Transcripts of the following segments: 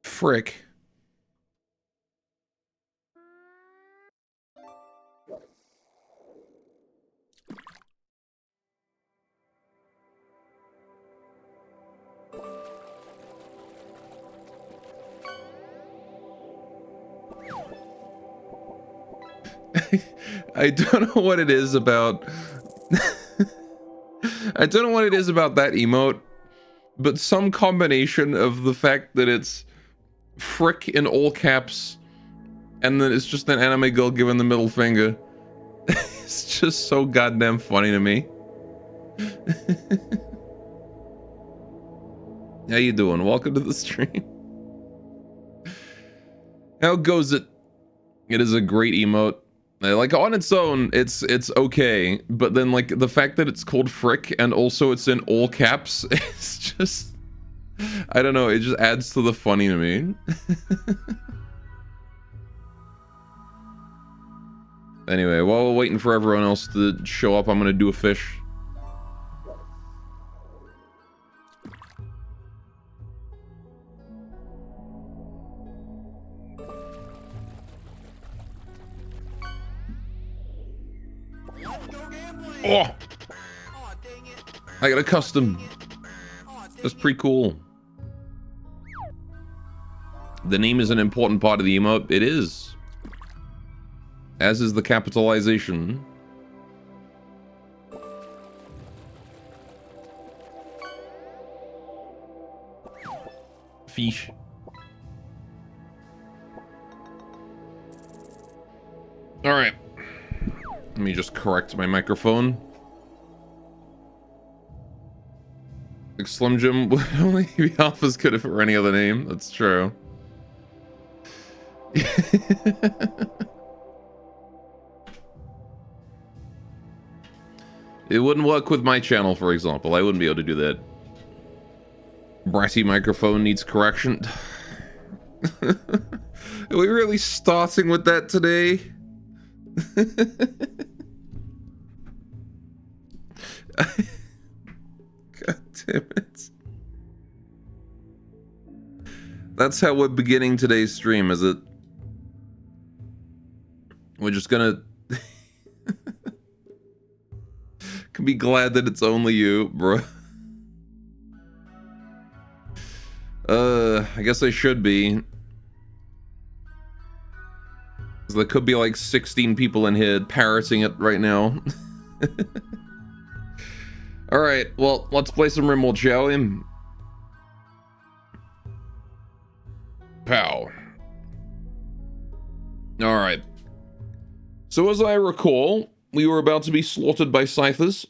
Frick. I don't know what it is about. I don't know what it is about that emote, but some combination of the fact that it's frick in all caps and then it's just an anime girl giving the middle finger. It's just so goddamn funny to me. How you doing? Welcome to the stream. How goes it? It is a great emote. Like on its own, it's okay, but then like the fact that it's called frick and also it's in all caps, it's just, I don't know, it just adds to the funny to me. Anyway, while we're waiting for everyone else to show up, I'm gonna do a fish. Oh! I got a custom. That's pretty cool. The name is an important part of the emote. It is. As is the capitalization. Fish. Alright. Let me just correct my microphone. Like Slim Jim would only be half as good if it were any other name. That's true. It wouldn't work with my channel, for example. I wouldn't be able to do that. Bratty microphone needs correction. Are we really starting with that today? God damn it. That's how we're beginning today's stream, is it? We're just gonna... Can be glad that it's only you, bro. I guess I should be. There could be like 16 people in here parroting it right now. Alright, well, let's play some Rimworld, shall we? Pow. Alright. So as I recall, we were about to be slaughtered by scythers.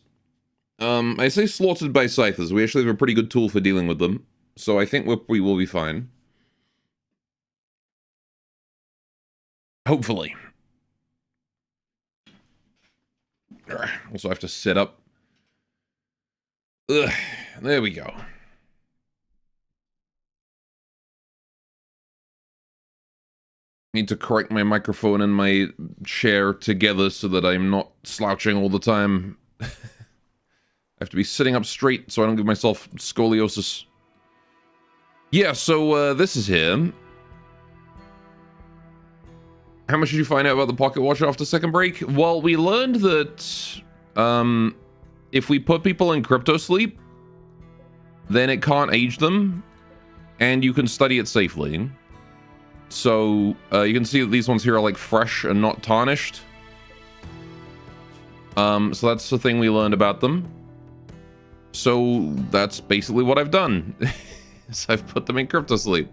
I say slaughtered by scythers. We actually have a pretty good tool for dealing with them. So I think we will be fine. Hopefully. Also have to set up. Ugh, there we go. Need to correct my microphone and my chair together so that I'm not slouching all the time. I have to be sitting up straight so I don't give myself scoliosis. Yeah, so this is here. How much did you find out about the pocket watch after second break? Well, we learned that if we put people in crypto sleep, then it can't age them, and you can study it safely. So you can see that these ones here are like fresh and not tarnished. So that's the thing we learned about them. So that's basically what I've done. Is I've put them in crypto sleep.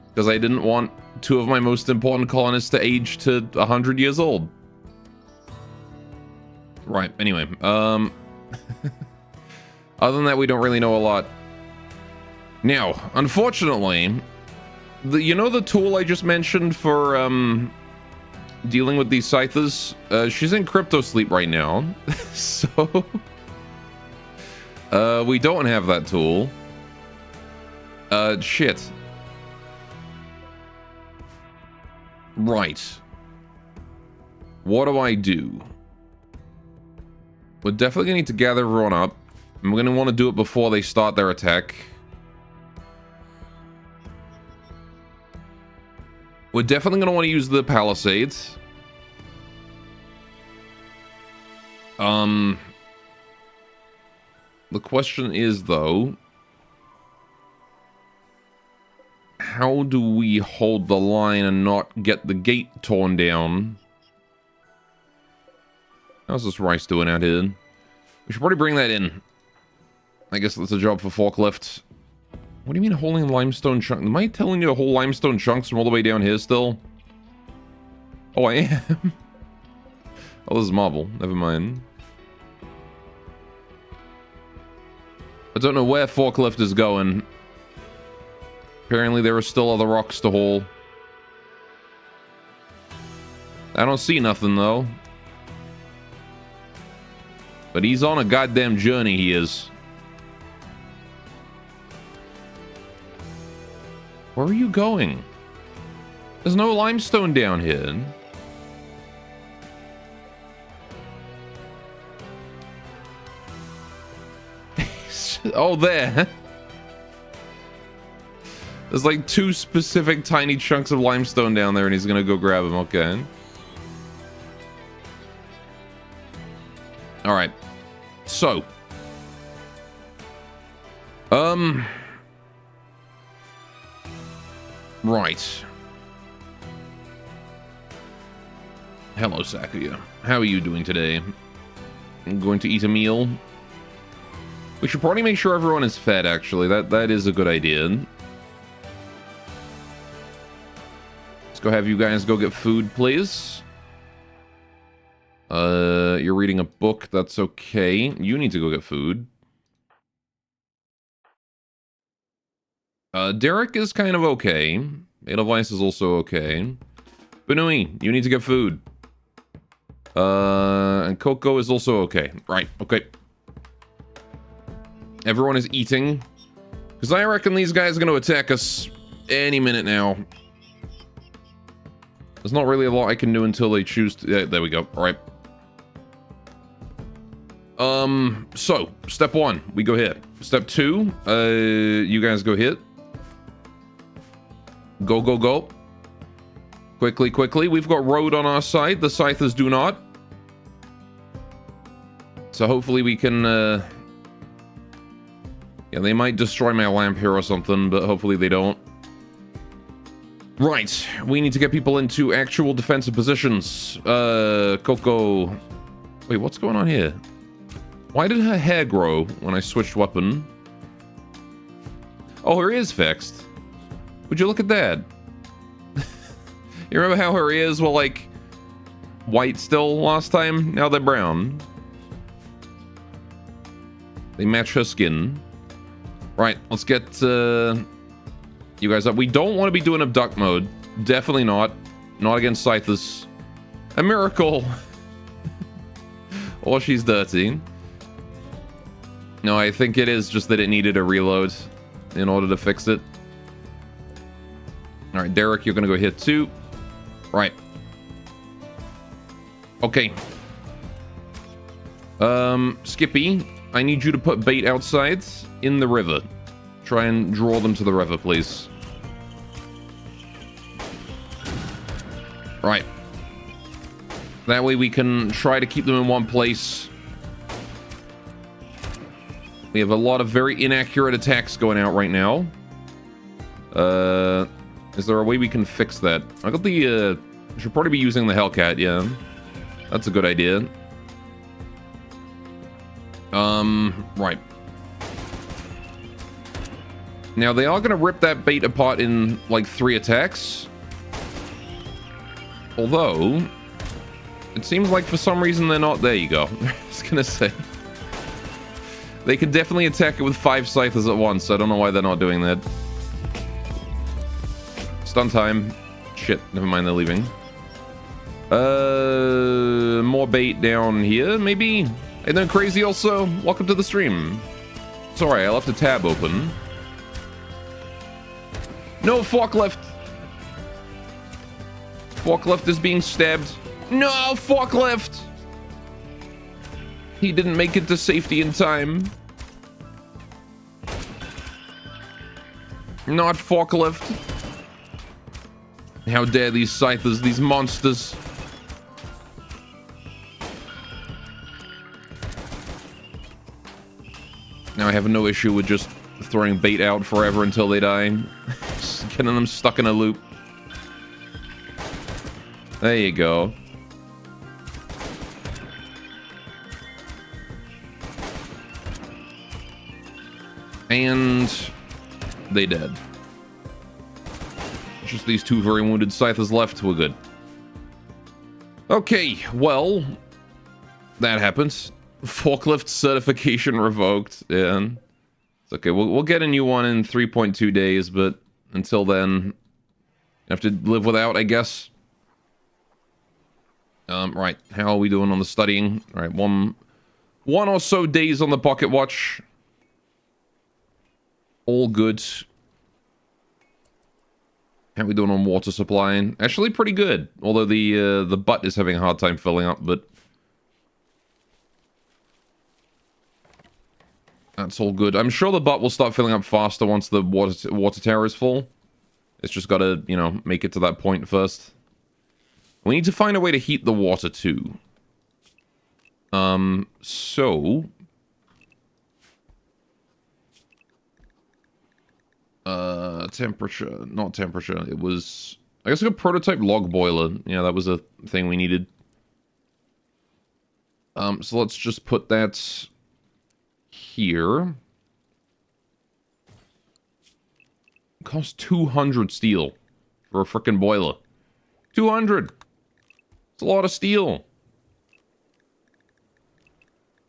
Because I didn't want two of my most important colonists to age to 100 years old. Right, anyway. Other than that, we don't really know a lot. Now, unfortunately, you know the tool I just mentioned for dealing with these scythers? She's in crypto sleep right now. So we don't have that tool. Shit. Right. What do I do? We're definitely gonna need to gather everyone up. And we're gonna want to do it before they start their attack. We're definitely gonna want to use the palisades. The question is, though, how do we hold the line and not get the gate torn down? How's this rice doing out here? We should probably bring that in. I guess that's a job for forklift. What do you mean holding limestone chunks? Am I telling you to hold limestone chunks from all the way down here still? Oh, I am. Oh, this is marble. Never mind. I don't know where forklift is going. Apparently there are still other rocks to haul. I don't see nothing, though. But he's on a goddamn journey, he is. Where are you going? There's no limestone down here. Oh, there. There's like two specific tiny chunks of limestone down there and he's gonna go grab them. Okay. Alright. So. Right. Hello, Sakuya. How are you doing today? I'm going to eat a meal. We should probably make sure everyone is fed, actually. That is a good idea. Let's go have you guys go get food, please. You're reading a book. That's okay. You need to go get food. Derek is kind of okay. Edelweiss is also okay. Benui, you need to get food. And Coco is also okay. Right, okay. Everyone is eating. Because I reckon these guys are going to attack us any minute now. There's not really a lot I can do until they choose to... Yeah, there we go. All right. So, step 1, we go here. Step 2, you guys go hit. Go, go, go. Quickly, quickly. We've got road on our side. The Scythers do not. So hopefully we can, yeah, they might destroy my lamp here or something, but hopefully they don't. Right. We need to get people into actual defensive positions. Coco... Wait, what's going on here? Why did her hair grow when I switched weapon? Oh, her ears fixed. Would you look at that? You remember how her ears were, like, white still last time? Now they're brown. They match her skin. Right, let's get you guys up. We don't want to be doing abduct mode. Definitely not. Not against Scythus. A miracle. Or she's dirty. No, I think it is just that it needed a reload in order to fix it. Alright, Derek, you're gonna go hit 2. Right. Okay. Skippy, I need you to put bait outside in the river. Try and draw them to the river, please. Right. That way we can try to keep them in one place. We have a lot of very inaccurate attacks going out right now. Is there a way we can fix that? I got the, should probably be using the Hellcat, yeah. That's a good idea. Right. Now, they are going to rip that bait apart in, like, 3 attacks. Although, it seems like for some reason they're not... There you go. I was going to say. They could definitely attack it with 5 Scythers at once, so I don't know why they're not doing that. Stun time. Shit, never mind, they're leaving. More bait down here, maybe? And then Crazy also, welcome to the stream. Sorry, I left a tab open. No, forklift! Forklift is being stabbed. No, forklift! He didn't make it to safety in time. Not forklift. How dare these Scythers, these monsters. Now I have no issue with just throwing bait out forever until they die. Just getting them stuck in a loop. There you go. And they dead. Just these 2 very wounded Scythers left. We're good. Okay, well, that happens. Forklift certification revoked. Yeah. It's okay. We'll get a new one in 3.2 days, but until then, you have to live without, I guess. Right. How are we doing on the studying? All right, one or so days on the pocket watch. All good. How are we doing on water supply? Actually, pretty good. Although the butt is having a hard time filling up, but that's all good. I'm sure the butt will start filling up faster once the water tower is full. It's just got to, you know, make it to that point first. We need to find a way to heat the water too. So temperature, not temperature. It was, I guess, like a prototype log boiler. Yeah, that was a thing we needed. So let's just put that here. It costs 200 steel for a frickin' boiler. 200! It's a lot of steel.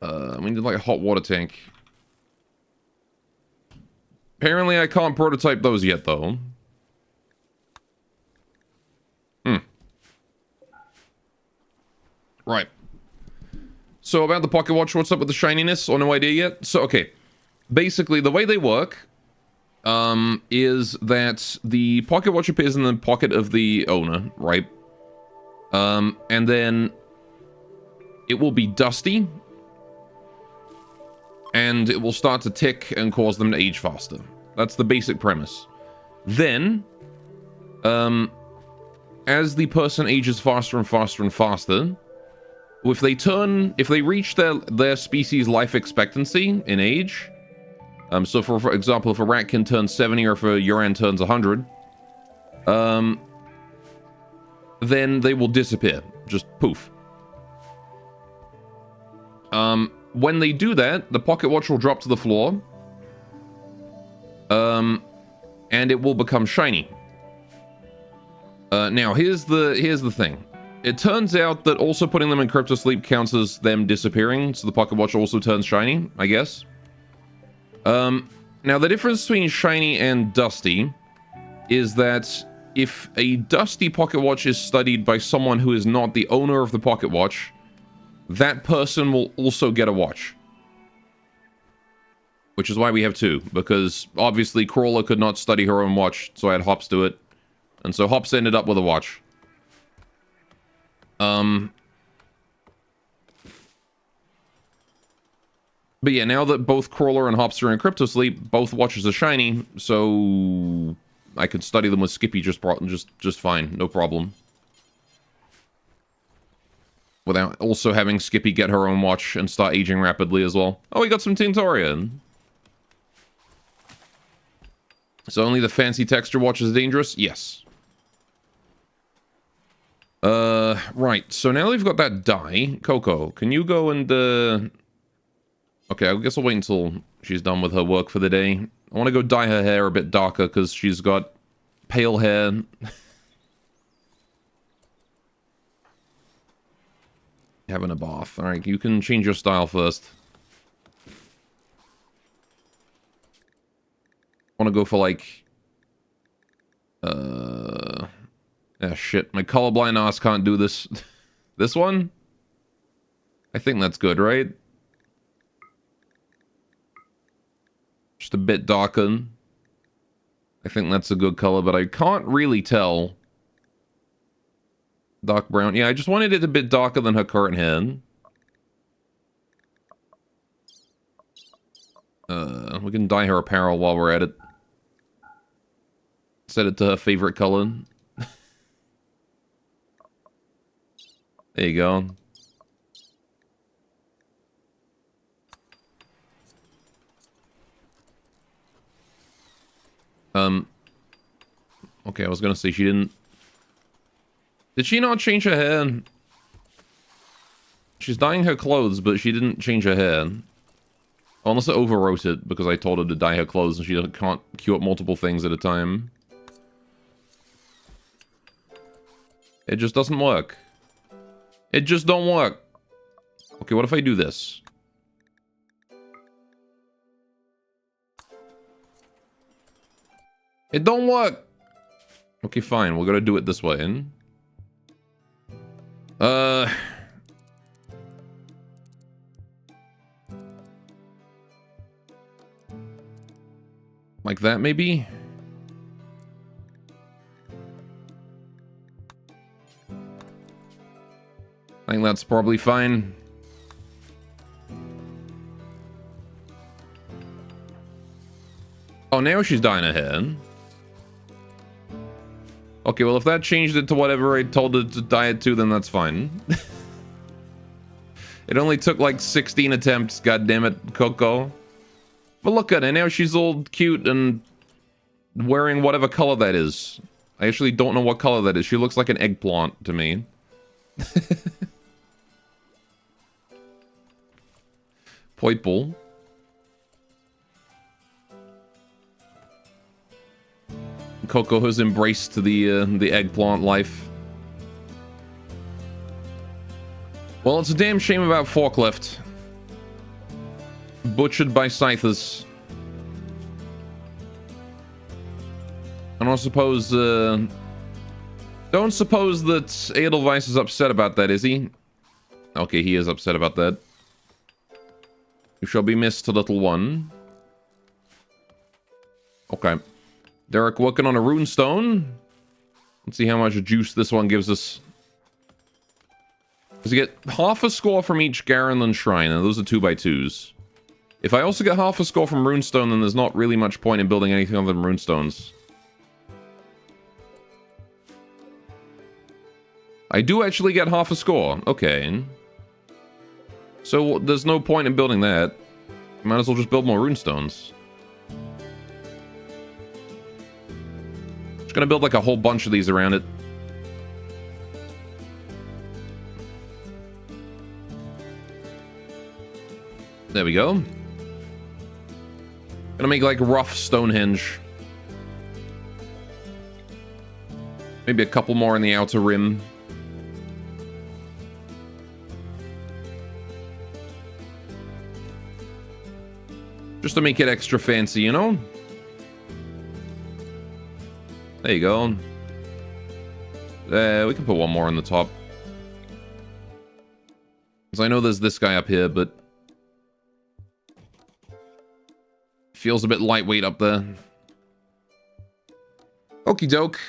We need like a hot water tank. Apparently I can't prototype those yet, though. Right. So about the pocket watch, what's up with the shininess? Or no idea yet? So, okay. Basically, the way they work is that the pocket watch appears in the pocket of the owner, right? And then it will be dusty. And it will start to tick and cause them to age faster. That's the basic premise. Then, as the person ages faster and faster and faster, if they reach their species life expectancy in age, so for example, if a ratkin turns 70 or if a Yuran turns 100, then they will disappear. Just poof. When they do that, the pocket watch will drop to the floor, and it will become shiny. Now, here's the thing. It turns out that also putting them in crypto sleep counts as them disappearing, so the pocket watch also turns shiny, I guess. Now, the difference between shiny and dusty is that if a dusty pocket watch is studied by someone who is not the owner of the pocket watch, that person will also get a watch. Which is why we have two, because obviously Crawler could not study her own watch, so I had Hops do it. And so Hops ended up with a watch. But yeah, now that both Crawler and Hops are in crypto sleep, both watches are shiny, so I could study them with Skippy just fine, no problem. Without also having Skippy get her own watch and start aging rapidly as well. Oh, we got some Tintoria. So only the fancy texture watch is dangerous? Yes. Right. So now we've got that dye. Coco, can you go and, okay, I guess I'll wait until she's done with her work for the day. I want to go dye her hair a bit darker because she's got pale hair. Having a bath. Alright, you can change your style first. I want to go for like... Ah, shit. My colorblind ass can't do this. This one? I think that's good, right? Just a bit darker. I think that's a good color, but I can't really tell. Dark brown. Yeah, I just wanted it a bit darker than her current hair. We can dye her apparel while we're at it. Set it to her favorite color. There you go. Okay, I was gonna say she didn't... Did she not change her hair? She's dyeing her clothes, but she didn't change her hair. Unless I overwrote it, because I told her to dye her clothes and she can't queue up multiple things at a time. It just doesn't work. It just don't work. Okay, what if I do this? It don't work! Okay, fine. We're gonna do it this way. Like that, maybe? I think that's probably fine. Oh, now she's dyeing her hair. Okay, well, if that changed it to whatever I told it to dye it to, then that's fine. It only took like 16 attempts, goddammit, Coco. But look at her, now she's all cute and wearing whatever color that is. I actually don't know what color that is. She looks like an eggplant to me. Poiple. Coco has embraced the eggplant life. Well, it's a damn shame about Forklift. Butchered by scythers. I don't suppose, don't suppose that Edelweiss is upset about that, is he? Okay, he is upset about that. You shall be missed, little one. Okay. Derek working on a runestone. Let's see how much juice this one gives us. Does he get half a score from each Garenland Shrine? And those are 2x2s. If I also get half a score from runestone, then there's not really much point in building anything other than runestones. I do actually get half a score. Okay. So there's no point in building that. Might as well just build more runestones. Just gonna build like a whole bunch of these around it. There we go. Gonna make like rough Stonehenge. Maybe a couple more in the outer rim. Just to make it extra fancy, you know? There you go. We can put one more on the top. Because I know there's this guy up here, but... feels a bit lightweight up there. Okie doke.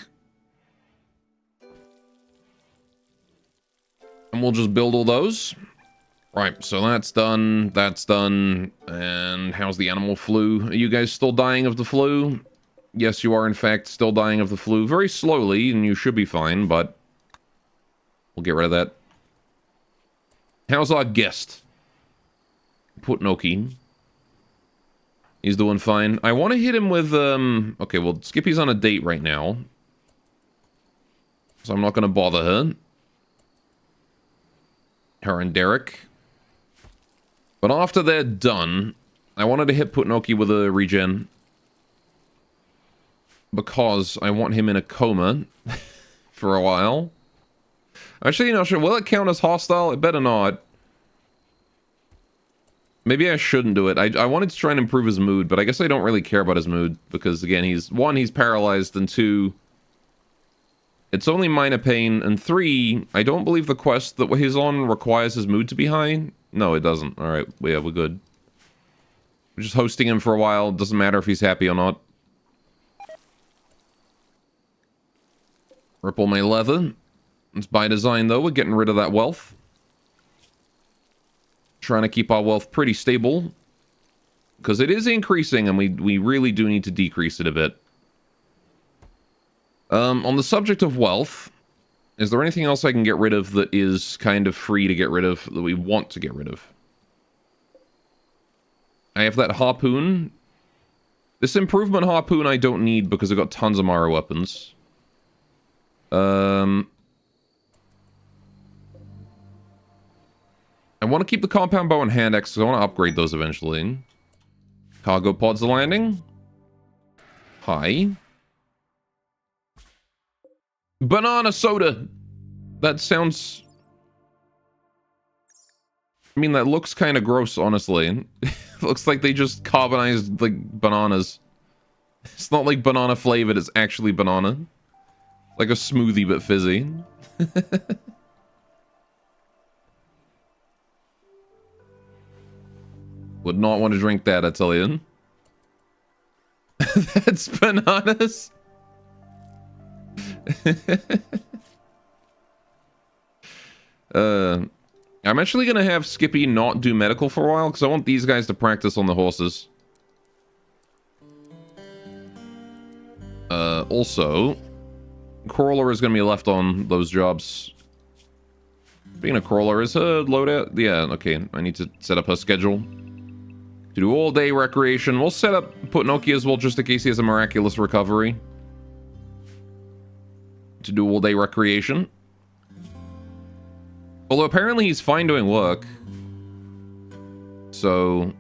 And we'll just build all those. Right, so that's done, and how's the animal flu? Are you guys still dying of the flu? Yes, you are in fact still dying of the flu. Very slowly, and you should be fine, but we'll get rid of that. How's our guest? Putnoki. He's doing fine. I want to hit him with, okay, well, Skippy's on a date right now. So I'm not going to bother her. Her and Derek. But after they're done, I wanted to hit Putnoki with a regen. Because I want him in a coma for a while. I'm actually not sure. Will it count as hostile? It better not. Maybe I shouldn't do it. I wanted to try and improve his mood, but I guess I don't really care about his mood. Because, again, he's paralyzed, and 2, it's only minor pain, and 3, I don't believe the quest that he's on requires his mood to be high. No, it doesn't. Alright, yeah, we're good. We're just hosting him for a while. Doesn't matter if he's happy or not. Ripple my leather. It's by design, though. We're getting rid of that wealth. Trying to keep our wealth pretty stable. Because it is increasing, and we really do need to decrease it a bit. On the subject of wealth, is there anything else I can get rid of that is kind of free to get rid of, that we want to get rid of? I have that harpoon. This improvement harpoon I don't need because I've got tons of Mara weapons. I want to keep the compound bow and hand axe because I want to upgrade those eventually. Cargo pods are landing. Hi. Banana soda! That sounds... I mean, that looks kind of gross, honestly. Looks like they just carbonized, like, bananas. It's not like banana flavored, it's actually banana. Like a smoothie, but fizzy. Would not want to drink that, I tell you. That's bananas. I'm actually gonna have Skippy not do medical for a while because I want these guys to practice on the horses. Also, Crawler is gonna be left on those jobs. Being a Crawler, is her loadout? Yeah, okay. I need to set up her schedule to do all day recreation. We'll set up Putnoki as well just in case he has a miraculous recovery. To do all day recreation. Although apparently he's fine doing work. So,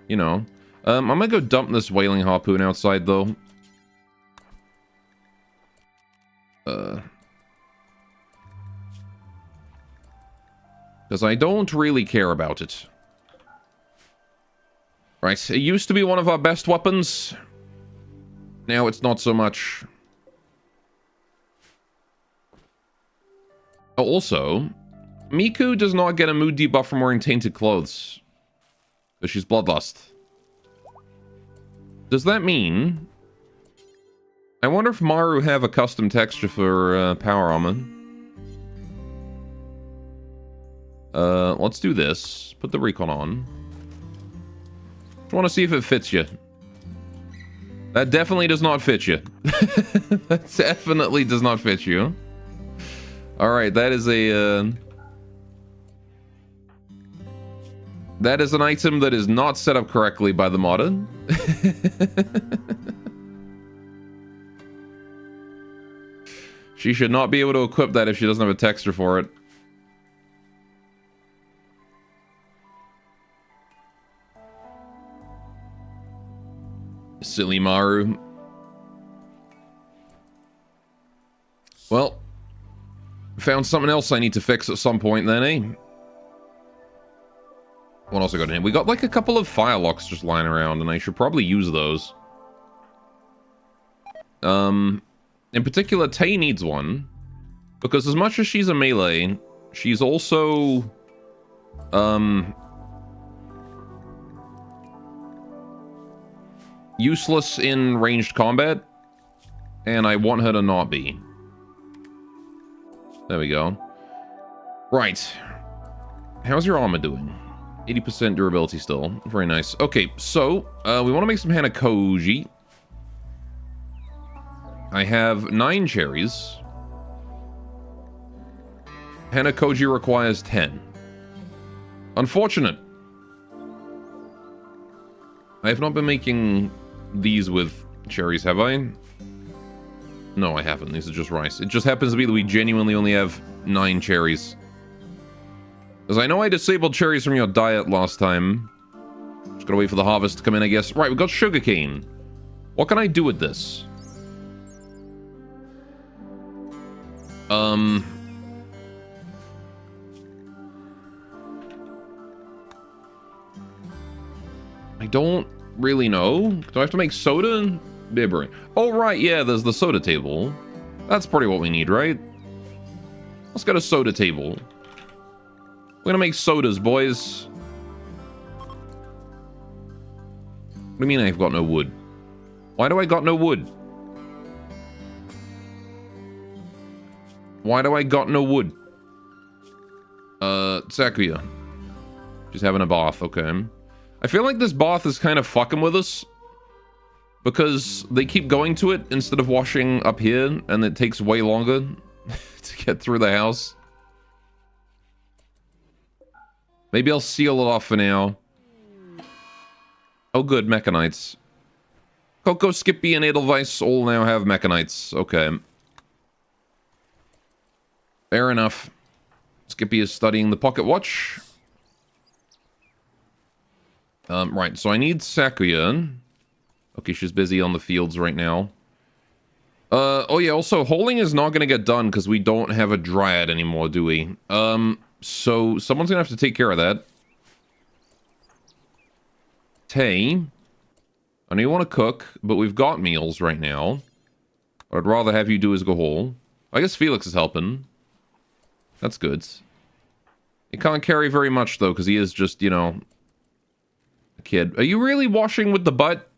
you know. I'm gonna go dump this whaling harpoon outside, though. Because I don't really care about it. Right, it used to be one of our best weapons. Now it's not so much. Also, Miku does not get a mood debuff from wearing tainted clothes. Because she's bloodlust. Does that mean... I wonder if Maru have a custom texture for power armor. Let's do this. Put the recon on. Just want to see if it fits you. That definitely does not fit you. That definitely does not fit you. Alright, that is a... that is an item that is not set up correctly by the modder. She should not be able to equip that if she doesn't have a texture for it. Silly Maru. Well, found something else I need to fix at some point then, eh? What else I got in here? We got like a couple of firelocks just lying around, and I should probably use those. In particular, Tay needs one. Because as much as she's a melee, she's also... useless in ranged combat. And I want her to not be. There we go. Right. How's your armor doing? 80% durability still. Very nice. Okay, so, we want to make some Hanakoji. I have 9 cherries. Hanakoji requires 10. Unfortunate. I have not been making these with cherries, have I? No, I haven't. These are just rice. It just happens to be that we genuinely only have 9 cherries. Because I know I disabled cherries from your diet last time. Just gotta wait for the harvest to come in, I guess. Right, we've got sugarcane. What can I do with this? I don't really know. Do I have to make soda? Bibbery. Oh, right, yeah, there's the soda table. That's pretty what we need, right? Let's get a soda table. We're gonna make sodas, boys. What do you mean I've got no wood? Why do I got no wood? Why do I got no wood? Sakuya. She's having a bath, okay. I feel like this bath is kind of fucking with us. Because they keep going to it instead of washing up here, and it takes way longer to get through the house. Maybe I'll seal it off for now. Oh good, Mechanites. Coco, Skippy, and Edelweiss all now have Mechanites. Okay. Fair enough. Skippy is studying the pocket watch. Right, so I need Sakuya. Okay, she's busy on the fields right now. Oh yeah, also, holing is not gonna get done because we don't have a dryad anymore, do we? So someone's gonna have to take care of that. Tay, I know you want to cook, but we've got meals right now. What I'd rather have you do is go haul. I guess Felix is helping. That's good. He can't carry very much, though, because he is just, you know, a kid. Are you really washing with the butt?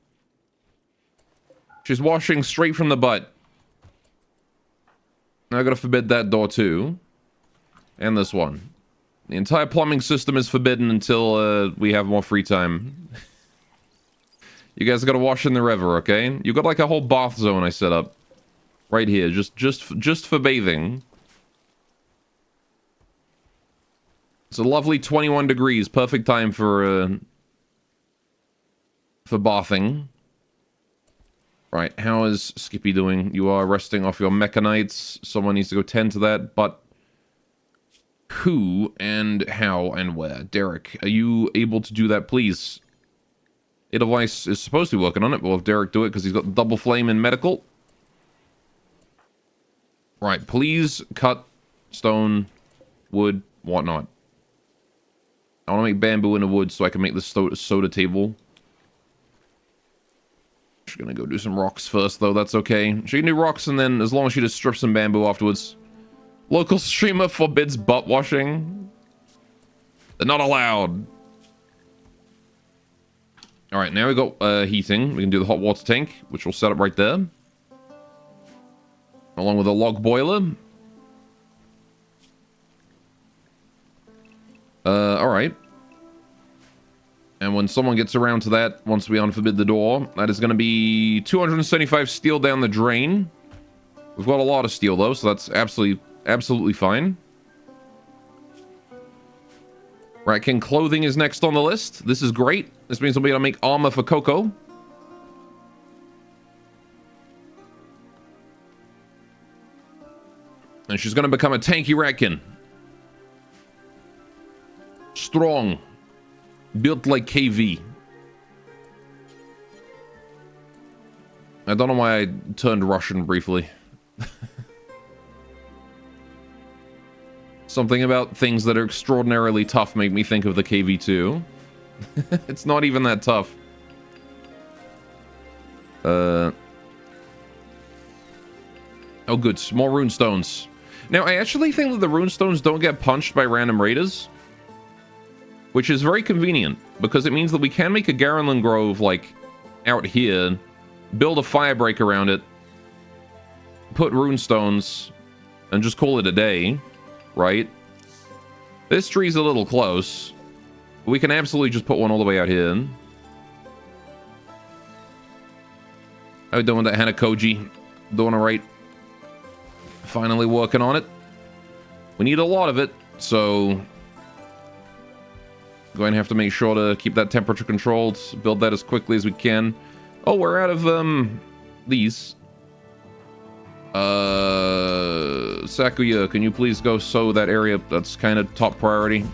She's washing straight from the butt. Now I gotta forbid that door, too. And this one. The entire plumbing system is forbidden until we have more free time. You guys gotta wash in the river, okay? You got like a whole bath zone I set up. Right here, just for bathing. It's a lovely 21 degrees, perfect time for bathing. Right, how is Skippy doing? You are resting off your mechanites. Someone needs to go tend to that, but Who and how and where? Derek, are you able to do that, please? Edelweiss is supposed to be working on it, but we'll have Derek do it because he's got double flame in medical. Right, please cut stone, wood, whatnot. I want to make bamboo in the wood so I can make the soda table. She's gonna go do some rocks first, though. That's okay. She can do rocks, and then as long as she just strips some bamboo afterwards. Local streamer forbids butt washing. They're not allowed. Alright, now we got heating. We can do the hot water tank, which we'll set up right there. Along with a log boiler. Alright. And when someone gets around to that, once we unforbid the door, that is going to be 275 steel down the drain. We've got a lot of steel, though, so that's absolutely fine. Rat King clothing is next on the list. This is great. This means we'll be able to make armor for Coco. And she's going to become a tanky Ratkin. Strong. Built like KV. I don't know why I turned Russian briefly. Something about things that are extraordinarily tough make me think of the KV2. It's not even that tough. Oh good, more runestones. Now, I actually think that the runestones don't get punched by random raiders. Which is very convenient, because it means that we can make a Garenlin Grove, like, out here, build a fire break around it, put runestones, and just call it a day, right? This tree's a little close. We can absolutely just put one all the way out here. How we doing with that Hanakoji? Doing alright. Finally working on it. We need a lot of it, so... going to have to make sure to keep that temperature controlled, build that as quickly as we can. Oh, we're out of, these. Sakuya, can you please go sow that area? That's kind of top priority.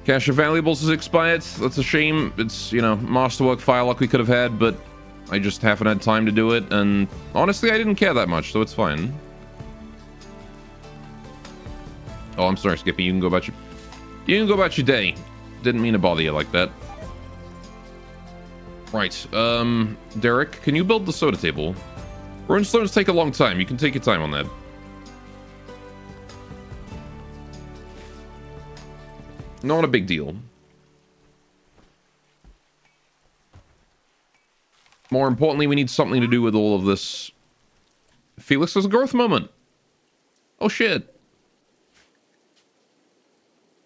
Cache of valuables has expired. That's a shame. It's, you know, masterwork firelock we could have had, but I just haven't had time to do it, and honestly, I didn't care that much, so it's fine. Oh, I'm sorry, Skippy. You can go about your day. Didn't mean to bother you like that. Right. Derek, can you build the soda table? Runestones take a long time. You can take your time on that. Not a big deal. More importantly, we need something to do with all of this. Felix has a growth moment. Oh, shit.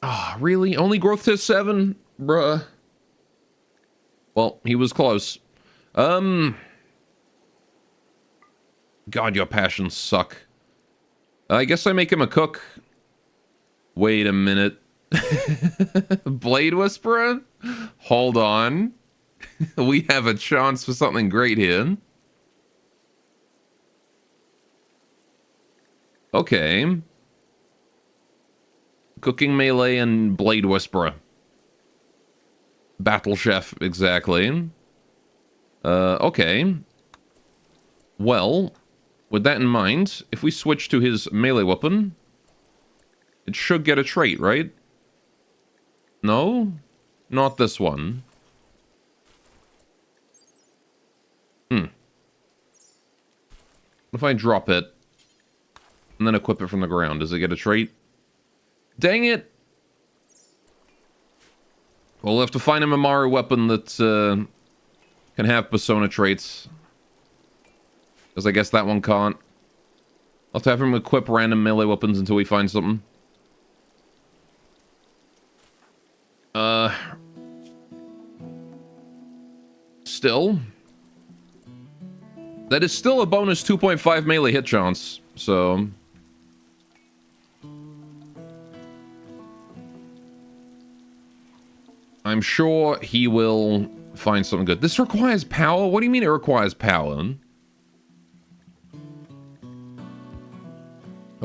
Ah, really? Only growth to 7? Bruh. Well, he was close. God, your passions suck. I guess I make him a cook. Wait a minute. Blade Whisperer? Hold on. We have a chance for something great here. Okay. Cooking melee and Blade Whisperer. Battle Chef, exactly. Okay. Well, with that in mind, if we switch to his melee weapon, it should get a trait, right? No? Not this one. What if I drop it and then equip it from the ground? Does it get a trait? Dang it! We'll have to find a Maru weapon that can have persona traits. Because I guess that one can't. I'll have to have him equip random melee weapons until we find something. Still. That is still a bonus 2.5 melee hit chance, so... I'm sure he will find something good. This requires power? What do you mean it requires power?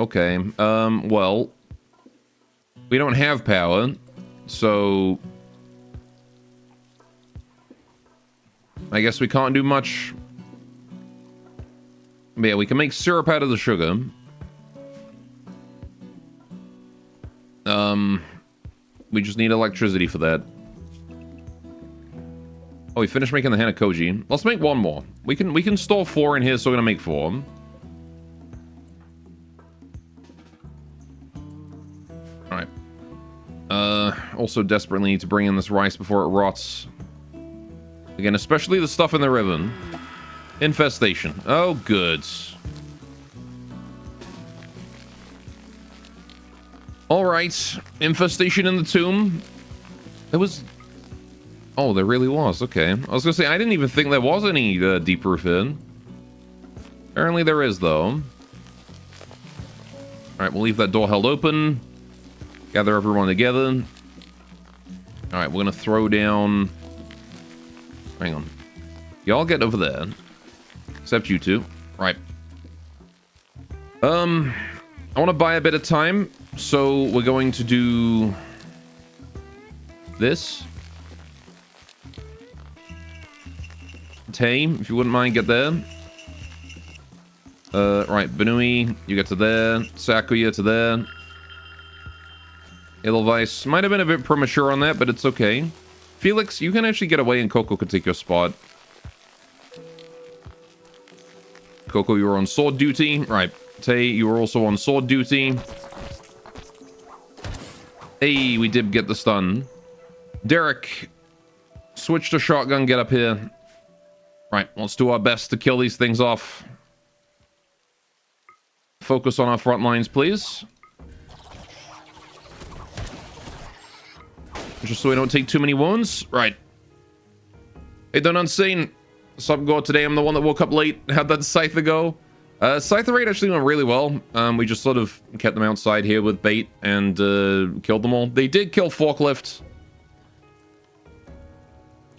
Okay. Well, we don't have power, so I guess we can't do much. But yeah, we can make syrup out of the sugar. We just need electricity for that. Oh, we finished making the Hanakoji. Let's make one more. We can store 4 in here, so we're gonna make 4. Alright. Also desperately need to bring in this rice before it rots. Again, especially the stuff in the ribbon. Infestation. Oh, good. Alright. Infestation in the tomb. There was... Oh, there really was. Okay. I was gonna say, I didn't even think there was any deep roof in. Apparently there is, though. Alright, we'll leave that door held open. Gather everyone together. Alright, we're gonna throw down... Hang on. Y'all get over there. Except you two. Right. I want to buy a bit of time, so we're going to do... this. Tay, if you wouldn't mind, get there. Right, Benui, you get to there. Sakuya to there. Edelweiss might have been a bit premature on that, but it's okay. Felix, you can actually get away and Coco can take your spot. Coco, you were on sword duty. Right, Tay, you were also on sword duty. Hey, we did get the stun. Derek, switch to shotgun, get up here. Right, let's do our best to kill these things off. Focus on our front lines, please. Just so we don't take too many wounds. Right. Hey, Done Unseen. What's up, Gore? Today I'm the one that woke up late. How'd that Scyther go? Scyther raid actually went really well. We just sort of kept them outside here with bait and killed them all. They did kill Forklift.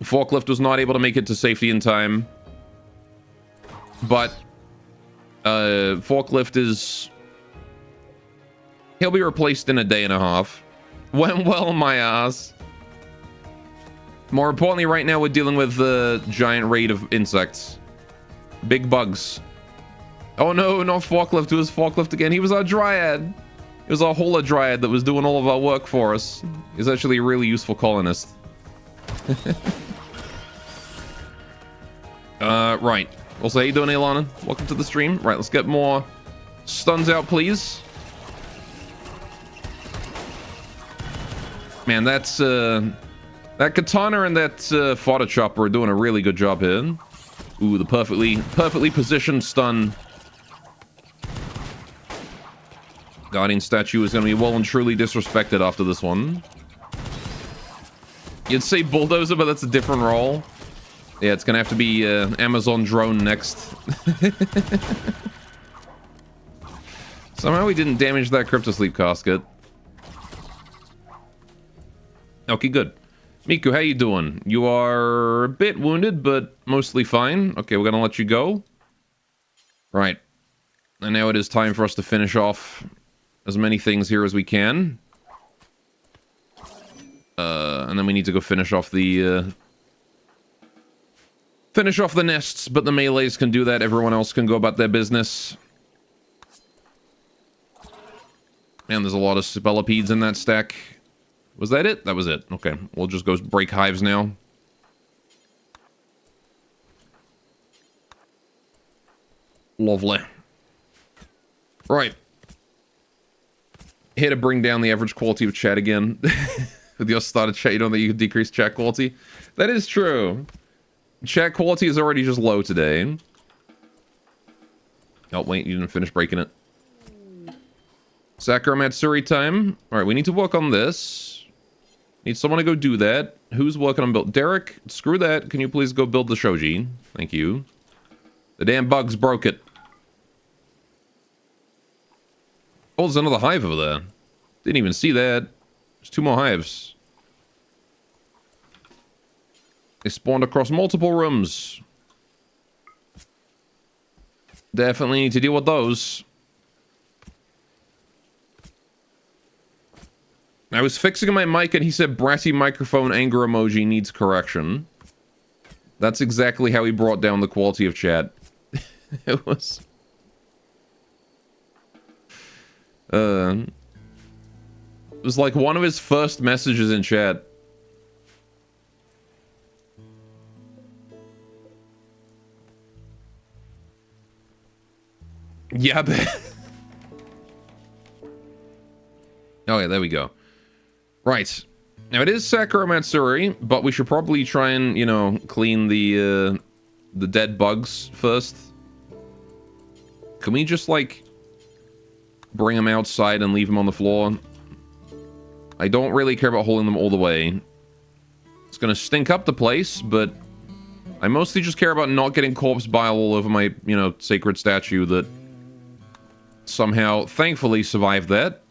Forklift was not able to make it to safety in time. But Forklift is... he'll be replaced in a day and a half. Went well, my ass. More importantly, right now we're dealing with the giant raid of insects. Big bugs. Oh no, not Forklift. It was Forklift again. He was our Dryad. It was our Hola Dryad that was doing all of our work for us. He's actually a really useful colonist. Right. Also, how you doing, Ilana? Welcome to the stream. Right, let's get more stuns out, please. Man, that's, that katana and that fodder chopper are doing a really good job here. Ooh, the perfectly positioned stun. Guardian statue is going to be well and truly disrespected after this one. You'd say bulldozer, but that's a different role. Yeah, it's going to have to be Amazon drone next. Somehow we didn't damage that cryptosleep casket. Okay, good. Miku, how you doing? You are a bit wounded, but mostly fine. Okay, we're gonna let you go. Right. And now it is time for us to finish off as many things here as we can. And then we need to go finish off the nests, but the melees can do that. Everyone else can go about their business. Man, there's a lot of spellipedes in that stack. Was that it? That was it. Okay, we'll just go break hives now. Lovely. Right. Here to bring down the average quality of chat again. With your started chat, you don't think you can decrease chat quality? That is true. Chat quality is already just low today. Oh, wait, you didn't finish breaking it. Sakura Matsuri time. Alright, we need to work on this. Need someone to go do that. Who's working on build? Derek, screw that. Can you please go build the shoji? Thank you. The damn bugs broke it. Oh, there's another hive over there. Didn't even see that. There's 2 more hives. They spawned across multiple rooms. Definitely need to deal with those. I was fixing my mic and he said bratty microphone anger emoji needs correction. That's exactly how he brought down the quality of chat. It was... it was like one of his first messages in chat. Yeah, oh yeah, there we go. Right. Now it is Sakura-Matsuri, but we should probably try and, you know, clean the dead bugs first. Can we just, like, bring them outside and leave them on the floor? I don't really care about holding them all the way. It's gonna stink up the place, but I mostly just care about not getting corpse bile all over my, you know, sacred statue that somehow, thankfully, survived that.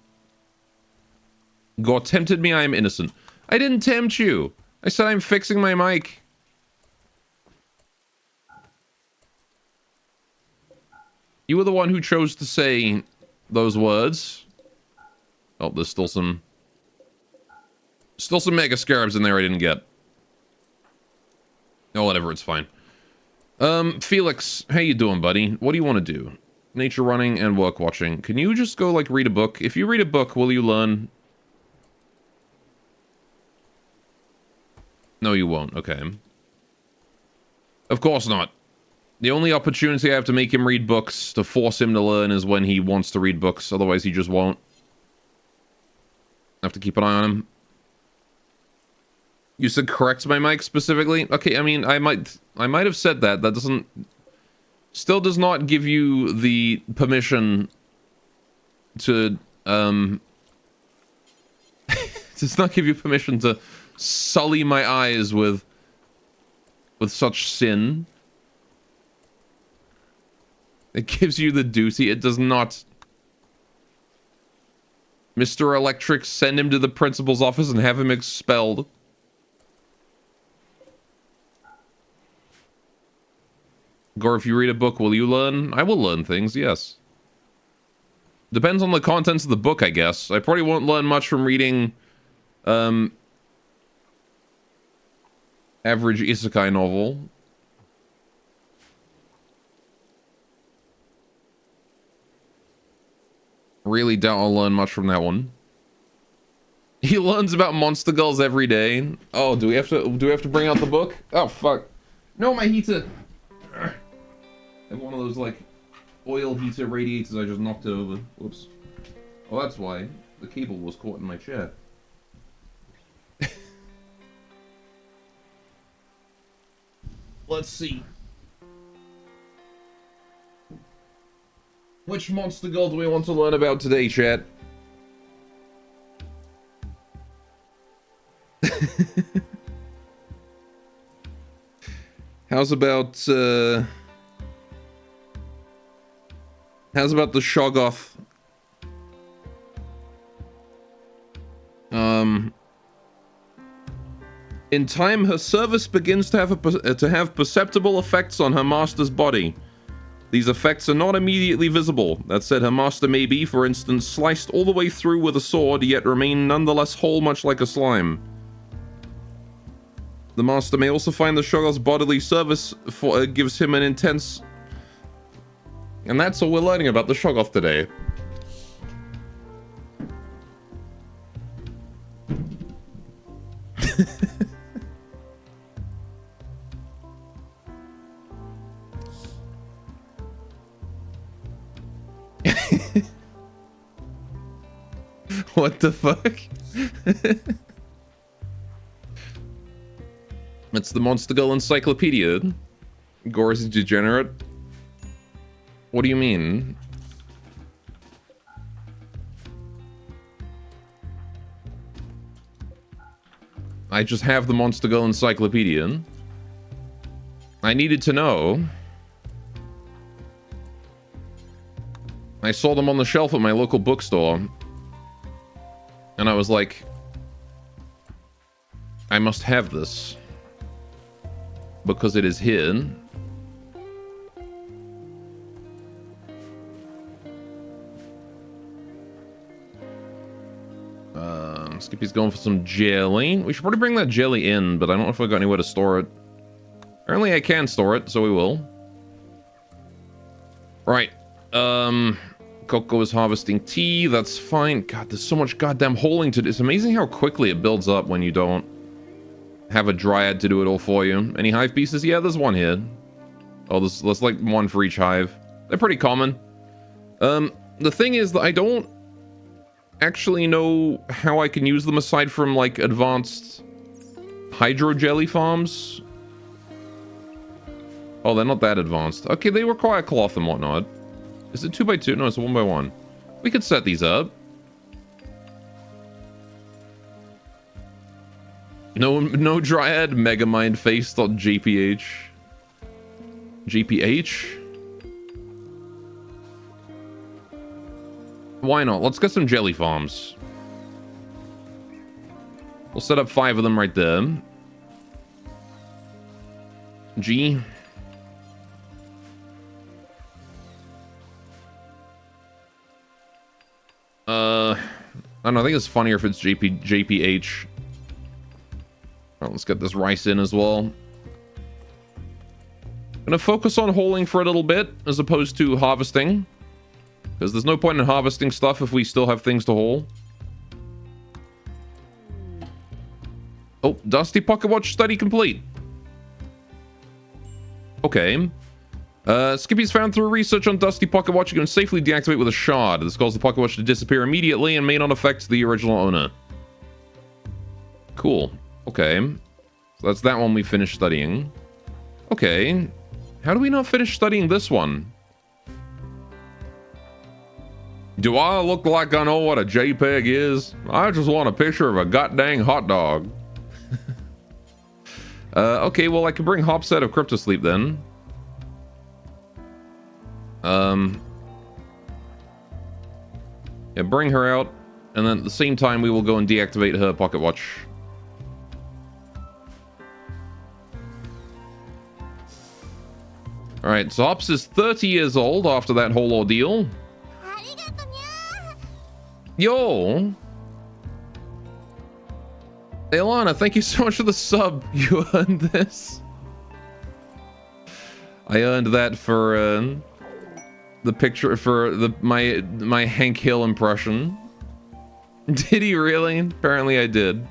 God tempted me, I am innocent. I didn't tempt you. I said I'm fixing my mic. You were the one who chose to say those words. Oh, there's still some mega scarabs in there I didn't get. Oh, whatever, it's fine. Felix, how you doing, buddy? What do you want to do? Nature running and work watching. Can you just go, like, read a book? If you read a book, will you learn? No, you won't. Okay. Of course not. The only opportunity I have to make him read books, to force him to learn, is when he wants to read books. Otherwise, he just won't. I have to keep an eye on him. You said correct my mic specifically? Okay, I mean, I might have said that. That doesn't... Still does not give you the permission to, does not give you permission to sully my eyes with such sin. It gives you the duty. It does not. Mr. Electric, send him to the principal's office and have him expelled. Gore, if you read a book, will you learn? I will learn things, yes. Depends on the contents of the book, I guess. I probably won't learn much from reading, average isekai novel. Really doubt I'll learn much from that one. He learns about monster girls every day. Oh, do we have to bring out the book? Oh, fuck. No, my heater. I have one of those, like, oil heater radiators I just knocked over. Whoops. Oh, that's why. The cable was caught in my chair. Let's see. Which monster girl do we want to learn about today, chat? How's about the Shoggoth? In time, her service begins to have perceptible effects on her master's body. These effects are not immediately visible. That said, her master may be, for instance, sliced all the way through with a sword, yet remain nonetheless whole, much like a slime. The master may also find the Shoggoth's bodily service gives him an intense... And that's all we're learning about the Shoggoth today. What the fuck? It's the Monster Girl Encyclopedia. Gore is a degenerate. What do you mean? I just have the Monster Girl Encyclopedia. I needed to know. I saw them on the shelf at my local bookstore. And I was like, I must have this. Because it is here. Let's Skippy's going for some jelly. We should probably bring that jelly in, but I don't know if I got anywhere to store it. Apparently I can store it, so we will. Right. Coco is harvesting tea. That's fine. God, there's so much goddamn holing to do. It's amazing how quickly it builds up when you don't have a dryad to do it all for you. Any hive pieces? Yeah, there's one here. Oh, there's like one for each hive. They're pretty common. The thing is that I don't actually know how I can use them aside from like advanced hydro jelly farms. Oh, they're not that advanced. Okay, they require cloth and whatnot. Is it 2x2? No, it's a 1x1. We could set these up. No dryad megamind face.gph. GPH? Why not? Let's get some jelly farms. We'll set up 5 of them right there. G. I don't know, I think it's funnier if it's JPH. Alright, let's get this rice in as well. Gonna focus on holing for a little bit, as opposed to harvesting. Because there's no point in harvesting stuff if we still have things to haul. Oh, Dusty Pocket Watch study complete. Okay. Skippy's found through research on Dusty Pocket Watch you can safely deactivate with a shard. This causes the Pocket Watch to disappear immediately and may not affect the original owner. Cool. Okay. So that's that one we finished studying. Okay. How do we not finish studying this one? Do I look like I know what a JPEG is? I just want a picture of a goddamn hot dog. Okay, well I can bring Hops out of Cryptosleep then. Yeah, bring her out, and then at the same time we will go and deactivate her pocket watch. Alright, so Hops is 30 years old after that whole ordeal. Yo! Hey, Alana, thank you so much for the sub. You earned this. I earned that for, the picture for my Hank Hill impression. Did he really? Apparently I did.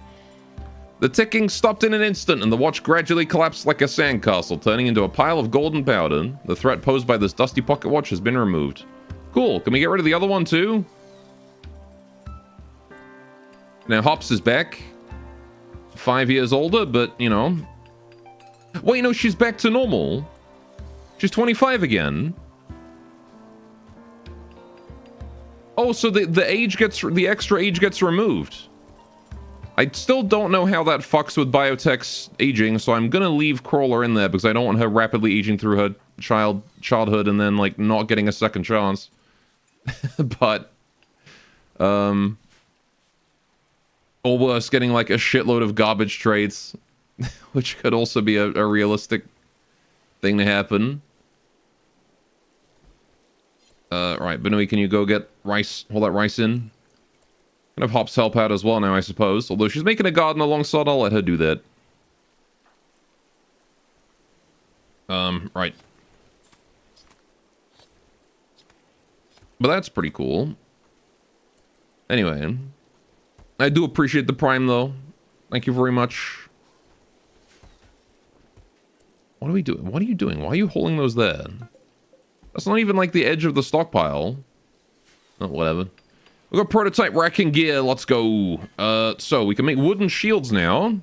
The ticking stopped in an instant and the watch gradually collapsed like a sandcastle, turning into a pile of golden powder. The threat posed by this dusty pocket watch has been removed. Cool. Can we get rid of the other one too? Now Hops is back. 5 years older, but you know. Wait, no, she's back to normal. She's 25 again. Oh, so the extra age gets removed. I still don't know how that fucks with Biotech's aging, so I'm gonna leave Crawler in there because I don't want her rapidly aging through her childhood and then like not getting a second chance. But or worse, getting like a shitload of garbage traits, which could also be a realistic thing to happen. Right, Benui, can you go get rice, hold that rice in? Kind of Hops help out as well now, I suppose. Although she's making a garden alongside, I'll let her do that. Right. But that's pretty cool. Anyway. I do appreciate the Prime, though. Thank you very much. What are we doing? What are you doing? Why are you holding those there? That's not even like the edge of the stockpile. Oh, whatever. We've got prototype racking gear. Let's go. So we can make wooden shields now.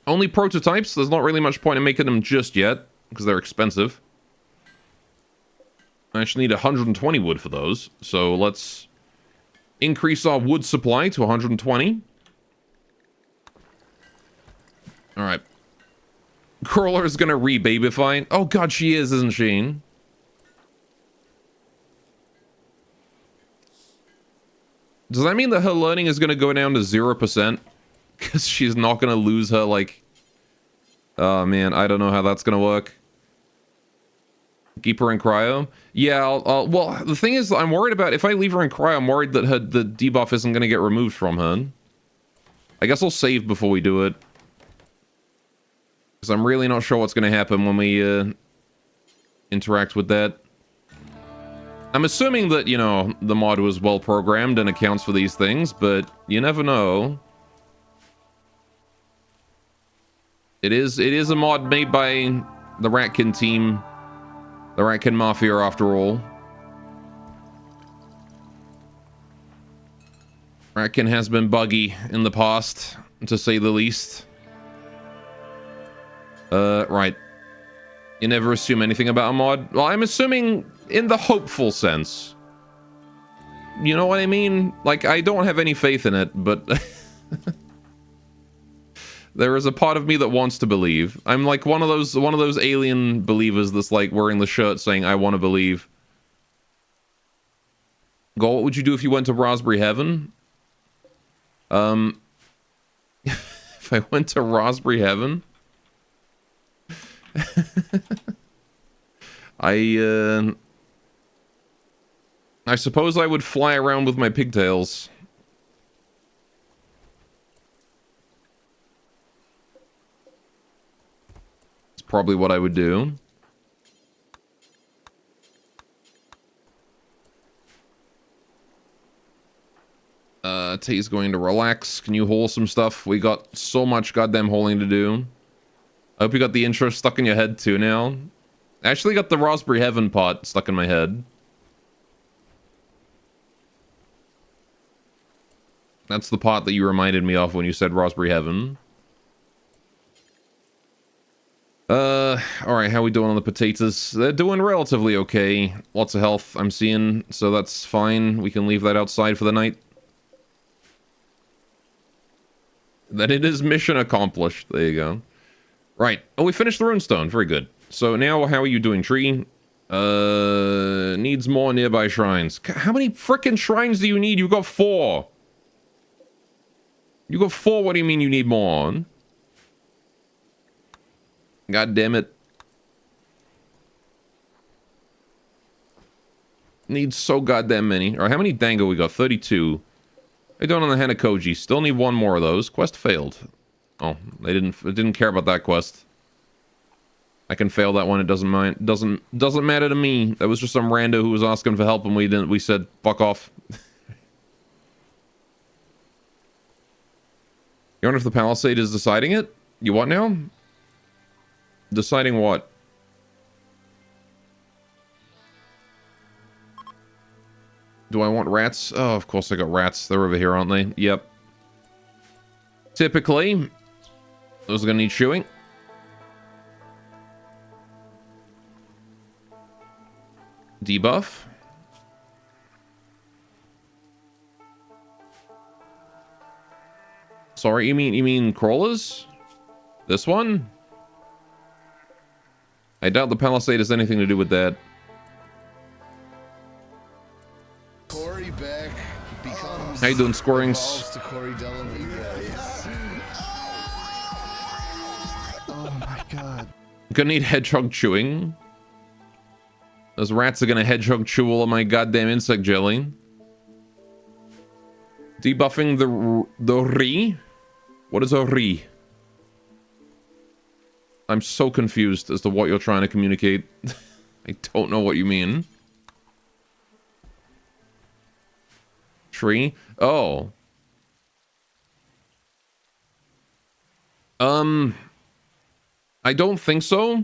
Only prototypes. There's not really much point in making them just yet because they're expensive. I actually need 120 wood for those. So let's increase our wood supply to 120. All right. Crawler is gonna re-babyfy. Oh god, she is, isn't she? Does that mean that her learning is gonna go down to 0%? Because she's not gonna lose her, like... Oh man, I don't know how that's gonna work. Keep her in cryo. Yeah, well, the thing is, I'm worried about if I leave her in cryo, I'm worried that the debuff isn't going to get removed from her. I guess I'll save before we do it. Because I'm really not sure what's going to happen when we interact with that. I'm assuming that, you know, the mod was well programmed and accounts for these things, but you never know. It is a mod made by the Ratkin team. The Ratkin Mafia, after all. Ratkin has been buggy in the past, to say the least. Right. You never assume anything about a mod? Well, I'm assuming in the hopeful sense. You know what I mean? Like, I don't have any faith in it, but... there is a part of me that wants to believe. I'm like one of those alien believers that's like wearing the shirt saying, I want to believe. Go, what would you do if you went to Raspberry Heaven? If I went to Raspberry Heaven... I suppose I would fly around with my pigtails. It's probably what I would do. Tay's going to relax. Can you haul some stuff? We got so much goddamn hauling to do. I hope you got the intro stuck in your head too now. I actually got the Raspberry Heaven part stuck in my head. That's the part that you reminded me of when you said Raspberry Heaven. Alright, how we doing on the potatoes? They're doing relatively okay. Lots of health I'm seeing, so that's fine. We can leave that outside for the night. Then it is mission accomplished. There you go. Right. Oh, we finished the runestone. Very good. So now, how are you doing, tree? Needs more nearby shrines. How many frickin' shrines do you need? You got 4. You got 4. What do you mean you need more? God damn it. Needs so goddamn many. Alright, how many dango we got? 32. I don't on the Hanakoji. Still need 1 more of those. Quest failed. Oh, they didn't care about that quest. I can fail that one. It doesn't mind. Doesn't matter to me. That was just some rando who was asking for help, and we said fuck off. You wonder if the Palisade is deciding it? You what now? Deciding what? Do I want rats? Oh, of course I got rats. They're over here, aren't they? Yep. Typically, those are gonna need chewing. Debuff. Sorry, you mean crawlers? This one? I doubt the Palisade has anything to do with that. Corey Beck becomes. How you doing, Scorings? To Corey oh my god. Gonna need hedgehog chewing. Those rats are gonna hedgehog chew all of my goddamn insect jelly. Debuffing the Ri? What is a Ri? I'm so confused as to what you're trying to communicate. I don't know what you mean. Tree? Oh. I don't think so.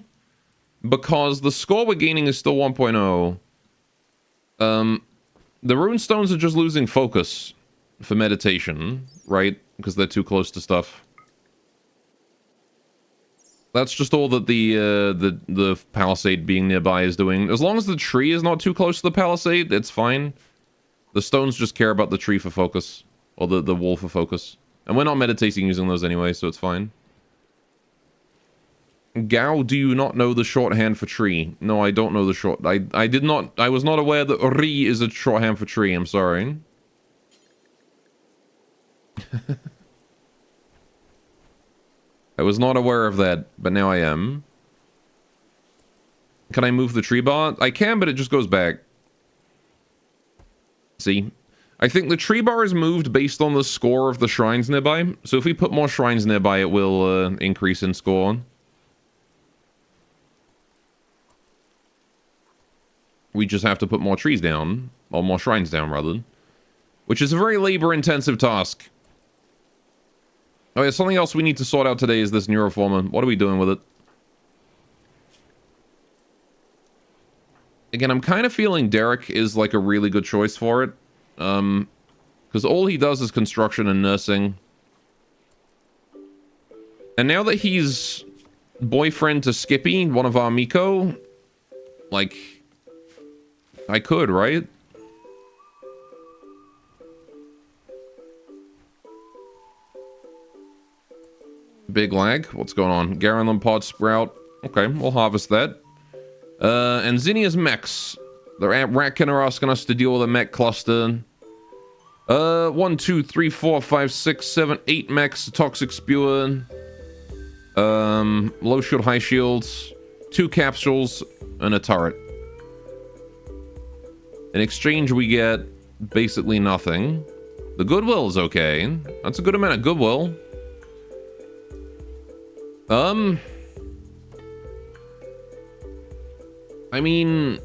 Because the score we're gaining is still 1.0. The runestones are just losing focus for meditation, right? Because they're too close to stuff. That's just all that the palisade being nearby is doing. As long as the tree is not too close to the palisade, it's fine. The stones just care about the tree for focus. Or the wall for focus. And we're not meditating using those anyway, so it's fine. Gao, do you not know the shorthand for tree? No, I don't know the short... I was not aware that Ri is a shorthand for tree, I'm sorry. I was not aware of that, but now I am. Can I move the tree bar? I can, but it just goes back. See? I think the tree bar is moved based on the score of the shrines nearby. So if we put more shrines nearby, it will increase in score. We just have to put more trees down. Or more shrines down, rather. Which is a very labor-intensive task. Oh yeah, something else we need to sort out today is this neuroformer. What are we doing with it? Again, I'm kind of feeling Derek is like a really good choice for it. Because all he does is construction and nursing. And now that he's boyfriend to Skippy, one of our Miko, like, I could, right? Big lag. What's going on? Garen pod sprout. Okay, we'll harvest that. And Zinnia's mechs. The Ratkin are asking us to deal with a mech cluster. 1, 2, 3, 4, 5, 6, 7, 8 mechs. Toxic spewer. Low shield, high shields. 2 capsules and a turret. In exchange, we get basically nothing. The goodwill is okay. That's a good amount of goodwill. I mean,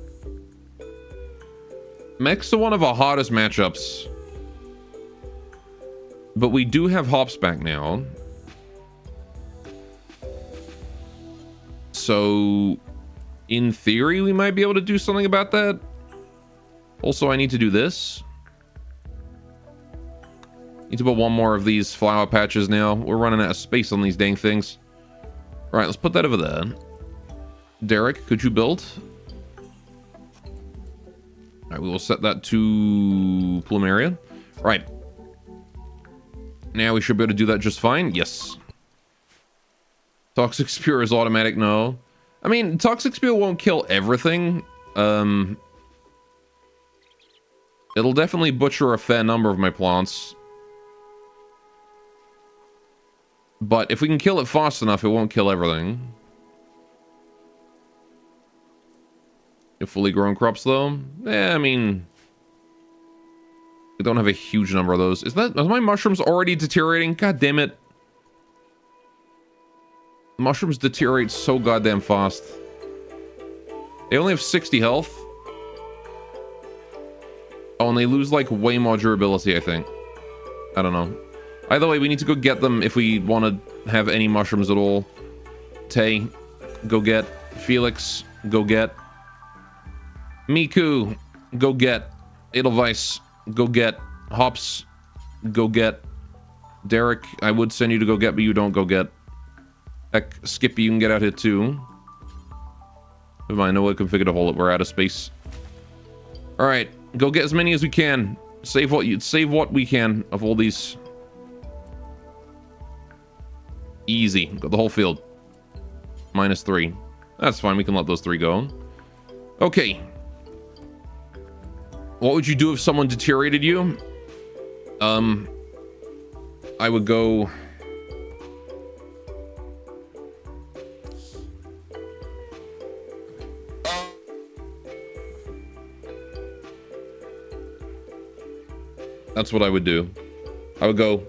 mechs are one of our hardest matchups. But we do have hops back now. So, in theory, we might be able to do something about that. Also, I need to do this. Need to put one more of these flower patches now. We're running out of space on these dang things. All right, let's put that over there. Derek, could you build? All right, we will set that to Plumeria. All right. Now we should be able to do that just fine. Yes. Toxic Spear is automatic, no. I mean, Toxic Spear won't kill everything. It'll definitely butcher a fair number of my plants. But if we can kill it fast enough, it won't kill everything. If fully grown crops, though? I mean... we don't have a huge number of those. Are my mushrooms already deteriorating? God damn it. Mushrooms deteriorate so goddamn fast. They only have 60 health. Oh, and they lose, like, way more durability, I think. I don't know. Either way, we need to go get them if we want to have any mushrooms at all. Tay, go get. Felix, go get. Miku, go get. Edelweiss, go get. Hops, go get. Derek, I would send you to go get, but you don't go get. Heck, Skippy, you can get out here too. Never mind, no way to configure to hold it. We're out of space. Alright, go get as many as we can. Save what we can of all these. Easy. Got the whole field. -3. That's fine, we can let those 3 go. Okay. What would you do if someone deteriorated you? I would go... That's what I would do. I would go...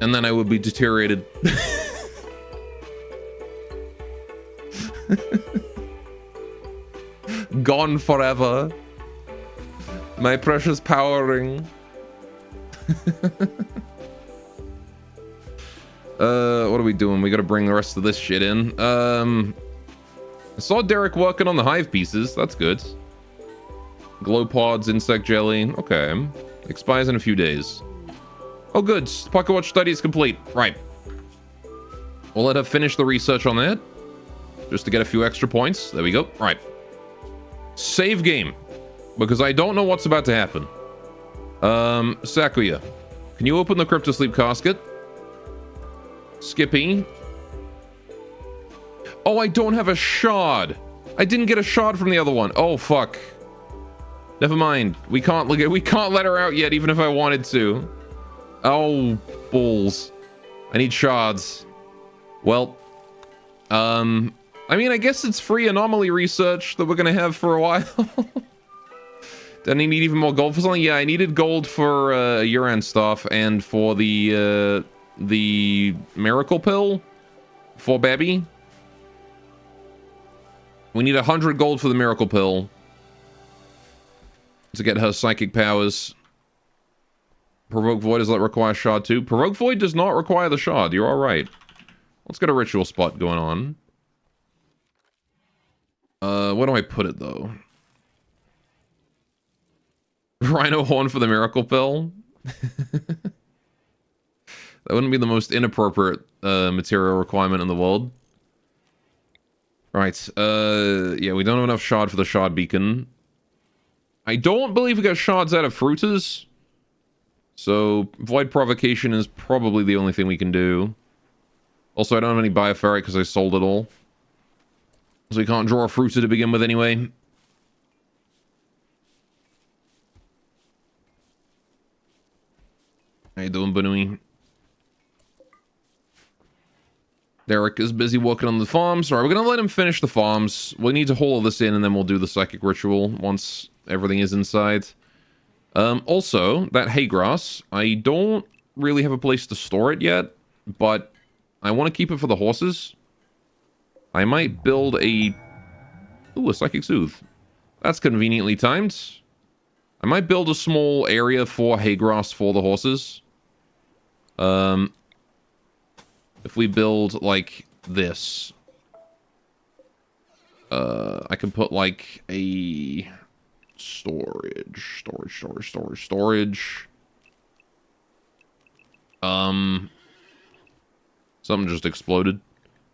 and then I would be deteriorated. Gone forever. My precious power ring. What are we doing? We gotta bring the rest of this shit in. I saw Derek working on the hive pieces. That's good. Glow pods, insect jelly. Okay. Expires in a few days. Oh, good. Pocket Watch study is complete. Right. We'll let her finish the research on that. Just to get a few extra points. There we go. Right. Save game. Because I don't know what's about to happen. Sakuya. Can you open the Cryptosleep casket? Skippy. Oh, I don't have a shard. I didn't get a shard from the other one. Oh, fuck. Never mind. We can't let her out yet, even if I wanted to. Oh, balls. I need shards. Well, I mean, I guess it's free anomaly research that we're gonna have for a while. Did I need even more gold for something? Yeah, I needed gold for Yuran stuff and for the miracle pill for Babby. We need 100 gold for the miracle pill to get her psychic powers. Provoke Void does not require shard too. Provoke Void does not require the shard. You're all right. Let's get a ritual spot going on. Where do I put it though? Rhino horn for the miracle pill. That wouldn't be the most inappropriate material requirement in the world. Right. Yeah, we don't have enough shard for the shard beacon. I don't believe we got shards out of fruiters. So void provocation is probably the only thing we can do. Also, I don't have any bioferrite because I sold it all. So we can't draw a fruiter to begin with anyway. How you doing, Banui? Derek is busy working on the farms. Alright, we're gonna let him finish the farms. We need to haul all this in and then we'll do the psychic ritual once everything is inside. Also, that hay grass, I don't really have a place to store it yet, but I want to keep it for the horses. I might build a psychic soothe. That's conveniently timed. I might build a small area for hay grass for the horses. If we build like this, I can put like a storage. Something just exploded.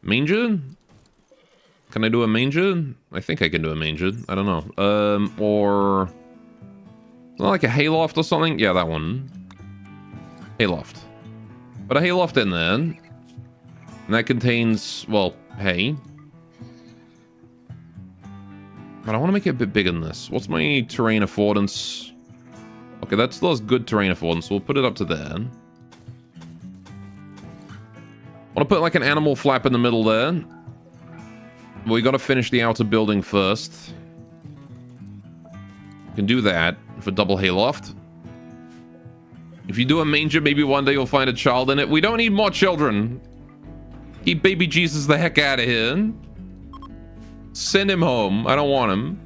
Manger? Can I do a manger? I think I can do a manger. I don't know. Or like a hayloft or something? Yeah, that one. Hayloft. Put a hayloft in there. And that contains, well, hay. But I want to make it a bit bigger than this. What's my terrain affordance? Okay, that still has good terrain affordance, so we'll put it up to there. I want to put like an animal flap in the middle there. We got to finish the outer building first. Can do that for double hayloft. If you do a manger, maybe one day you'll find a child in it. We don't need more children. Keep baby Jesus the heck out of here. Send him home. I don't want him.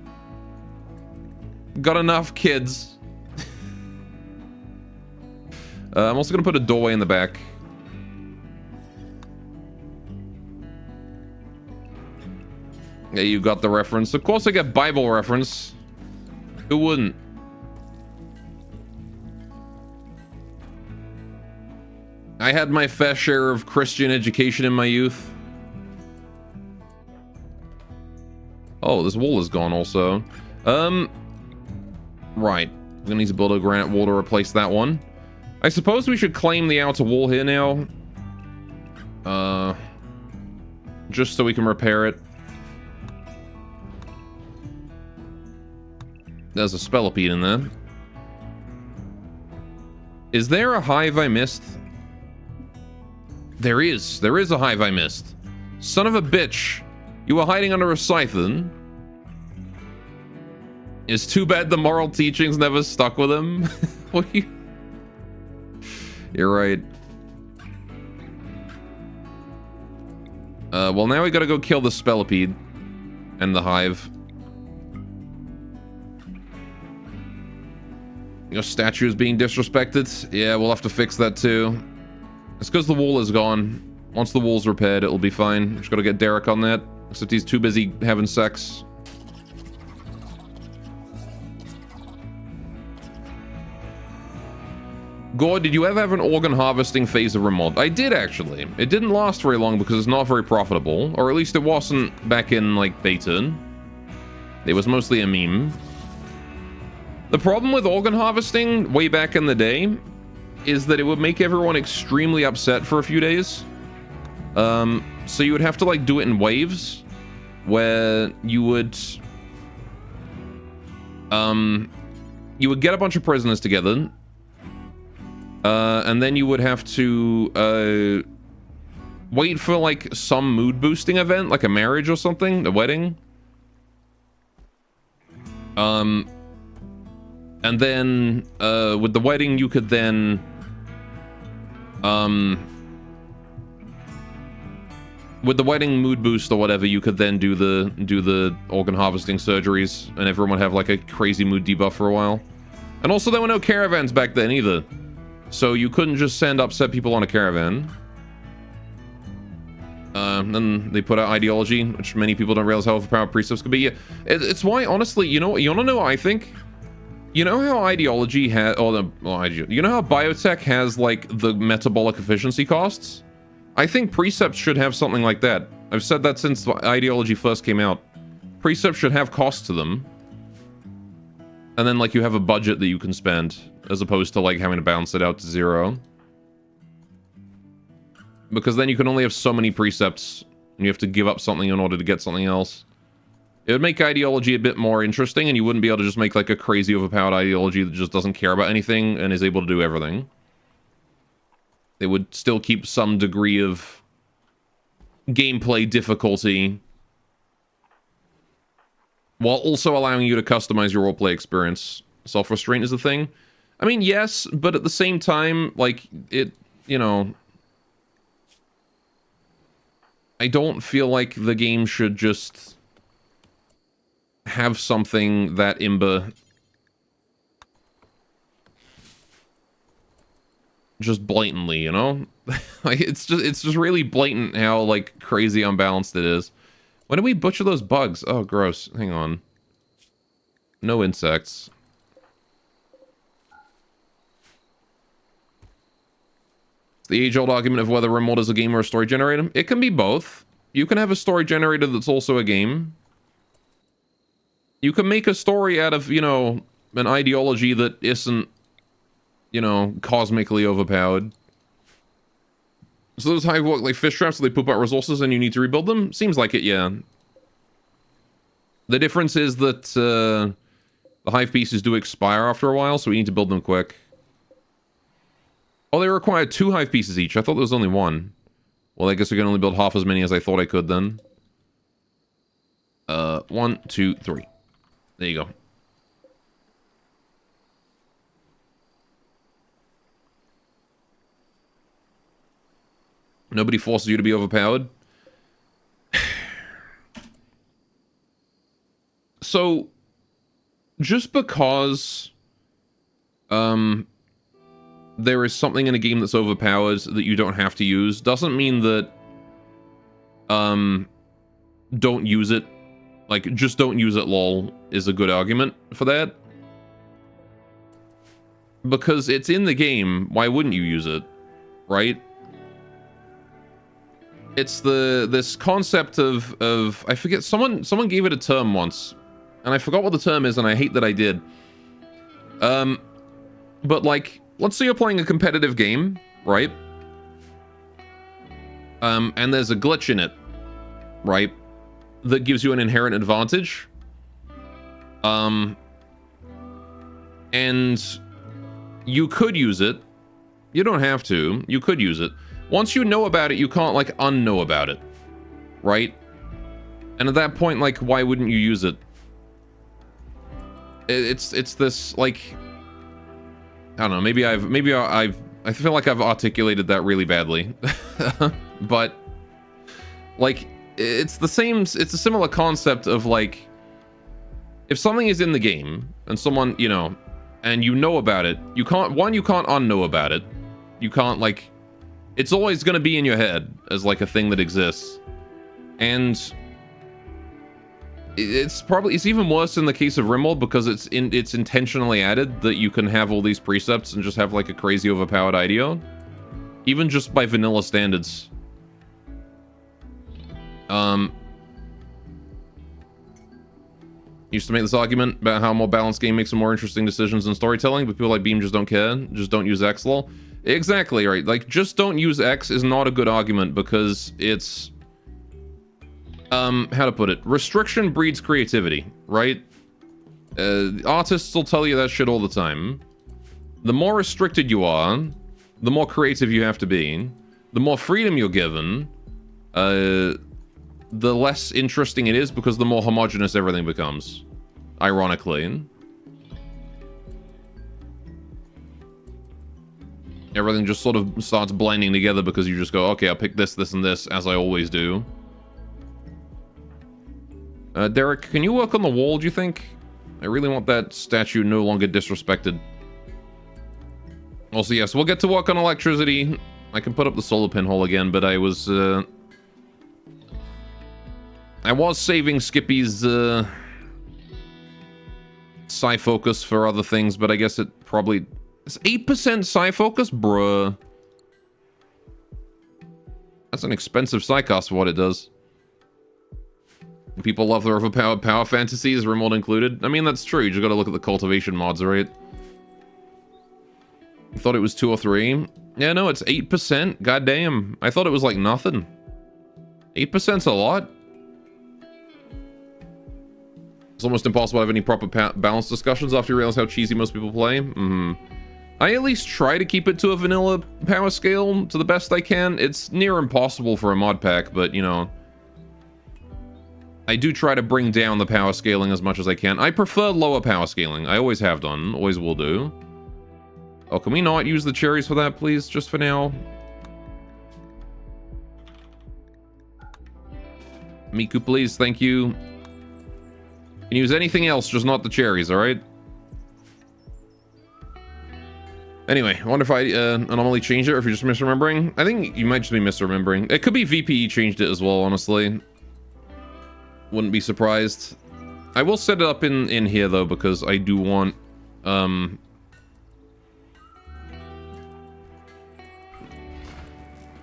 Got enough kids. I'm also gonna put a doorway in the back. Yeah, you got the reference. Of course I get Bible reference. Who wouldn't? I had my fair share of Christian education in my youth. Oh, this wall is gone also. Right. I'm gonna need to build a granite wall to replace that one. I suppose we should claim the outer wall here now. Just so we can repair it. There's a spellipede in there. Is there a hive I missed? There is. There is a hive I missed. Son of a bitch. You were hiding under a siphon. It's too bad the moral teachings never stuck with him. What are you... You're right. Well, now we gotta go kill the spellipede. And the hive. Your statue is being disrespected. Yeah, we'll have to fix that too. It's because the wall is gone. Once the wall's repaired, it'll be fine. Just gotta get Derek on that. Except he's too busy having sex. Gord, did you ever have an organ harvesting phase of Rimworld? I did, actually. It didn't last very long because it's not very profitable. Or at least it wasn't back in, like, beta. It was mostly a meme. The problem with organ harvesting, way back in the day, is that it would make everyone extremely upset for a few days. So you would have to, like, do it in waves, where you would, you would get a bunch of prisoners together, and then you would have to wait for like some mood boosting event, like a marriage or something, a wedding. And then with the wedding, you could then with the wedding mood boost or whatever, you could then do the organ harvesting surgeries, and everyone would have like a crazy mood debuff for a while. And also, there were no caravans back then either, so you couldn't just send upset people on a caravan. Then they put out ideology, which many people don't realize how overpowered precepts could be. Yeah, it's why, honestly, you know, you wanna know what I think? You know how ideology has, you know how biotech has like the metabolic efficiency costs? I think precepts should have something like that. I've said that since ideology first came out. Precepts should have costs to them. And then like you have a budget that you can spend, as opposed to like having to balance it out to 0. Because then you can only have so many precepts, and you have to give up something in order to get something else. It would make ideology a bit more interesting, and you wouldn't be able to just make like a crazy overpowered ideology that just doesn't care about anything and is able to do everything. They would still keep some degree of gameplay difficulty, while also allowing you to customize your roleplay experience. Self-restraint is a thing. I mean, yes, but at the same time, like, it, you know, I don't feel like the game should just have something that imba just blatantly, you know? Like, it's just really blatant how, like, crazy unbalanced it is. When did we butcher those bugs? Oh, gross. Hang on. No insects. The age-old argument of whether Rimworld is a game or a story generator. It can be both. You can have a story generator that's also a game. You can make a story out of, you know, an ideology that isn't, you know, cosmically overpowered. So those hive work like fish traps, so they poop out resources and you need to rebuild them? Seems like it, yeah. The difference is that the hive pieces do expire after a while, so we need to build them quick. Oh, they require 2 hive pieces each. I thought there was only 1. Well, I guess we can only build half as many as I thought I could then. 1, 2, 3. There you go. Nobody forces you to be overpowered. So, just because there is something in a game that's overpowered that you don't have to use doesn't mean that don't use it. Like, just don't use it, lol, is a good argument for that. Because it's in the game, why wouldn't you use it? Right? It's this concept of I forget, someone gave it a term once, and I forgot what the term is, and I hate that I did. But like, let's say you're playing a competitive game, right? And there's a glitch in it, right? That gives you an inherent advantage. And you could use it. You don't have to. You could use it. Once you know about it, you can't, like, unknow about it. Right? And at that point, like, why wouldn't you use it? It's this, like... I don't know, maybe I feel like I've articulated that really badly. But, like, it's a similar concept of, like, if something is in the game, and someone, you know, and you know about it, you can't unknow about it. You can't, like... It's always going to be in your head as, like, a thing that exists. And it's even worse in the case of Rimworld because it's intentionally added that you can have all these precepts and just have, like, a crazy overpowered idea. Even just by vanilla standards. Used to make this argument about how a more balanced game makes some more interesting decisions in storytelling, but people like Beam just don't care. Just don't use X, lol. Exactly, right. Like, just don't use X is not a good argument because it's... how to put it? Restriction breeds creativity, right? Artists will tell you that shit all the time. The more restricted you are, the more creative you have to be. The more freedom you're given, the less interesting it is because the more homogenous everything becomes. Ironically. Everything just sort of starts blending together because you just go, okay, I'll pick this, this, and this, as I always do. Derek, can you work on the wall, do you think? I really want that statue no longer disrespected. Also, yes, we'll get to work on electricity. I can put up the solar pinhole again, but I was saving Skippy's psi focus for other things, but I guess it probably... It's 8% psi focus? Bruh. That's an expensive psi cost for what it does. People love the overpowered power fantasies, Rimworld included. I mean, that's true. You just gotta look at the cultivation mods, right? I thought it was 2 or 3. Yeah, no, it's 8%. God damn. I thought it was like nothing. 8%'s a lot. It's almost impossible to have any proper balanced discussions after you realize how cheesy most people play. I at least try to keep it to a vanilla power scale to the best I can. It's near impossible for a mod pack, but, you know... I do try to bring down the power scaling as much as I can. I prefer lower power scaling. I always have done. Always will do. Oh, can we not use the cherries for that, please? Just for now. Miku, please. Thank you. Can use anything else, just not the cherries, alright? Anyway, I wonder if I anomaly changed it or if you're just misremembering. I think you might just be misremembering. It could be VPE changed it as well, honestly. Wouldn't be surprised. I will set it up in here, though, because I do want...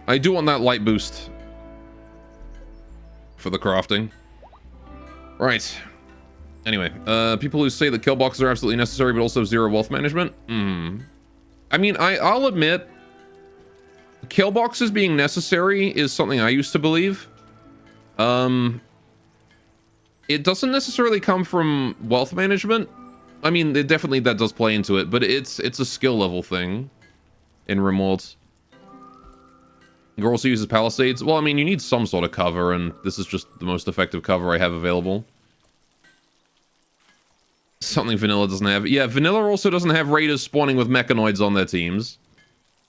I do want that light boost for the crafting. Right. Anyway, people who say that kill boxes are absolutely necessary, but also zero wealth management. I mean, I'll admit, kill boxes being necessary is something I used to believe. It doesn't necessarily come from wealth management. I mean, definitely that does play into it, but it's a skill level thing in Rimworld. It also uses palisades. Well, I mean, you need some sort of cover, and this is just the most effective cover I have available. Something vanilla doesn't have. Yeah, vanilla also doesn't have raiders spawning with mechanoids on their teams.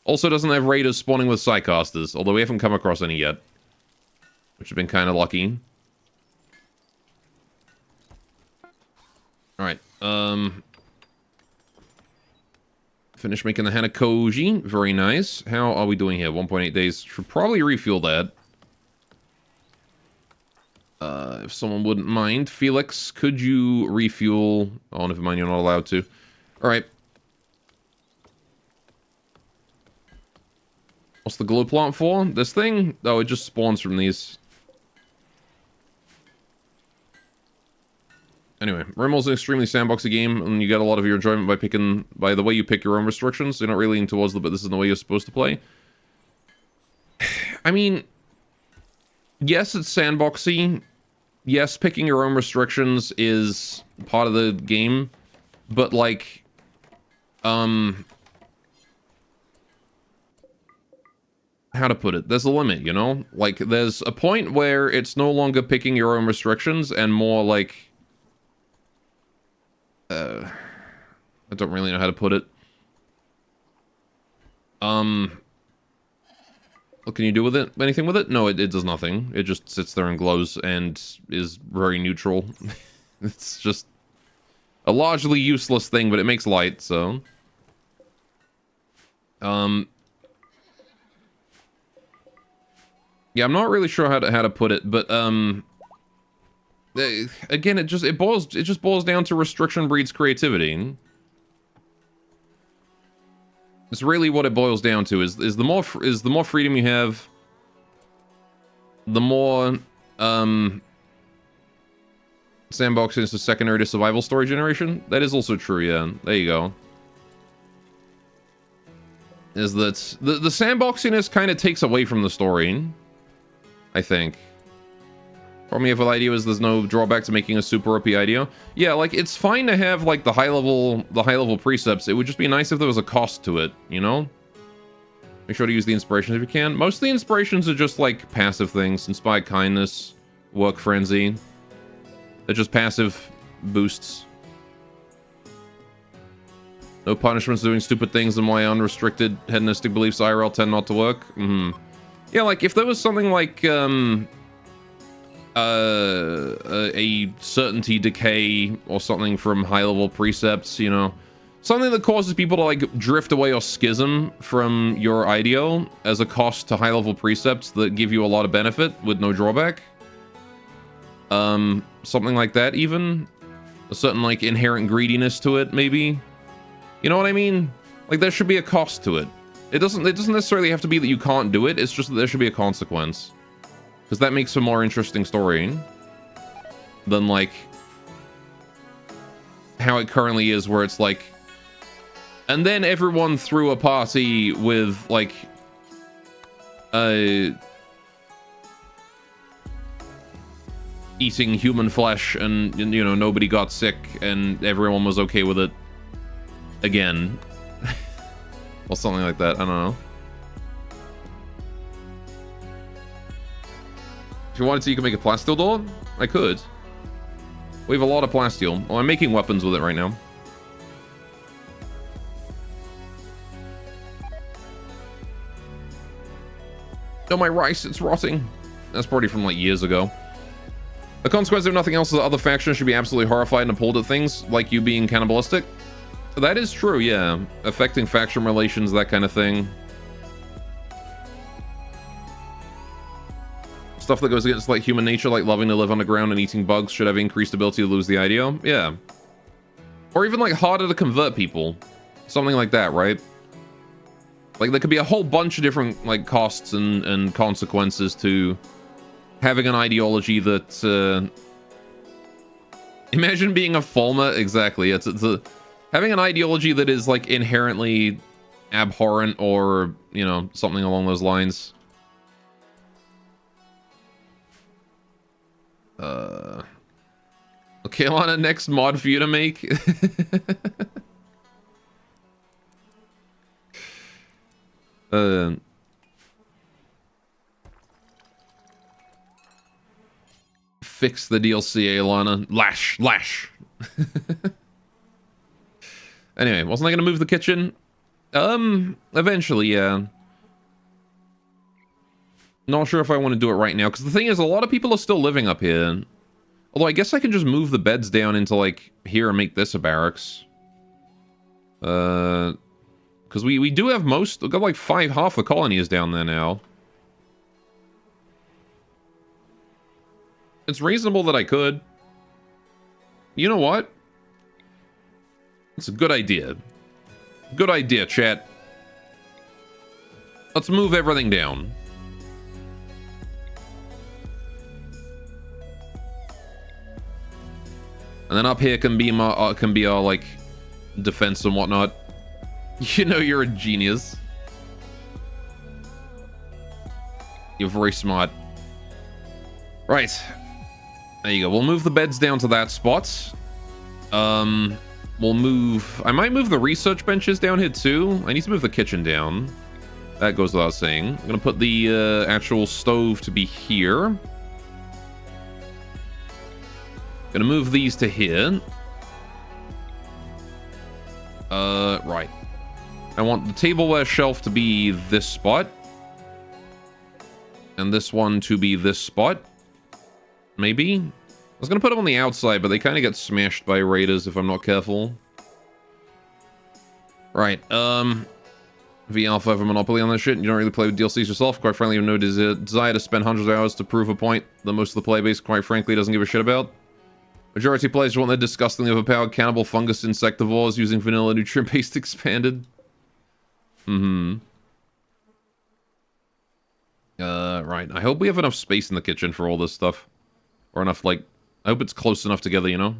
Also doesn't have raiders spawning with psychasters, although we haven't come across any yet. Which have been kind of lucky. Alright, finish making the Hanakoji. Very nice. How are we doing here? 1.8 days. Should probably refuel that. If someone wouldn't mind. Felix, could you refuel? Oh, never mind, you're not allowed to. Alright. What's the glow plant for? This thing? Oh, it just spawns from these. Anyway, Rimworld's an extremely sandboxy game, and you get a lot of your enjoyment by the way you pick your own restrictions. You're not really leaning towards but this is the way you're supposed to play. I mean, yes, it's sandboxy. Yes, picking your own restrictions is part of the game, but like, how to put it? There's a limit, you know? Like, there's a point where it's no longer picking your own restrictions and more like, I don't really know how to put it. What can you do with it? Anything with it? No, it does nothing. It just sits there and glows and is very neutral. It's just a largely useless thing, but it makes light, so... Yeah, I'm not really sure how to put it, but, again, it just boils down to restriction breeds creativity. It's really what it boils down to. Is the more freedom you have, the more sandboxing is secondary to survival story generation. That is also true. Yeah, there you go. Is that the sandboxiness kind of takes away from the story, I think. Problem with IDEO is there's no drawback to making a super OP IDEO. Yeah, like, it's fine to have, like, the high-level precepts. It would just be nice if there was a cost to it, you know? Make sure to use the inspirations if you can. Most of the inspirations are just, like, passive things. Inspire kindness, work frenzy. They're just passive boosts. No punishments doing stupid things and my unrestricted hedonistic beliefs IRL tend not to work. Yeah, like, if there was something like, a certainty decay or something from high-level precepts, you know, something that causes people to, like, drift away or schism from your IDEO as a cost to high-level precepts that give you a lot of benefit with no drawback. Something like that, even. A certain, like, inherent greediness to it, maybe. You know what I mean? Like, there should be a cost to it. It doesn't necessarily have to be that you can't do it, it's just that there should be a consequence. Because that makes a more interesting story than, like, how it currently is, where it's like... And then everyone threw a party with, like... eating human flesh, and, you know, nobody got sick, and everyone was okay with it. Again. Or something like that, I don't know. If you wanted to, you could make a plasteel door? I could. We have a lot of plasteel. Well, I'm making weapons with it right now. No, my rice, it's rotting. That's probably from, like, years ago. The consequence of nothing else is that other factions should be absolutely horrified and appalled at things, like you being cannibalistic. That is true, yeah. Affecting faction relations, that kind of thing. Stuff that goes against, like, human nature, like loving to live underground and eating bugs, should have increased ability to lose the IDEO. Yeah. Or even, like, harder to convert people. Something like that, right? Like, there could be a whole bunch of different, like, costs and consequences to having an ideology that, imagine being a Fulma, exactly. It's having an ideology that is, like, inherently abhorrent or, you know, something along those lines. Okay, Alana, next mod for you to make. Fix the DLC, Alana. Lash. Anyway, wasn't I gonna move the kitchen? Eventually, yeah. Not sure if I want to do it right now, because the thing is, a lot of people are still living up here. Although, I guess I can just move the beds down into, like, here and make this a barracks. Because we do have we've got, like, half the colony is down there now. It's reasonable that I could. You know what? It's a good idea. Good idea, chat. Let's move everything down. And then up here can be our like defense and whatnot. You know you're a genius. You're very smart. Right. There you go. We'll move the beds down to that spot. We'll move... I might move the research benches down here too. I need to move the kitchen down. That goes without saying. I'm gonna put the actual stove to be here. Gonna move these to here. Right. I want the tableware shelf to be this spot. And this one to be this spot. Maybe? I was gonna put them on the outside, but they kind of get smashed by raiders if I'm not careful. Right, V-Alpha have a monopoly on that shit. You don't really play with DLCs yourself. Quite frankly, you have no desire to spend hundreds of hours to prove a point that most of the player base, quite frankly, doesn't give a shit about. Majority of players want their disgustingly overpowered cannibal fungus insectivores using vanilla nutrient-based expanded. Right. I hope we have enough space in the kitchen for all this stuff. Or enough, like... I hope it's close enough together, you know?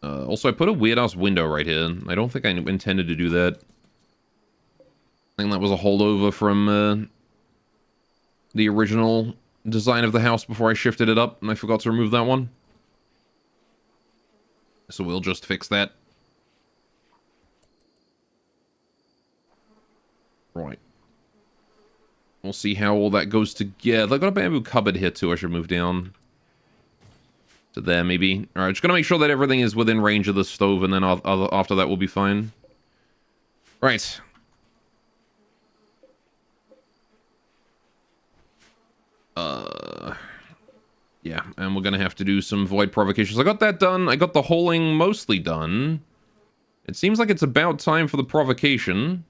Also, I put a weird-ass window right here. I don't think I intended to do that. I think that was a holdover from, the original design of the house before I shifted it up, and I forgot to remove that one. So we'll just fix that. Right. We'll see how all that goes together. I've got a bamboo cupboard here too. I should move down to there maybe. Alright, just gonna make sure that everything is within range of the stove, and then after that we'll be fine. Right. Yeah, and we're gonna have to do some void provocations. I got that done. I got the holing mostly done. It seems like it's about time for the provocation.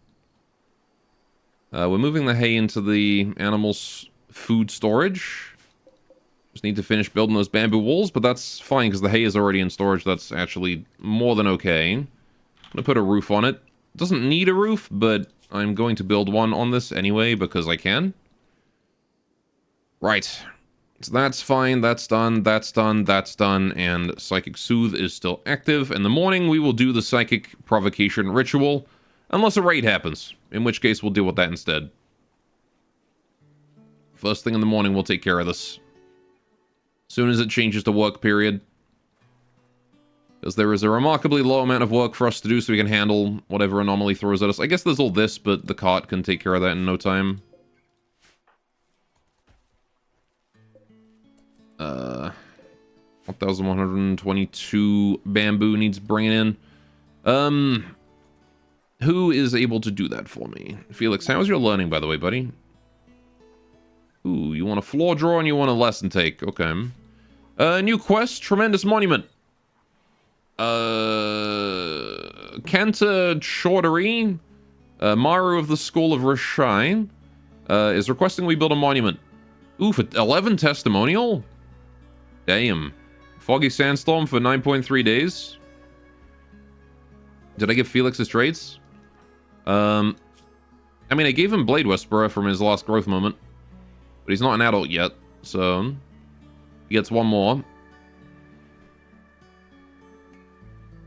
We're moving the hay into the animals' food storage. Just need to finish building those bamboo walls, but that's fine because the hay is already in storage. That's actually more than okay. I'm gonna put a roof on it. It doesn't need a roof, but I'm going to build one on this anyway because I can. Right. So that's fine, that's done, that's done, that's done, and Psychic Soothe is still active. In the morning, we will do the Psychic Provocation Ritual, unless a raid happens, in which case we'll deal with that instead. First thing in the morning, we'll take care of this. As soon as it changes to work period. Because there is a remarkably low amount of work for us to do so we can handle whatever anomaly throws at us. I guess there's all this, but the cart can take care of that in no time. 1,122 bamboo needs bringing in. Who is able to do that for me? Felix, how's your learning, by the way, buddy? Ooh, you want a floor draw and you want a lesson take. Okay. New quest, Tremendous Monument. Kanta Chaudhary, Maru of the School of Rashine, is requesting we build a monument. Ooh, for 11 testimonial? Damn. Foggy Sandstorm for 9.3 days. Did I give Felix his traits? I mean, I gave him Blade Whisperer from his last growth moment. But he's not an adult yet, so... he gets one more.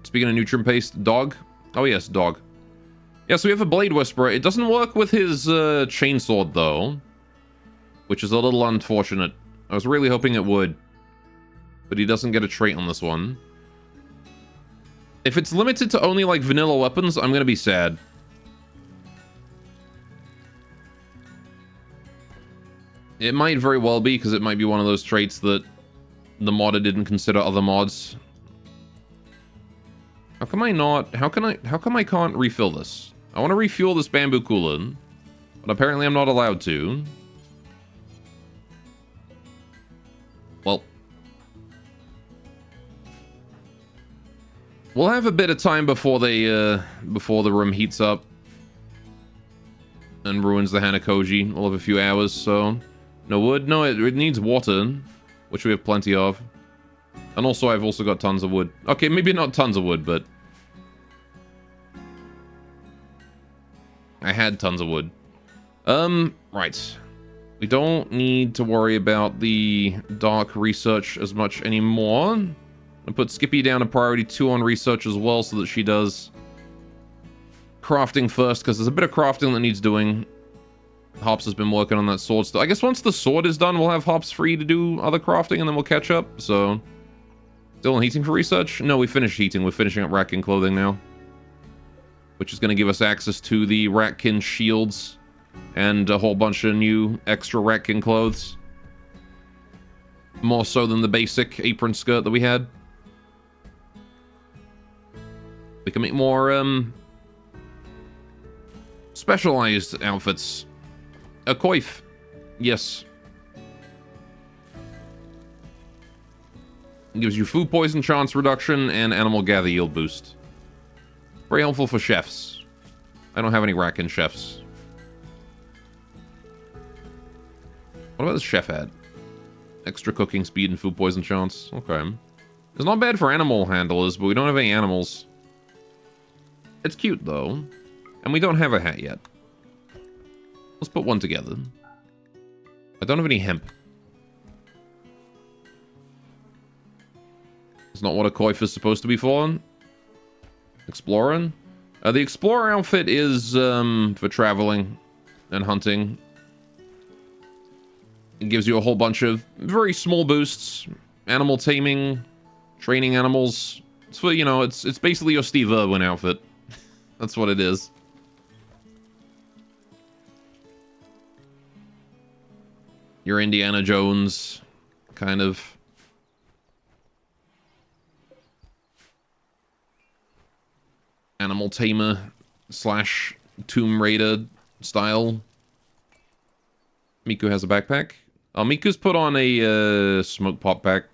Speaking of nutrient paste, dog. Oh yes, dog. Yeah, so we have a Blade Whisperer. It doesn't work with his chainsword, though. Which is a little unfortunate. I was really hoping it would. But he doesn't get a trait on this one. If it's limited to only, like, vanilla weapons, I'm gonna be sad. It might very well be, because it might be one of those traits that the modder didn't consider other mods. How come I not... how come I can't refill this? I want to refuel this bamboo cooler, but apparently I'm not allowed to. Well... we'll have a bit of time before they, before the room heats up. And ruins the Hanakoji. We'll have a few hours, so... no wood? No, it needs water, which we have plenty of. And also, I've also got tons of wood. Okay, maybe not tons of wood, but... I had tons of wood. Right. We don't need to worry about the dark research as much anymore. I'll put Skippy down to priority 2 on research as well, so that she does crafting first, because there's a bit of crafting that needs doing. Hops has been working on that sword still. I guess once the sword is done, we'll have Hops free to do other crafting, and then we'll catch up, so... still in heating for research? No, we finished heating. We're finishing up Ratkin clothing now. Which is going to give us access to the Ratkin shields and a whole bunch of new extra Ratkin clothes. More so than the basic apron skirt that we had. We can make more, specialized outfits. A coif. Yes. It gives you food poison chance reduction and animal gather yield boost. Very helpful for chefs. I don't have any Ratkin chefs. What about this chef ad? Extra cooking speed and food poison chance. Okay. It's not bad for animal handlers, but we don't have any animals. It's cute, though. And we don't have a hat yet. Let's put one together. I don't have any hemp. It's not what a coif is supposed to be for. Exploring. The Explorer outfit is for traveling and hunting. It gives you a whole bunch of very small boosts. Animal taming, training animals. It's for, you know, it's basically your Steve Irwin outfit. That's what it is. Your Indiana Jones, kind of. Animal tamer slash Tomb Raider style. Miku has a backpack. Oh, Miku's put on a smoke pop pack.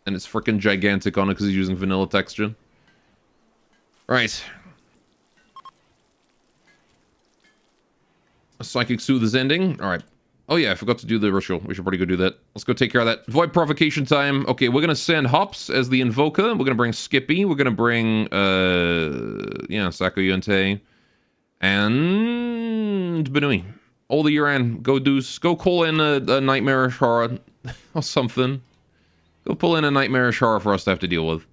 And it's freaking gigantic on it because he's using vanilla texture. Right. Psychic Soothe is ending. Alright. Oh yeah, I forgot to do the ritual. We should probably go do that. Let's go take care of that. Void Provocation time. Okay, we're gonna send Hops as the Invoker. We're gonna bring Skippy. We're gonna bring, yeah, Sako Yunte. And Benui. All the Yuran. Go call in a nightmarish horror. Or something. Go pull in a nightmarish horror for us to have to deal with.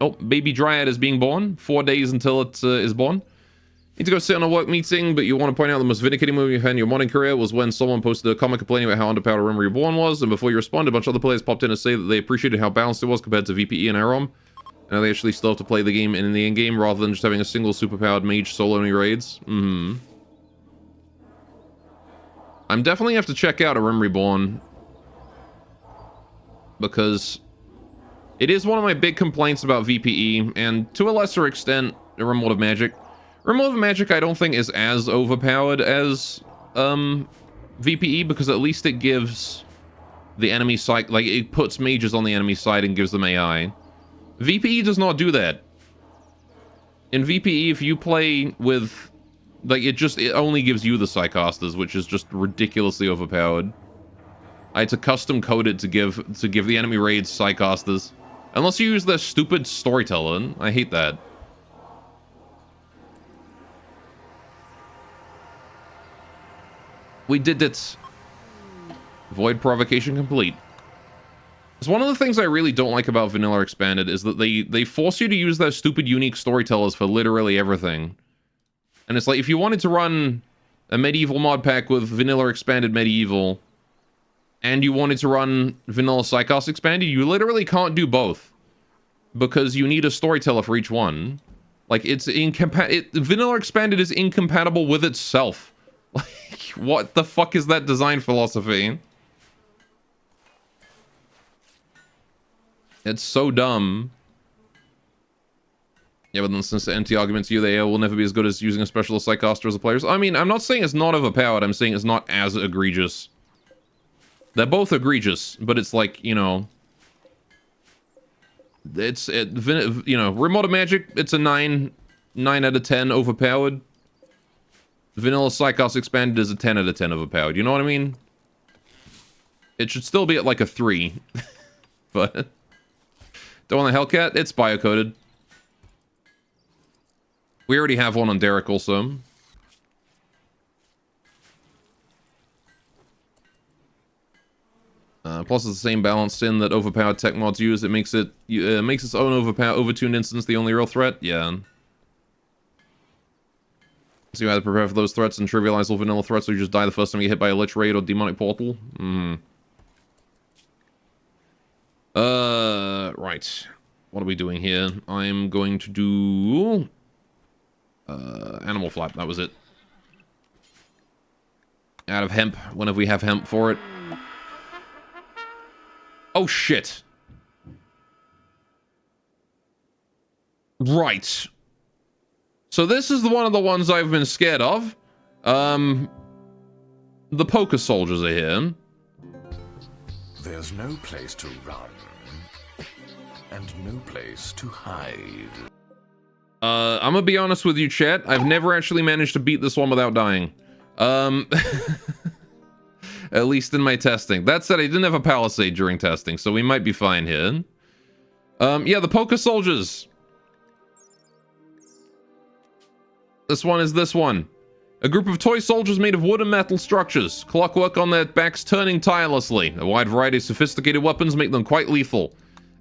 Oh, baby Dryad is being born. 4 days until it is born. Need to go sit on a work meeting, but you want to point out the most vindicating move you've had in your modding career was when someone posted a comment complaining about how underpowered Rim Reborn was, and before you responded, a bunch of other players popped in to say that they appreciated how balanced it was compared to VPE and Arom, and they actually still have to play the game in the in-game rather than just having a single superpowered mage solo-only raids. I'm definitely have to check out a Rim Reborn, because it is one of my big complaints about VPE, and to a lesser extent, Rimworld of Magic. Rimworld of Magic I don't think is as overpowered as VPE, because at least it gives the enemy side, like, it puts mages on the enemy side and gives them AI. VPE does not do that. In VPE, if you play with, like, it only gives you the Psychosters, which is just ridiculously overpowered. I had to custom code it to give the enemy raids Psychosters. Unless you use their stupid Storyteller. I hate that. We did it. Void Provocation complete. It's one of the things I really don't like about Vanilla Expanded is that they force you to use their stupid unique storytellers for literally everything. And it's like, if you wanted to run a medieval mod pack with Vanilla Expanded Medieval, and you wanted to run Vanilla Psychos Expanded, you literally can't do both. Because you need a storyteller for each one. Like, Vanilla Expanded is incompatible with itself. Like, what the fuck is that design philosophy? It's so dumb. Yeah, but then since the anti-argument to you, the AO will never be as good as using a specialist Psychoster as a player. I mean, I'm not saying it's not overpowered, I'm saying it's not as egregious. They're both egregious, but it's like, you know... you know, Remote Magic, it's a 9 out of 10 overpowered. Vanilla Psychos Expanded is a 10 out of 10 overpowered. You know what I mean? It should still be at like a 3. But... Don't want the Hellcat? It's biocoded. We already have one on Derek also. Plus it's the same balanced sin that overpowered tech mods use. It makes its own overtuned instance the only real threat. Yeah. So you either prepare for those threats and trivialize all vanilla threats, or you just die the first time you get hit by a Lich Raid or Demonic Portal. Right. What are we doing here? I'm going to do... Animal Flap, that was it. Out of hemp, whenever we have hemp for it. Oh, shit. Right. So this is one of the ones I've been scared of. The poker soldiers are here. There's no place to run. And no place to hide. I'm gonna be honest with you, chat. I've never actually managed to beat this one without dying. At least in my testing. That said, I didn't have a palisade during testing, so we might be fine here. Yeah, the poker soldiers. This one is this one. A group of toy soldiers made of wood and metal structures. Clockwork on their backs turning tirelessly. A wide variety of sophisticated weapons make them quite lethal.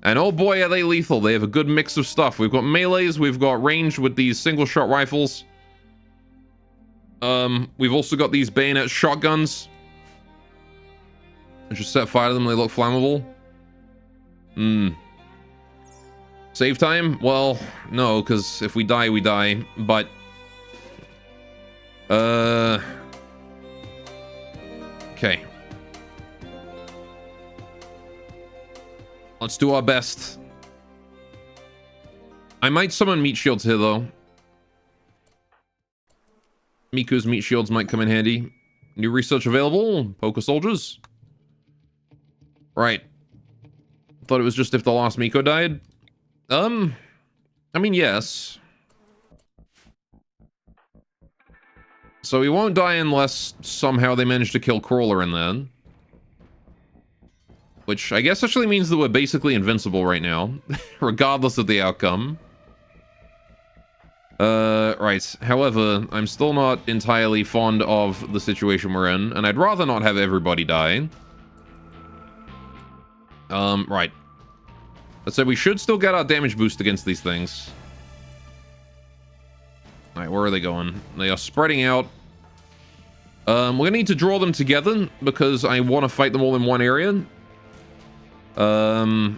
And oh boy, are they lethal. They have a good mix of stuff. We've got melees, we've got ranged with these single-shot rifles. We've also got these bayonet shotguns. And just set fire to them, they look flammable. Save time? Well, no, because if we die, we die. But... Okay. Let's do our best. I might summon meat shields here, though. Miku's meat shields might come in handy. New research available. Poker soldiers. Right. Thought it was just if the last Miko died. I mean, yes. So he won't die unless somehow they manage to kill Crawler in there. Which I guess actually means that we're basically invincible right now. Regardless of the outcome. Right. However, I'm still not entirely fond of the situation we're in. And I'd rather not have everybody die. Right. Let's say we should still get our damage boost against these things. Alright, where are they going? They are spreading out. We're gonna need to draw them together because I want to fight them all in one area. So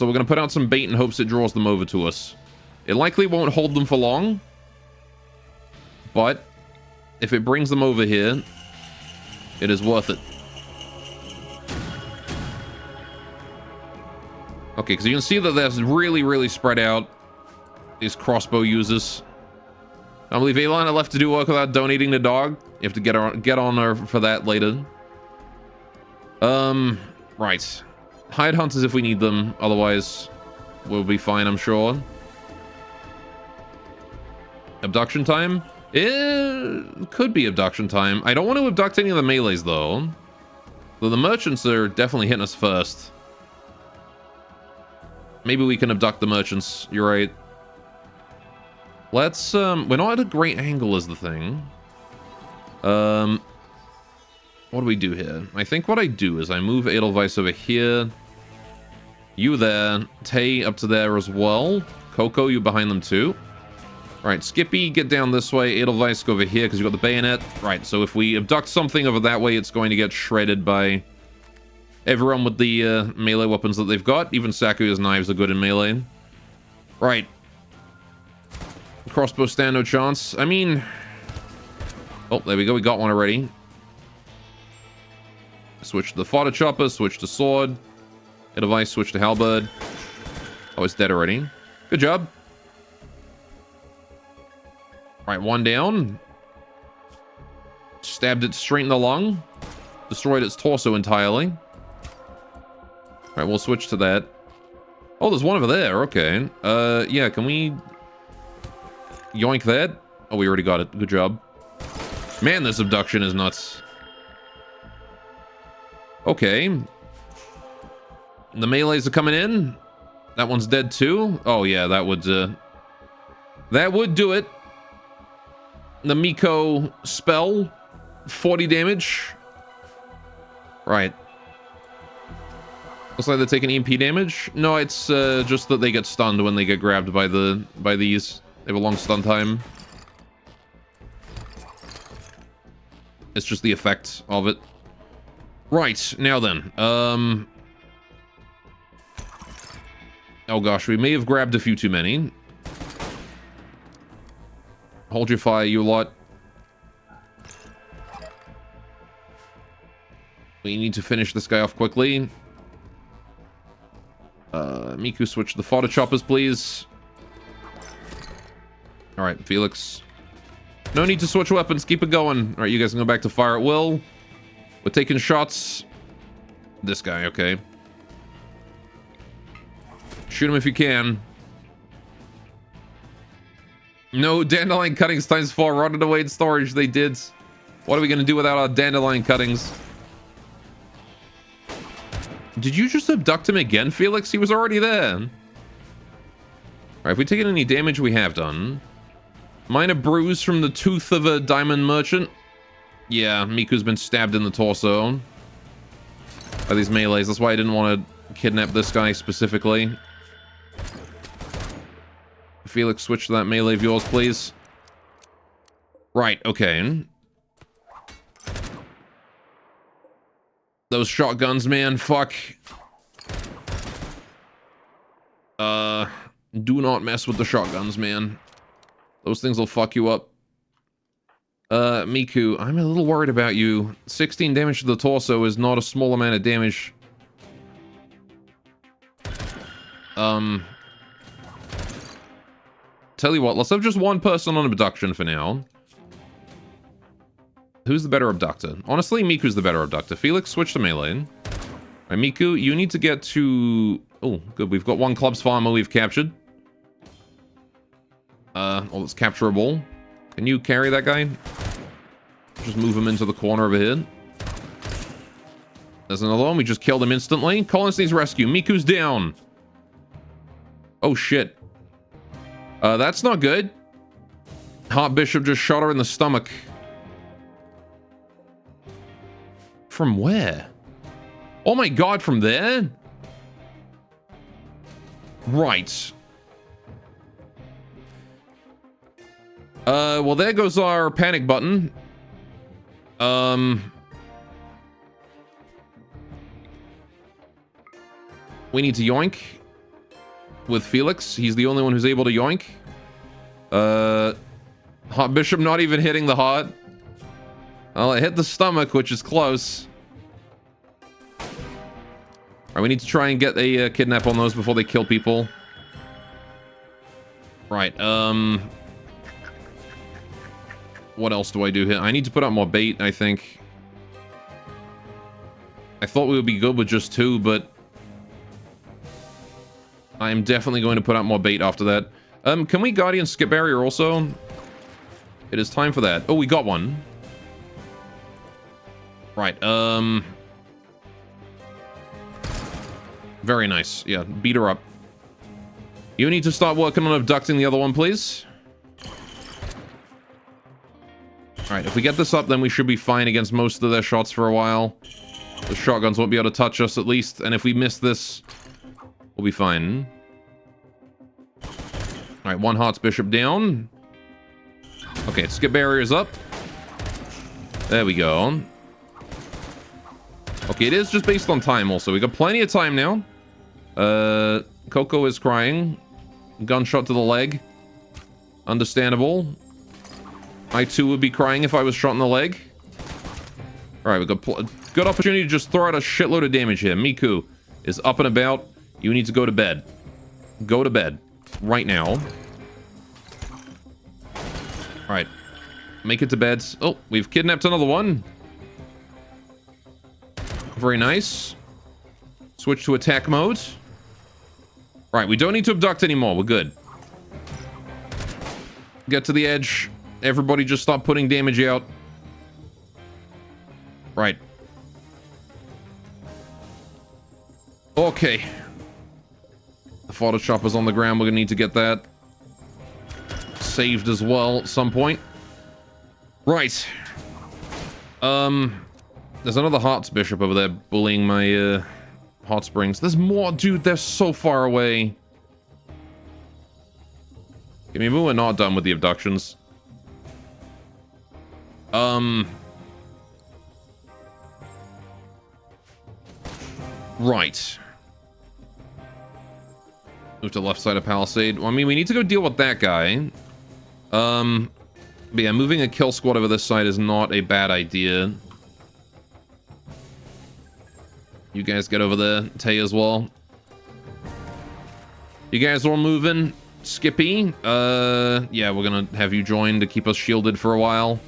we're gonna put out some bait in hopes it draws them over to us. It likely won't hold them for long. But if it brings them over here, it is worth it. Okay, because you can see that they're really, really spread out. These crossbow users. I believe Alana left to do work without donating the dog. You have to get on her for that later. Right. Hide hunters if we need them. Otherwise, we'll be fine, I'm sure. Abduction time? It could be abduction time. I don't want to abduct any of the melees, though. Though the merchants are definitely hitting us first. Maybe we can abduct the merchants. You're right. Let's, we're not at a great angle is the thing. What do we do here? I think what I do is I move Edelweiss over here. You there. Tay up to there as well. Coco, you behind them too. Right, Skippy, get down this way. Edelweiss, go over here because you've got the bayonet. Right, so if we abduct something over that way, it's going to get shredded by everyone with the melee weapons that they've got. Even Sakuya's knives are good in melee. Right. Crossbow stand, no chance. I mean... Oh, there we go. We got one already. Switch to the fodder chopper. Switch to sword. Edelweiss, switch to halberd. Oh, it's dead already. Good job. Right, one down. Stabbed it straight in the lung. Destroyed its torso entirely. Right, we'll switch to that. Oh, there's one over there. Okay. Yeah, can we... yoink that? Oh, we already got it. Good job. Man, this abduction is nuts. Okay. The melees are coming in. That one's dead too. Oh, yeah, that would do it. The Miko spell. 40 damage. Right. Looks like they're taking EMP damage. No, it's just that they get stunned when they get grabbed by these. They have a long stun time. It's just the effect of it. Right, now then. Oh gosh, we may have grabbed a few too many. Hold your fire, you lot. We need to finish this guy off quickly. Miku, switch the fodder choppers, please. Alright, Felix. No need to switch weapons. Keep it going. Alright, you guys can go back to fire at will. We're taking shots. This guy, okay. Shoot him if you can. No, dandelion cuttings times 4. Rotted away in storage. They did. What are we going to do without our dandelion cuttings? Did you just abduct him again, Felix? He was already there. Alright, if we taken any damage, we have done. Minor bruise from the tooth of a diamond merchant. Yeah, Miku's been stabbed in the torso by these melees. That's why I didn't want to kidnap this guy specifically. Felix, switch to that melee of yours, please. Right, okay. Those shotguns, man, fuck. Do not mess with the shotguns, man. Those things will fuck you up. Miku, I'm a little worried about you. 16 damage to the torso is not a small amount of damage. Tell you what, let's have just one person on abduction for now. Who's the better abductor? Honestly, Miku's the better abductor. Felix, switch to melee. Alright, Miku, you need to get to... Oh, good. We've got one club's farmer we've captured. Well, it's capturable. Can you carry that guy? Just move him into the corner over here. There's another one. We just killed him instantly. Collins needs rescue. Miku's down. Oh, shit. That's not good. Heart Bishop just shot her in the stomach. From where? Oh my god, from there? Right. Well, there goes our panic button. We need to yoink with Felix. He's the only one who's able to yoink. Hot Bishop not even hitting the heart. Well, it hit the stomach, which is close. Alright, we need to try and get a kidnap on those before they kill people. Right, what else do I do here? I need to put out more bait, I think. I thought we would be good with just 2, but... I am definitely going to put out more bait after that. Can we Guardian skip barrier also? It is time for that. Oh, we got one. Right, very nice. Yeah, beat her up. You need to start working on abducting the other one, please. Alright, if we get this up, then we should be fine against most of their shots for a while. The shotguns won't be able to touch us, at least. And if we miss this, we'll be fine. Alright, one Hearts Bishop down. Okay, skip barriers up. There we go. Okay, it is just based on time also. We got plenty of time now. Coco is crying. Gunshot to the leg. Understandable. I too would be crying if I was shot in the leg. Alright, we got good opportunity to just throw out a shitload of damage here. Miku is up and about. You need to go to bed. Go to bed. Right now. Alright. Make it to bed. Oh, we've kidnapped another one. Very nice. Switch to attack mode. Right, we don't need to abduct anymore. We're good. Get to the edge. Everybody just stop putting damage out. Right. Okay. The fodder chopper's on the ground. We're gonna need to get that saved as well at some point. Right. There's another Hearts Bishop over there bullying my hot springs. There's more, dude. They're so far away. Okay, maybe we're not done with the abductions. Right. Move to left side of Palisade. Well, I mean, we need to go deal with that guy. But yeah, moving a kill squad over this side is not a bad idea. You guys get over there. Tay as well. You guys all moving? Skippy? Yeah, we're gonna have you join to keep us shielded for a while.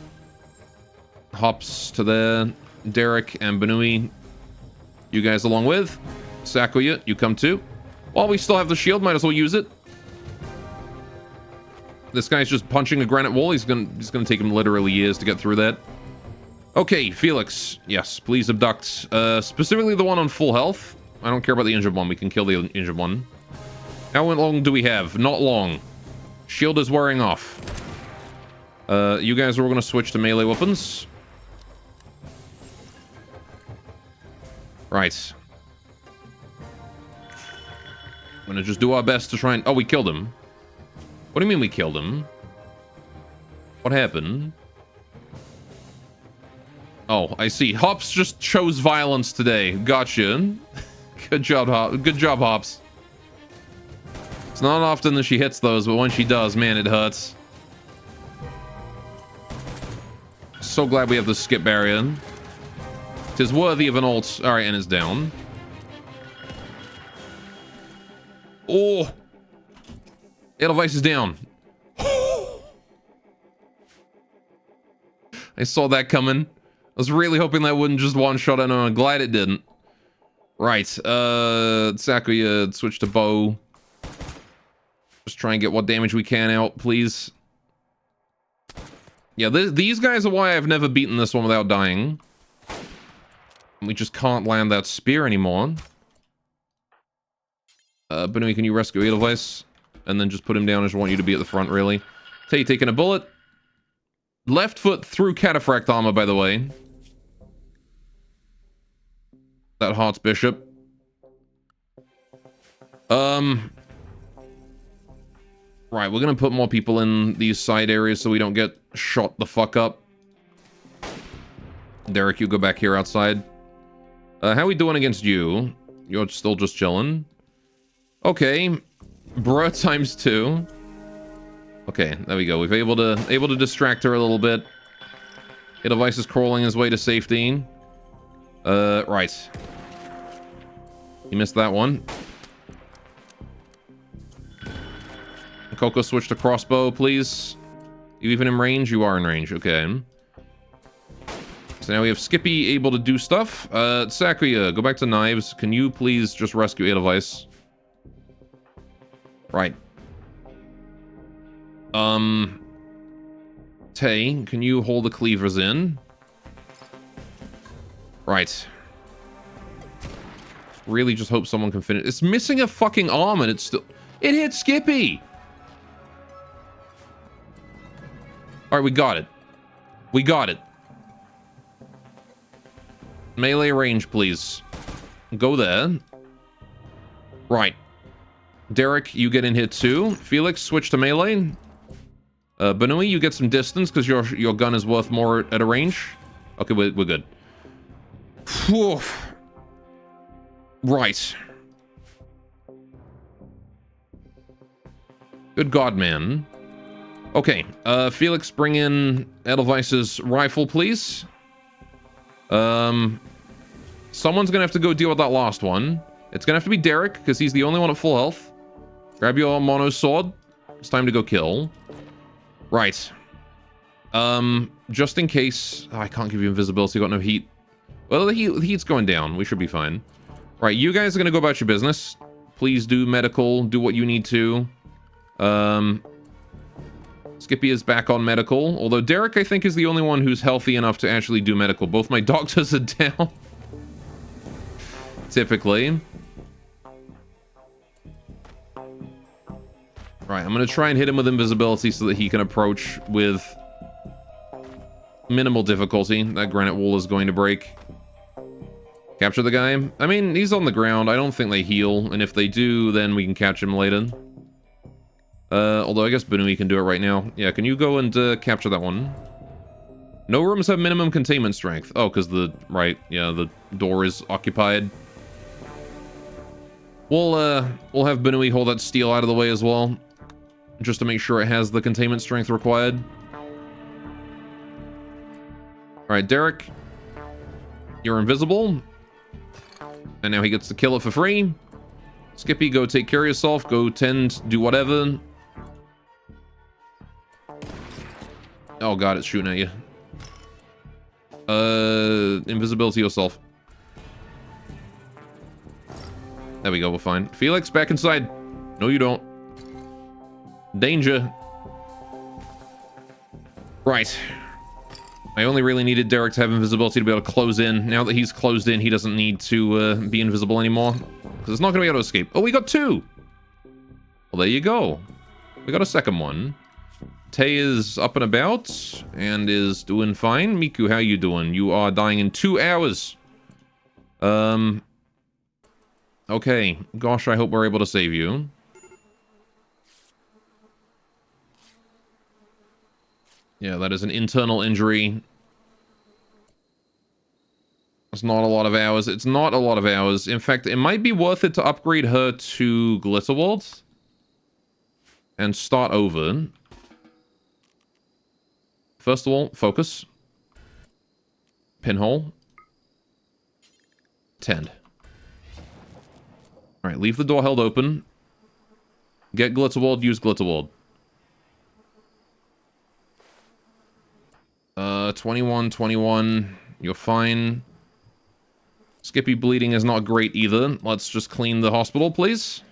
Hops to there. Derek and Banui. You guys along with. Sakuya, you come too. While we still have the shield, might as well use it. This guy's just punching a granite wall. He's gonna take him literally years to get through that. Okay, Felix. Yes, please abduct. Specifically the one on full health. I don't care about the injured one. We can kill the injured one. How long do we have? Not long. Shield is wearing off. You guys are all going to switch to melee weapons. Right. I'm going to just do our best to try and... Oh, we killed him. What do you mean we killed him? What happened? Oh, I see. Hops just chose violence today. Gotcha. Good job, Good job, Hops. It's not often that she hits those, but when she does, man, it hurts. So glad we have the skip barrier. Tis worthy of an ult. Alright, and it's down. Oh! Edelweiss is down. I saw that coming. I was really hoping that wouldn't just one-shot him. I'm glad it didn't. Right, Sakuya, switch to bow. Just try and get what damage we can out, please. Yeah, these guys are why I've never beaten this one without dying. We just can't land that spear anymore. Benui, can you rescue Edelweiss? And then just put him down. I just want you to be at the front, really. Tay taking a bullet. Left foot through cataphract armor, by the way. That Hearts Bishop. Right, we're gonna put more people in these side areas so we don't get shot the fuck up. Derek, you go back here outside. How we doing against you? You're still just chilling. Okay. Bruh times 2. Okay, there we go. We've able to distract her a little bit. Edelweiss is crawling his way to safety. Right. You missed that one. Coco, switch to crossbow, please. You even in range? You are in range. Okay. So now we have Skippy able to do stuff. Sakuya, go back to knives. Can you please just rescue Edelweiss? Right. Tay, can you hold the cleavers in? Right. Really just hope someone can finish. It's missing a fucking arm and it's still... It hit Skippy! Alright, we got it. We got it. Melee range, please. Go there. Right. Derek, you get in hit too. Felix, switch to melee. Benui, you get some distance because your gun is worth more at a range. Okay, we're good. Whew. Right. Good God, man. Okay, Felix, bring in Edelweiss's rifle, please. Someone's gonna have to go deal with that last one. It's gonna have to be Derek, because he's the only one at full health. Grab your mono sword. It's time to go kill. Right. Just in case... Oh, I can't give you invisibility, got no heat. Well, the heat's going down. We should be fine. Right, you guys are gonna go about your business. Please do medical, do what you need to. Skippy is back on medical. Although Derek, I think, is the only one who's healthy enough to actually do medical. Both my doctors are down. Typically. Right, I'm going to try and hit him with invisibility so that he can approach with minimal difficulty. That granite wall is going to break. Capture the guy. I mean, he's on the ground. I don't think they heal. And if they do, then we can catch him later. Although I guess Benui can do it right now. Yeah, can you go and capture that one? No rooms have minimum containment strength. Oh, because the... Right, yeah, the door is occupied. We'll have Benui hold that steel out of the way as well. Just to make sure it has the containment strength required. Alright, Derek. You're invisible. And now he gets to kill it for free. Skippy, go take care of yourself. Go tend, do whatever. Oh god, it's shooting at you. Invisibility yourself. There we go, we're fine. Felix, back inside. No, you don't. Danger. Right. I only really needed Derek to have invisibility to be able to close in. Now that he's closed in, he doesn't need to be invisible anymore. Because it's not going to be able to escape. Oh, we got 2! Well, there you go. We got a second one. Tay is up and about and is doing fine. Miku, how you doing? You are dying in 2 hours. Okay. Gosh, I hope we're able to save you. Yeah, that is an internal injury. It's not a lot of hours. It's not a lot of hours. In fact, it might be worth it to upgrade her to Glitterwald and start over. First of all, focus. Pinhole. Tend. Alright, leave the door held open. Get Glitterwald, use Glitterwald. 21, 21. You're fine. Skippy bleeding is not great either. Let's just clean the hospital, please.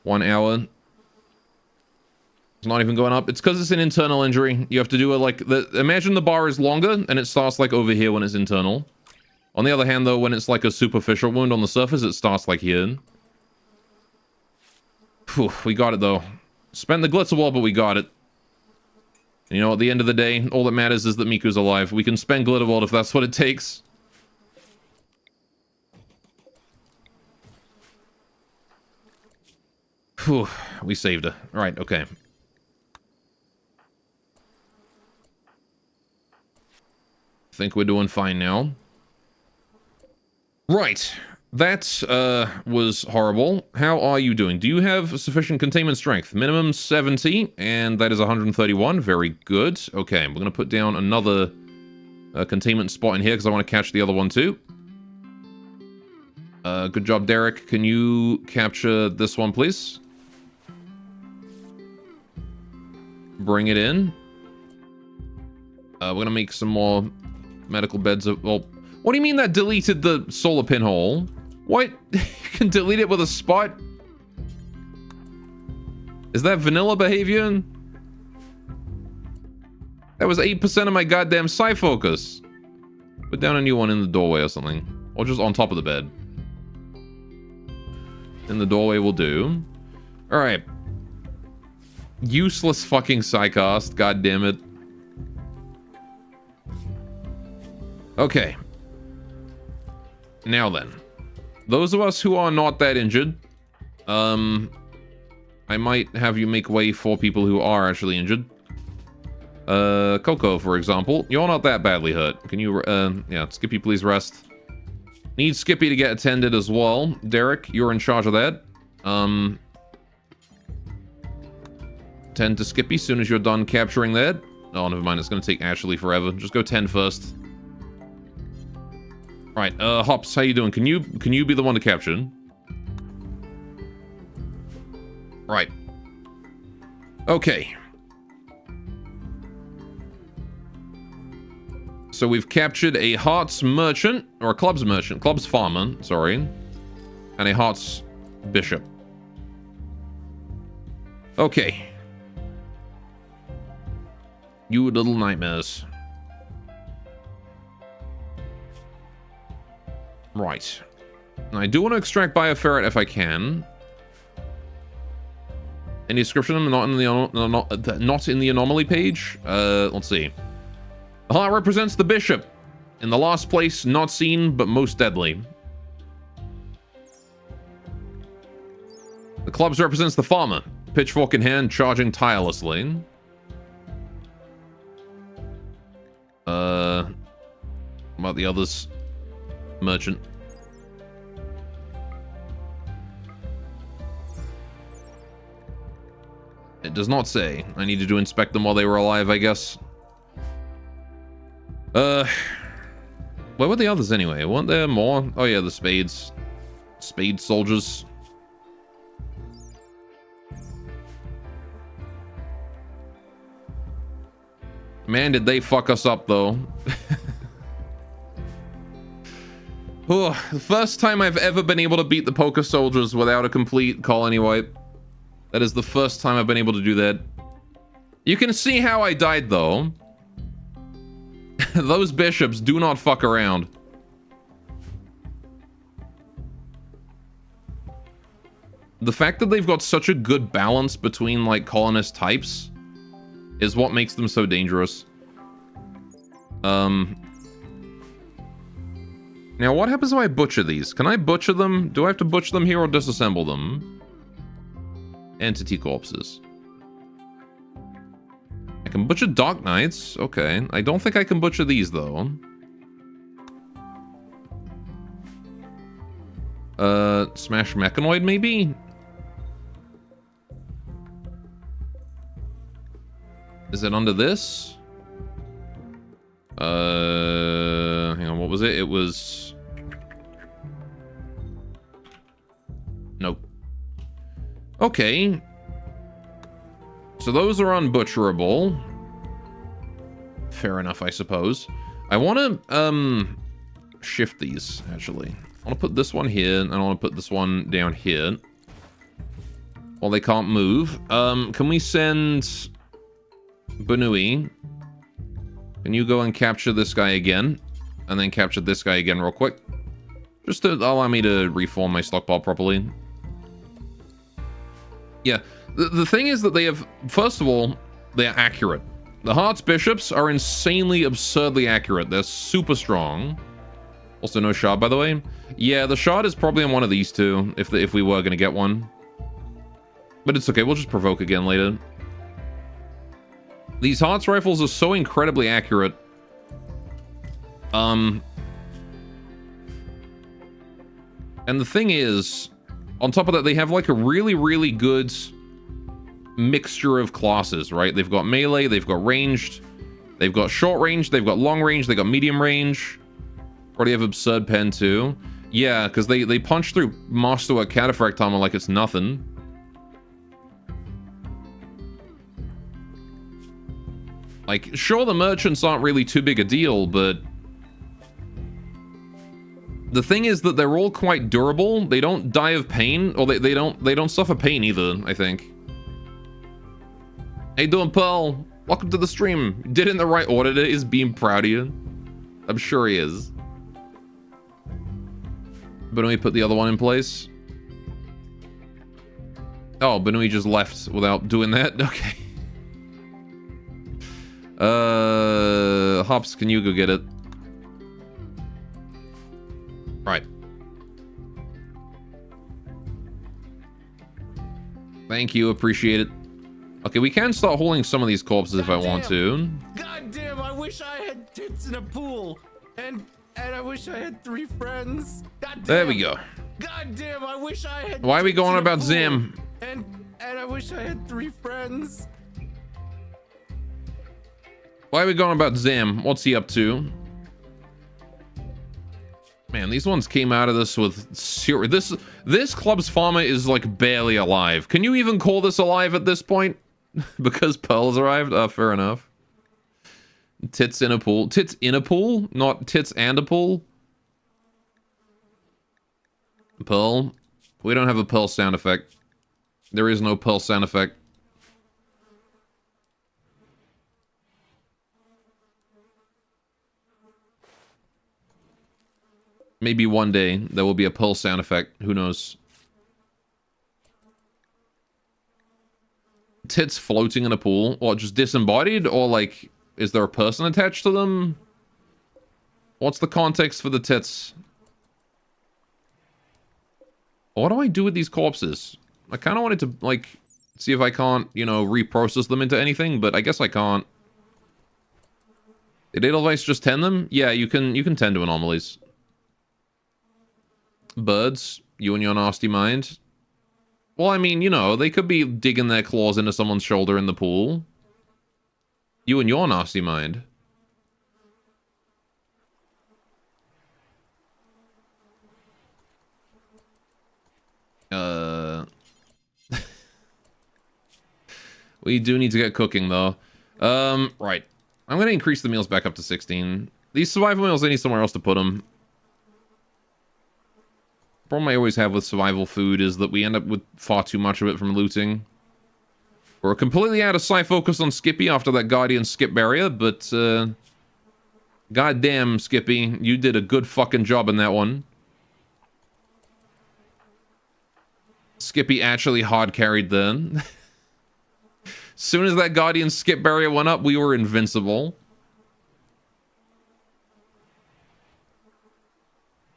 1 hour. It's not even going up. It's because it's an internal injury. You have to do it like... imagine the bar is longer, and it starts like over here when it's internal. On the other hand, though, when it's like a superficial wound on the surface, it starts like here. Whew, we got it, though. Spent the Glitterwald, but we got it. And you know, at the end of the day, all that matters is that Miku's alive. We can spend Glitterwald if that's what it takes. Whew, we saved her. Right, okay. Think we're doing fine now. Right. That was horrible. How are you doing? Do you have sufficient containment strength? Minimum 70, and that is 131. Very good. Okay, we're going to put down another containment spot in here because I want to catch the other one too. Good job, Derek. Can you capture this one, please? Bring it in. We're going to make some more medical beds. Well, what do you mean that deleted the solar pinhole? What? You can delete it with a spot? Is that vanilla behavior? That was 8% of my goddamn psi focus. Put down a new one in the doorway or something. Or just on top of the bed. In the doorway will do. Alright. Useless fucking psychast. God damn it. Okay. Now then. Those of us who are not that injured, I might have you make way for people who are actually injured. Coco, for example. You're not that badly hurt. Can you, yeah, Skippy, please rest. Need Skippy to get attended as well. Derek, you're in charge of that. Tend to Skippy as soon as you're done capturing that. Oh, never mind. It's going to take Ashley forever. Just go 10 first. Right, Hops, how you doing? Can you be the one to capture? Right. Okay. So we've captured a Hearts merchant, or a Clubs merchant, Clubs farmer, sorry, and a Hearts bishop. Okay. You little nightmares. Right. I do want to extract Bioferret if I can. Any description? Not in the anomaly page. Let's see. The heart represents the bishop. In the last place, not seen, but most deadly. The clubs represents the farmer. Pitchfork in hand, charging tirelessly. What about the others? Merchant. It does not say. I needed to inspect them while they were alive, I guess. Where were the others anyway? Weren't there more? Oh yeah, the spades. Spade soldiers. Man, did they fuck us up though. Oh, the first time I've ever been able to beat the poker soldiers without a complete colony wipe. That is the first time I've been able to do that. You can see how I died, though. Those bishops do not fuck around. The fact that they've got such a good balance between, like, colonist types is what makes them so dangerous. Now, what happens if I butcher these? Can I butcher them? Do I have to butcher them here or disassemble them? Entity corpses. I can butcher Dark Knights. Okay. I don't think I can butcher these, though. Smash Mechanoid, maybe? Is it under this? Hang on, what was it? It was... Nope. Okay. So those are unbutcherable. Fair enough, I suppose. I want to, shift these, actually. I want to put this one here, and I want to put this one down here. Well, they can't move. Can we send... Banui? Can you go and capture this guy again? And then capture this guy again real quick? Just to allow me to reform my stockpile properly. Yeah, the thing is that they have... First of all, they're accurate. The Hearts Bishops are insanely, absurdly accurate. They're super strong. Also, no shard, by the way. Yeah, the shard is probably on one of these two, if we were going to get one. But it's okay, we'll just provoke again later. These Hearts rifles are so incredibly accurate. And the thing is, on top of that, they have like a really, really good mixture of classes, right? They've got melee, they've got ranged, they've got short range, they've got long range, they've got medium range. Already have absurd pen too. Yeah, because they punch through Masterwork Cataphract armor like it's nothing. Like, sure, the merchants aren't really too big a deal, but the thing is that they're all quite durable. They don't die of pain, or they don't suffer pain either, I think. How you doing, Pearl? Welcome to the stream. You did it in the right order. Is being proud of you. I'm sure he is. Banui put the other one in place. Oh, Banui just left without doing that? Okay. Hops, can you go get it? Right. Thank you, appreciate it. Okay, we can start hauling some of these corpses if I want to. God damn, I wish I had tits in a pool. And I wish I had 3 friends. God damn. There we go. God damn, I wish I had Why are we tits going in a about pool. Zim? And I wish I had 3 friends. Why are we going about Zam? What's he up to? Man, these ones came out of this with this club's farmer is like barely alive. Can you even call this alive at this point? Because Pearl's arrived? Fair enough. Tits in a pool. Tits in a pool? Not tits and a pool? Pearl? We don't have a Pearl sound effect. There is no Pearl sound effect. Maybe one day there will be a Pearl sound effect. Who knows? Tits floating in a pool? What, just disembodied? Or like, is there a person attached to them? What's the context for the tits? What do I do with these corpses? I kind of wanted to, like, see if I can't, you know, reprocess them into anything, but I guess I can't. Did Edelweiss just tend them? Yeah, you can tend to anomalies. Birds, you and your nasty mind. Well, I mean, you know, they could be digging their claws into someone's shoulder in the pool. You and your nasty mind. We do need to get cooking, though. Right. I'm going to increase the meals back up to 16. These survival meals, I need somewhere else to put them. Problem I always have with survival food is that we end up with far too much of it from looting. We're completely out of sight focus on Skippy after that Guardian skip barrier, but goddamn, Skippy, you did a good fucking job in that one. Skippy actually hard carried then. Soon as that Guardian skip barrier went up, we were invincible.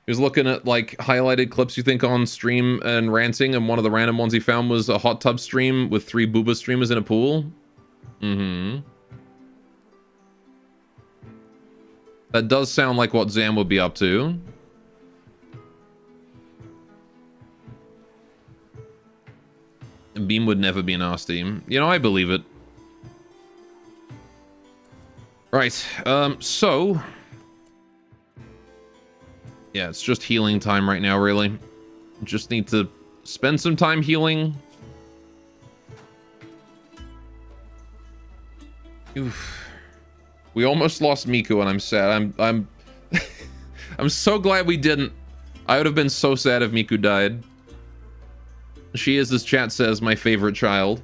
He was looking at, like, highlighted clips you think on stream and ranting, and one of the random ones he found was a hot tub stream with 3 booba streamers in a pool. Mm-hmm. That does sound like what Zam would be up to. Beam would never be nasty. You know, I believe it. Right, so... yeah, it's just healing time right now, really. Just need to spend some time healing. Oof. We almost lost Miku, and I'm sad. I'm I'm so glad we didn't. I would have been so sad if Miku died. She is, as chat says, my favorite child.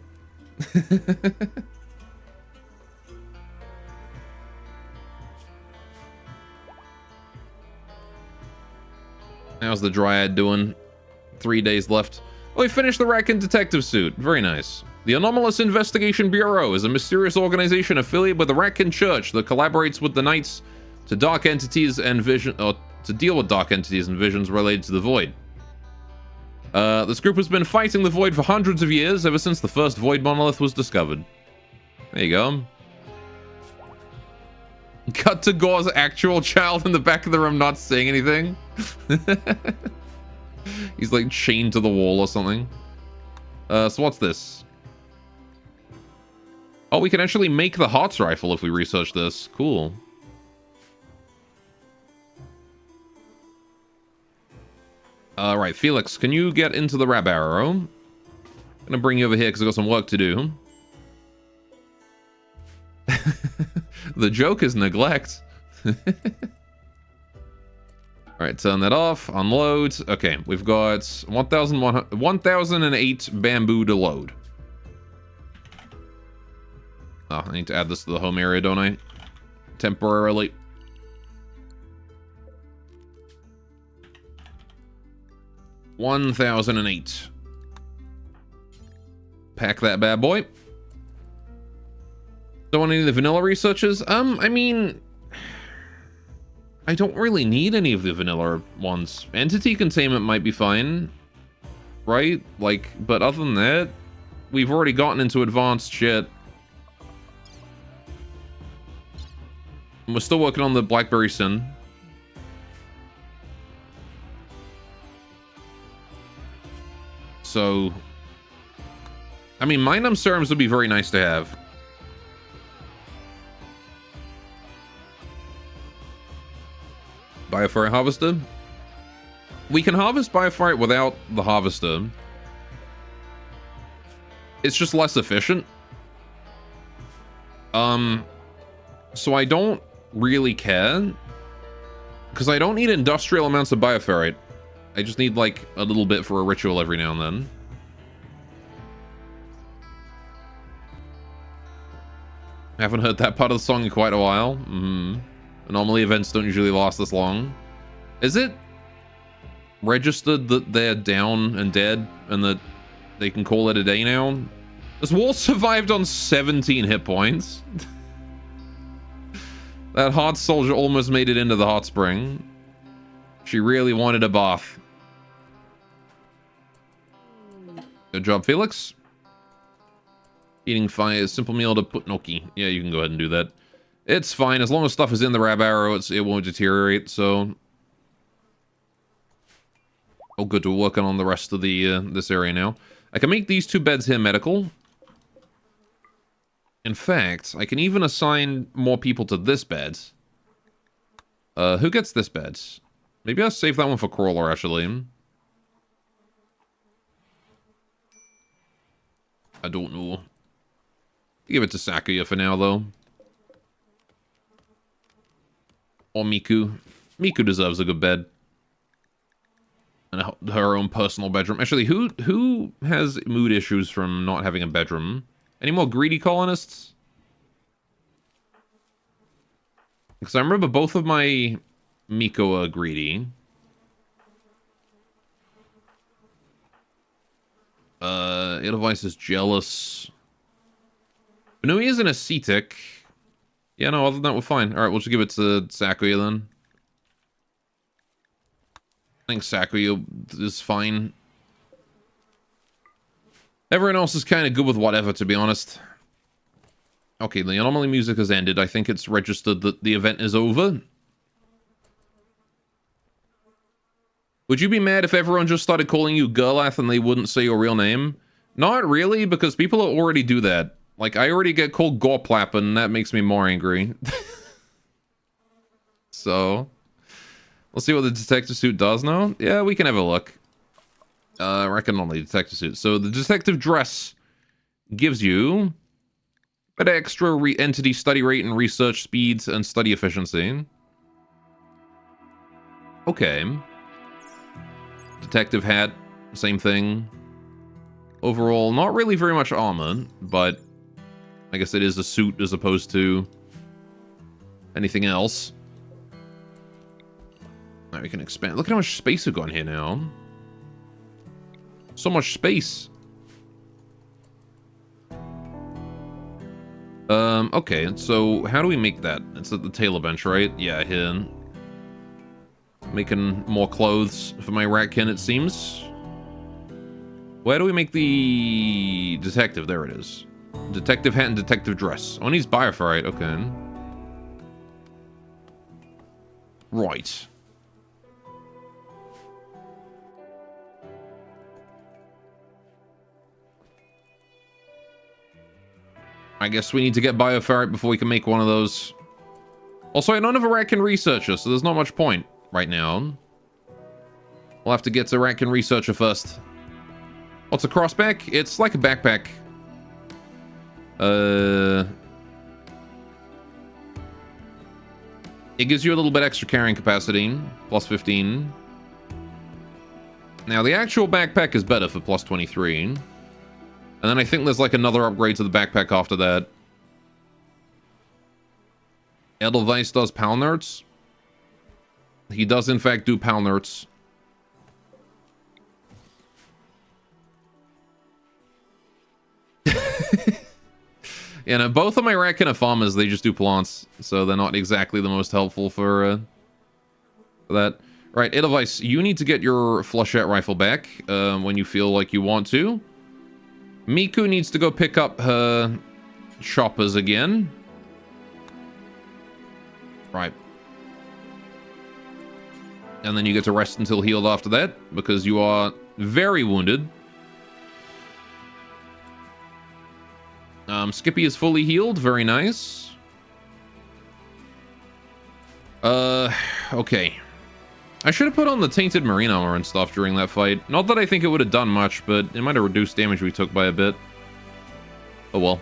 How's the Dryad doing? 3 days left. Oh, we finished the Raccoon detective suit. Very nice. The Anomalous Investigation Bureau is a mysterious organization affiliated with the Raccoon Church that collaborates with the Knights to dark entities and vision, or to deal with dark entities and visions related to the Void. This group has been fighting the Void for hundreds of years, ever since the first Void monolith was discovered. There you go. Cut to Gore's actual child in the back of the room not saying anything. He's like chained to the wall or something. So what's this? Oh, we can actually make the Hearts rifle if we research this. Cool. Right, Felix, can you get into the Rab Arrow? I'm gonna bring you over here because I've got some work to do. The joke is neglect. Alright, turn that off. Unload. Okay, we've got 1,008 bamboo to load. Oh, I need to add this to the home area, don't I? Temporarily. $1,008. Pack that bad boy. Don't want any of the vanilla researches? I mean... I don't really need any of the vanilla ones. Entity containment might be fine. Right? Like, but other than that, we've already gotten into advanced shit. And we're still working on the Blackberry Sin. So... I mean, Mindum serums would be very nice to have. Biofire Harvester. We can harvest Biofire without the Harvester. It's just less efficient. So I don't really care. Because I don't need industrial amounts of Bioferrite. I just need, like, a little bit for a ritual every now and then. I haven't heard that part of the song in quite a while. Normally events don't usually last this long. Is it registered that they're down and dead and that they can call it a day now? This wall survived on 17 hit points. That Heart Soldier almost made it into the hot spring. She really wanted a bath. Good job, Felix. Eating fire, simple meal to put Noki. Yeah, you can go ahead and do that. It's fine. As long as stuff is in the Rab Arrow, it won't deteriorate, so... Oh, good. We're working on the rest of the this area now. I can make these 2 beds here medical. In fact, I can even assign more people to this bed. Who gets this bed? Maybe I'll save that one for Crawler, actually. I don't know. Give it to Sakuya for now, though. Or Miku. Miku deserves a good bed. And her own personal bedroom. Actually, who has mood issues from not having a bedroom? Any more greedy colonists? Because I remember both of my Miko are greedy. Edelweiss is jealous. But no, he is an ascetic. Yeah, no, other than that, we're fine. Alright, we'll just give it to Sakuya then. I think Sakuya is fine. Everyone else is kind of good with whatever, to be honest. Okay, the anomaly music has ended. I think it's registered that the event is over. Would you be mad if everyone just started calling you Girlath and they wouldn't say your real name? Not really, because people already do that. Like, I already get called Gorplap, and that makes me more angry. So, let's see what the detective suit does now. Yeah, we can have a look. I reckon only detective suit. So, the detective dress gives you a bit of extra entity study rate and research speeds and study efficiency. Okay. Detective hat, same thing. Overall, not really very much armor, but I guess it is a suit as opposed to anything else. Now we can expand. Look at how much space we've got in here now. So much space. Okay, so how do we make that? It's at the tailor bench, right? Yeah, here. Making more clothes for my ratkin, it seems. Where do we make the detective? There it is. Detective hat and detective dress. Oh, it needs bioferrite. Okay. Right. I guess we need to get bioferrite before we can make one of those. Also, I don't have a ratkin researcher, so there's not much point right now. We'll have to get to ratkin researcher first. What's a crossback? It's like a backpack. It gives you a little bit extra carrying capacity, plus 15. Now, the actual backpack is better for plus 23. And then I think there's like another upgrade to the backpack after that. Edelweiss does Palnerts. He does, in fact, do Palnerts. Yeah, no, both of my Rakina farmers, they just do plants, so they're not exactly the most helpful for that. Right, Edelweiss, you need to get your flechette rifle back when you feel like you want to. Miku needs to go pick up her choppers again. Right. And then you get to rest until healed after that, because you are very wounded. Skippy is fully healed. Very nice. Okay. I should have put on the tainted marine armor and stuff during that fight. Not that I think it would have done much, but it might have reduced damage we took by a bit. Oh well.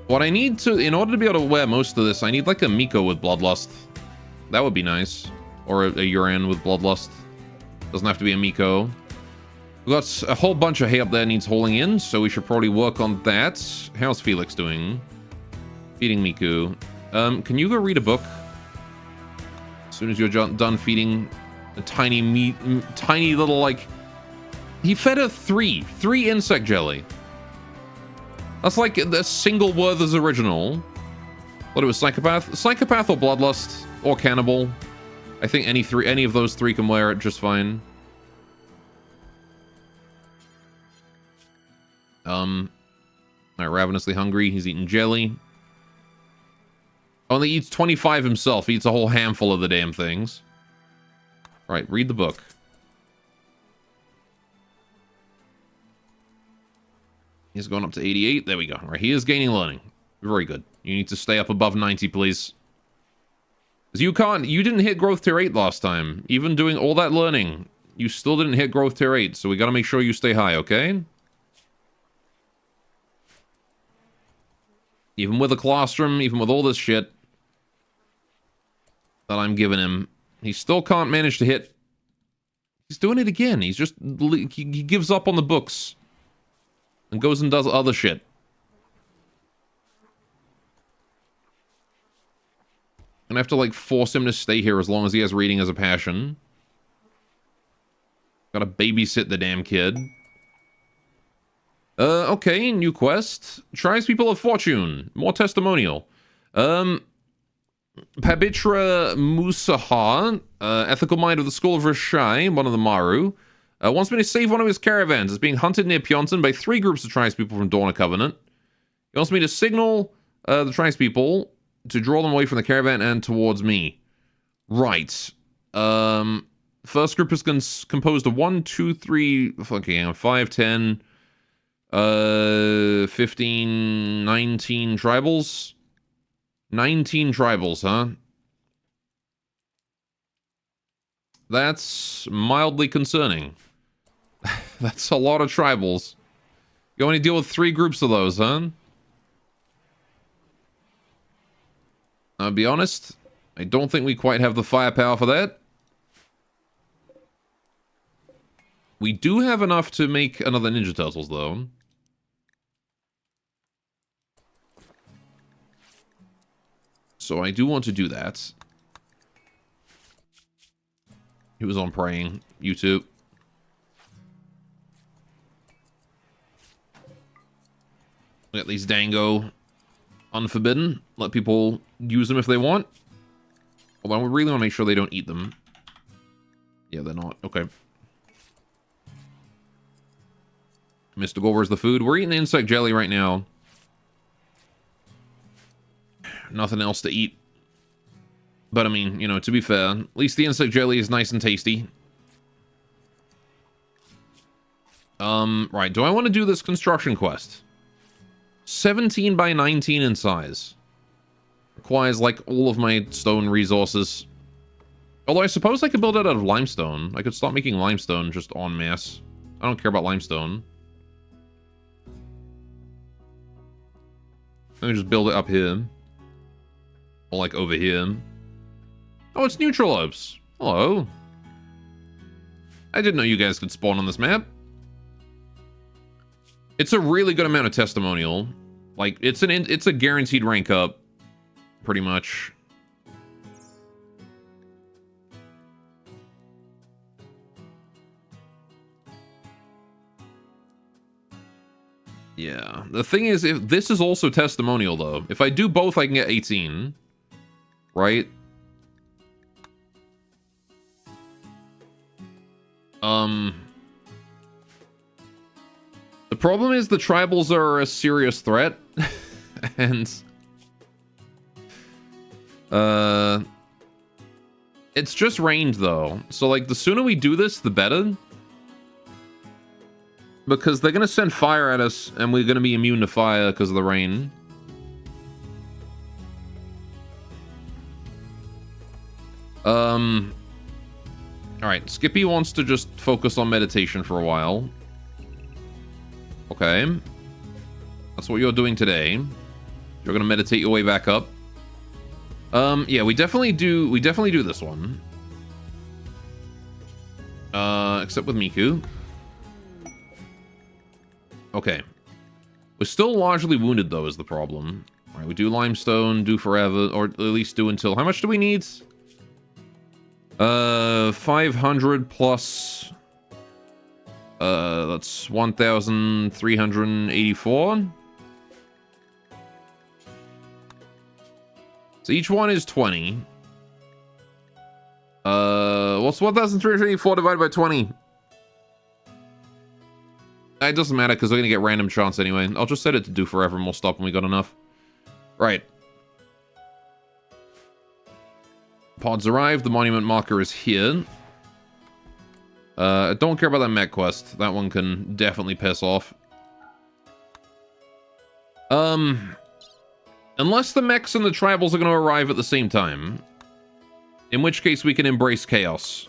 What I need to, in order to be able to wear most of this, I need like a Miko with Bloodlust. That would be nice. Or a Yuran with Bloodlust. Doesn't have to be a Miko. We've got a whole bunch of hay up there needs hauling in, so we should probably work on that. How's Felix doing? Feeding Miku. Can you go read a book? As soon as you're done feeding a tiny little, like... He fed her three insect jelly. That's like a single word as original. What, it was Psychopath? Psychopath or Bloodlust or Cannibal. I think any of those three can wear it just fine. Alright, ravenously hungry. He's eating jelly. Only eats 25 himself. He eats a whole handful of the damn things. Alright, read the book. He's going up to 88. There we go. Alright, he is gaining learning. Very good. You need to stay up above 90, please. Because you didn't hit growth tier 8 last time. Even doing all that learning, you still didn't hit growth tier 8. So we gotta make sure you stay high, okay? Even with a colostrum, even with all this shit that I'm giving him, he still can't manage to hit. He's doing it again. He's just, he gives up on the books and goes and does other shit. I'm gonna have to, like, force him to stay here as long as he has reading as a passion. Gotta babysit the damn kid. Okay, new quest. Tribespeople of Fortune. More testimonial. Pabitra Musaha, ethical mind of the School of Rashai, one of the Maru, wants me to save one of his caravans. It's being hunted near Pyeongtaen by 3 groups of tribespeople from Dawn of Covenant. He wants me to signal the tribespeople to draw them away from the caravan and towards me. Right. The first group is composed of 1, 2, 3, fucking 5, 10, 15, 19 tribals. 19 tribals, huh? That's mildly concerning. That's a lot of tribals. You only deal with 3 groups of those, huh? I'll be honest, I don't think we quite have the firepower for that. We do have enough to make another Ninja Turtles, though. So I do want to do that. He was on praying. YouTube. Let these dango unforbidden. Let people use them if they want. Although we really want to make sure they don't eat them. Yeah, they're not. Okay. Mr. Gore, where's the food? We're eating insect jelly right now. Nothing else to eat. But I mean, you know, to be fair, at least the insect jelly is nice and tasty. Right, do I want to do this construction quest? 17 by 19 in size. Requires, like, all of my stone resources. Although I suppose I could build it out of limestone. I could start making limestone just en masse. I don't care about limestone. Let me just build it up here. Or, like, over here. Oh, it's Neutralopes. Hello. I didn't know you guys could spawn on this map. It's a really good amount of testimonial. Like, it's a guaranteed rank up. Pretty much. Yeah. The thing is, if this is also testimonial, though. If I do both, I can get 18. Right? The problem is the tribals are a serious threat. And... it's just range, though. So, like, the sooner we do this, the better. Because they're gonna send fire at us, and we're gonna be immune to fire because of the rain. Alright, Skippy wants to just focus on meditation for a while. Okay. That's what you're doing today. You're gonna meditate your way back up. Yeah, we definitely do this one. Except with Miku. Okay. We're still largely wounded, though, is the problem. Alright, we do limestone, do forever, or at least do until... How much do we need? 500 plus... that's 1,384. So each one is 20. What's 1,384 divided by 20? It doesn't matter, because we're going to get random chance anyway. I'll just set it to do forever, and we'll stop when we got enough. Right. Pods arrived. The monument marker is here. Don't care about that mech quest. That one can definitely piss off. Unless the mechs and the tribals are going to arrive at the same time. In which case we can embrace chaos.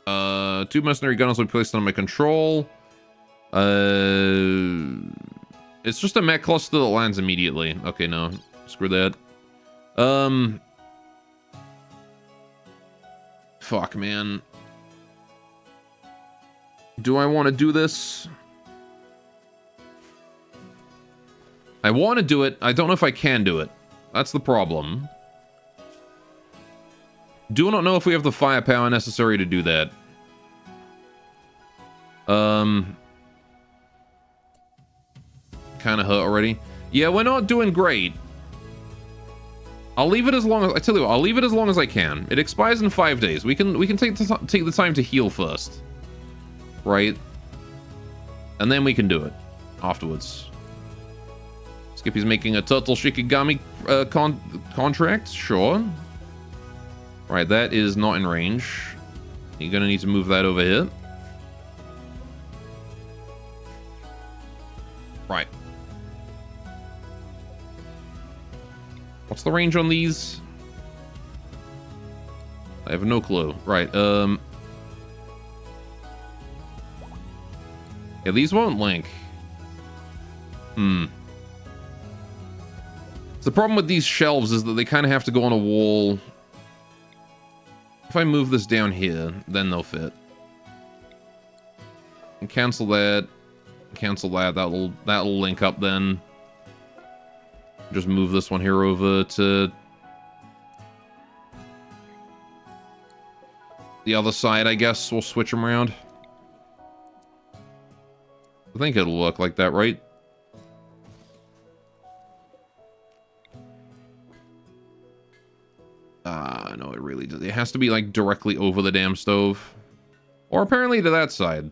2 mercenary gunners will be placed under my control. It's just a mech cluster that lands immediately. Okay, no. Screw that. Fuck, man. Do I want to do this? I want to do it. I don't know if I can do it. That's the problem. Do not know if we have the firepower necessary to do that. Kind of hurt already. Yeah, we're not doing great. I'll leave it as long as... I tell you what, I'll leave it as long as I can. It expires in 5 days. We can take the time to heal first. Right? And then we can do it. Afterwards. Skippy's making a turtle shikigami contract. Sure. Right, that is not in range. You're gonna need to move that over here. Right. What's the range on these? I have no clue. Right, yeah, these won't link. So the problem with these shelves is that they kind of have to go on a wall. If I move this down here, then they'll fit. And cancel that. Cancel that. That'll link up then. Just move this one here over to the other side, I guess. We'll switch them around. I think it'll look like that, right? No, it really does. It has to be, like, directly over the damn stove. Or apparently to that side.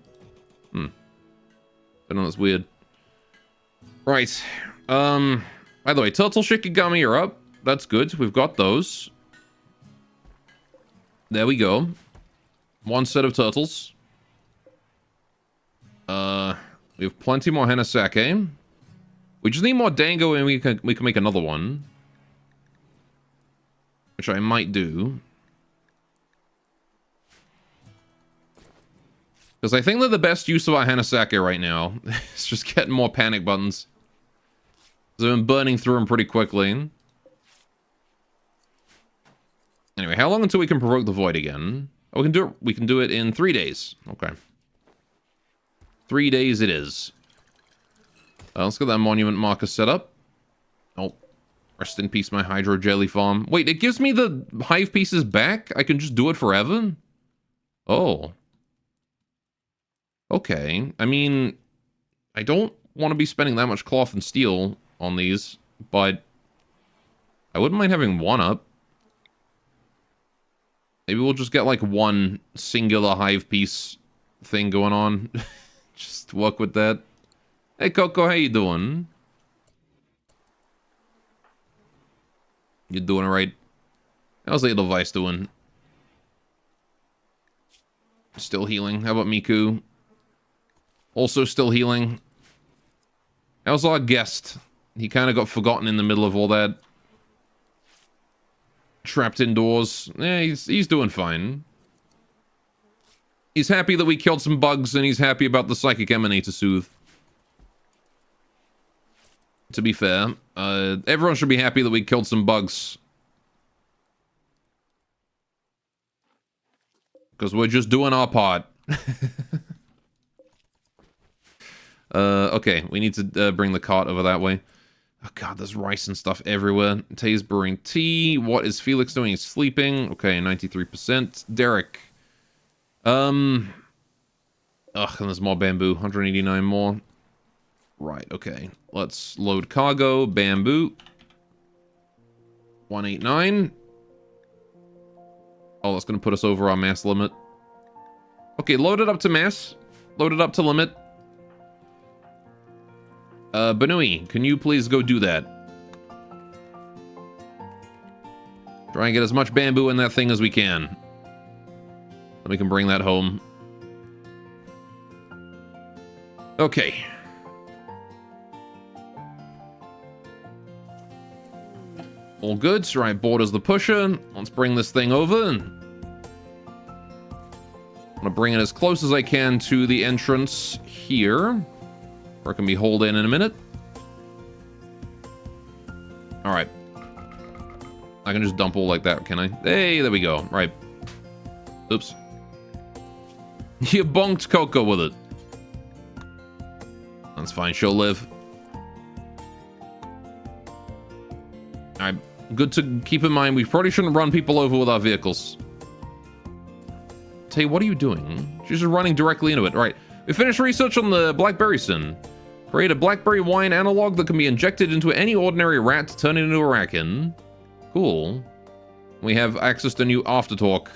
I know, that's weird. Right. By the way, Turtle Shikigami are up. That's good. We've got those. There we go. One set of turtles. We have plenty more Hanasake. We just need more Dango and we can make another one. Which I might do. Because I think that the best use of our Hanasake right now is just getting more panic buttons. So I'm burning through them pretty quickly. Anyway, how long until we can provoke the void again? Oh, we can do it in 3 days. Okay. 3 days it is. Let's get that monument marker set up. Oh. Rest in peace, my Hydro Jelly Farm. Wait, it gives me the hive pieces back? I can just do it forever? Oh. Okay. I mean, I don't want to be spending that much cloth and steel on these, but I wouldn't mind having one up. Maybe we'll just get like one singular hive piece thing going on. Just work with that. Hey, Coco, how you doing? You doing alright? How's the device doing? Still healing. How about Miku? Also still healing. How's our guest? He kind of got forgotten in the middle of all that. Trapped indoors. Yeah, he's doing fine. He's happy that we killed some bugs, and he's happy about the Psychic Emanator Soothe. To be fair, everyone should be happy that we killed some bugs. Because we're just doing our part. Okay, we need to bring the cart over that way. Oh god, there's rice and stuff everywhere. Tay's brewing tea. What is Felix doing? He's sleeping. Okay, 93%. Derek. And there's more bamboo. 189 more. Right, okay. Let's load cargo. Bamboo. 189. Oh, that's going to put us over our mass limit. Okay, load it up to mass. Load it up to limit. Banui, can you please go do that? Try and get as much bamboo in that thing as we can. Then we can bring that home. Okay. All good. Right, borders the pusher. Let's bring this thing over. I'm gonna bring it as close as I can to the entrance here. Where it can be hauled in a minute. Alright. I can just dump all like that, can I? Hey, there we go. Right. Oops. You bonked Coco with it. That's fine, she'll live. Alright, good to keep in mind, we probably shouldn't run people over with our vehicles. Tay, what are you doing? She's just running directly into it. Alright, we finished research on the Blackberry Sin. Create a blackberry wine analog that can be injected into any ordinary rat to turn it into a rakin. Cool. We have access to new Aftertalk.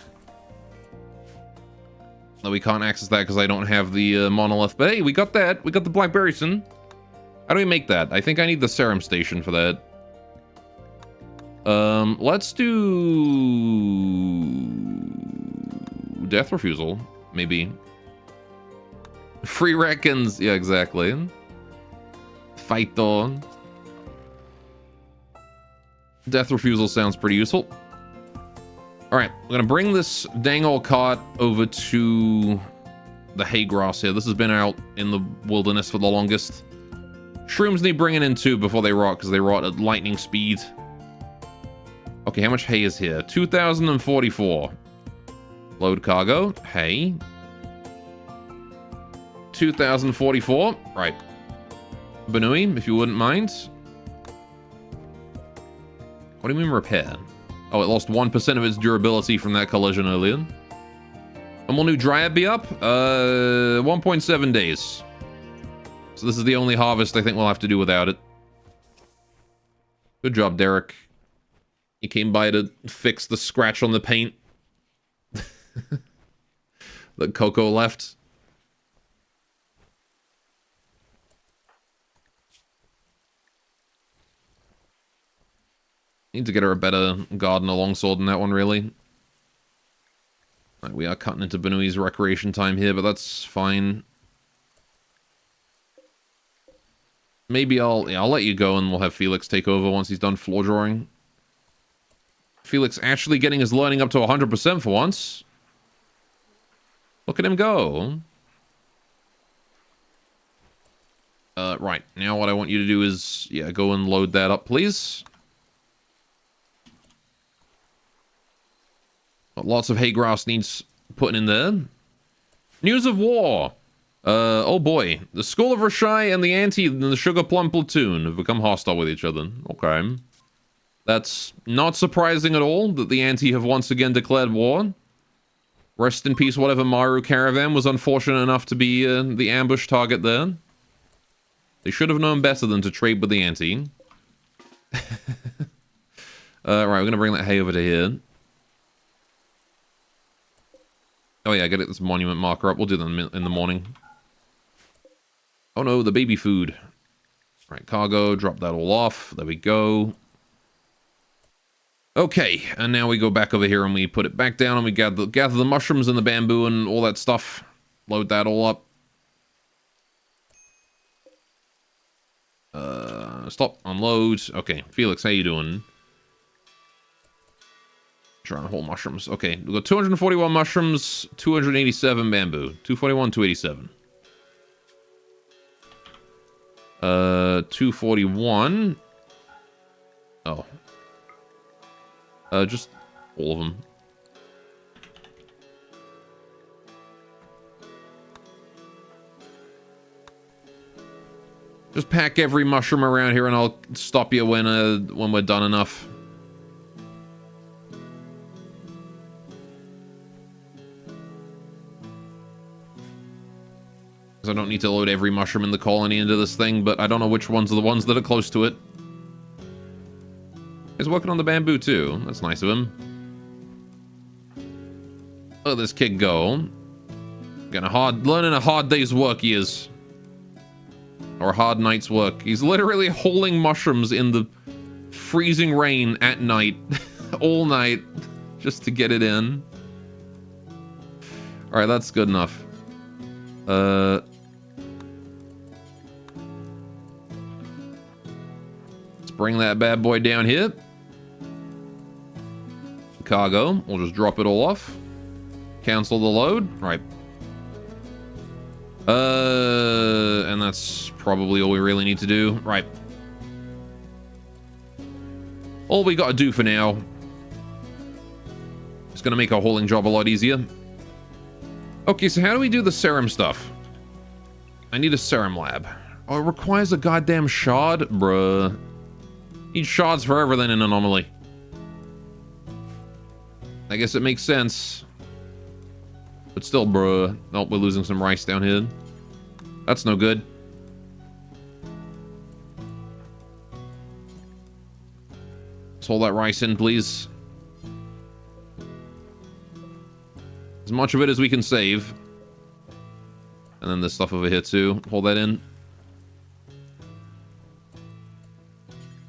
No, we can't access that because I don't have the monolith. But hey, we got that. We got the Blackberry Sin. How do we make that? I think I need the serum station for that. Let's do death refusal, maybe. Free reckons, yeah, exactly. Fight on. Death refusal sounds pretty useful. All right, we're gonna bring this dang old cart over to the hay grass here. This has been out in the wilderness for the longest. Shrooms need bringing in too before they rot, because they rot at lightning speed. Okay, how much hay is here? 2,044. Load cargo. Hay. 2,044. Right. Banui, if you wouldn't mind. What do you mean repair? Oh, it lost 1% of its durability from that collision earlier. And will new Dryad be up? 1.7 days. So this is the only harvest I think we'll have to do without it. Good job, Derek. He came by to fix the scratch on the paint that Coco left. Need to get her a better gardener longsword than that one, really. Right, we are cutting into Banui's recreation time here, but that's fine. Maybe I'll let you go and we'll have Felix take over once he's done floor drawing. Felix actually getting his learning up to 100% for once. Look at him go. Right, now what I want you to do is, yeah, go and load that up, please. Lots of hay grass needs putting in there. News of war. Oh boy. The School of Rashai and the Anti and the Sugar Plum Platoon have become hostile with each other. Okay. That's not surprising at all that the Anti have once again declared war. Rest in peace, whatever Maru caravan was unfortunate enough to be the ambush target there. They should have known better than to trade with the Anti. Right, we're gonna bring that hay over to here. Oh yeah, get this monument marker up. We'll do them in the morning. Oh no, the baby food. Right, cargo, drop that all off. There we go. Okay, and now we go back over here and we put it back down and we gather the mushrooms and the bamboo and all that stuff. Load that all up. Stop, unload. Okay, Felix, how you doing? Trying to hold mushrooms. Okay, we've got 241 mushrooms, 287 bamboo. 241, 287. 241. Oh. Just all of them. Just pack every mushroom around here and I'll stop you when we're done enough. I don't need to load every mushroom in the colony into this thing, but I don't know which ones are the ones that are close to it. He's working on the bamboo too. That's nice of him. Let this kid go. Learning a hard day's work he is. Or a hard night's work. He's literally hauling mushrooms in the freezing rain at night. All night. Just to get it in. Alright, that's good enough. Let's bring that bad boy down here. Cargo. We'll just drop it all off. Cancel the load. Right. And that's probably all we really need to do. Right. All we gotta do for now is gonna make our hauling job a lot easier. Okay, so how do we do the serum stuff? I need a serum lab. Oh, it requires a goddamn shard? Bruh. Need shards for everything in Anomaly. I guess it makes sense. But still, bruh. Oh, we're losing some rice down here. That's no good. Let's hold that rice in, please. As much of it as we can save. And then this stuff over here too. Hold that in.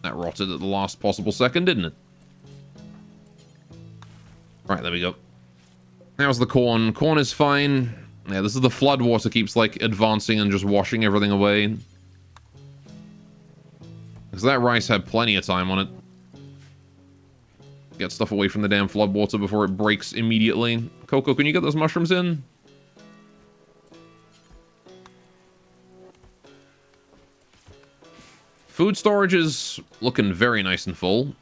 That rotted at the last possible second, didn't it? Right, there we go. How's the corn? Corn is fine. Yeah, this is the flood water keeps, like, advancing and just washing everything away. Because that rice had plenty of time on it. Get stuff away from the damn flood water before it breaks immediately. Coco, can you get those mushrooms in? Food storage is looking very nice and full.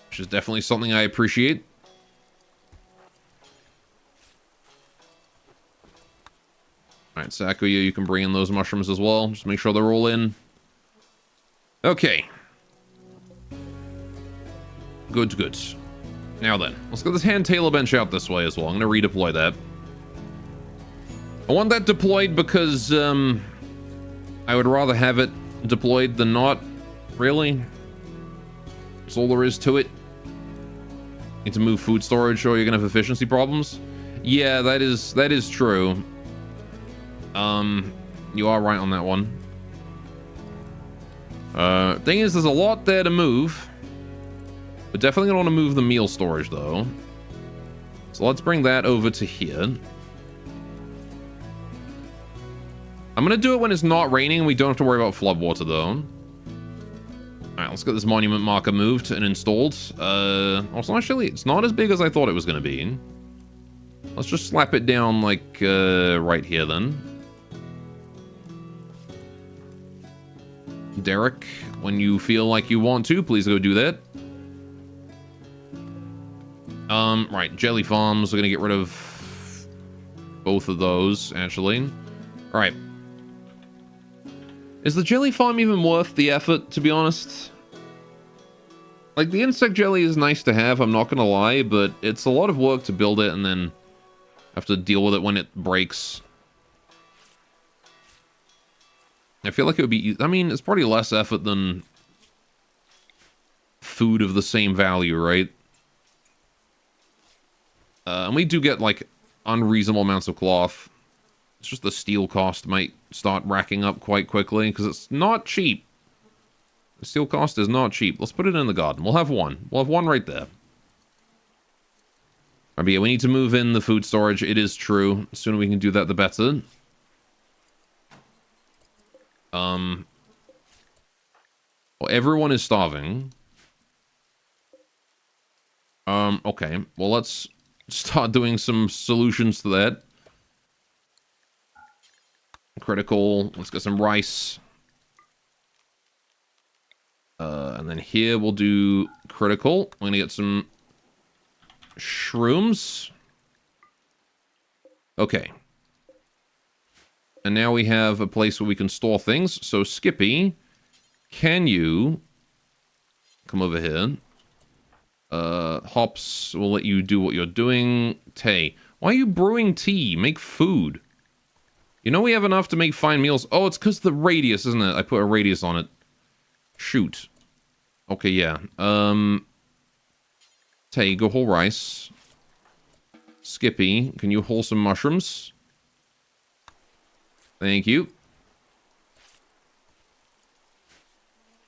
Which is definitely something I appreciate. Alright, Sakuya, you can bring in those mushrooms as well. Just make sure they're all in. Okay. Good, good. Now then, let's get this hand tailor bench out this way as well. I'm going to redeploy that. I want that deployed because I would rather have it deployed than not. Really? That's all there is to it. Need to move food storage or you're going to have efficiency problems. Yeah, that is true. You are right on that one. Thing is, there's a lot there to move. We're definitely gonna want to move the meal storage, though. So let's bring that over to here. I'm gonna do it when it's not raining and we don't have to worry about floodwater, though. Alright, let's get this monument marker moved and installed. Also, actually, it's not as big as I thought it was gonna be. Let's just slap it down, like, right here, then. Derek, when you feel like you want to, please go do that. Right, jelly farms, we're gonna get rid of both of those, actually. Alright. Is the jelly farm even worth the effort, to be honest? Like, the insect jelly is nice to have, I'm not gonna lie, but it's a lot of work to build it and then have to deal with it when it breaks. I feel like it would be... I mean, it's probably less effort than food of the same value, right? And we do get, like, unreasonable amounts of cloth. It's just the steel cost might start racking up quite quickly, because it's not cheap. The steel cost is not cheap. Let's put it in the garden. We'll have one. We'll have one right there. But yeah, we need to move in the food storage. It is true. The sooner we can do that, the better. Well, everyone is starving. Okay. Well, let's start doing some solutions to that. Critical. Let's get some rice. And then here we'll do critical. We're gonna get some shrooms. Okay. And now we have a place where we can store things. So, Skippy, can you come over here? Hops, we'll let you do what you're doing. Tay, why are you brewing tea? Make food. You know we have enough to make fine meals. Oh, it's because the radius, isn't it? I put a radius on it. Shoot. Okay, yeah. Tay, go whole rice. Skippy, can you haul some mushrooms? Thank you.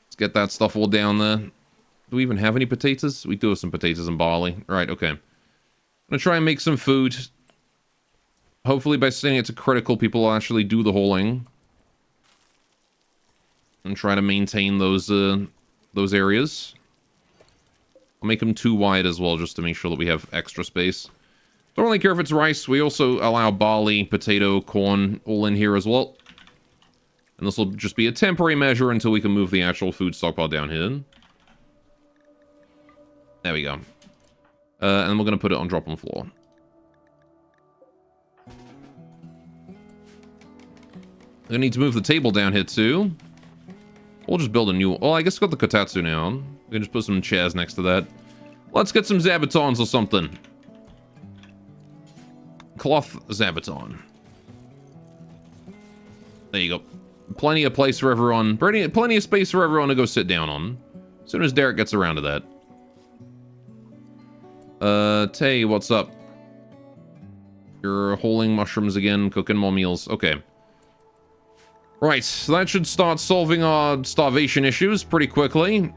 Let's get that stuff all down there. Do we even have any potatoes? We do have some potatoes and barley. Right, okay. I'm gonna try and make some food. Hopefully by setting it to critical, people will actually do the hauling. And try to maintain those areas. I'll make them too wide as well, just to make sure that we have extra space. Don't really care if it's rice. We also allow barley, potato, corn all in here as well. And this will just be a temporary measure until we can move the actual food stockpile down here. There we go. And we're going to put it on drop on floor. I need to move the table down here too. We'll just build a new... Well, I guess we've got the kotatsu now. We can just put some chairs next to that. Let's get some zabatons or something. Cloth zabaton. There you go. Plenty of place for everyone. Plenty of space for everyone to go sit down on. As soon as Derek gets around to that. Tay, what's up? You're hauling mushrooms again, cooking more meals. Okay. Right, so that should start solving our starvation issues pretty quickly.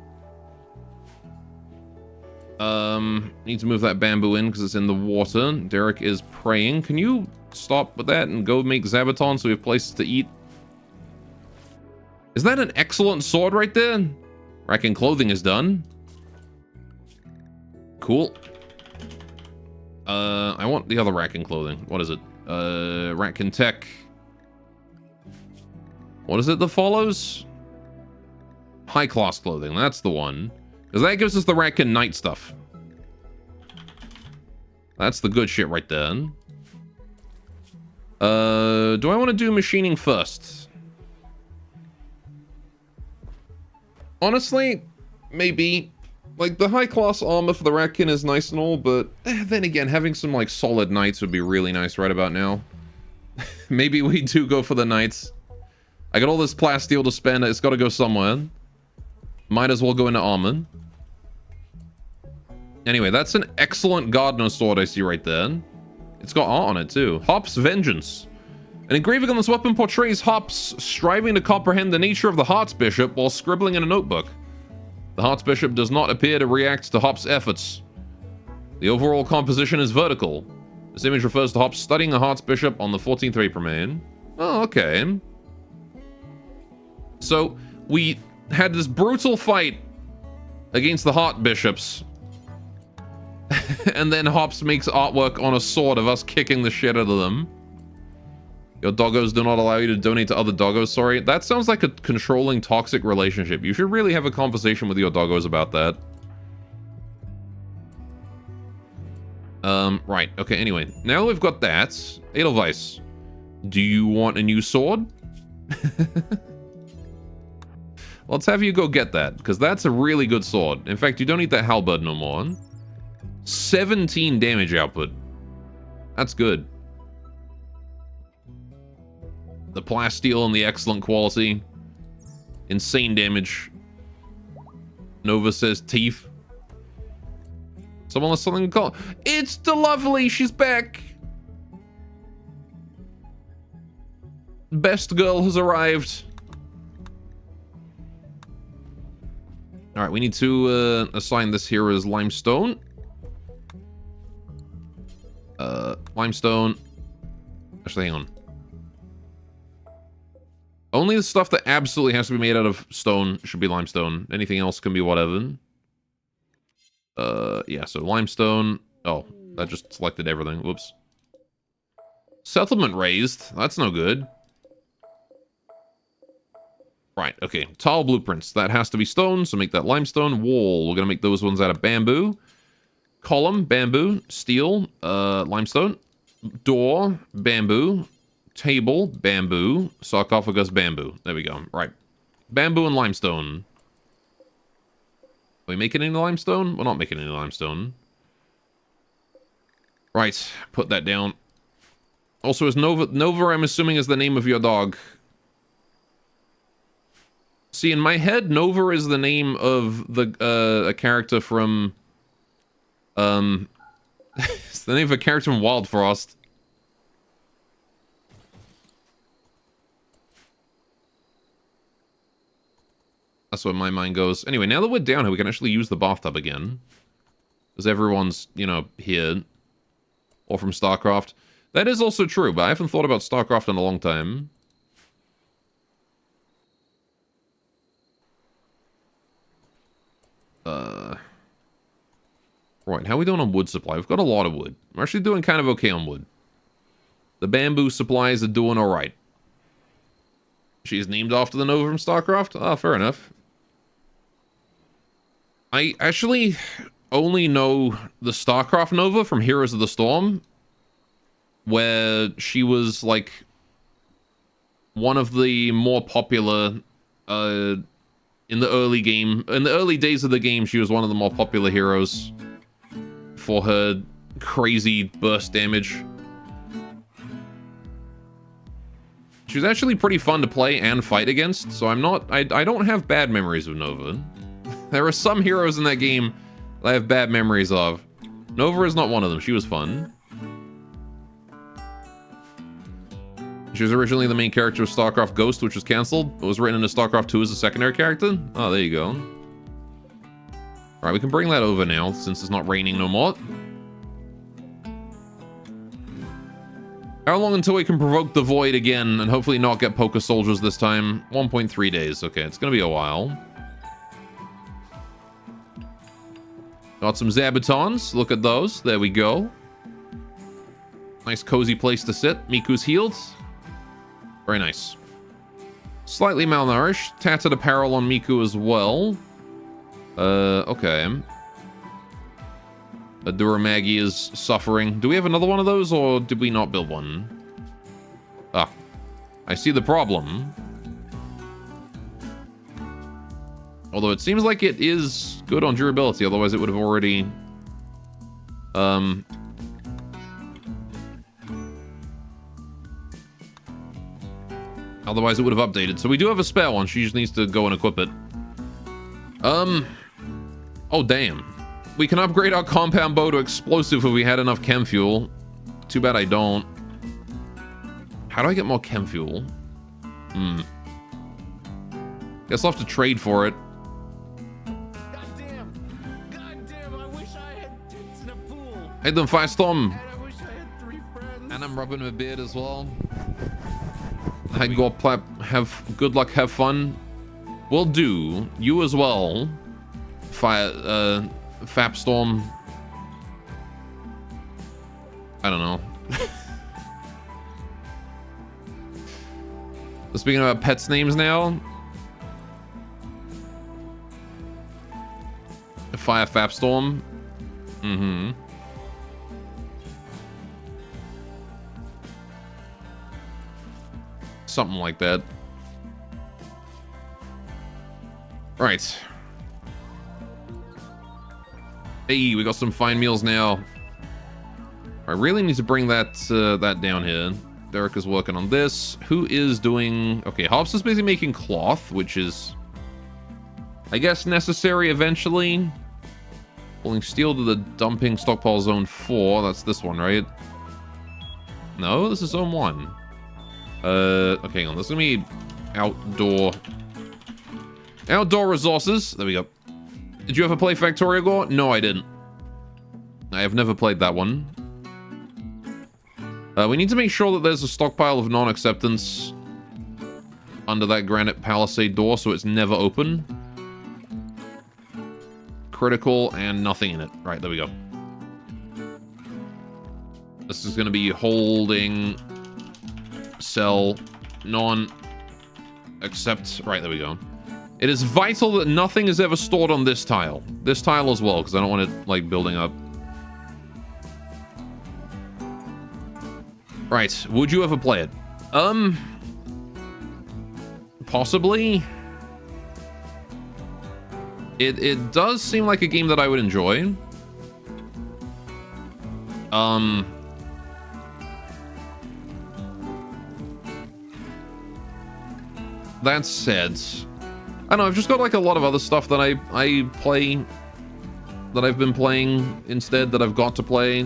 Need to move that bamboo in because it's in the water. Derek is praying. Can you stop with that and go make Zabaton so we have places to eat? Is that an excellent sword right there? Rack and clothing is done. Cool. I want the other rack and clothing. What is it? Rack and tech. What is it that follows? High class clothing. That's the one. Because that gives us the rack and night stuff. That's the good shit right there. Do I want to do machining first? Honestly, maybe. Like, the high-class armor for the Ratkin is nice and all, but then again, having some, like, solid knights would be really nice right about now. Maybe we do go for the knights. I got all this plasteel to spend. It's got to go somewhere. Might as well go into armor. Anyway, that's an excellent gardener sword I see right there. It's got art on it, too. Hop's Vengeance. An engraving on this weapon portrays Hops striving to comprehend the nature of the Hearts Bishop while scribbling in a notebook. The Hearts Bishop does not appear to react to Hop's efforts. The overall composition is vertical. This image refers to Hop studying the Hearts Bishop on the 14th April main. Oh, okay. So, we had this brutal fight against the Heart Bishops. And then Hops makes artwork on a sword of us kicking the shit out of them. Your doggos do not allow you to donate to other doggos, sorry. That sounds like a controlling, toxic relationship. You should really have a conversation with your doggos about that. Right. Okay, anyway. Now we've got that. Edelweiss, do you want a new sword? Let's have you go get that, because that's a really good sword. In fact, you don't need that halberd no more. 17 damage output. That's good. The plasteel and the excellent quality. Insane damage. Nova says teeth. Someone has something to call. It's the lovely. She's back. Best girl has arrived. All right, we need to assign this here as limestone. Limestone. Actually, hang on. Only the stuff that absolutely has to be made out of stone should be limestone. Anything else can be whatever. Yeah, so limestone. Oh, that just selected everything. Whoops. Settlement raised. That's no good. Right, okay. Tile blueprints. That has to be stone, so make that limestone. Wall. We're going to make those ones out of bamboo. Column, bamboo. Steel, limestone. Door, bamboo. Table, bamboo. Sarcophagus, bamboo. There we go. Right. Bamboo and limestone. Are we making any limestone? We're not making any limestone. Right. Put that down. Also, is Nova... Nova, I'm assuming, is the name of your dog. See, in my head, Nova is the name of the, a character from... it's the name of a character from Wild Frost. That's where my mind goes. Anyway, now that we're down here, we can actually use the bathtub again. Because everyone's, you know, here. Or from StarCraft. That is also true, but I haven't thought about StarCraft in a long time. Right, how are we doing on wood supply? We've got a lot of wood. We're actually doing kind of okay on wood. The bamboo supplies are doing alright. She's named after the Nova from StarCraft? Ah, fair enough. I actually only know the StarCraft Nova from Heroes of the Storm, where she was, like, one of the more popular, in the early game. In the early days of the game, she was one of the more popular heroes for her crazy burst damage. She was actually pretty fun to play and fight against, so I don't have bad memories of Nova. There are some heroes in that game that I have bad memories of. Nova is not one of them. She was fun. She was originally the main character of StarCraft Ghost, which was cancelled, but was written into StarCraft 2 as a secondary character. Oh, there you go. Right, we can bring that over now, since it's not raining no more. How long until we can provoke the void again, and hopefully not get poker soldiers this time? 1.3 days. Okay, it's gonna be a while. Got some Zabutons. Look at those. There we go. Nice cozy place to sit. Miku's healed. Very nice. Slightly malnourished. Tattered apparel on Miku as well. Okay. Adura Maggie is suffering. Do we have another one of those, or did we not build one? Ah. I see the problem. Although it seems like it is good on durability, otherwise it would have already... Otherwise it would have updated. So we do have a spare one. She just needs to go and equip it. Oh, damn. We can upgrade our compound bow to explosive if we had enough chem fuel. Too bad I don't. How do I get more chem fuel? Guess I'll have to trade for it. Goddamn, I wish I had tits in a pool. Hey, then Firestorm. And I wish I had 3 friends. And I'm rubbing my beard as well. I go have good luck, have fun. Will do. You as well. Fapstorm. I don't know. Speaking about pets' names now. Fire Fapstorm. Mm-hmm. Something like that. Right. Hey, we got some fine meals now. I really need to bring that that down here. Derek is working on this. Who is doing... Okay, Hobbs is busy making cloth, which is, I guess, necessary eventually. Pulling steel to the dumping stockpile zone 4. That's this one, right? No, this is zone 1. Okay, hang on. This is gonna be outdoor resources. There we go. Did you ever play Factorio Gore? No, I didn't. I have never played that one. We need to make sure that there's a stockpile of non-acceptance under that granite palisade door, so it's never open. Critical and nothing in it. Right, there we go. This is gonna be holding... Sell, non-accept. Right, there we go. It is vital that nothing is ever stored on this tile. This tile as well, because I don't want it, like, building up. Right, would you ever play it? Possibly. It does seem like a game that I would enjoy. That said, I don't know, I've just got like a lot of other stuff that I play, that I've been playing instead, that I've got to play.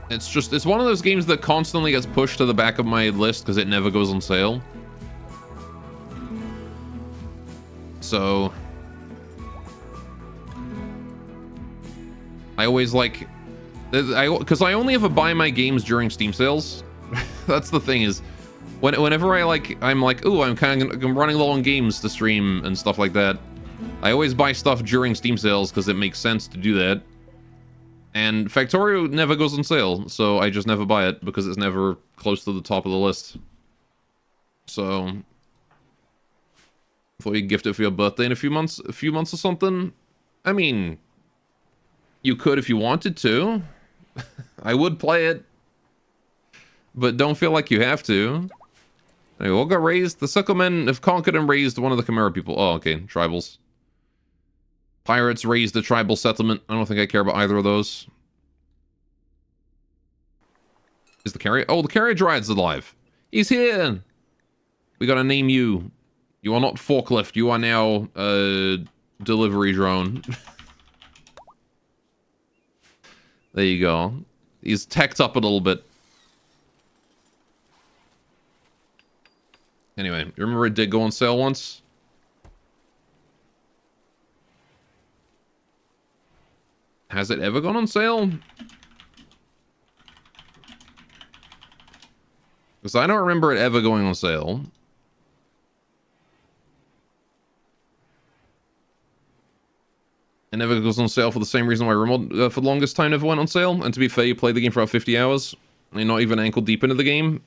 It's one of those games that constantly gets pushed to the back of my list because it never goes on sale. So... I always like... Because I only ever buy my games during Steam sales. That's the thing is... Whenever I'm like, ooh, I'm running low on games to stream and stuff like that. I always buy stuff during Steam sales because it makes sense to do that. And Factorio never goes on sale, so I just never buy it because it's never close to the top of the list. So... Thought you'd gift it for your birthday in a few months or something. I mean... You could if you wanted to. I would play it. But don't feel like you have to. Anyway, what got raised? The Sucklemen have conquered and raised one of the Chimera people. Oh, okay. Tribals. Pirates raised a tribal settlement. I don't think I care about either of those. Is the carrier? Oh, the carriage ride's alive. He's here. We gotta name you. You are not forklift. You are now delivery drone. There you go. He's teched up a little bit. Anyway, you remember it did go on sale once? Has it ever gone on sale? Because I don't remember it ever going on sale. It never goes on sale for the same reason why Rimworld for the longest time never went on sale. And to be fair, you played the game for about 50 hours. And you're not even ankle deep into the game.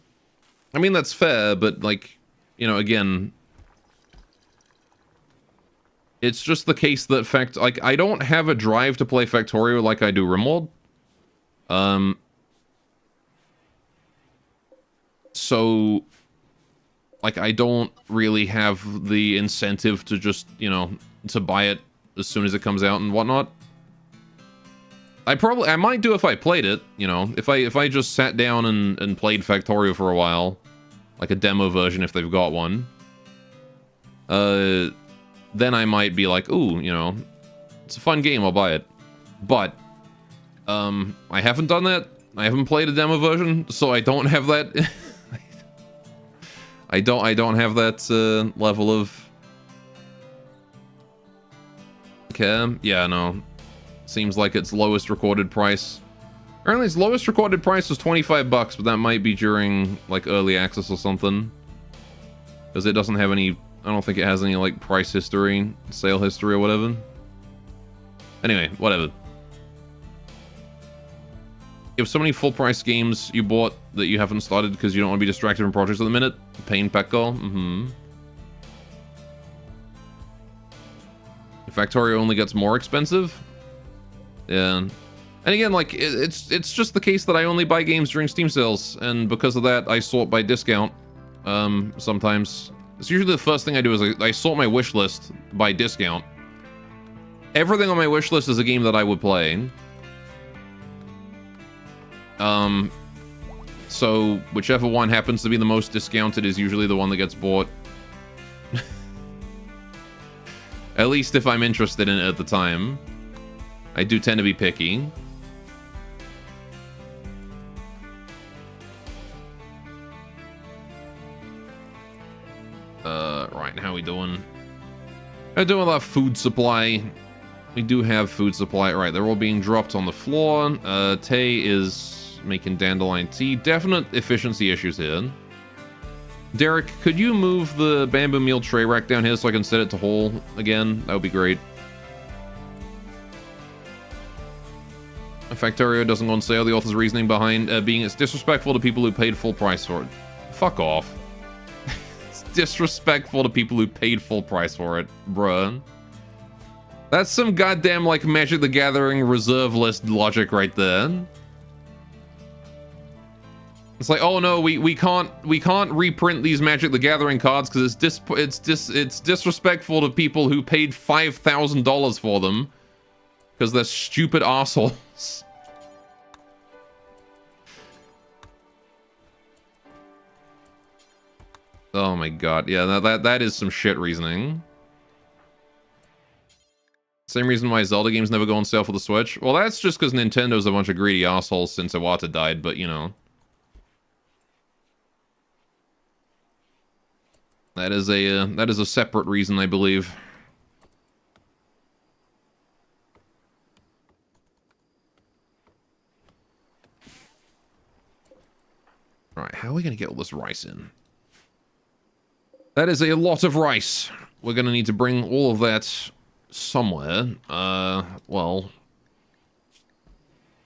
I mean, that's fair, but like, you know, again... It's just the case that like, I don't have a drive to play Factorio like I do Rimworld. So, like, I don't really have the incentive to just, you know, to buy it as soon as it comes out and whatnot. I might do if I played it, you know, if I just sat down and played Factorio for a while, like a demo version if they've got one. Then I might be like, ooh, you know, it's a fun game, I'll buy it. But, I haven't done that. I haven't played a demo version, so I don't have that. I don't have that level of care. Yeah, no. Seems like its lowest recorded price. Apparently its lowest recorded price was 25 bucks, but that might be during like early access or something. Because it doesn't have any, I don't think it has any like price history, sale history or whatever. Anyway, whatever. You have so many full price games you bought that you haven't started because you don't want to be distracted from projects at the minute. Pain Petko. Factorio only gets more expensive. Yeah. And again, like, it's just the case that I only buy games during Steam sales, and because of that, I sort by discount. Sometimes. It's usually the first thing I do is I sort my wish list by discount. Everything on my wish list is a game that I would play. So whichever one happens to be the most discounted is usually the one that gets bought. At least if I'm interested in it at the time. I do tend to be picky. Right, how we doing? I'm doing a lot of food supply. We do have food supply. Right, they're all being dropped on the floor. Tay is making dandelion tea. Definite efficiency issues here. Derek, could you move the bamboo meal tray rack down here so I can set it to whole again? That would be great. Factorio doesn't go on sale. The author's reasoning behind being it's disrespectful to people who paid full price for it. Fuck off. It's disrespectful to people who paid full price for it, bruh. That's some goddamn, like, Magic the Gathering reserve list logic right there. It's like, oh no, we can't reprint these Magic the Gathering cards because it's disrespectful to people who paid $5,000 for them because they're stupid assholes. Oh my god, yeah, that is some shit reasoning. Same reason why Zelda games never go on sale for the Switch. Well, that's just because Nintendo's a bunch of greedy assholes since Iwata died, but you know. That is a separate reason, I believe. Alright, how are we gonna get all this rice in? That is a lot of rice. We're gonna need to bring all of that somewhere. Well,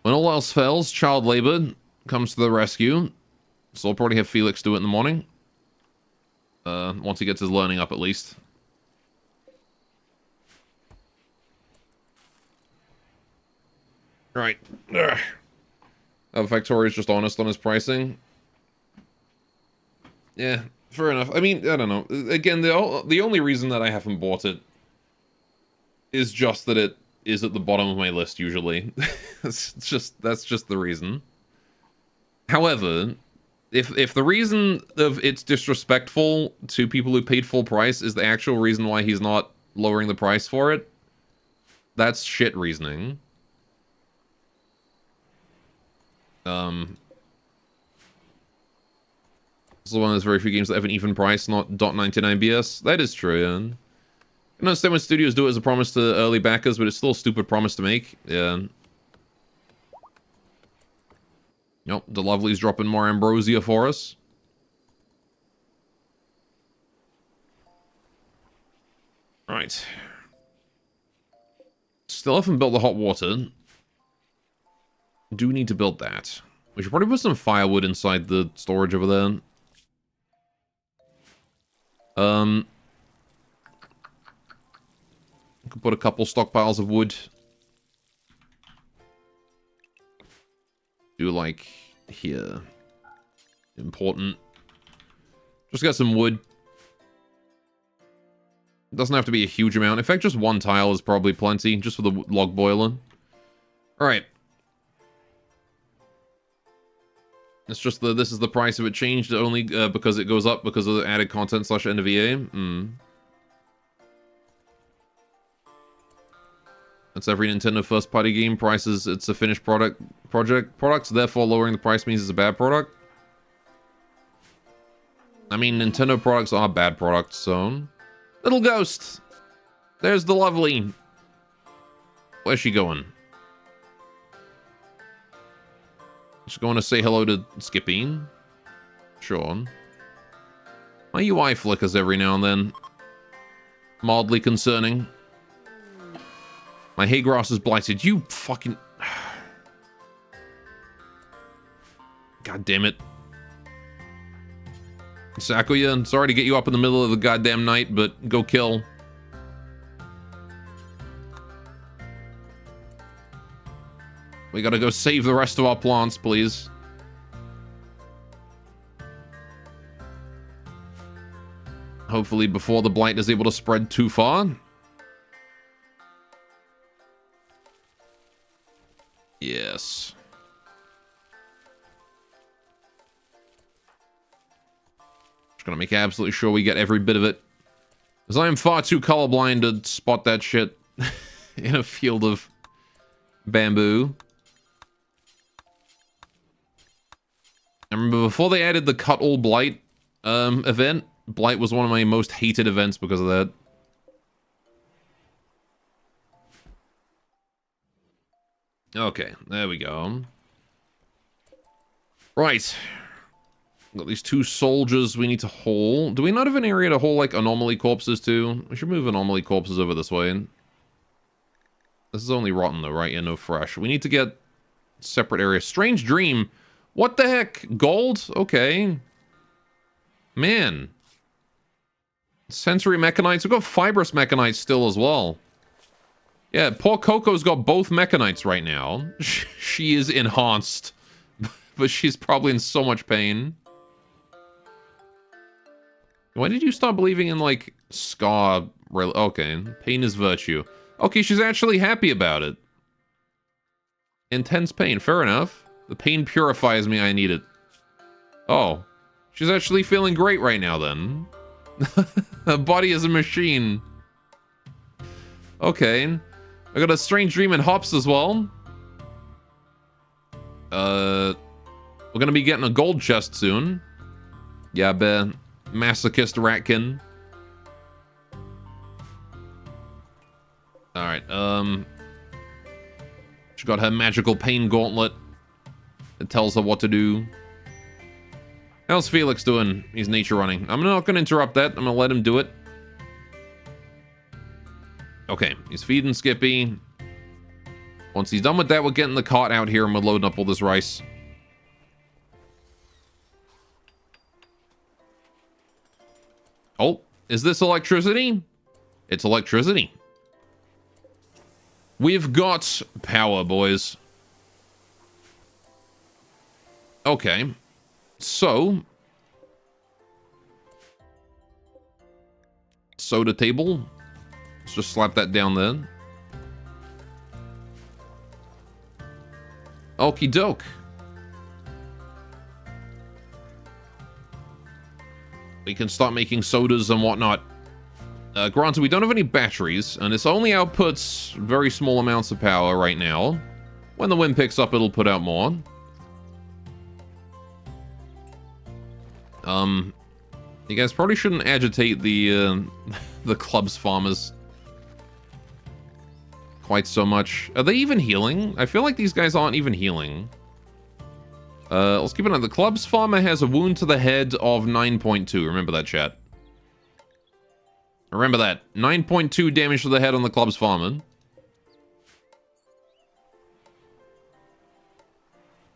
when all else fails, child labor comes to the rescue. So I'll probably have Felix do it in the morning. Once he gets his learning up, at least. Right. Factoria's just honest on his pricing. Yeah, fair enough. I mean, I don't know. Again, the only reason that I haven't bought it is just that it is at the bottom of my list usually. that's just the reason. However, if the reason of it's disrespectful to people who paid full price is the actual reason why he's not lowering the price for it, that's shit reasoning. This is one of those very few games that have an even price, not .99 BS. That is true, yeah. I can understand when studios do it as a promise to early backers, but it's still a stupid promise to make. Yeah. Nope, the Lovely's dropping more ambrosia for us. Right. Still haven't built the hot water. Do need to build that. We should probably put some firewood inside the storage over there. Could put a couple stockpiles of wood. Do like here. Important. Just get some wood. Doesn't have to be a huge amount. In fact, just one tile is probably plenty, just for the log boiler. Alright. It's just the, this is the price of it changed only because it goes up because of the added content / end of EA. That's every Nintendo first-party game prices it's a finished project, therefore lowering the price means it's a bad product. I mean, Nintendo products are bad products, so... Little ghost! There's the Lovely. Where's she going? She's going to say hello to Skippy. Sure. My UI flickers every now and then. Mildly concerning. My hay grass is blighted. You fucking... God damn it. Sakuya, sorry to get you up in the middle of the goddamn night, but go kill. We gotta go save the rest of our plants, please. Hopefully before the blight is able to spread too far. Yes. Just gonna make absolutely sure we get every bit of it. Because I am far too colorblind to spot that shit in a field of bamboo. I remember before they added the Cut All Blight event, Blight was one of my most hated events because of that. Okay, there we go. Right. Got these two soldiers we need to haul. Do we not have an area to haul, like, anomaly corpses to? We should move anomaly corpses over this way. This is only rotten, though, right? Yeah, no fresh. We need to get separate areas. Strange Dream. What the heck? Gold? Okay. Man. Sensory Mechanites. We've got Fibrous Mechanites still as well. Yeah, poor Coco's got both Mechanites right now. She is enhanced. But she's probably in so much pain. When did you start believing in, like, Scar? Okay, pain is virtue. Okay, she's actually happy about it. Intense pain, fair enough. The pain purifies me, I need it. Oh, she's actually feeling great right now, then. Her body is a machine. Okay. I got a Strange Dream and Hops as well. We're gonna be getting a gold chest soon. Yeah, bet. Masochist Ratkin. Alright, she got her magical pain gauntlet. It tells her what to do. How's Felix doing? He's nature running. I'm not gonna interrupt that. I'm gonna let him do it. Okay, he's feeding Skippy. Once he's done with that, we're getting the cart out here and we're loading up all this rice. Oh, is this electricity? It's electricity. We've got power, boys. Okay. So. Soda table. Let's just slap that down there. Okie doke. We can start making sodas and whatnot. Granted, we don't have any batteries, and this only outputs very small amounts of power right now. When the wind picks up, it'll put out more. You guys probably shouldn't agitate the the club's farmers quite so much. Are they even healing? I feel like these guys aren't even healing. Let's keep it on. The club's farmer has a wound to the head of 9.2. Remember that, chat. Remember that. 9.2 damage to the head on the club's farmer.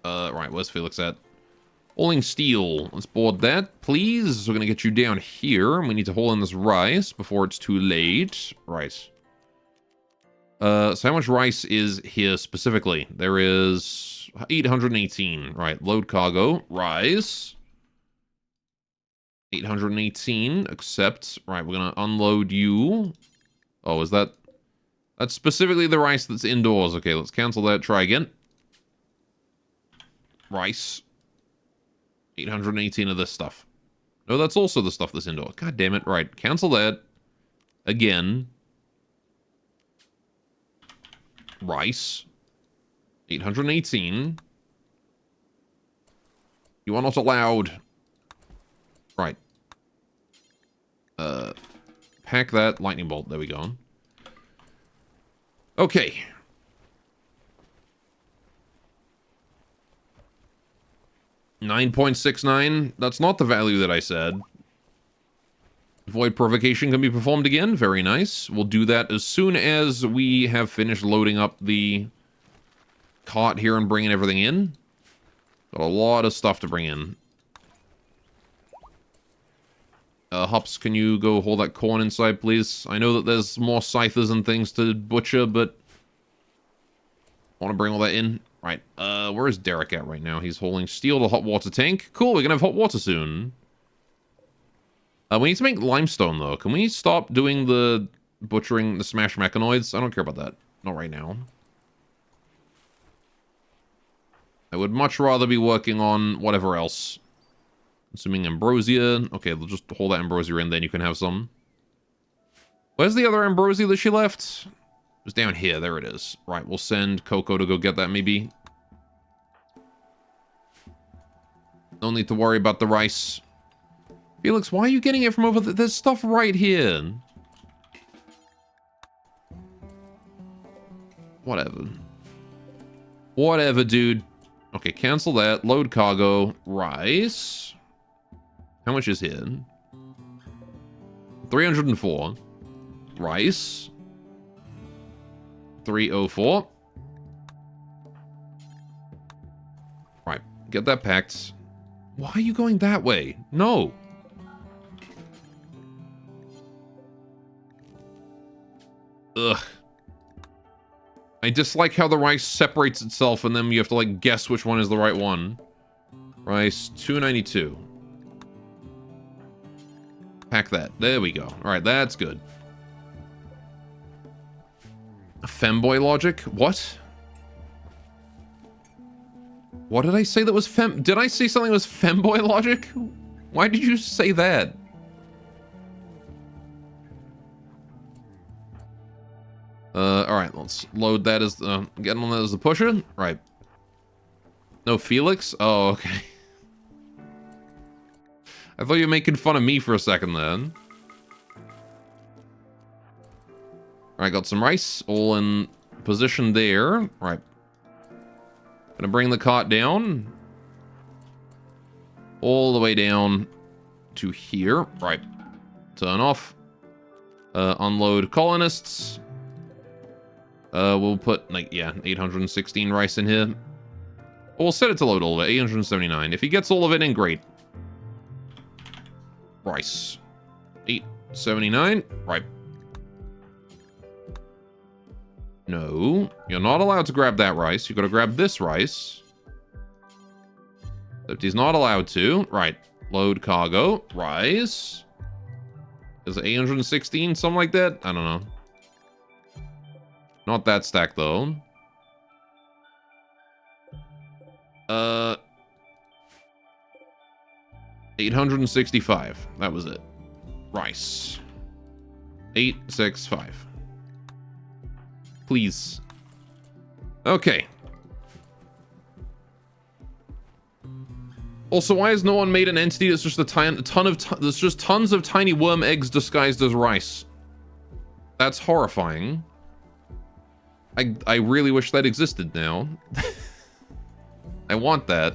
Right, where's Felix at? Hauling steel. Let's board that, please. We're gonna get you down here. We need to haul in this rice before it's too late. Right. So how much rice is here specifically? There is 818. Right, load cargo. Rice. 818. Accept. Right, we're gonna unload you. Oh, is that... That's specifically the rice that's indoors. Okay, let's cancel that. Try again. Rice. 818 of this stuff. No, that's also the stuff that's indoor. God damn it. Right, cancel that. Again. Rice. 818. You are not allowed. Right. Pack that. Lightning bolt. There we go. Okay. $9.69. That's not the value that I said. Void provocation can be performed again. Very nice. We'll do that as soon as we have finished loading up the cart here and bringing everything in. Got a lot of stuff to bring in. Hops, can you go hold that corn inside, please? I know that there's more scythers and things to butcher, but I want to bring all that in. Right, where is Derek at right now? He's hauling steel to hot water tank. Cool, we're gonna have hot water soon. We need to make limestone, though. Can we stop doing the butchering the smash mechanoids? I don't care about that. Not right now. I would much rather be working on whatever else. Assuming ambrosia. Okay, we'll just hold that ambrosia in, then you can have some. Where's the other ambrosia that she left? It was down here. There it is. Right, we'll send Coco to go get that, maybe. No need to worry about the rice. Felix, why are you getting it from over there? There's stuff right here. Whatever. Whatever, dude. Okay, cancel that. Load cargo. Rice. How much is here? 304. Rice. 304. Right, get that packed. Why are you going that way? No. Ugh. I dislike how the rice separates itself and then you have to, like, guess which one is the right one. Rice, 292. Pack that. There we go. Alright, that's good. Femboy logic? What? What did I say that was Did I say something that was femboy logic? Why did you say that? Alright, let's load that as the... get on that as the pusher. Right. No Felix? Oh, okay. I thought you were making fun of me for a second then. Alright, got some rice. All in position there. Right. Gonna bring the cart down. All the way down to here. Right. Turn off. Unload colonists. We'll put, like, yeah, 816 rice in here. We'll set it to load all of it. 879. If he gets all of it in, great. Rice. 879. Right. No. You're not allowed to grab that rice. You've got to grab this rice. Except he's not allowed to. Right. Load cargo. Rice. Is it 816? Something like that? I don't know. Not that stack, though. 865. That was it. Rice. 865. Please. Okay. Also, why has no one made an entity that's just there's just tons of tiny worm eggs disguised as rice? That's horrifying. I really wish that existed now. I want that.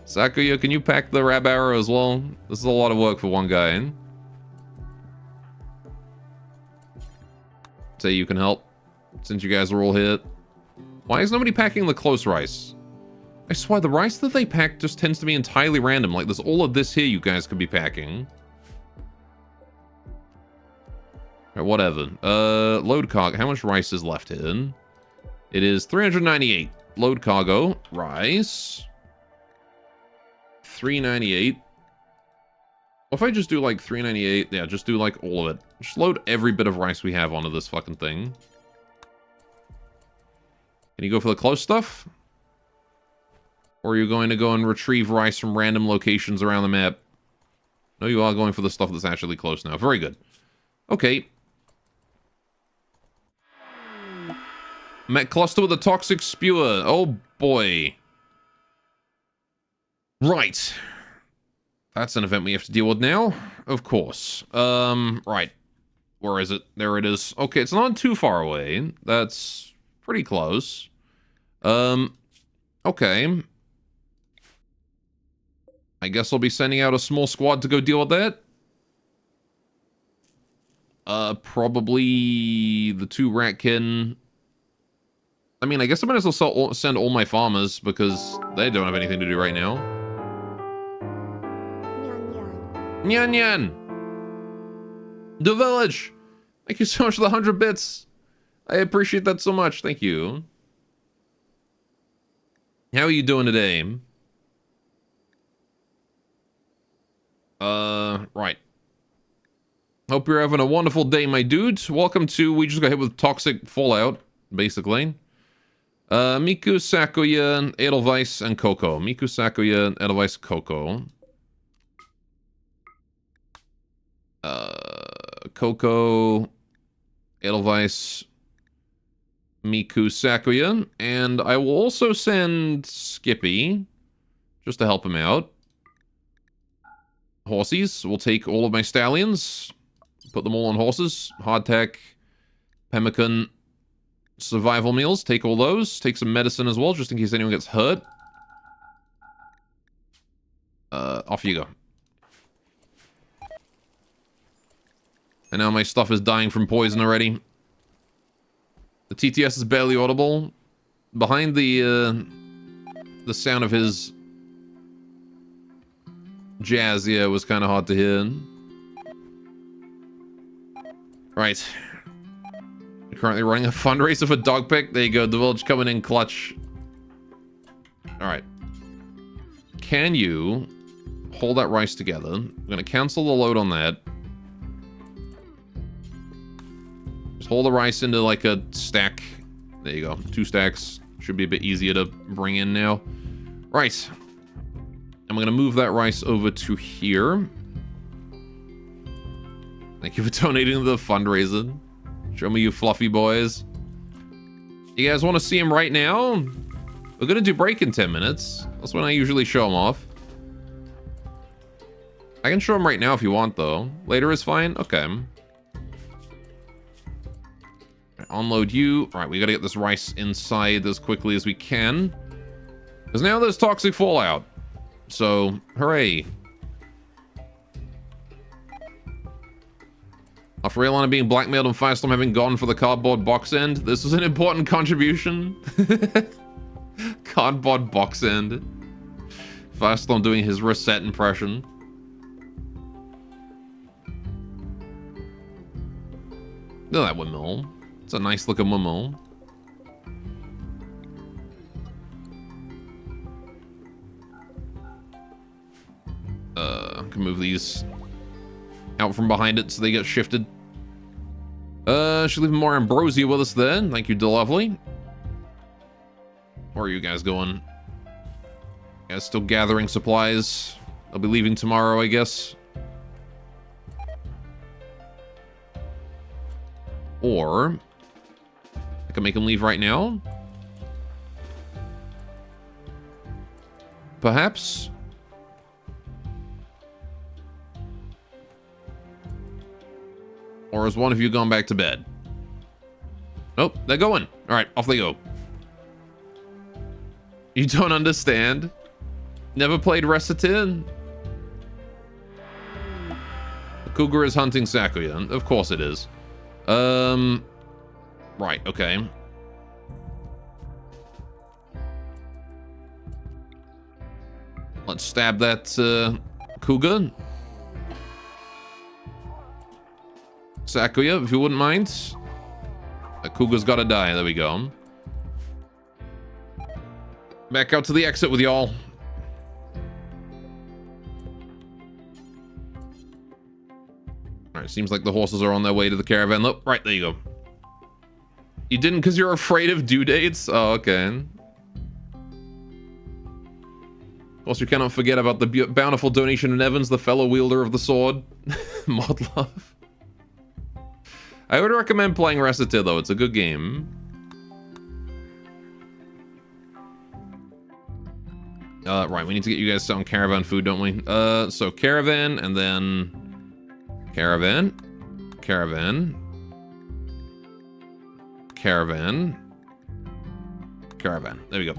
Sakuya, can you pack the rab arrow as well? This is a lot of work for one guy. Say you can help, since you guys are all here. Why is nobody packing the close rice? I swear, the rice that they pack just tends to be entirely random. Like, there's all of this here you guys could be packing. Alright, whatever. Load cargo. How much rice is left here? It is 398. Load cargo. Rice. 398. What if I just do, like, 398? Yeah, just do, like, all of it. Just load every bit of rice we have onto this fucking thing. Can you go for the close stuff? Or are you going to go and retrieve rice from random locations around the map? No, you are going for the stuff that's actually close now. Very good. Okay. Met cluster with a toxic spewer. Oh, boy. Right. That's an event we have to deal with now. Of course. Right. Where is it? There it is. Okay, it's not too far away. That's pretty close. Okay. I guess I'll be sending out a small squad to go deal with that. Probably the 2 ratkin. I mean, I guess I might as well send all my farmers because they don't have anything to do right now. Nyan Nyan! The village! Thank you so much for the 100 bits. I appreciate that so much. Thank you. How are you doing today? Right. Hope you're having a wonderful day, my dude. Welcome to, we just got hit with toxic fallout, basically. Miku, Sakuya, Edelweiss, and Coco. Miku, Sakuya, Edelweiss, Coco. Coco, Edelweiss, Miku, Sakuya. And I will also send Skippy, just to help him out. Horsies. We'll take all of my stallions. Put them all on horses. Hardtack, pemmican, survival meals. Take all those. Take some medicine as well, just in case anyone gets hurt. Off you go. And now my stuff is dying from poison already. The TTS is barely audible. Behind the sound of his jazz, yeah, it was kind of hard to hear. Right. We're currently running a fundraiser for Dogpick. There you go, the village coming in clutch. Alright. Can you hold that rice together? I'm going to cancel the load on that. Just hold the rice into like a stack. There you go. 2 stacks. Should be a bit easier to bring in now. Right. I'm going to move that rice over to here. Thank you for donating to the fundraiser. Show me you fluffy boys. You guys want to see him right now? We're going to do break in 10 minutes. That's when I usually show him off. I can show him right now if you want, though. Later is fine? Okay. Unload you. All right, we got to get this rice inside as quickly as we can. Because now there's toxic fallout. So, hooray. After Raylana being blackmailed and Firestorm having gone for the cardboard box end, this was an important contribution. Cardboard box end. Firestorm doing his reset impression. Look at that windmill. It's a nice looking windmill. I can move these out from behind it so they get shifted. Should leave more ambrosia with us then. Thank you, DeLovely. Where are you guys going? You guys still gathering supplies. I'll be leaving tomorrow, I guess. Or I can make him leave right now. Perhaps. Or has one of you gone back to bed? Nope, they're going. All right, off they go. You don't understand? Never played Recitative? The cougar is hunting Sakuya. Of course it is. Right, okay. Let's stab that cougar. Sakuya, if you wouldn't mind. That cougar's gotta die. There we go. Back out to the exit with y'all. Alright, seems like the horses are on their way to the caravan. Look, right, there you go. You didn't because you're afraid of due dates? Oh, okay. Of course, you cannot forget about the bountiful donation in Evans, the fellow wielder of the sword. Mod love. I would recommend playing Recitative, though. It's a good game. Right, we need to get you guys some caravan food, don't we? So caravan, and then... Caravan. Caravan. Caravan. Caravan. There we go.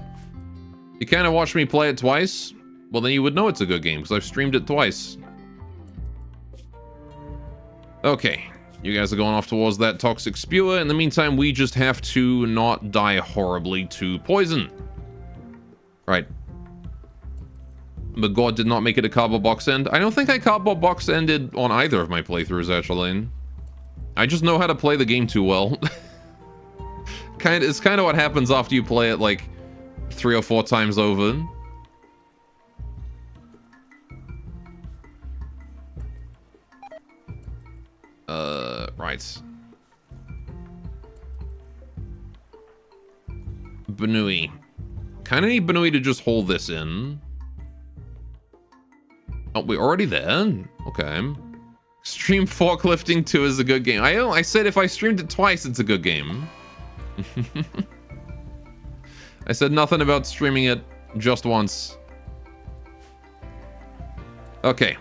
You kind of watched me play it twice? Well, then you would know it's a good game, because I've streamed it twice. Okay. You guys are going off towards that toxic spewer. In the meantime, we just have to not die horribly to poison. Right. But God did not make it a cardboard box end. I don't think I cardboard box ended on either of my playthroughs, actually. I just know how to play the game too well. It's kind of what happens after you play it, like, 3 or 4 times over. Right. Banui. Kind of need Banui to just hold this in. Oh, we're already there? Okay. Stream Forklifting 2 is a good game. I said if I streamed it twice, it's a good game. I said nothing about streaming it just once. Okay.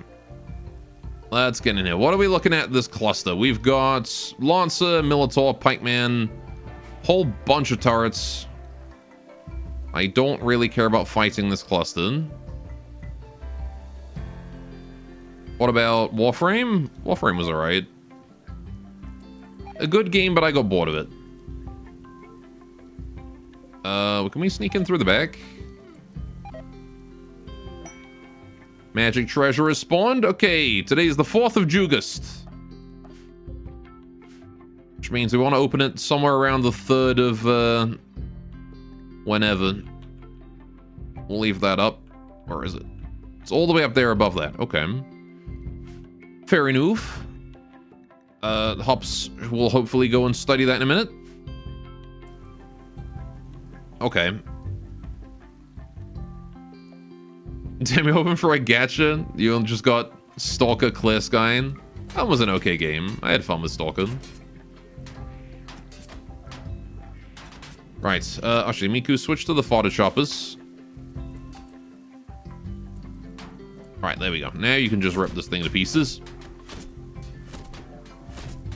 Let's get in here. What are we looking at this cluster? We've got Lancer, Minotaur, Pikeman, whole bunch of turrets. I don't really care about fighting this cluster. What about Warframe? Warframe was alright. A good game, but I got bored of it. Can we sneak in through the back? Magic treasure is spawned. Okay, today is the 4th of August. Which means we want to open it somewhere around the 3rd of, whenever. We'll leave that up. Where is it? It's all the way up there above that. Okay. Fair enough. Hops will hopefully go and study that in a minute. Okay. Damn, you're hoping for a gacha? You just got Stalker Clear Skying? That was an okay game. I had fun with Stalker. Right, actually, Miku, switch to the fodder choppers. Right, there we go. Now you can just rip this thing to pieces.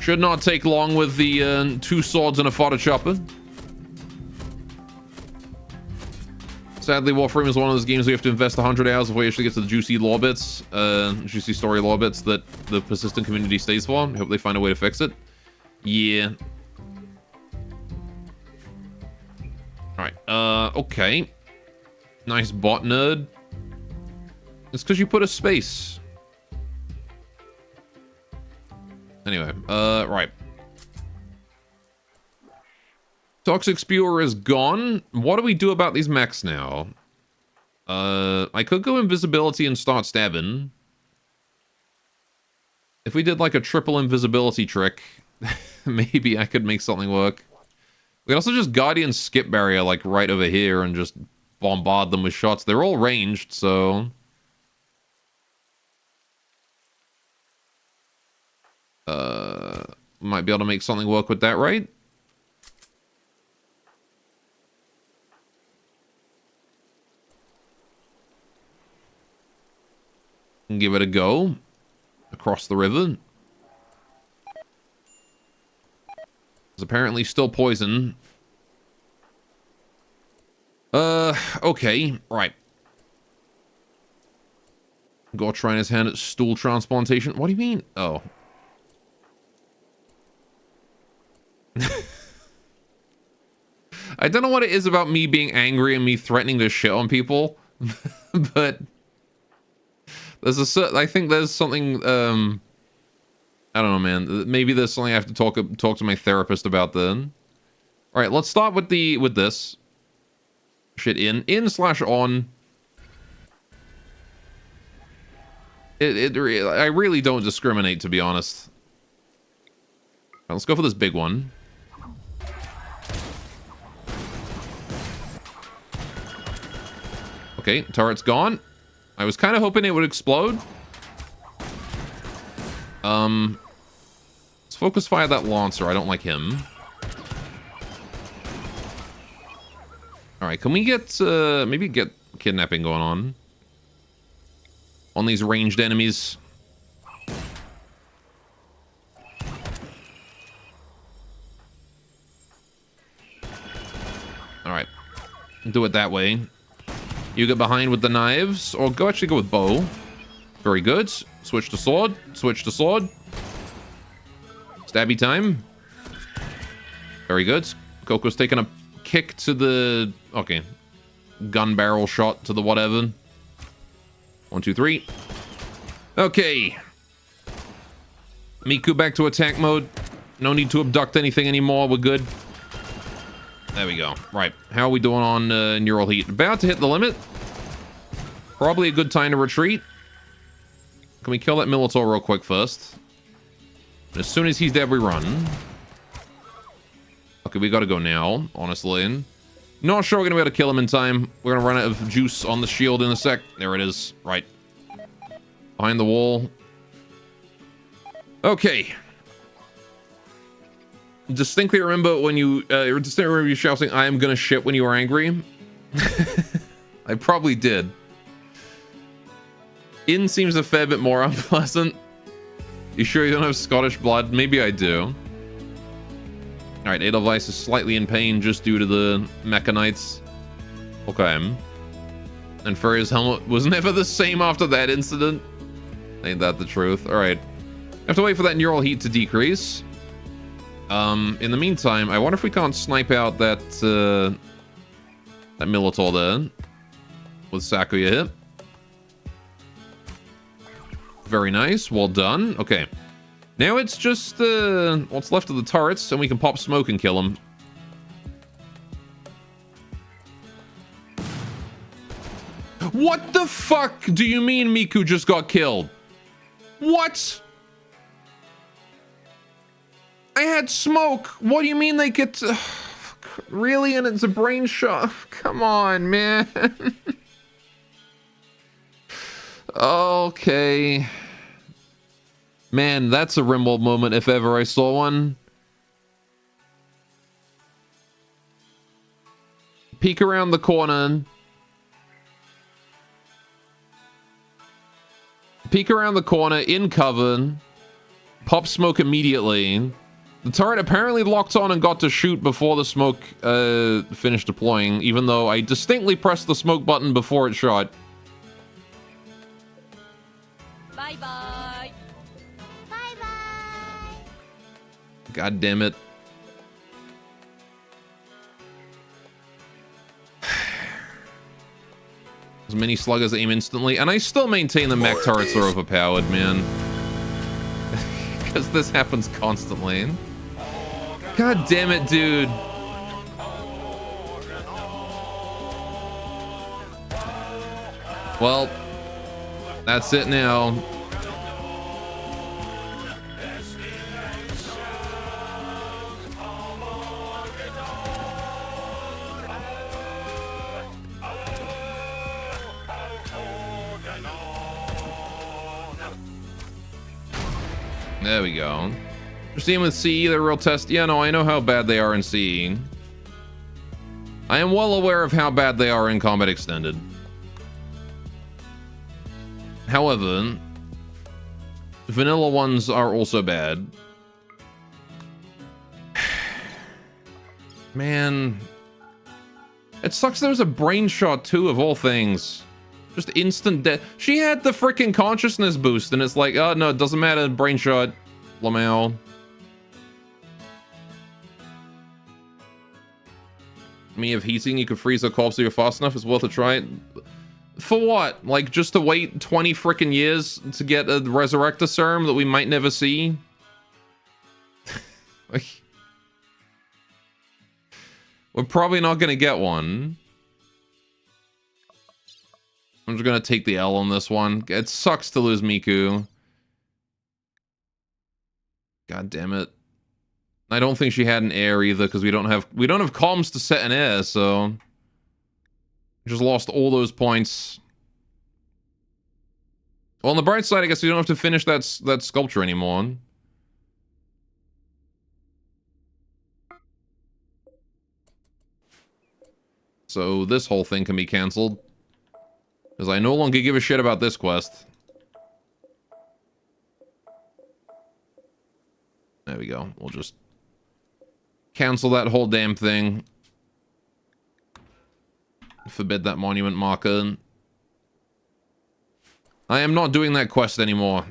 Should not take long with the 2 swords and a fodder chopper. Sadly, Warframe is one of those games where you have to invest 100 hours before you actually get to the juicy lore bits, juicy story lore bits that the persistent community stays for. I hope they find a way to fix it. Yeah. Alright, okay. Nice bot nerd. It's because you put a space. Anyway, right. Toxic Spewer is gone. What do we do about these mechs now? I could go invisibility and start stabbing. If we did like a triple invisibility trick, maybe I could make something work. We could also just Guardian skip barrier like right over here and just bombard them with shots. They're all ranged, so... might be able to make something work with that, right? Give it a go. Across the river. apparently still poison. Okay, right. God trying his hand at stool transplantation. What do you mean? Oh. I don't know what it is about me being angry and me threatening to shit on people, but there's I think there's something, I don't know, man. Maybe there's something I have to talk to my therapist about then. All right, let's start with this. Shit in/on. I really don't discriminate, to be honest. All right, let's go for this big one. Okay, turret's gone. I was kind of hoping it would explode. Let's focus fire that Lancer. I don't like him. All right, can we get maybe get kidnapping going on these ranged enemies? All right, do it that way. You get behind with the knives, or actually go with bow. Very good. Switch to sword. Switch to sword. Stabby time. Very good. Coco's taking a kick to the... Okay. Gun barrel shot to the whatever. 1, 2, 3. Okay. Miku back to attack mode. No need to abduct anything anymore. We're good. There we go. Right. How are we doing on neural heat? About to hit the limit. Probably a good time to retreat. Can we kill that Minotaur real quick first? As soon as he's dead, we run. Okay, we gotta go now, honestly. Not sure we're gonna be able to kill him in time. We're gonna run out of juice on the shield in a sec. There it is. Right. Behind the wall. Okay. Distinctly remember when you... distinctly remember you shouting, "I am gonna shit" when you were angry. I probably did. In seems a fair bit more unpleasant. You sure you don't have Scottish blood? Maybe I do. Alright, Edelweiss is slightly in pain just due to the Mechanites. Okay. And Furrier's helmet was never the same after that incident. Ain't that the truth? Alright. Have to wait for that neural heat to decrease. In the meantime, I wonder if we can't snipe out that Minotaur there. With Sakuya hit. Very nice. Well done. Okay. Now it's just what's left of the turrets, and we can pop smoke and kill them. What the fuck do you mean Miku just got killed? What? I had smoke. What do you mean they get to... Really? And it's a brain shot? Come on, man. Okay. Man, that's a Rimworld moment if ever I saw one. Peek around the corner. Peek around the corner, in cover. Pop smoke immediately. The turret apparently locked on and got to shoot before the smoke finished deploying, even though I distinctly pressed the smoke button before it shot. Bye-bye. Bye-bye. God damn it. Those mini sluggers aim instantly, and I still maintain the mech turrets are overpowered, man. Because this happens constantly. God damn it, dude. Well, that's it now. There we go. Proceeding with CE, the real test. Yeah, no, I know how bad they are in CE. I am well aware of how bad they are in Combat Extended. However, vanilla ones are also bad. Man. It sucks there was a brain shot too, of all things. Just instant death. She had the freaking consciousness boost, and it's like, oh no, it doesn't matter. Brain shot. Lamau. I mean, if heating, you could freeze a corpse if you're fast enough. It's worth a try. For what? Like, just to wait 20 freaking years to get a resurrector serum that we might never see? Like, we're probably not gonna get one. I'm just gonna take the L on this one. It sucks to lose Miku. God damn it. I don't think she had an air either, because we don't have comms to set an air, so just lost all those points. Well, on the bright side, I guess we don't have to finish that sculpture anymore. So this whole thing can be cancelled, because I no longer give a shit about this quest. There we go. We'll just cancel that whole damn thing. Forbid that monument marker. I am not doing that quest anymore.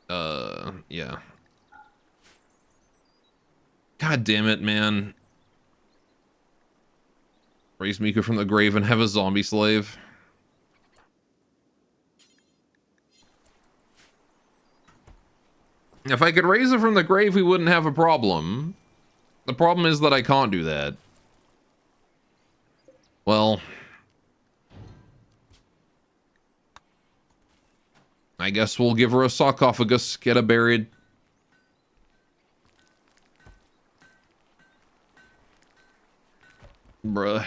Yeah. God damn it, man. Raise Miku from the grave and have a zombie slave. If I could raise her from the grave, we wouldn't have a problem. The problem is that I can't do that. Well, I guess we'll give her a sarcophagus, get her buried. Bruh.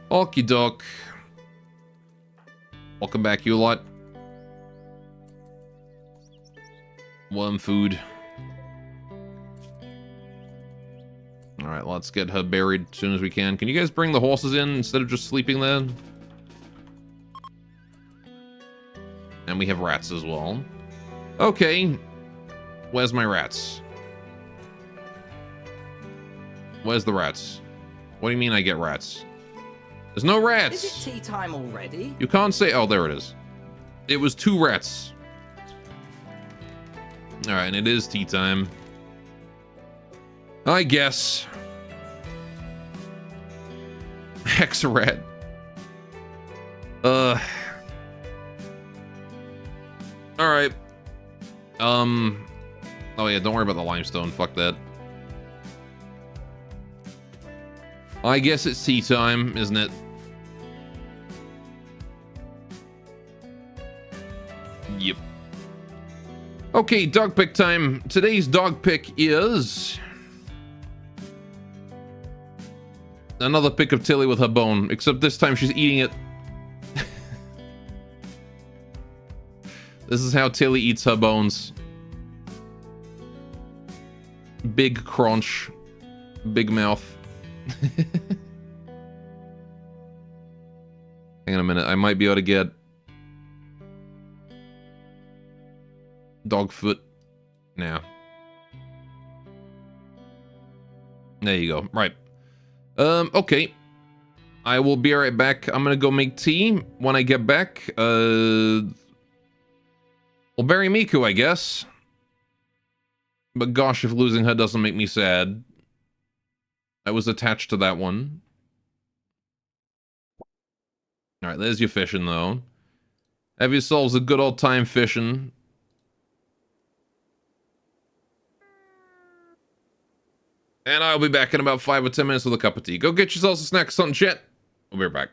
Okie doke. Welcome back, you lot. Worm food. Alright, let's get her buried as soon as we can. Can you guys bring the horses in instead of just sleeping there? And we have rats as well. Okay. Where's my rats? Where's the rats? What do you mean I get rats? There's no rats! Is it tea time already? You can't say... Oh, there it is. It was 2 rats. Alright, and it is tea time. I guess. Hex-rat. Alright. Oh yeah, don't worry about the limestone. Fuck that. I guess it's tea time, isn't it? Yep. Okay, dog pick time. Today's dog pick is... another pick of Tilly with her bone, except this time she's eating it. This is how Tilly eats her bones. Big crunch. Big mouth. Hang on a minute, I might be able to get dog foot now. There you go. Right. Okay. I will be right back. I'm gonna go make tea. When I get back, we'll bury Miku, I guess. But gosh, if losing her doesn't make me sad. I was attached to that one. Alright, there's your fishing, though. Have yourselves a good old time fishing. And I'll be back in about 5 or 10 minutes with a cup of tea. Go get yourselves a snack or something, shit. We'll be right back.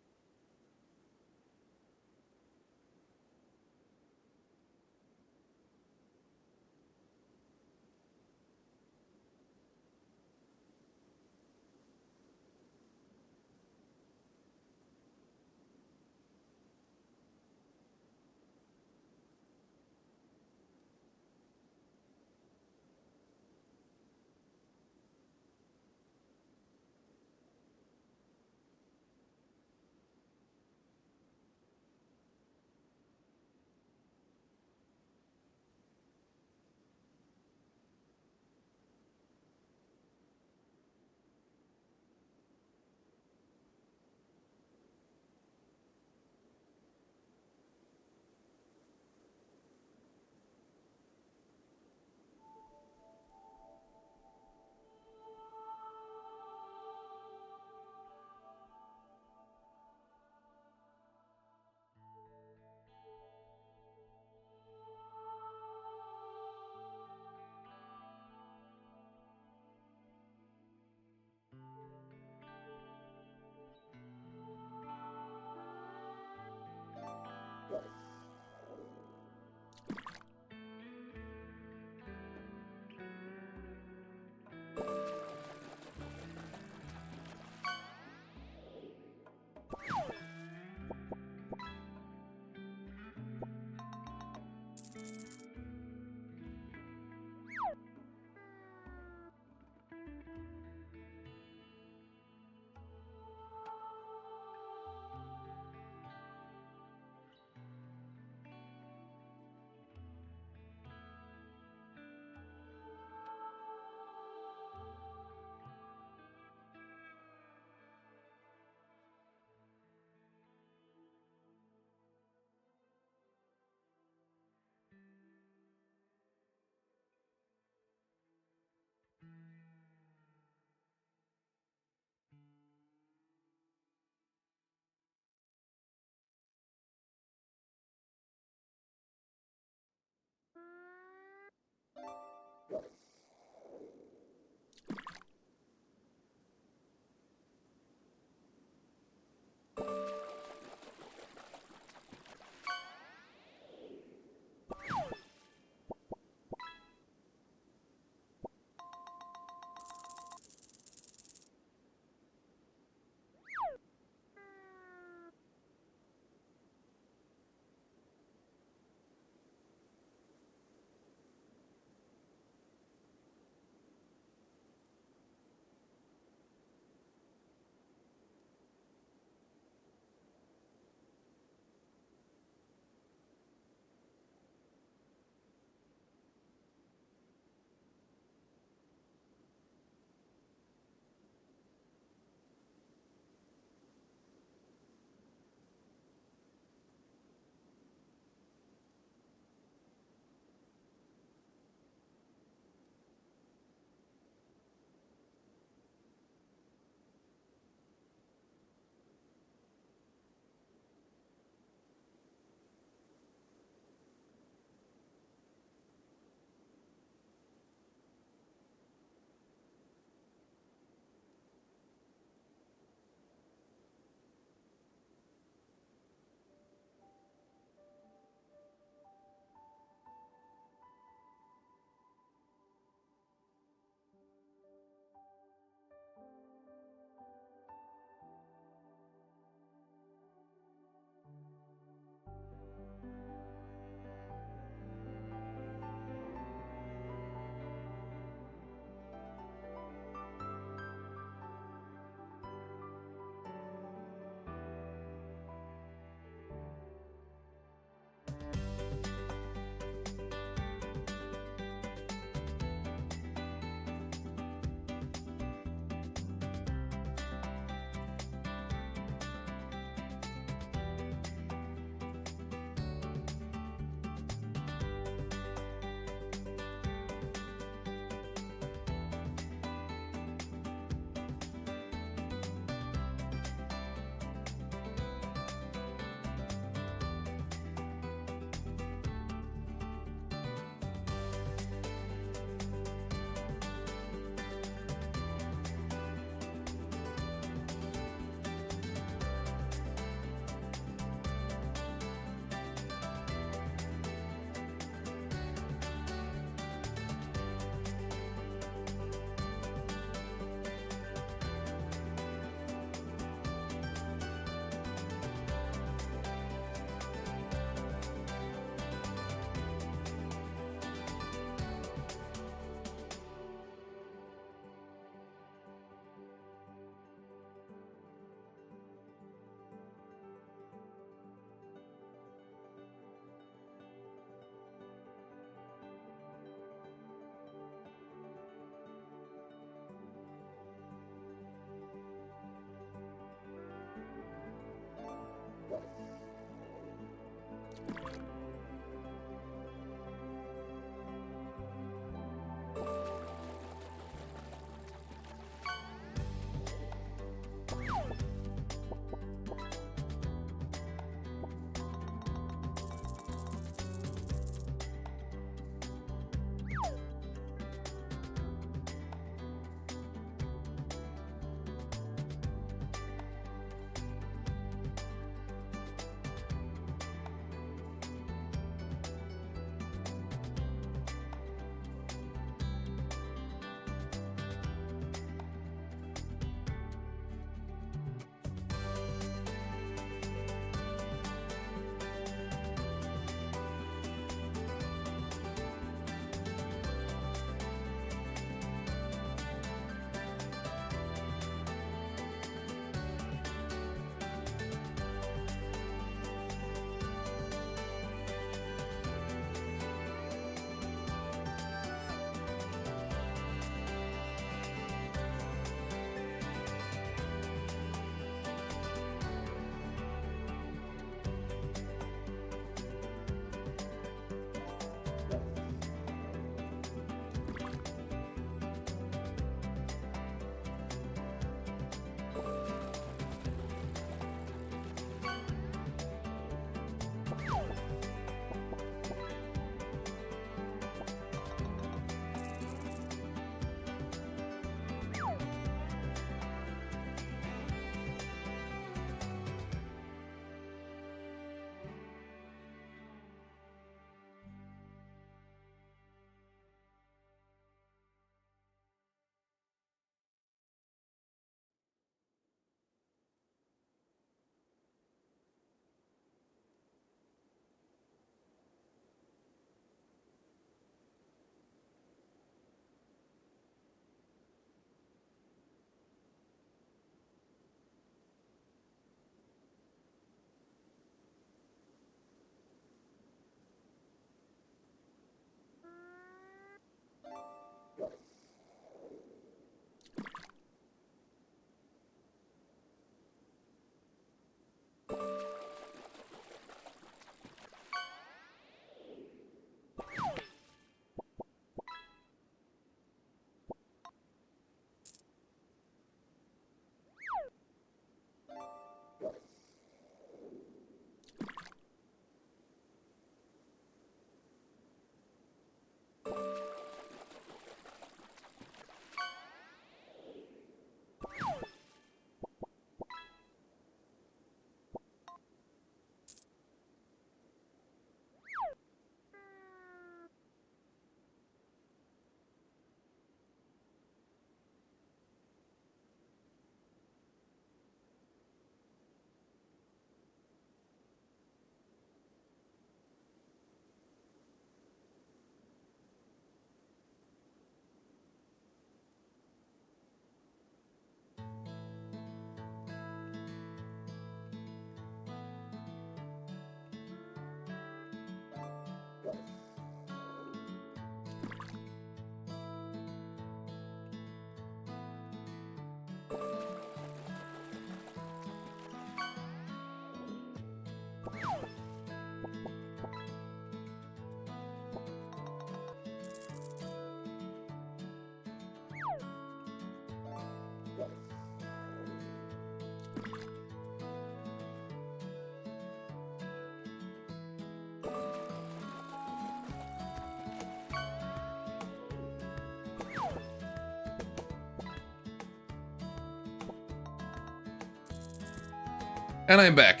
And I'm back.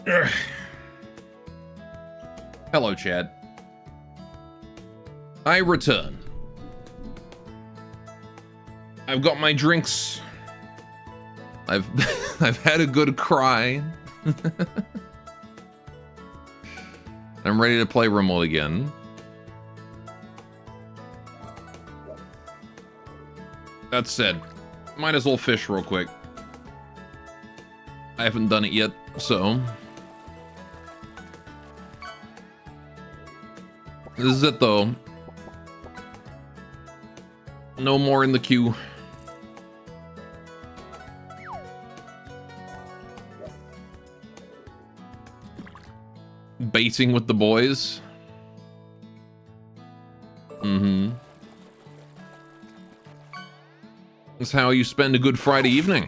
Ugh. Hello, Chad. I return. I've got my drinks. I've I've had a good cry. I'm ready to play Rimworld again. That said, might as well fish real quick. I haven't done it yet, so... This is it, though. No more in the queue. Baiting with the boys. Mm-hmm. That's how you spend a good Friday evening.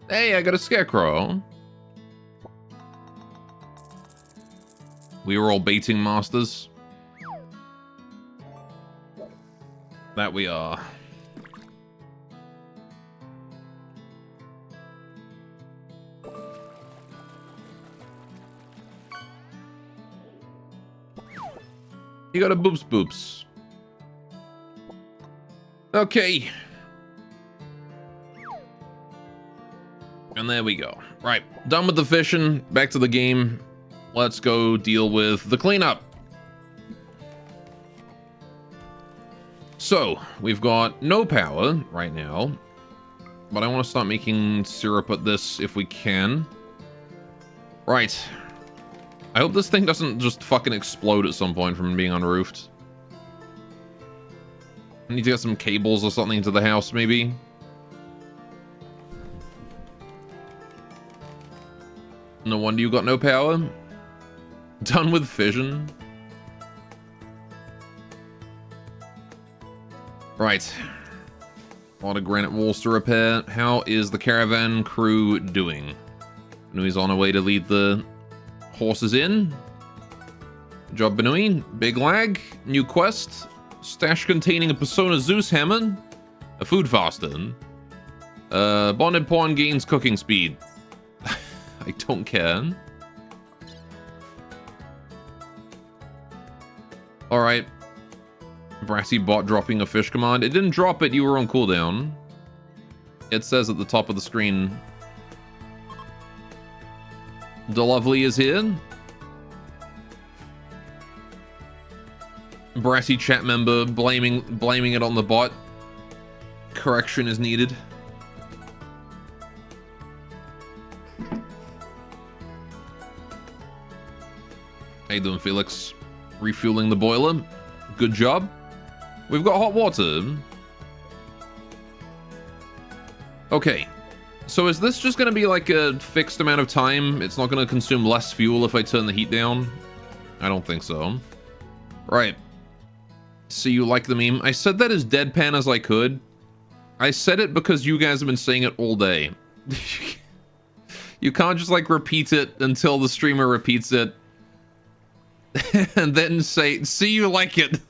Hey, I got a scarecrow. We were all baiting masters. That we are. You got a boops boops. Okay. And there we go. Right, done with the fishing, back to the game. Let's go deal with the cleanup. So, we've got no power right now, but I want to start making syrup at this if we can. Right. I hope this thing doesn't just fucking explode at some point from being unroofed. I need to get some cables or something into the house, maybe. No wonder you got no power. Done with fission. Right. A lot of granite walls to repair. How is the caravan crew doing? Benui's on her way to lead the horses in. Good job, Benui. Big lag. New quest. Stash containing a Persona Zeus hammer. A food faster. Bonded pawn gains cooking speed. I don't care. Alright. Brassy bot dropping a fish command. It didn't drop it, you were on cooldown. It says at the top of the screen. The Lovely is here. Brassy chat member blaming it on the bot. Correction is needed. How you doing, Felix? Refueling the boiler. Good job. We've got hot water. Okay. So is this just going to be like a fixed amount of time? It's not going to consume less fuel if I turn the heat down? I don't think so. Right. So you like the meme? I said that as deadpan as I could. I said it because you guys have been saying it all day. You can't just like repeat it until the streamer repeats it. And then say, see you like it.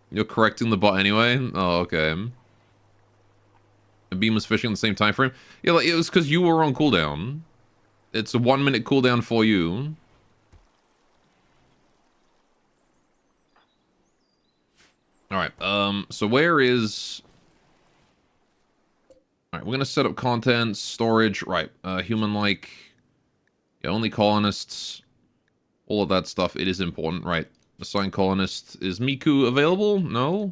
You're correcting the bot anyway? Oh, okay. The beam was fishing at the same time frame? Yeah, like, it was because you were on cooldown. It's a 1 minute cooldown for you. Alright, so where is... Alright, we're gonna set up content, storage, right, human-like, yeah, only colonists, all of that stuff, it is important, right. Assign colonist, is Miku available? No?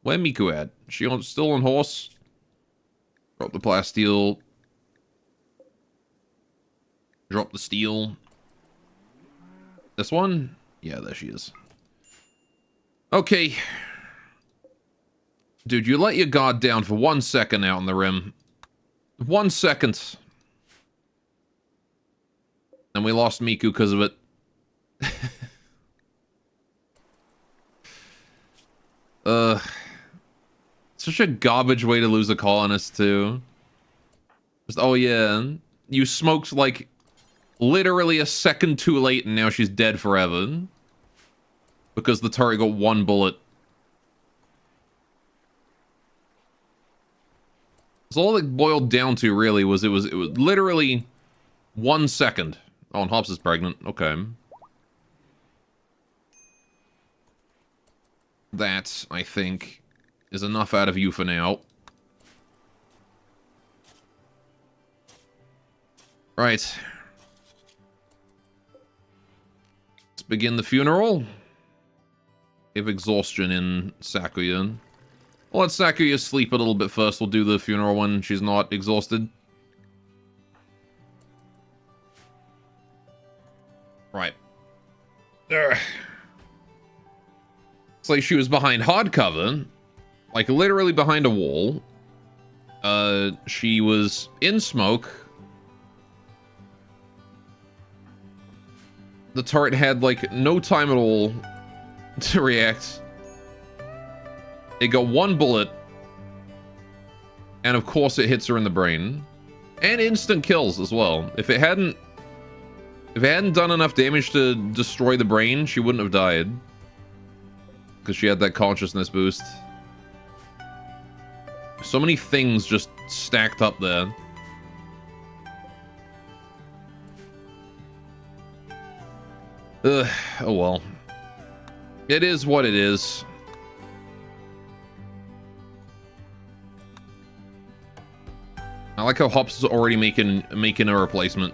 Where Miku at? She still on horse? Drop the plasteel. Drop the steel. This one? Yeah, there she is. Okay. Dude, you let your guard down for 1 second out on the rim. 1 second. And we lost Miku because of it. Such a garbage way to lose a colonist, too. Just, oh yeah, you smoked, like, literally a second too late and now she's dead forever. Because the turret got 1 bullet. So all it boiled down to, really, was it was literally 1 second. Oh, and Hobbs is pregnant. Okay. That, I think, is enough out of you for now. Right. Let's begin the funeral. We have exhaustion in Sakuya. We'll let Sakuya sleep a little bit first. We'll do the funeral when she's not exhausted. Right. Ugh. It's like she was behind hardcover. Like, literally behind a wall. She was in smoke. The turret had, like, no time at all to react. It got 1 bullet. And of course it hits her in the brain. And instant kills as well. If it hadn't done enough damage to destroy the brain, she wouldn't have died. Because she had that consciousness boost. So many things just stacked up there. Ugh, oh well. It is what it is. I like how Hops is already making a replacement.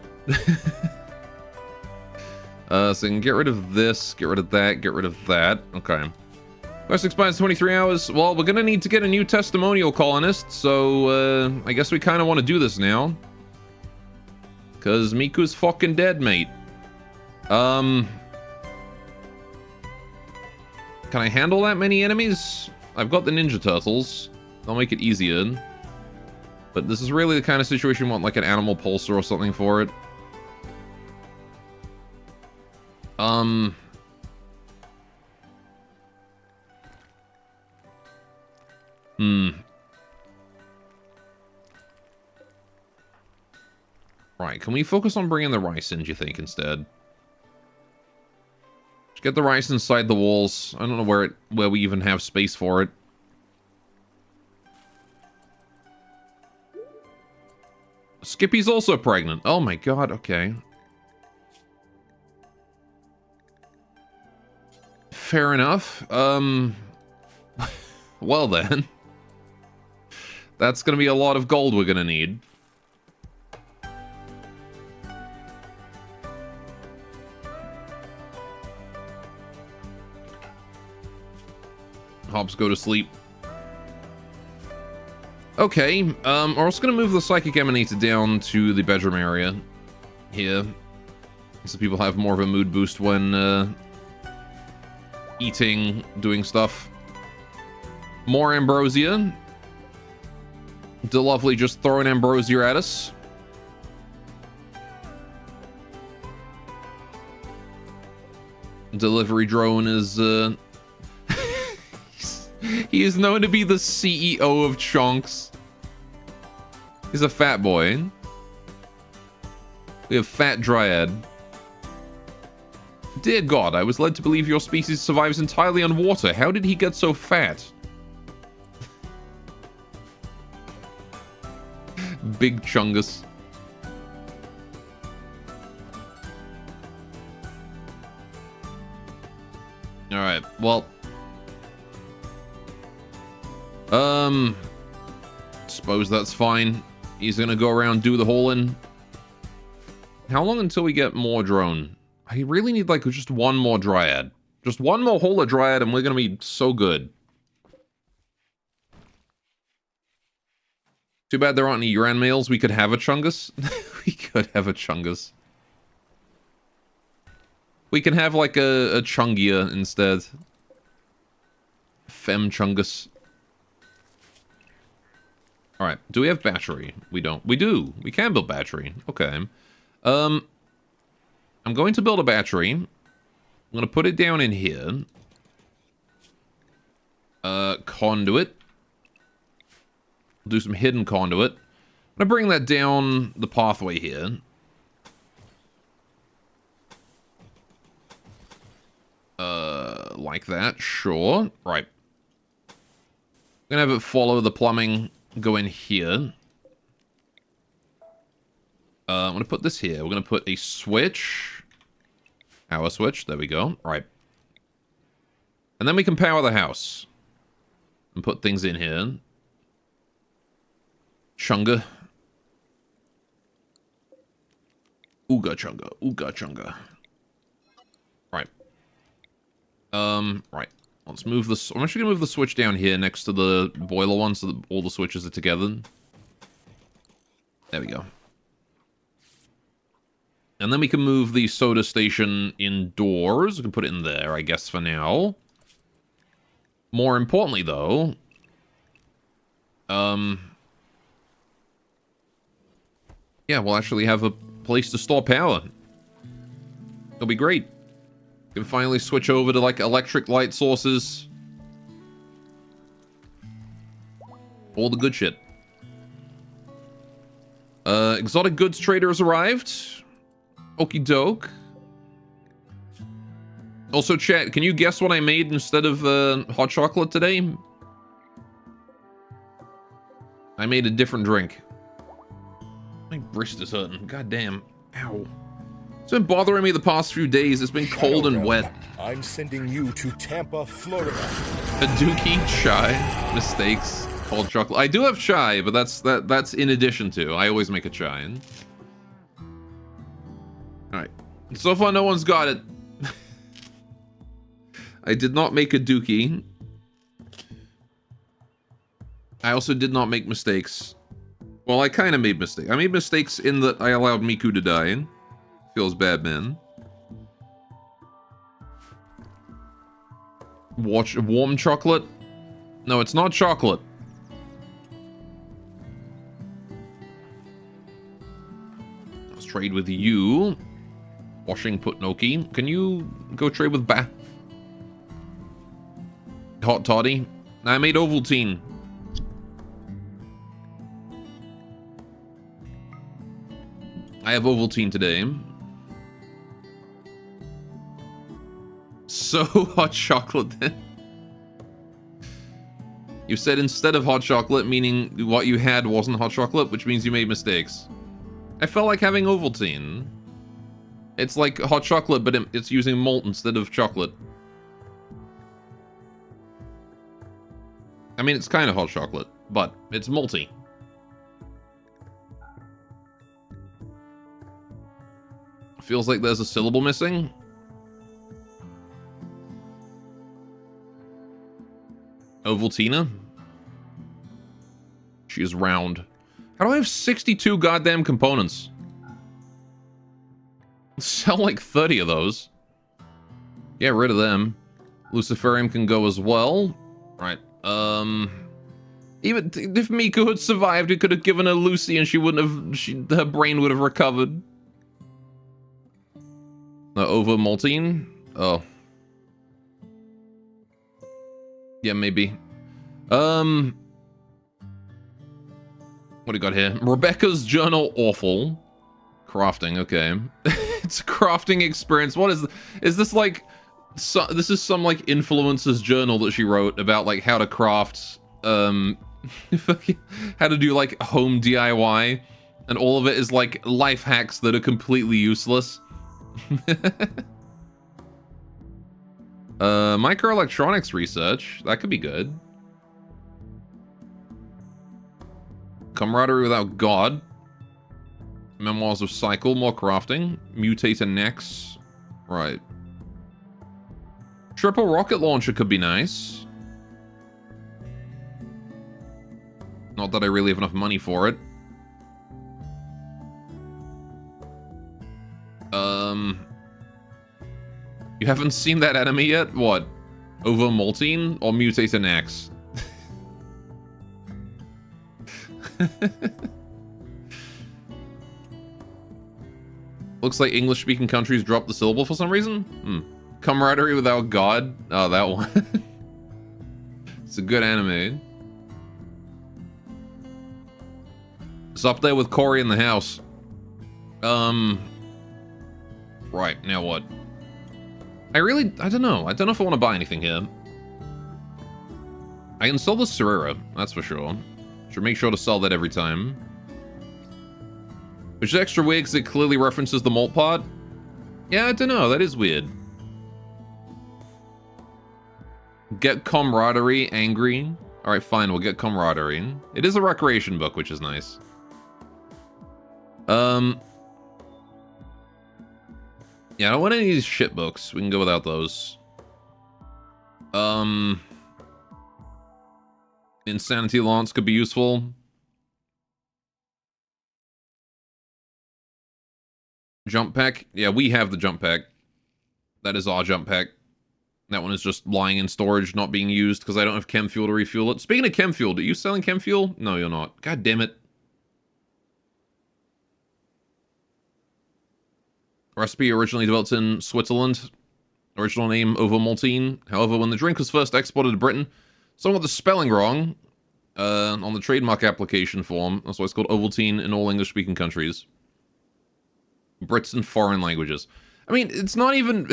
So you can get rid of this, get rid of that, get rid of that. Okay. Quest expires 23 hours. Well, we're gonna need to get a new testimonial colonist, so I guess we kind of want to do this now. Because Miku's fucking dead, mate. Can I handle that many enemies? I've got the Ninja Turtles. They'll make it easier. But this is really the kind of situation you want, like, an animal pulsar or something for it. Right, can we focus on bringing the rice in, do you think, instead? Just get the rice inside the walls. I don't know where we even have space for it. Skippy's also pregnant. Oh my god, okay. Fair enough. Well then. That's gonna be a lot of gold we're gonna need. Hobbs, go to sleep. Okay, we're also gonna move the Psychic Emanator down to the bedroom area here. So people have more of a mood boost when eating, doing stuff. More ambrosia. DeLovely just throwing ambrosia at us. Delivery drone is he is known to be the CEO of Chunks. He's a fat boy. We have Fat Dryad. Dear God, I was led to believe your species survives entirely on water. How did he get so fat? Big Chungus. Alright, well. Suppose that's fine. He's gonna go around, do the hole in. How long until we get more drone? I really need, like, just one more Dryad. Just one more Hola Dryad and we're gonna be so good. Too bad there aren't any Yuran males. We could have a Chungus. We could have a Chungus. We can have, like, a Chungia instead. Fem Chungus. All right. Do we have battery? We don't. We do. We can build battery. Okay. I'm going to build a battery. I'm going to put it down in here. Conduit. Do some hidden conduit. I'm going to bring that down the pathway here. Like that. Sure. Right. I'm going to have it follow the plumbing. Go in here. I'm going to put this here. We're going to put a switch. Power switch. There we go. Right. And then we can power the house. And put things in here. Chunga. Ooga chunga. Ooga chunga. Right. Right. Let's move this. I'm actually going to move the switch down here next to the boiler one so that all the switches are together. There we go. And then we can move the soda station indoors. We can put it in there, I guess, for now. More importantly, though... yeah, we'll actually have a place to store power. It'll be great. We can finally switch over to, like, electric light sources. All the good shit. Exotic goods trader has arrived. Okie doke. Also, chat, can you guess what I made instead of hot chocolate today? I made a different drink. My wrist is hurting. God damn. Ow. It's been bothering me the past few days. It's been cold and wet. I'm sending you to Tampa, Florida. A dookie, chai, mistakes, cold chocolate. I do have chai, but that's in addition to. I always make a chai. Alright. So far, no one's got it. I did not make a dookie. I also did not make mistakes. Well, I kind of made mistakes. I made mistakes in that I allowed Miku to die. Feels bad, man. Watch warm chocolate? No, it's not chocolate. Let's trade with you. Washing Putnoki. Can you go trade with Hot Toddy? I made Ovaltine. I have Ovaltine today. So hot chocolate then. You said instead of hot chocolate, meaning what you had wasn't hot chocolate, which means you made mistakes. I felt like having Ovaltine. It's like hot chocolate, but it's using malt instead of chocolate. I mean, it's kind of hot chocolate, but it's malty. Feels like there's a syllable missing. Ovaltina. She is round. How do I have 62 goddamn components? Sell like 30 of those. Get rid of them. Luciferium can go as well. Right. Even if Miku had survived, it could have given her Lucy and she wouldn't have... her brain would have recovered. Over Maltine? Oh. Yeah, maybe. What do we got here? Rebecca's journal, awful. Crafting, okay. It's a crafting experience. What is this like? This is some like influencer's journal that she wrote about like how to craft, how to do like home DIY, and all of it is like life hacks that are completely useless. Microelectronics research. That could be good. Camaraderie without God. Memoirs of Cycle. More crafting. Mutator Nex. Right. Triple rocket launcher could be nice. Not that I really have enough money for it. You haven't seen that enemy yet? What? Over Maltine or Mutator Nex? Looks like English-speaking countries dropped the syllable for some reason. Camaraderie Without God. Oh, that one. It's a good anime. It's up there with Cory in the House. Right, now what? I don't know. I don't know if I want to buy anything here. I can sell the Serera, that's for sure. Should make sure to sell that every time. Which is extra weird because it clearly references the malt part. Yeah, I don't know. That is weird. Get camaraderie, angry. Alright, fine. We'll get camaraderie. It is a recreation book, which is nice. Yeah, I don't want any of these shit books. We can go without those. Insanity Lance could be useful. Jump pack? Yeah, we have the jump pack. That is our jump pack. That one is just lying in storage, not being used, because I don't have chem fuel to refuel it. Speaking of chem fuel, are you selling chem fuel? No, you're not. God damn it. Recipe originally developed in Switzerland. Original name Ovomaltine. However, when the drink was first exported to Britain, someone got the spelling wrong on the trademark application form. That's why it's called Ovaltine in all English-speaking countries. Brits and foreign languages. I mean, it's not even...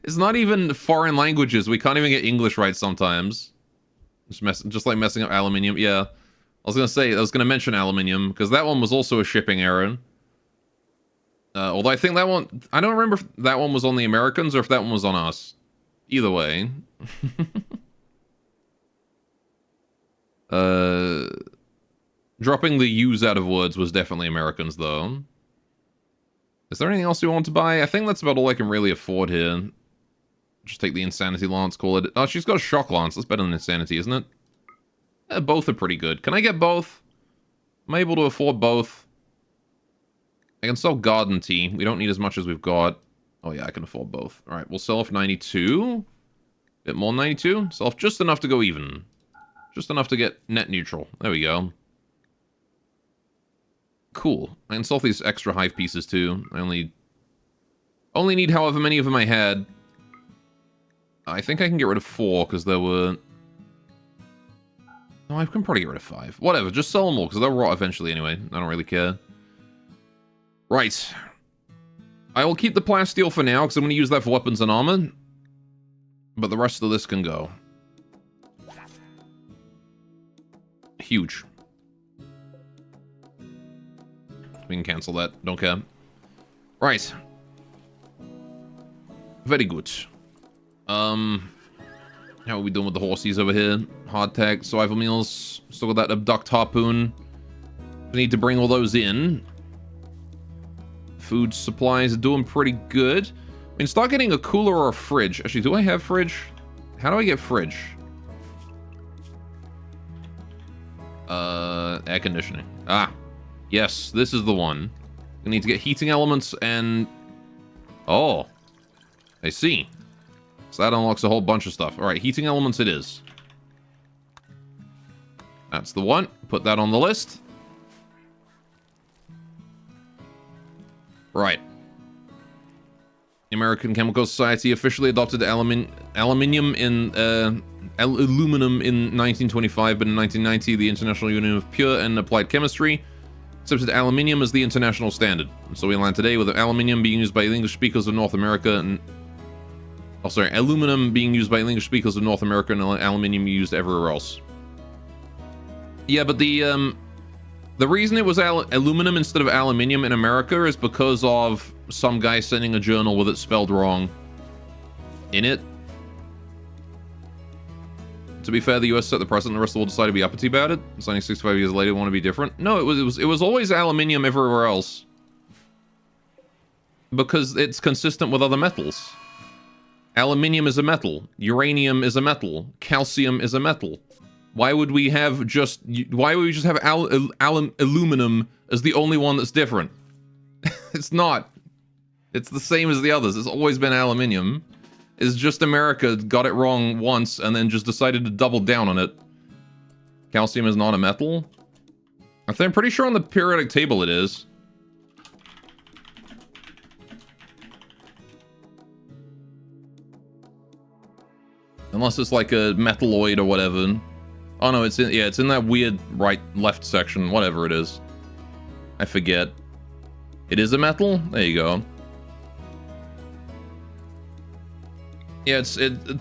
it's not even foreign languages. We can't even get English right sometimes. Just like messing up aluminium. Yeah. I was going to mention aluminium, because that one was also a shipping error. Although I think that one... I don't remember if that one was on the Americans or if that one was on us. Either way. Dropping the U's out of words was definitely Americans, though. Is there anything else you want to buy? I think that's about all I can really afford here. Just take the Insanity Lance, call it... Oh, she's got a Shock Lance. That's better than Insanity, isn't it? Both are pretty good. Can I get both? Am I able to afford both? I can sell Garden Tea. We don't need as much as we've got. Oh yeah, I can afford both. Alright, we'll sell off 92. Bit more than 92. Sell off just enough to go even. Just enough to get net neutral. There we go. Cool. I can sell off these extra hive pieces too. I only need however many of them I had. I think I can get rid of 4 because there were... No, I can probably get rid of 5. Whatever, just sell them all because they'll rot eventually anyway. I don't really care. Right. I will keep the plasteel for now, because I'm going to use that for weapons and armor. But the rest of this can go. Huge. We can cancel that. Don't care. Right. Very good. How are we doing with the horsies over here? Hardtack, survival meals. Still got that abduct harpoon. We need to bring all those in. Food supplies are doing pretty good. I mean, start getting a cooler or a fridge. Actually, do I have fridge? How do I get fridge? Air conditioning. Ah, yes, this is the one. We need to get heating elements and... Oh, I see. So that unlocks a whole bunch of stuff. All right, heating elements it is. That's the one. Put that on the list. Right. The American Chemical Society officially adopted aluminum in 1925, but in 1990, the International Union of Pure and Applied Chemistry accepted aluminium as the international standard. So we land today with aluminium being used by English speakers of North America and... Oh, sorry, aluminum being used by English speakers of North America and aluminium used everywhere else. Yeah, but the reason it was aluminum instead of aluminium in America is because of some guy sending a journal with it spelled wrong in it. To be fair, the US set the precedent, the rest of the world decided to be uppity about it. It's only 65 years later, want to be different. No, it was always aluminium everywhere else. Because it's consistent with other metals. Aluminium is a metal. Uranium is a metal. Calcium is a metal. Why would we just have aluminum as the only one that's different? It's not. It's the same as the others. It's always been aluminium. It's just America got it wrong once and then just decided to double down on it. Calcium is not a metal? I'm pretty sure on the periodic table it is. Unless it's like a metalloid or whatever. Oh no, it's in that weird left section, whatever it is. I forget. It is a metal? There you go. Yeah,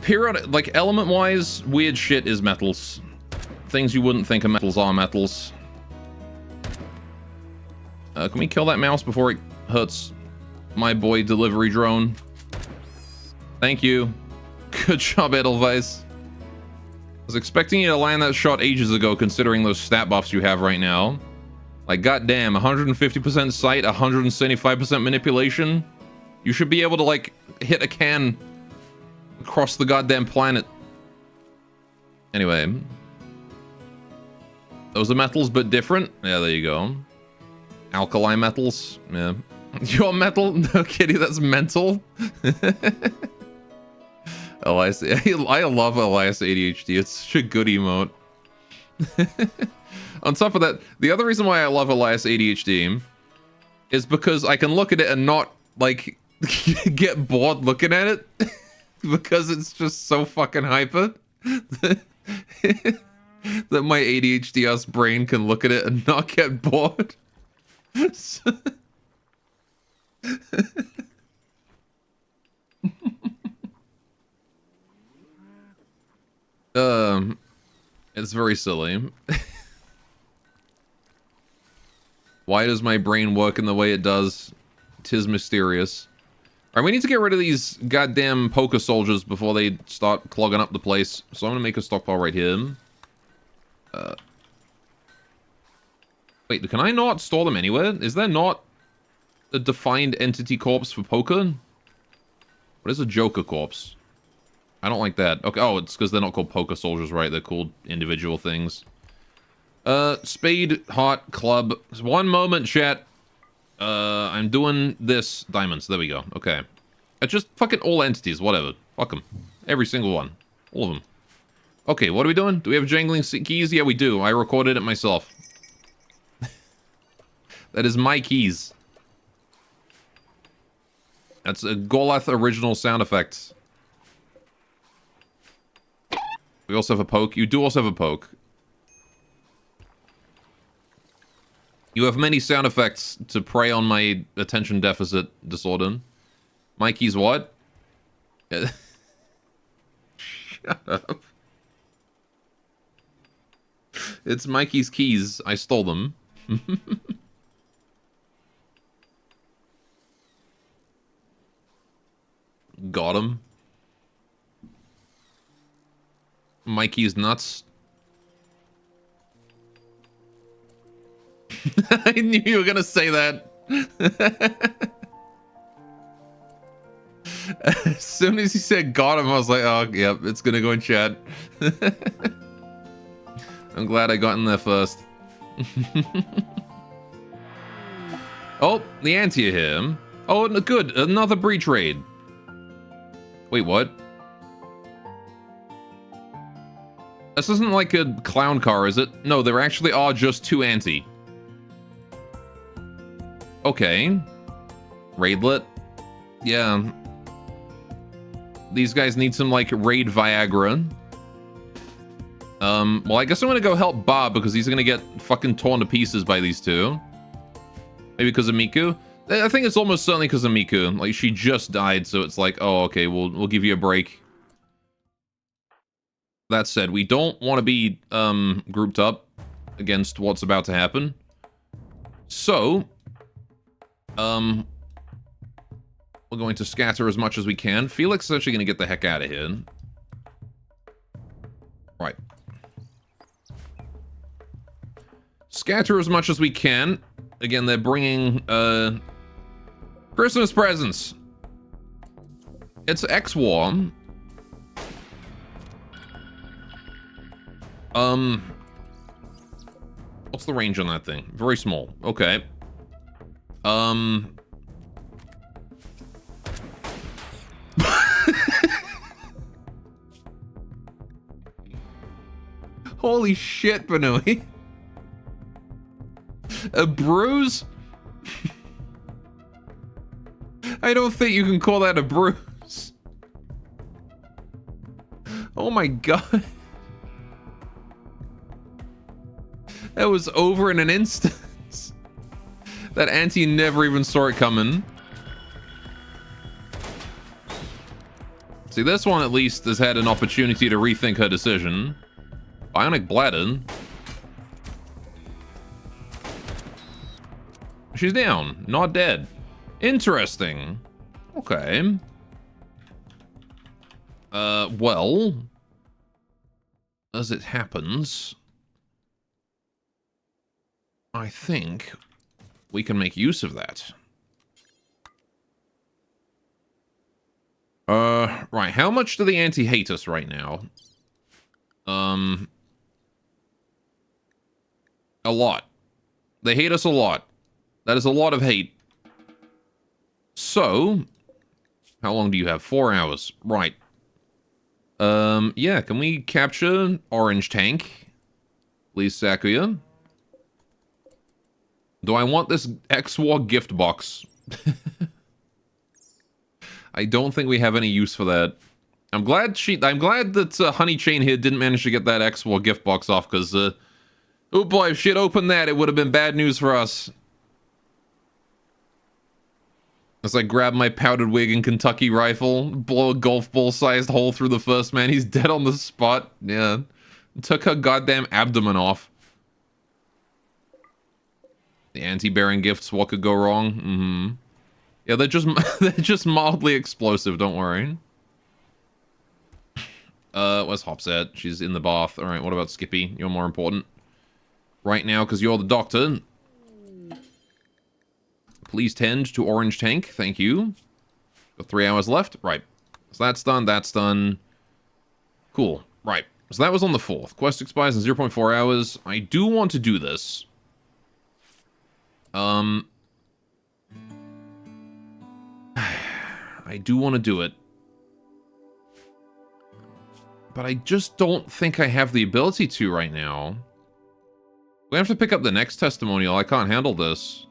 periodic, like element-wise, weird shit is metals. Things you wouldn't think of metals are metals. Can we kill that mouse before it hurts my boy delivery drone? Thank you. Good job, Edelweiss. I was expecting you to land that shot ages ago, considering those stat buffs you have right now. Like, goddamn, 150% sight, 175% manipulation. You should be able to, like, hit a can across the goddamn planet. Anyway. Those are metals, but different. Yeah, there you go. Alkali metals. Yeah. Your metal? No, kitty, that's mental. Elias, I love Elias ADHD. It's such a good emote. On top of that, the other reason why I love Elias ADHD is because I can look at it and not, like, get bored looking at it. Because it's just so fucking hyper. That my ADHD-ass brain can look at it and not get bored. It's very silly. Why does my brain work in the way it does? 'Tis mysterious. Alright, we need to get rid of these goddamn poker soldiers before they start clogging up the place. So I'm gonna make a stockpile right here. Wait, can I not store them anywhere? Is there not a defined entity corpse for poker? What is a Joker corpse? I don't like that. Okay, oh, it's because they're not called poker soldiers, right? They're called individual things. Spade, heart, club. One moment, chat. I'm doing this. Diamonds. There we go. Okay. It's just fucking all entities. Whatever. Fuck them. Every single one. All of them. Okay, what are we doing? Do we have jangling keys? Yeah, we do. I recorded it myself. That is my keys. That's a Golath original sound effect. We also have a poke. You do also have a poke. You have many sound effects to prey on my attention deficit disorder. Mikey's what? Shut up. It's Mikey's keys. I stole them. Got him. Mikey's nuts. I knew you were gonna say that. As soon as he said got him, I was like, oh, yep, it's gonna go in chat. I'm glad I got in there first. Oh, the anti here. Oh, good. Another breach raid. Wait, what? This isn't like a clown car, is it? No, there actually are just two anti. Okay. Raidlet. Yeah. These guys need some, like, raid Viagra. Well, I guess I'm gonna go help Bob because he's gonna get fucking torn to pieces by these two. Maybe because of Miku? I think it's almost certainly because of Miku. Like, she just died, so it's like, oh, okay, we'll give you a break. That said, we don't want to be, grouped up against what's about to happen. So, we're going to scatter as much as we can. Felix is actually going to get the heck out of here. Right. Scatter as much as we can. Again, they're bringing, Christmas presents. It's X-War. What's the range on that thing? Very small. Okay. Holy shit, Banui. A bruise? I don't think you can call that a bruise. Oh my god. That was over in an instant. That auntie never even saw it coming. See, this one at least has had an opportunity to rethink her decision. Bionic bladder. She's down, not dead. Interesting. Okay. Well, as it happens, I think we can make use of that. Right, how much do the anti hate us right now? A lot. They hate us a lot. That is a lot of hate. So, how long do you have? 4 hours. Right. Yeah, can we capture Orange Tank? Please, Sakuya. Do I want this X-War gift box? I don't think we have any use for that. I'm glad that Honey Chain here didn't manage to get that X-War gift box off, because, oh boy, if she had opened that, it would have been bad news for us. As I grab my powdered wig and Kentucky rifle, blow a golf ball-sized hole through the first man, he's dead on the spot. Yeah. Took her goddamn abdomen off. The anti-bearing gifts, what could go wrong? Mm-hmm. Yeah, they're just mildly explosive, don't worry. Where's Hops at? She's in the bath. Alright, what about Skippy? You're more important. Right now, because you're the doctor. Please tend to Orange Tank. Thank you. Got 3 hours left. Right. So that's done. That's done. Cool. Right. So that was on the 4th. Quest expires in 0.4 hours. I do want to do this. I do want to do it. But I just don't think I have the ability to right now. We have to pick up the next testimonial. I can't handle this.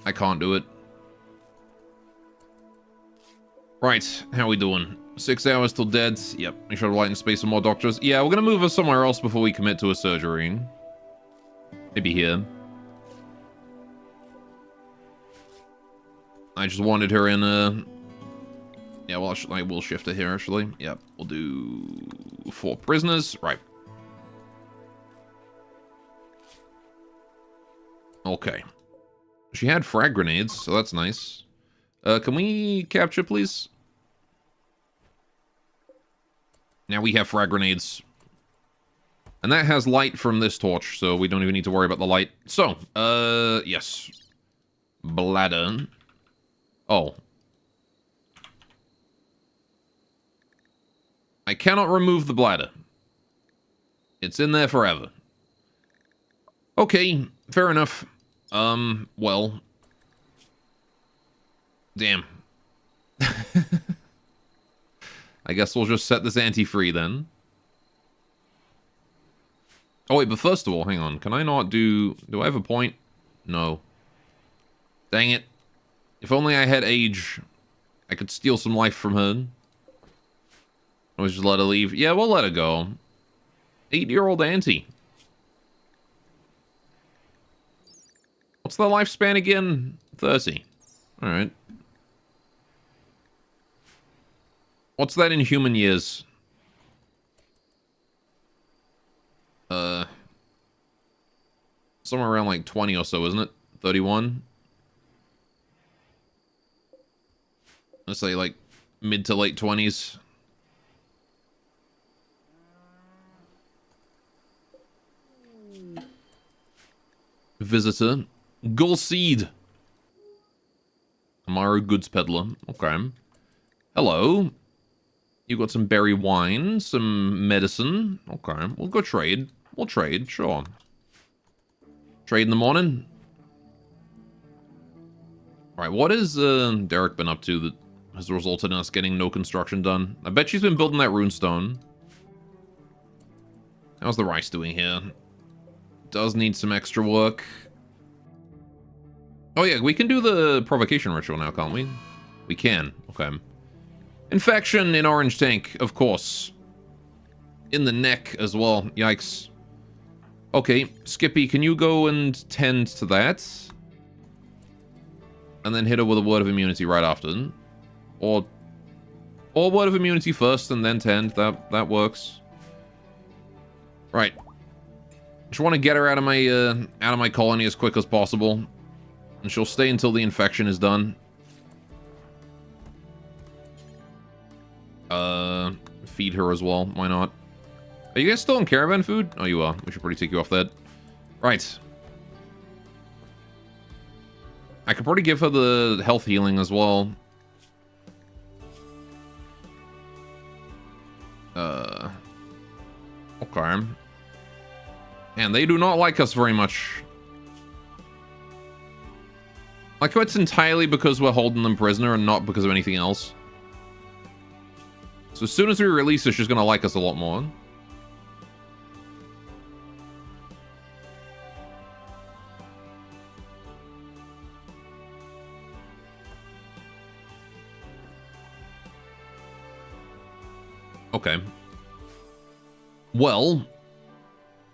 I can't do it. Right, how we doing? 6 hours till dead. Yep, make sure to light in space some more doctors. Yeah, we're gonna move her somewhere else before we commit to a surgery. Maybe here. I just wanted her in yeah, well, I will shift her here, actually. Yep, we'll do 4 prisoners. Right. Okay. She had frag grenades, so that's nice. Can we capture, please? Now we have frag grenades. And that has light from this torch, so we don't even need to worry about the light. So, yes. Bladder. Oh. I cannot remove the bladder. It's in there forever. Okay, fair enough. Well. Damn. I guess we'll just set this anti-free then. Oh wait, but first of all, hang on. Can I not do I have a point? No. Dang it. If only I had age, I could steal some life from her. Or just let her leave. Yeah, we'll let her go. 8-year-old auntie. What's the lifespan again? 30. Alright. What's that in human years? Somewhere around like 20 or so, isn't it? 31? Let's say like mid to late 20s. Visitor. Gull Seed. Amaru Goods Peddler. Okay. Hello. You got some berry wine, some medicine. Okay. We'll go trade. We'll trade, sure. Trade in the morning. Alright, what has Derek been up to that has resulted in us getting no construction done? I bet she's been building that runestone. How's the rice doing here? Does need some extra work. Oh yeah, we can do the provocation ritual now, can't we? We can. Okay. Infection in orange tank, of course. In the neck as well. Yikes. Okay, Skippy, can you go and tend to that? And then hit her with a word of immunity right after. Or word of immunity first and then tend. That works. Right. Just want to get her out of my colony as quick as possible. And she'll stay until the infection is done. Feed her as well. Why not? Are you guys still on caravan food? Oh, you are. We should probably take you off that. Right. I could probably give her the health healing as well. Okay. And they do not like us very much. Like, it's entirely because we're holding them prisoner and not because of anything else. So as soon as we release her, she's gonna like us a lot more. Okay. Well,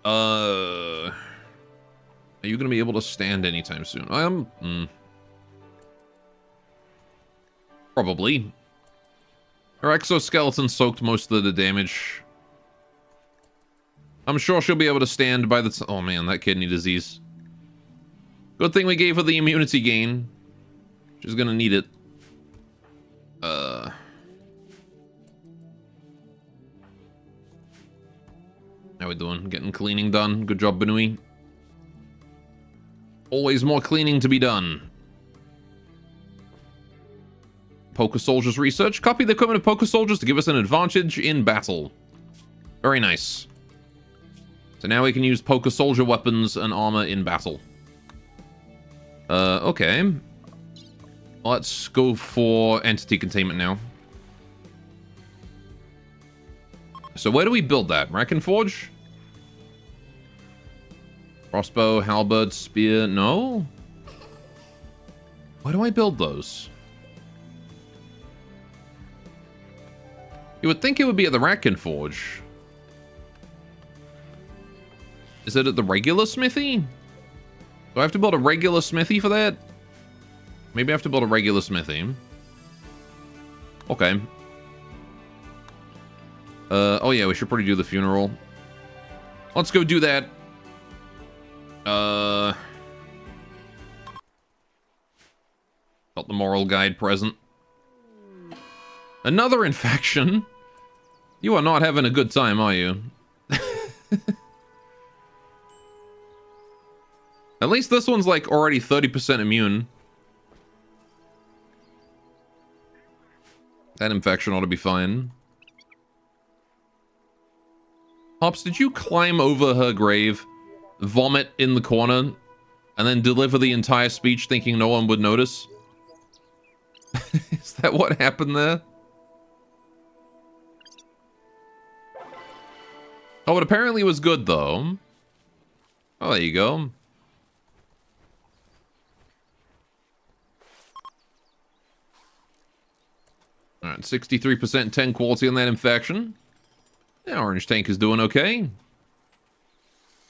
are you gonna be able to stand anytime soon? Probably. Her exoskeleton soaked most of the damage. I'm sure she'll be able to stand by the time. Oh man, that kidney disease. Good thing we gave her the immunity gain. She's gonna need it. How we doing? Getting cleaning done. Good job, Benui. Always more cleaning to be done. Poker Soldiers research. Copy the equipment of Poker Soldiers to give us an advantage in battle. Very nice. So now we can use Poker Soldier weapons and armor in battle. Okay. Let's go for entity containment now. So where do we build that? Rack and Forge? Crossbow, halberd, spear. No? Why do I build those? You would think it would be at the Rack and Forge. Is it at the regular smithy? Do I have to build a regular smithy for that? Maybe I have to build a regular smithy. Okay. Oh yeah, we should probably do the funeral. Let's go do that. Got the moral guide present. Another infection? You are not having a good time, are you? At least this one's like already 30% immune. That infection ought to be fine. Hops, did you climb over her grave, vomit in the corner, and then deliver the entire speech thinking no one would notice? Is that what happened there? Oh, it apparently was good, though. Oh, there you go. Alright, 63% 10 quality on that infection. The orange tank is doing okay.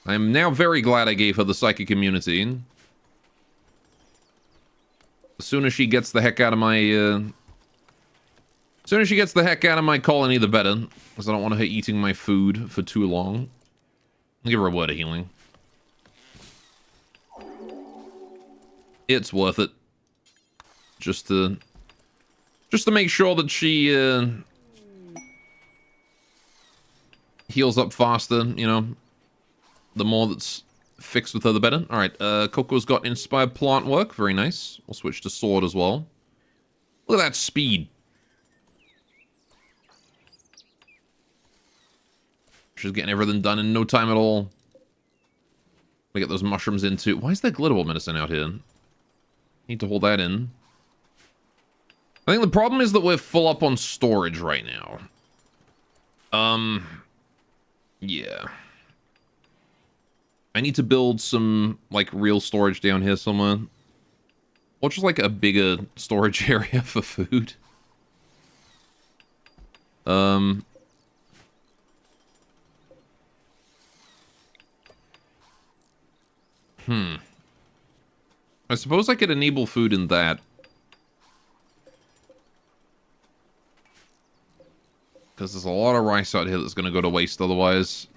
I'm now very glad I gave her the psychic immunity. As soon as she gets the heck out of my, as soon as she gets the heck out of my colony, the better. Because I don't want her eating my food for too long. I'll give her a word of healing. It's worth it. Just to make sure that she, heals up faster, you know. The more that's fixed with her, the better. Alright, Coco's got inspired plant work. Very nice. We'll switch to sword as well. Look at that speed. She's getting everything done in no time at all. We get those mushrooms into... Why is there glitterable medicine out here? Need to hold that in. I think the problem is that we're full up on storage right now. Yeah. I need to build some, like, real storage down here somewhere. Or just, like, a bigger storage area for food. I suppose I could enable food in that. Because there's a lot of rice out here that's going to go to waste otherwise.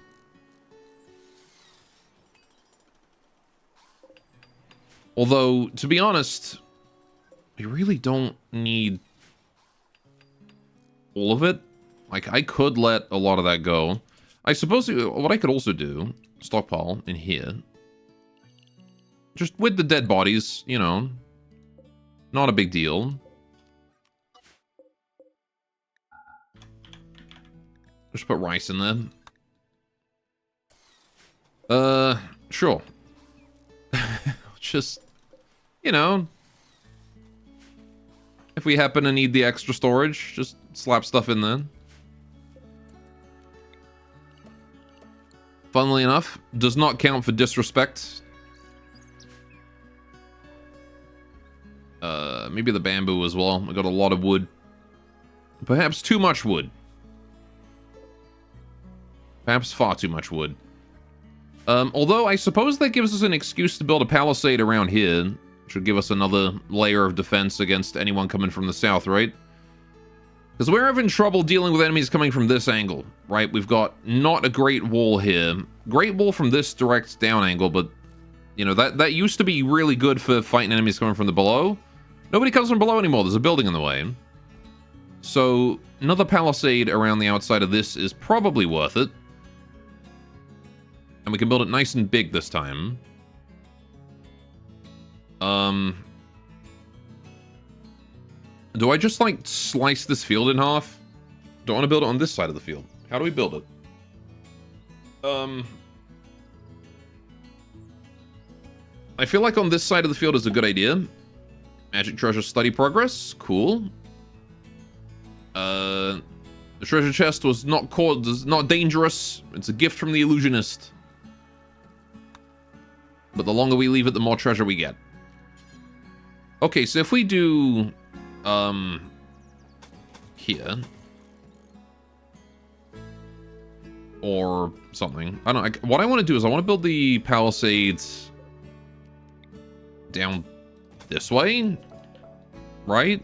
Although, to be honest, we really don't need all of it. Like, I could let a lot of that go. I suppose what I could also do, stockpile in here. Just with the dead bodies, you know. Not a big deal. Just put rice in there. Sure. Just, you know. If we happen to need the extra storage, just slap stuff in there. Funnily enough, does not count for disrespect. Maybe the bamboo as well. I got a lot of wood. Perhaps too much wood. Perhaps far too much wood. Although, I suppose that gives us an excuse to build a palisade around here. Which would give us another layer of defense against anyone coming from the south, right? Because we're having trouble dealing with enemies coming from this angle, right? We've got not a great wall here. Great wall from this direct down angle, but, you know, that used to be really good for fighting enemies coming from the below. Nobody comes from below anymore. There's a building in the way. So, another palisade around the outside of this is probably worth it. And we can build it nice and big this time. Do I just, like, slice this field in half? Do I want to build it on this side of the field? How do we build it? I feel like on this side of the field is a good idea. Magic treasure study progress. Cool. The treasure chest was not dangerous. It's a gift from the illusionist. But the longer we leave it, the more treasure we get. Okay, so if we do... here. Or something. I don't know. What I want to do is I want to build the palisades down this way, right?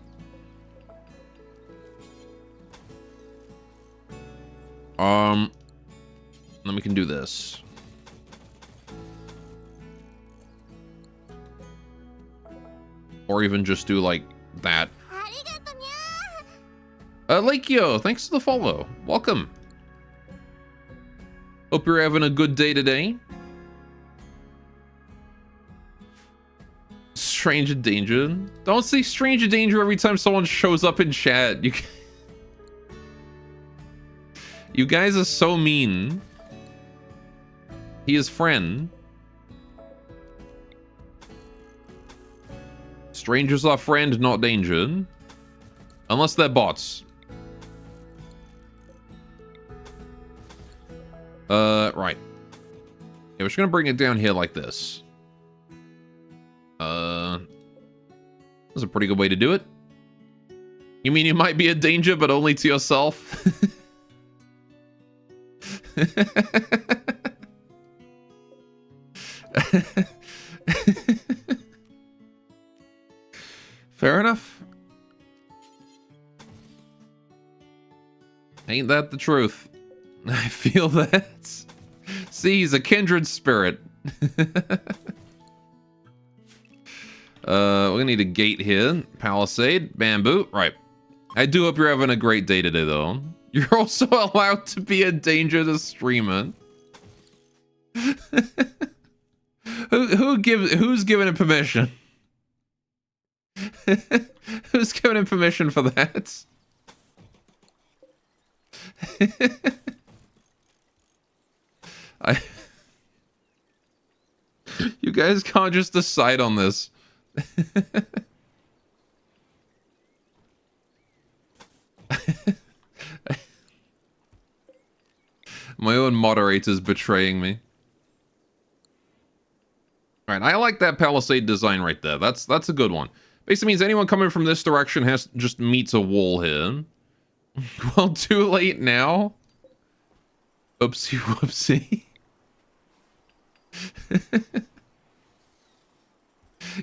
Then we can do this. Or even just do like that. Lakio, thanks for the follow. Welcome. Hope you're having a good day today. Stranger danger. Don't say stranger danger every time someone shows up in chat. You guys are so mean. He is friend. Strangers are friend, not danger. Unless they're bots. Right. Yeah, we're just gonna bring it down here like this. That's a pretty good way to do it. You mean you might be a danger, but only to yourself? Fair enough. Ain't that the truth? I feel that. See, he's a kindred spirit. We're gonna need a gate here. Palisade, bamboo. Right. I do hope you're having a great day today, though. You're also allowed to be a danger to streamer. Who's giving it permission? Who's giving him permission for that? You guys can't just decide on this. My own moderator's betraying me. All right, I like that palisade design right there. That's a good one. Basically means anyone coming from this direction has just meets a wall here. Well, too late now. Oopsie whoopsie.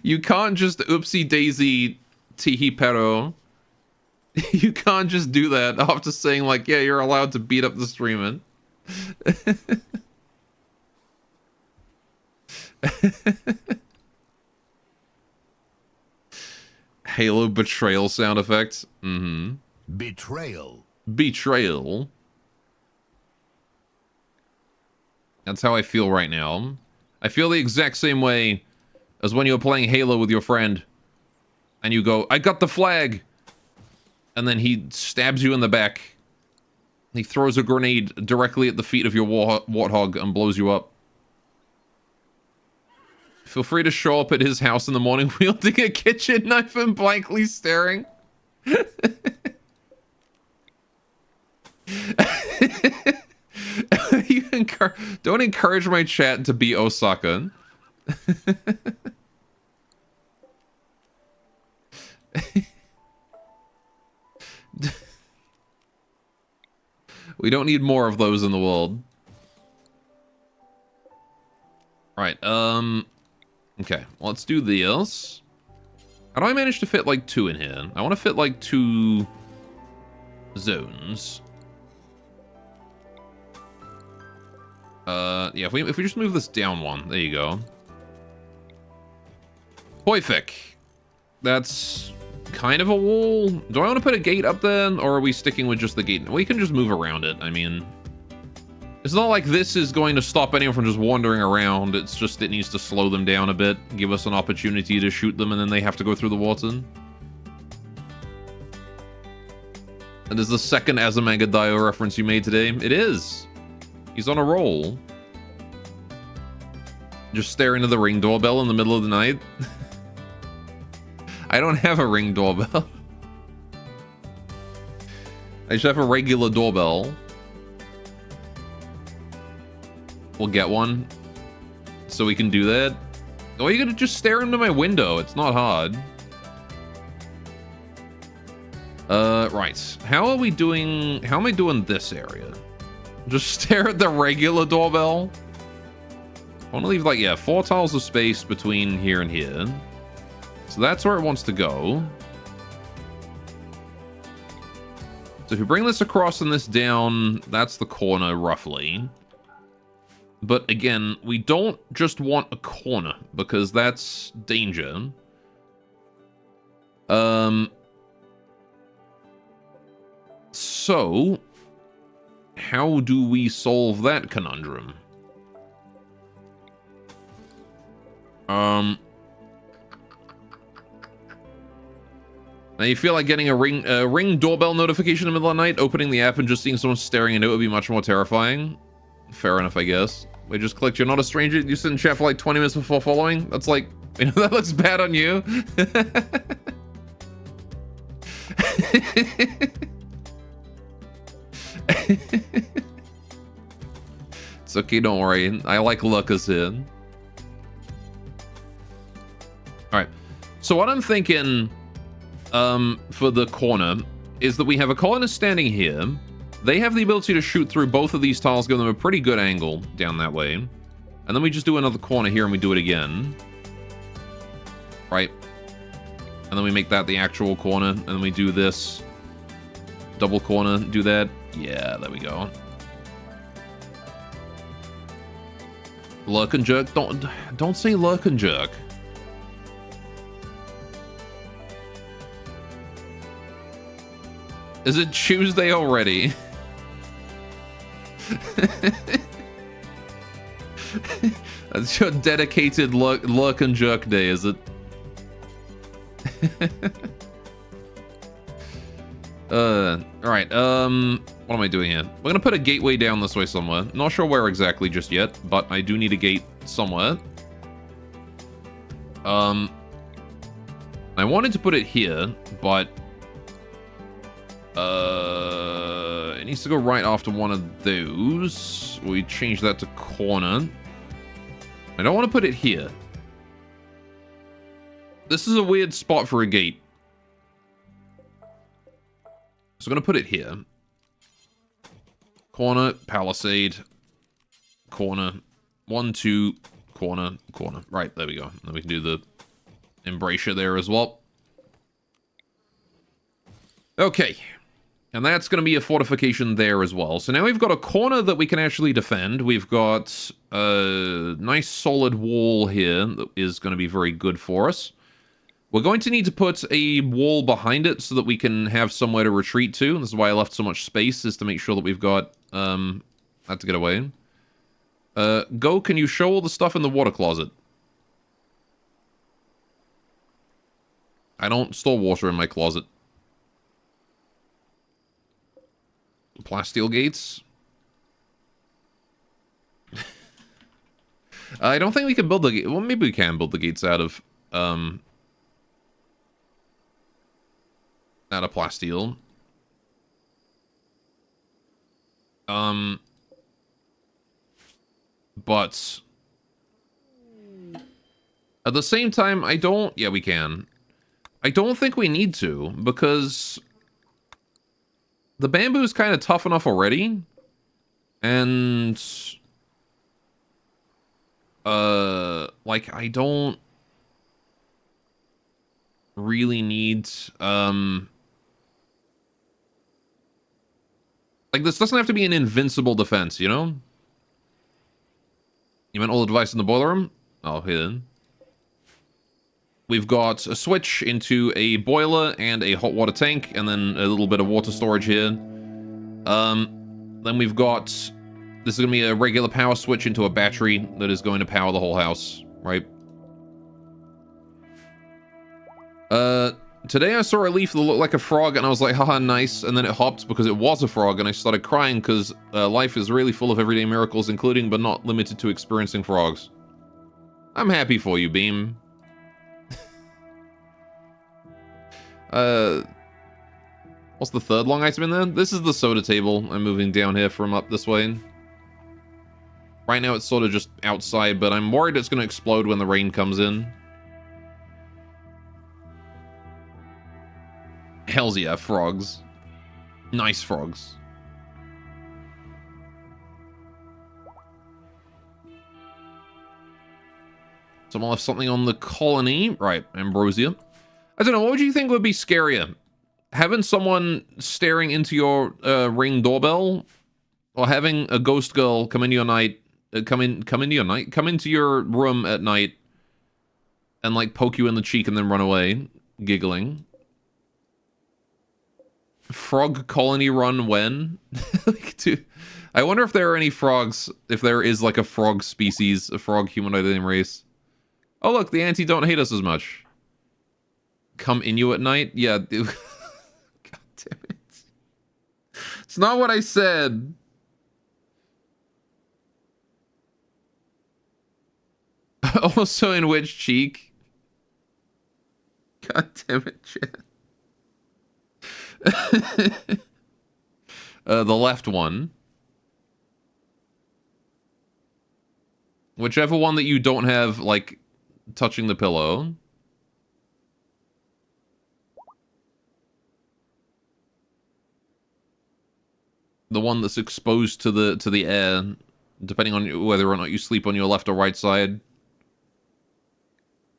You can't just oopsie daisy teehee pero. You can't just do that after saying like, yeah, you're allowed to beat up the streamer. Halo betrayal sound effects. Mm-hmm. Betrayal. Betrayal. That's how I feel right now. I feel the exact same way as when you were playing Halo with your friend and you go, I got the flag. And then he stabs you in the back. He throws a grenade directly at the feet of your warthog and blows you up. Feel free to show up at his house in the morning wielding a kitchen knife and blankly staring. Don't encourage my chat to be Osaka. We don't need more of those in the world. Right, okay, let's do this. How do I manage to fit like 2 in here? I want to fit like 2 zones. Yeah, if we just move this down 1, there you go. Perfect. That's kind of a wall. Do I want to put a gate up then, or are we sticking with just the gate? We can just move around it. I mean, it's not like this is going to stop anyone from just wandering around. It's just it needs to slow them down a bit, give us an opportunity to shoot them, and then they have to go through the water. That is the second Azumanga Daioh reference you made today. It is. He's on a roll. Just stare into the Ring doorbell in the middle of the night. I don't have a Ring doorbell. I just have a regular doorbell. We'll get one. So we can do that. Or you could just stare into my window. It's not hard. Right. How am I doing this area? Just stare at the regular doorbell. I want to leave like, yeah, 4 tiles of space between here and here. So that's where it wants to go. So if you bring this across and this down, that's the corner roughly. But again, we don't just want a corner because that's danger. So how do we solve that conundrum? Now you feel like getting a ring doorbell notification in the middle of the night, opening the app and just seeing someone staring into it would be much more terrifying. Fair enough, I guess. We just clicked, you're not a stranger, you sit in chat for like 20 minutes before following? That's like, you know, that looks bad on you. It's okay, don't worry. I like Lucas here. Alright, so what I'm thinking for the corner is that we have a colonist standing here. They have the ability to shoot through both of these tiles, give them a pretty good angle down that way. And then we just do another corner here and we do it again. Right. And then we make that the actual corner. And then we do this. Double corner, do that. Yeah, there we go. Lurk and jerk. Don't say lurk and jerk. Is it Tuesday already? That's your dedicated lurk and jerk day, is it? Alright, what am I doing here? We're gonna put a gateway down this way somewhere. Not sure where exactly just yet, but I do need a gate somewhere. I wanted to put it here, but it needs to go right after one of those. We change that to corner. I don't want to put it here. This is a weird spot for a gate. So I'm going to put it here. Corner, palisade, corner, 1, 2, corner, corner. Right, there we go. Then we can do the embrasure there as well. Okay. And that's going to be a fortification there as well. So now we've got a corner that we can actually defend. We've got a nice solid wall here that is going to be very good for us. We're going to need to put a wall behind it so that we can have somewhere to retreat to. This is why I left so much space, is to make sure that we've got... had to get away. Go, can you show all the stuff in the water closet? I don't store water in my closet. Plasteel gates. I don't think we can build the... Well, maybe we can build the gates out of plasteel. But at the same time, I don't... Yeah, we can. I don't think we need to, because the bamboo is kind of tough enough already. And like, I don't really need like, this doesn't have to be an invincible defense, you know? You meant all the devices in the boiler room? Oh, here. We've got a switch into a boiler and a hot water tank, and then a little bit of water storage here. Then we've got... This is going to be a regular power switch into a battery that is going to power the whole house, right? Today I saw a leaf that looked like a frog, and I was like, haha, nice. And then it hopped because it was a frog, and I started crying because life is really full of everyday miracles, including but not limited to experiencing frogs. I'm happy for you, Beam. What's the third long item in there? This is the soda table. I'm moving down here from up this way. Right now it's sort of just outside, but I'm worried it's going to explode when the rain comes in. Hells yeah, frogs. Nice frogs. Someone left something on the colony. Right, ambrosia. I don't know, what would you think would be scarier? Having someone staring into your Ring doorbell? Or having a ghost girl come into your night... come into your room at night and, like, poke you in the cheek and then run away, giggling? Frog colony run when? I wonder if there are any frogs, if there is like a frog species, a frog humanoid alien race. Oh look, the Anti don't hate us as much. Come in you at night? Yeah, dude. God damn it. It's not what I said. Also in which cheek? God damn it, Chad. The left one. Whichever one that you don't have, like, touching the pillow. The one that's exposed to the air, depending on whether or not you sleep on your left or right side.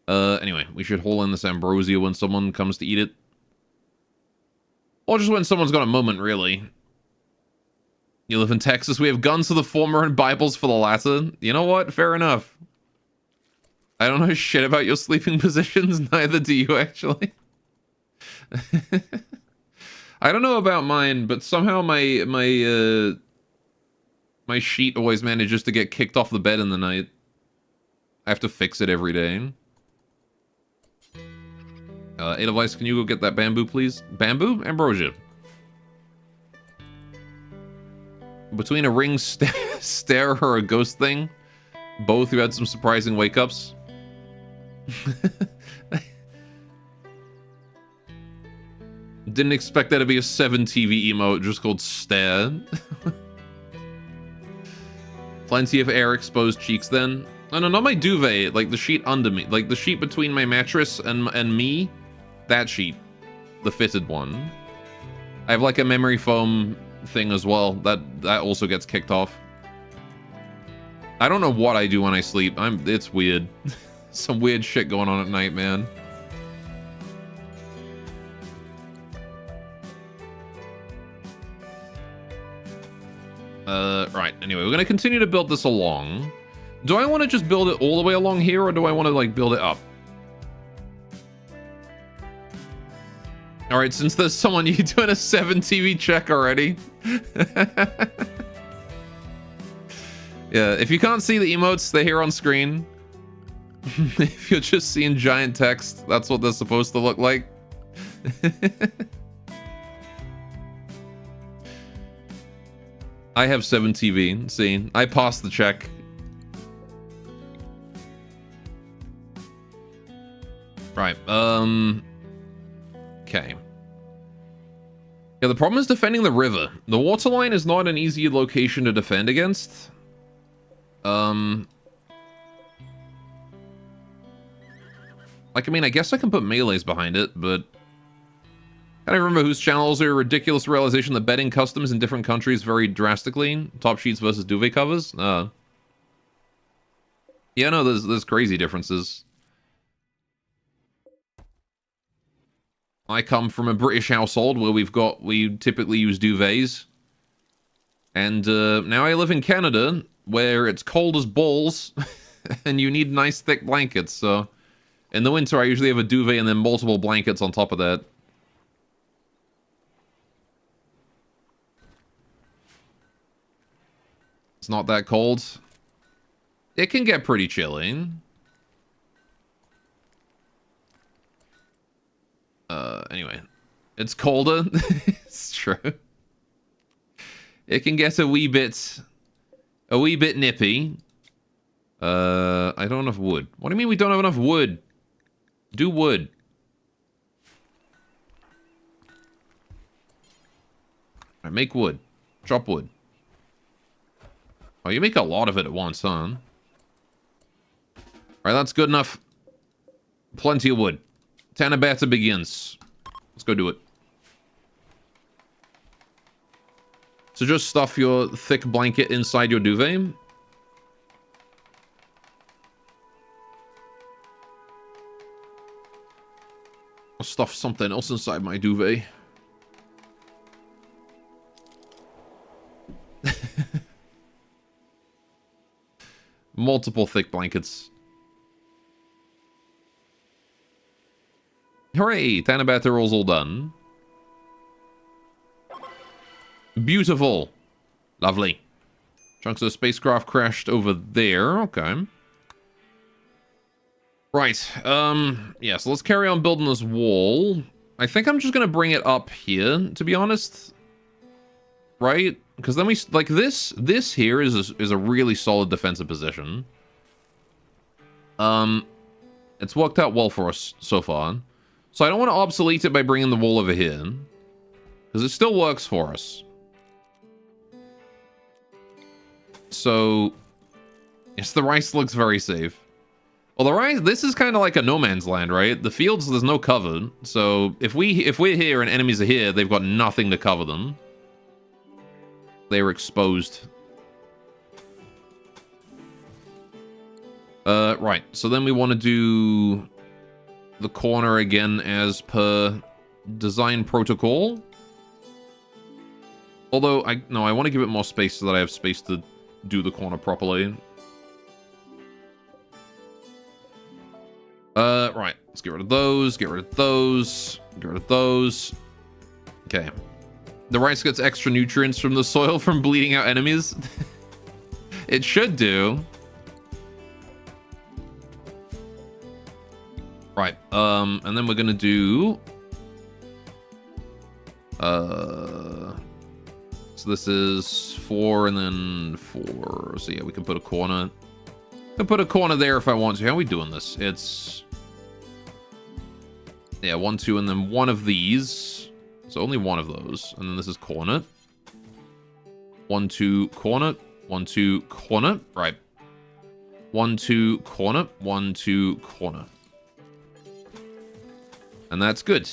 Anyway, we should haul in this ambrosia when someone comes to eat it. Or just when someone's got a moment, really. You live in Texas, we have guns for the former and Bibles for the latter. You know what? Fair enough. I don't know shit about your sleeping positions, neither do you, actually. I don't know about mine, but somehow my sheet always manages to get kicked off the bed in the night. I have to fix it every day. Edelweiss, can you go get that bamboo, please? Bamboo? Ambrosia. Between a ring stare or a ghost thing, both you had some surprising wake-ups. Didn't expect that to be a 7 TV emote just called stare. Plenty of air exposed cheeks then. No, no, not my duvet. Like the sheet under me. Like the sheet between my mattress and me. That sheet. The fitted one. I have like a memory foam thing as well. That also gets kicked off. I don't know what I do when I sleep. It's weird. Some weird shit going on at night, man. Right. Anyway, we're gonna continue to build this along. Do I want to just build it all the way along here, or do I want to, like, build it up? Alright, since there's someone, you doing a 7 TV check already? Yeah, if you can't see the emotes, they're here on screen. If you're just seeing giant text, that's what they're supposed to look like. I have 7 TV. See, I passed the check. Right, okay. Yeah, the problem is defending the river. The waterline is not an easy location to defend against. Like, I mean, I guess I can put melees behind it, but... I don't remember whose channels are a ridiculous realization that betting customs in different countries vary drastically. Top sheets versus duvet covers. Yeah, no, there's crazy differences. I come from a British household where we typically use duvets. And now I live in Canada where it's cold as balls and you need nice thick blankets. So in the winter I usually have a duvet and then multiple blankets on top of that. It's not that cold. It can get pretty chilly. Anyway. It's colder. It's true. It can get a wee bit nippy. I don't have enough wood. What do you mean we don't have enough wood? Do wood. Alright, make wood. Chop wood. Oh, you make a lot of it at once, huh? Alright, that's good enough. Plenty of wood. Tanabata begins. Let's go do it. So just stuff your thick blanket inside your duvet. I'll stuff something else inside my duvet. Multiple thick blankets. Hooray! Tanabata roll's all done. Beautiful. Lovely. Chunks of the spacecraft crashed over there. Okay. Right. Yeah, so let's carry on building this wall. I think I'm just gonna bring it up here, to be honest. Right? Because then we... Like, this here is a really solid defensive position. It's worked out well for us so far. So I don't want to obsolete it by bringing the wall over here. Because it still works for us. So... Yes, the rice looks very safe. Well, the rice... This is kind of like a no man's land, right? The fields, there's no cover. So if we're here and enemies are here, they've got nothing to cover them. They were exposed. Right. So then we want to do the corner again as per design protocol. Although, I want to give it more space so that I have space to do the corner properly. Right. Let's get rid of those, get rid of those, get rid of those. Okay. The rice gets extra nutrients from the soil from bleeding out enemies. It should do. Right, and then we're gonna do... So this is 4 and then 4. So yeah, we can put a corner. I can put a corner there if I want to. How are we doing this? It's... Yeah, 1, 2, and then one of these. So only one of those. And then this is corner. 1, 2, corner. 1, 2, corner. Right. 1, 2, corner. 1, 2, corner. And that's good.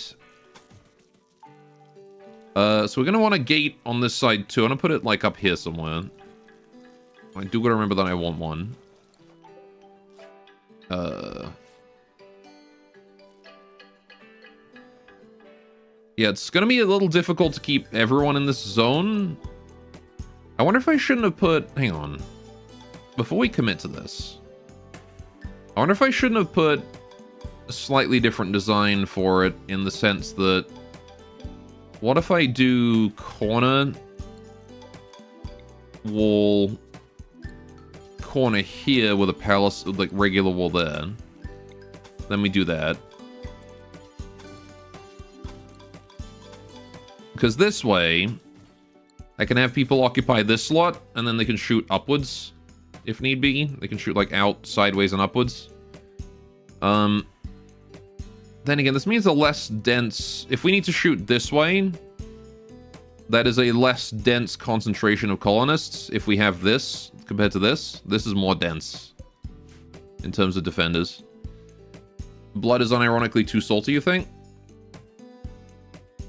So we're going to want a gate on this side too. I'm going to put it like up here somewhere. I do got to remember that I want one. Yeah, it's going to be a little difficult to keep everyone in this zone. I wonder if I shouldn't have put... Hang on. Before we commit to this. I wonder if I shouldn't have put a slightly different design for it in the sense that... What if I do corner, wall, corner here with a palace, like regular wall there. Then we do that. Because this way, I can have people occupy this slot, and then they can shoot upwards, if need be. They can shoot, like, out, sideways, and upwards. Then again, this means a less dense... If we need to shoot this way, that is a less dense concentration of colonists. If we have this, compared to this is more dense in terms of defenders. Blood is unironically too salty, you think?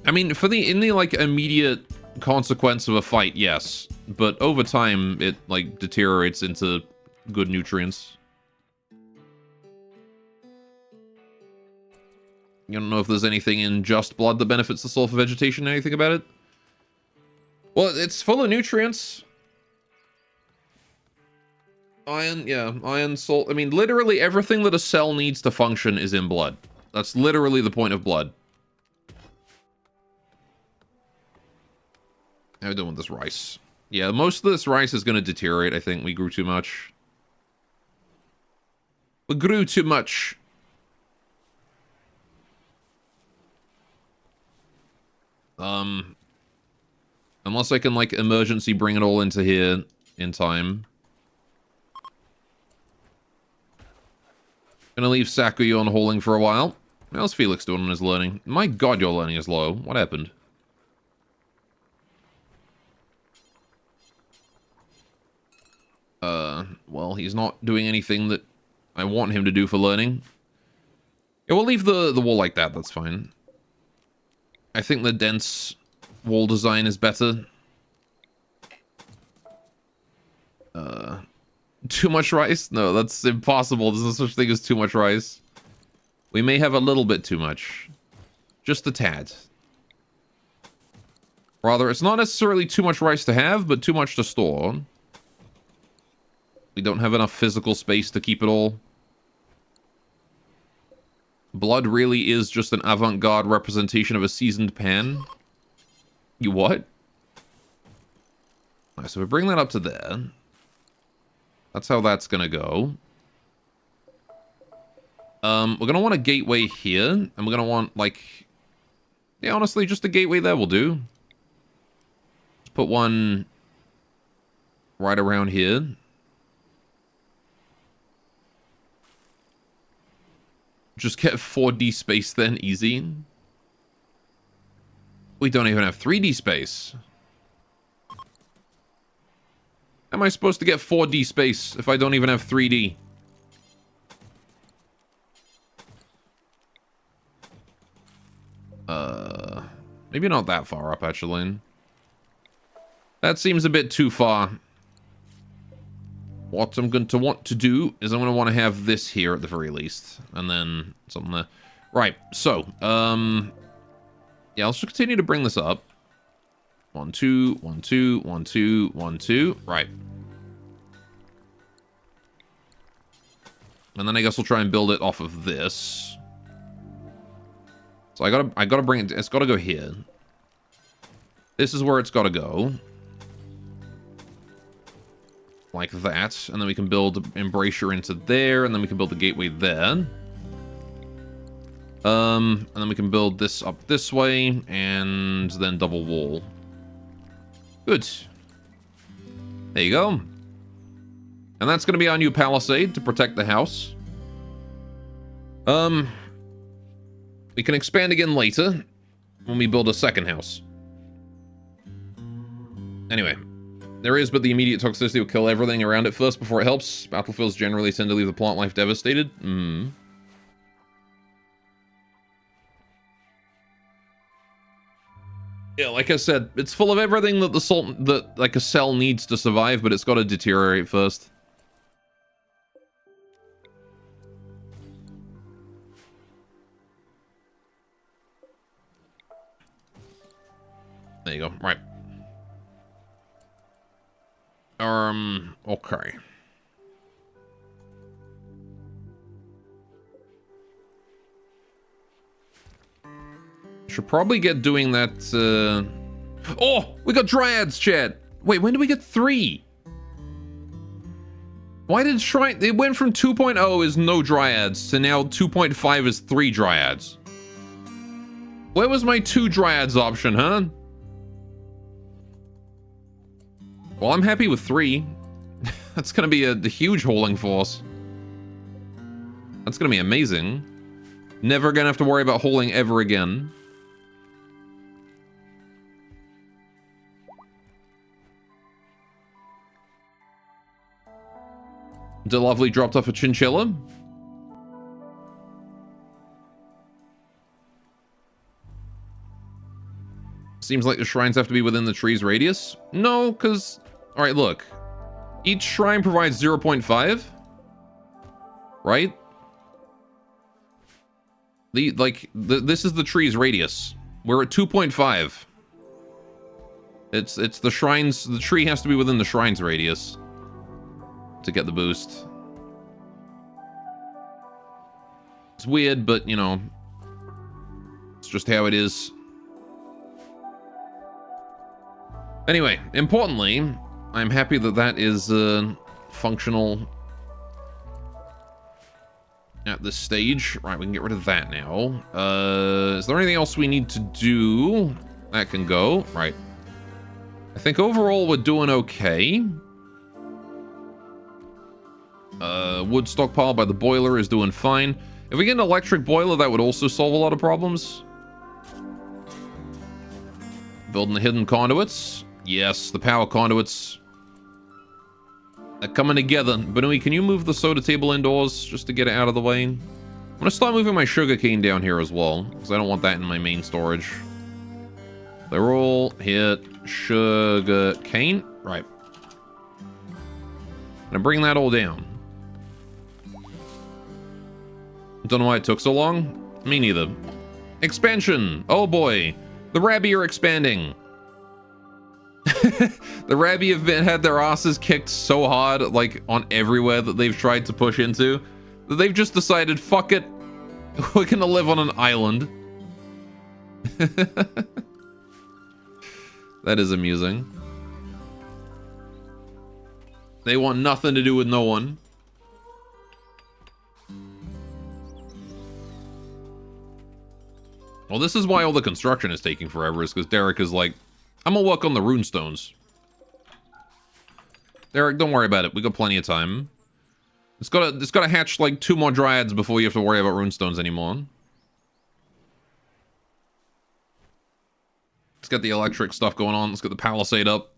I mean, in the, like, immediate consequence of a fight, yes. But over time, it, like, deteriorates into good nutrients. You don't know if there's anything in just blood that benefits the soul for vegetation, anything about it? Well, it's full of nutrients. Iron, yeah, iron, salt. I mean, literally everything that a cell needs to function is in blood. That's literally the point of blood. How are we doing with this rice? Yeah, most of this rice is going to deteriorate, I think. We grew too much. We grew too much. Unless I can, like, emergency bring it all into here in time. Gonna leave Sakuya on hauling for a while. How's Felix doing on his learning? My god, your learning is low. What happened? Well, he's not doing anything that I want him to do for learning. Yeah, we'll leave the wall like that, that's fine. I think the dense wall design is better. Too much rice? No, that's impossible. There's no such thing as too much rice. We may have a little bit too much. Just a tad. Rather, it's not necessarily too much rice to have, but too much to store. We don't have enough physical space to keep it all. Blood really is just an avant-garde representation of a seasoned pan. You what? Alright, so we bring that up to there. That's how that's gonna go. We're gonna want a gateway here, and we're gonna want, like... Yeah, honestly, just a gateway there will do. Let's put one right around here. Just get 4D space then, easy. We don't even have 3D space. How am I supposed to get 4D space if I don't even have 3D? Maybe not that far up, actually. That seems a bit too far. What I'm going to want to do is I'm going to want to have this here at the very least. And then something there. Right, so, yeah, let's just continue to bring this up. 1, 2, 1, 2, 1, 2, 1, 2. Right. And then I guess we'll try and build it off of this. So I gotta bring it, it's gotta go here. This is where it's gotta go. Like that. And then we can build Embrasure into there, and then we can build the gateway there. And then we can build this up this way, and then double wall. Good. There you go. And that's going to be our new palisade to protect the house. We can expand again later when we build a second house. Anyway, There is, but the immediate toxicity will kill everything around it first before it helps. Battlefields generally tend to leave the plant life devastated. Hmm. Yeah, like I said, it's full of everything that like a cell needs to survive, but it's got to deteriorate first. There you go. Right. Okay. Should probably get doing that, Oh! We got Dryads, chat! Wait, when did we get 3? Why did Shrine... It went from 2.0 is no Dryads to now 2.5 is 3 Dryads. Where was my 2 Dryads option, huh? Well, I'm happy with 3. That's gonna be a huge holding force. That's gonna be amazing. Never gonna have to worry about holding ever again. DeLovely dropped off a chinchilla. Seems like the shrines have to be within the tree's radius. No, because... Alright, look. Each shrine provides 0.5. Right? This is the tree's radius. We're at 2.5. It's the shrines... The tree has to be within the shrine's radius to get the boost. It's weird, but, you know, it's just how it is. Anyway, importantly, I'm happy that that is functional at this stage. Right, we can get rid of that now. Is there anything else we need to do? That can go. Right. I think overall we're doing okay. Wood stockpile by the boiler is doing fine. If we get an electric boiler, that would also solve a lot of problems. Building the hidden conduits. Yes, the power conduits. They're coming together. Benui, can you move the soda table indoors just to get it out of the way? I'm gonna start moving my sugar cane down here as well, because I don't want that in my main storage. They're all hit sugar cane. Right. Gonna bring that all down. Don't know why it took so long. Me neither. Expansion. Oh boy. The Rabby are expanding. The Rabby have had their asses kicked so hard, like, on everywhere that they've tried to push into, that they've just decided, fuck it, we're gonna live on an island. That is amusing. They want nothing to do with no one. Well, this is why all the construction is taking forever, is because Derek is like, I'm gonna work on the runestones. Derek, don't worry about it. We got plenty of time. It's gotta hatch like 2 more dryads before you have to worry about runestones anymore. Let's get the electric stuff going on. Let's get the palisade up.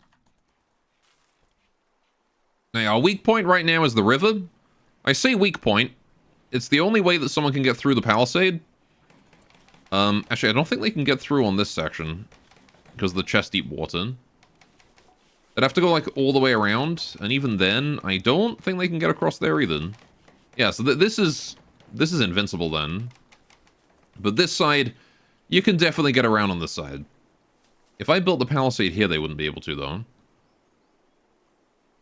Now, our weak point right now is the river. I say weak point. It's the only way that someone can get through the palisade. Actually, I don't think they can get through on this section because of the chest-deep water. They'd have to go, like, all the way around, and even then, I don't think they can get across there either. Yeah, so this is invincible then. But this side, you can definitely get around on this side. If I built the palisade here, they wouldn't be able to, though.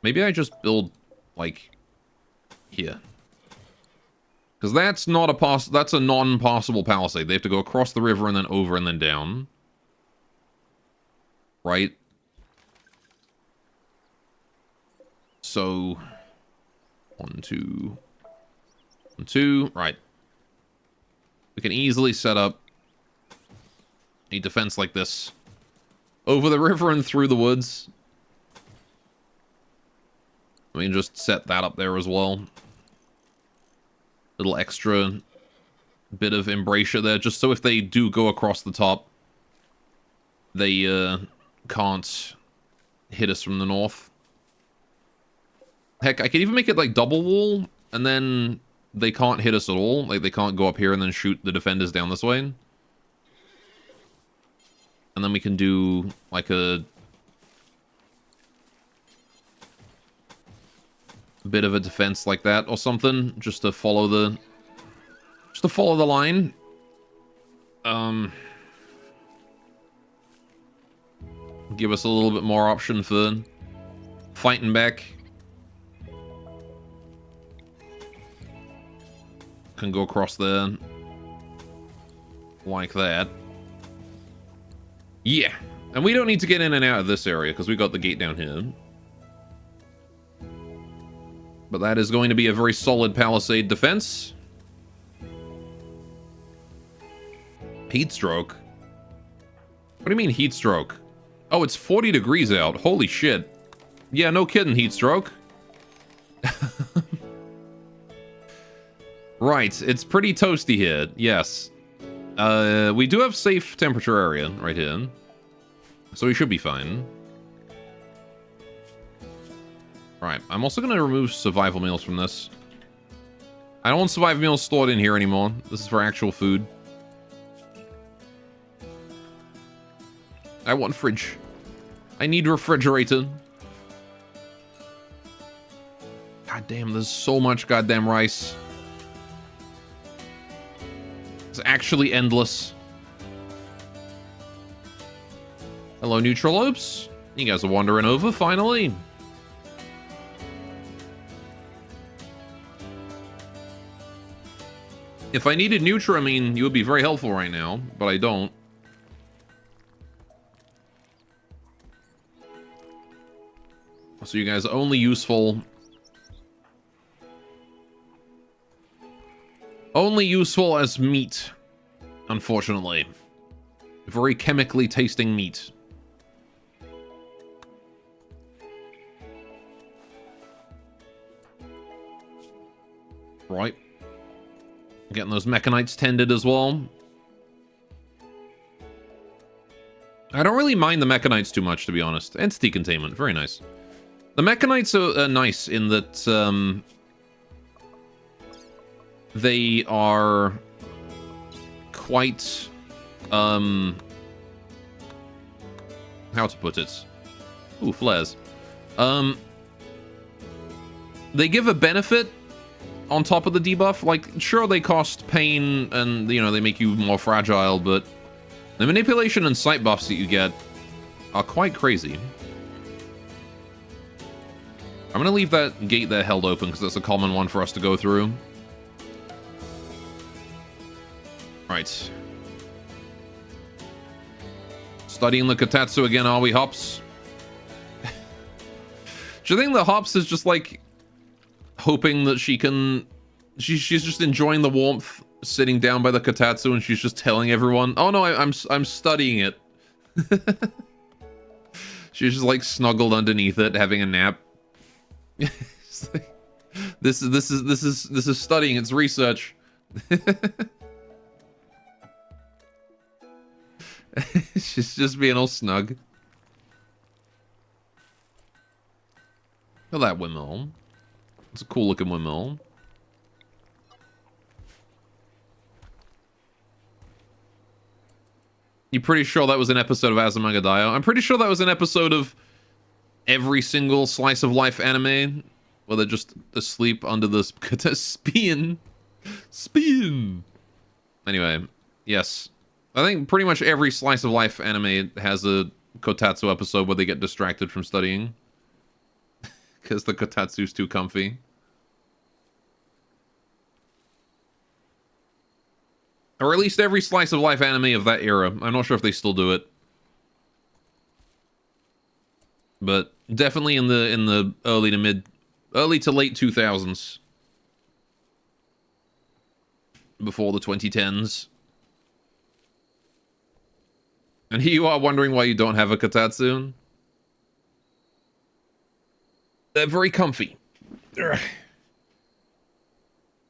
Maybe I just build, like, here. Because that's not a that's a non-possible palisade. They have to go across the river and then over and then down. Right? So, 1, 2, 1, 2, right. We can easily set up a defense like this over the river and through the woods. We can just set that up there as well. Little extra bit of embrasure there, just so if they do go across the top, they can't hit us from the north. Heck, I could even make it like double wall, and then they can't hit us at all. Like, they can't go up here and then shoot the defenders down this way. And then we can do like a bit of a defense like that or something, just to follow the line. Give us a little bit more option for fighting back. Can go across there like that. Yeah, and we don't need to get in and out of this area because we got the gate down here. But that is going to be a very solid palisade defense. Heat stroke? What do you mean heat stroke? Oh, it's 40 degrees out. Holy shit. Yeah, no kidding, heat stroke. Right, it's pretty toasty here. Yes. We do have safe temperature area right here. So we should be fine. Right, I'm also going to remove survival meals from this. I don't want survival meals stored in here anymore. This is for actual food. I want fridge. I need refrigerator. God damn, there's so much goddamn rice. It's actually endless. Hello, Neutralopes. You guys are wandering over, finally. If I needed Nutramine, you would be very helpful right now, but I don't. So you guys are only useful... Only useful as meat, unfortunately. Very chemically tasting meat. Right. Getting those mechanites tended as well. I don't really mind the mechanites too much, to be honest. Entity containment, very nice. The mechanites are nice in that they are quite how to put it? Ooh, flares. They give a benefit on top of the debuff. Like, sure, they cost pain and, you know, they make you more fragile, but the manipulation and sight buffs that you get are quite crazy. I'm gonna leave that gate there held open because that's a common one for us to go through. Right. Studying the Kotatsu again, are we, Hops? Do you think the Hops is just like hoping that she can... She's just enjoying the warmth sitting down by the Kotatsu and she's just telling everyone, oh no, I'm studying it. She's just like snuggled underneath it, having a nap. Like, this is studying, it's research. She's just being all snug. Look at that windmill. It's a cool looking windmill. You pretty sure that was an episode of Azumanga Daioh? I'm pretty sure that was an episode of every single slice of life anime where they're just asleep under the spin. Anyway, yes. I think pretty much every slice of life anime has a Kotatsu episode where they get distracted from studying. Because the Kotatsu's too comfy. Or at least every slice of life anime of that era. I'm not sure if they still do it. But definitely in the early to late 2000s. Before the 2010s. And here you are wondering why you don't have a Kotatsu. They're very comfy. Ugh.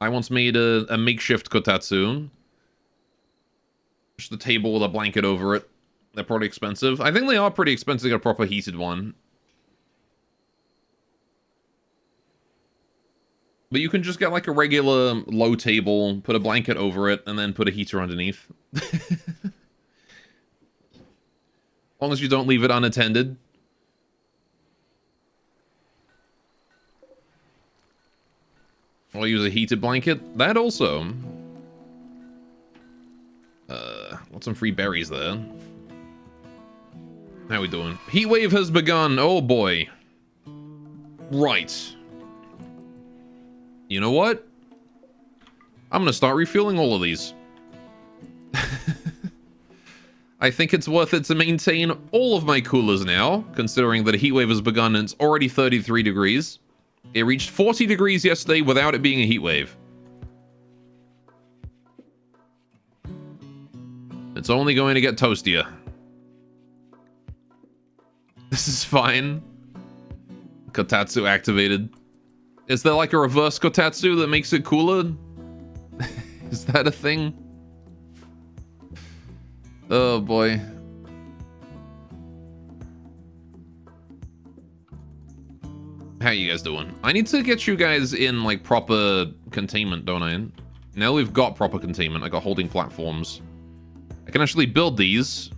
I once made a makeshift Kotatsu. Just a table with a blanket over it. They're pretty expensive. I think they are pretty expensive to get a proper heated one. But you can just get like a regular low table, put a blanket over it, and then put a heater underneath. As long as you don't leave it unattended. I'll use a heated blanket. That also. Want some free berries there. How we doing? Heat wave has begun. Oh boy. Right. You know what? I'm gonna start refueling all of these. I think it's worth it to maintain all of my coolers now, considering that a heat wave has begun and it's already 33 degrees. It reached 40 degrees yesterday without it being a heat wave. It's only going to get toastier. This is fine. Kotatsu activated. Is there like a reverse Kotatsu that makes it cooler? Is that a thing? Oh boy. How you guys doing? I need to get you guys in like proper containment, don't I? Now we've got proper containment. I got holding platforms. I can actually build these.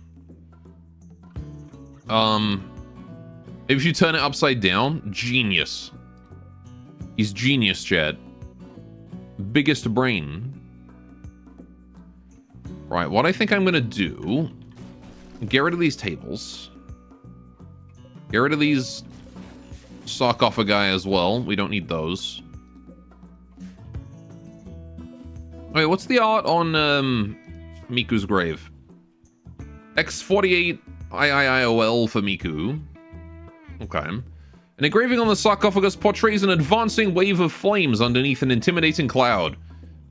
If you turn it upside down, genius. He's genius, Chad. Biggest brain. Right, what I think I'm gonna do, get rid of these tables. Get rid of these sarcophagi as well. We don't need those. Wait, what's the art on Miku's grave? X48 IIIOL for Miku. Okay. An engraving on the sarcophagus portrays an advancing wave of flames underneath an intimidating cloud.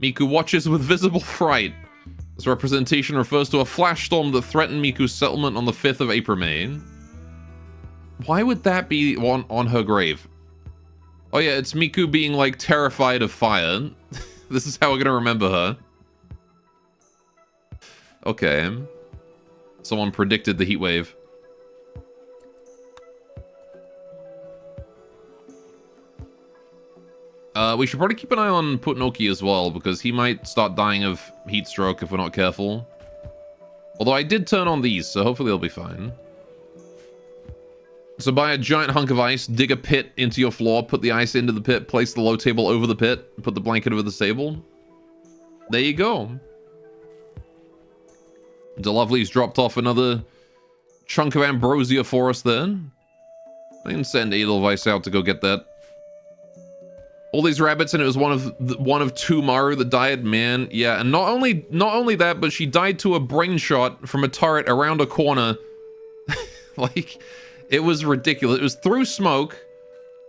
Miku watches with visible fright. This representation refers to a flash storm that threatened Miku's settlement on the 5th of April, May. Why would that be on her grave? Oh yeah, it's Miku being like terrified of fire. This is how we're gonna remember her. Okay. Someone predicted the heat wave. We should probably keep an eye on Putnoki as well, because he might start dying of heat stroke if we're not careful. Although I did turn on these, so hopefully they'll be fine. So buy a giant hunk of ice, dig a pit into your floor, put the ice into the pit, place the low table over the pit, put the blanket over the table. There you go. DeLovely's dropped off another chunk of ambrosia for us then. I can send Edelweiss out to go get that. All these rabbits, and it was one of two Maru that died. Man, yeah, and not only that, but she died to a brain shot from a turret around a corner. Like, it was ridiculous. It was through smoke,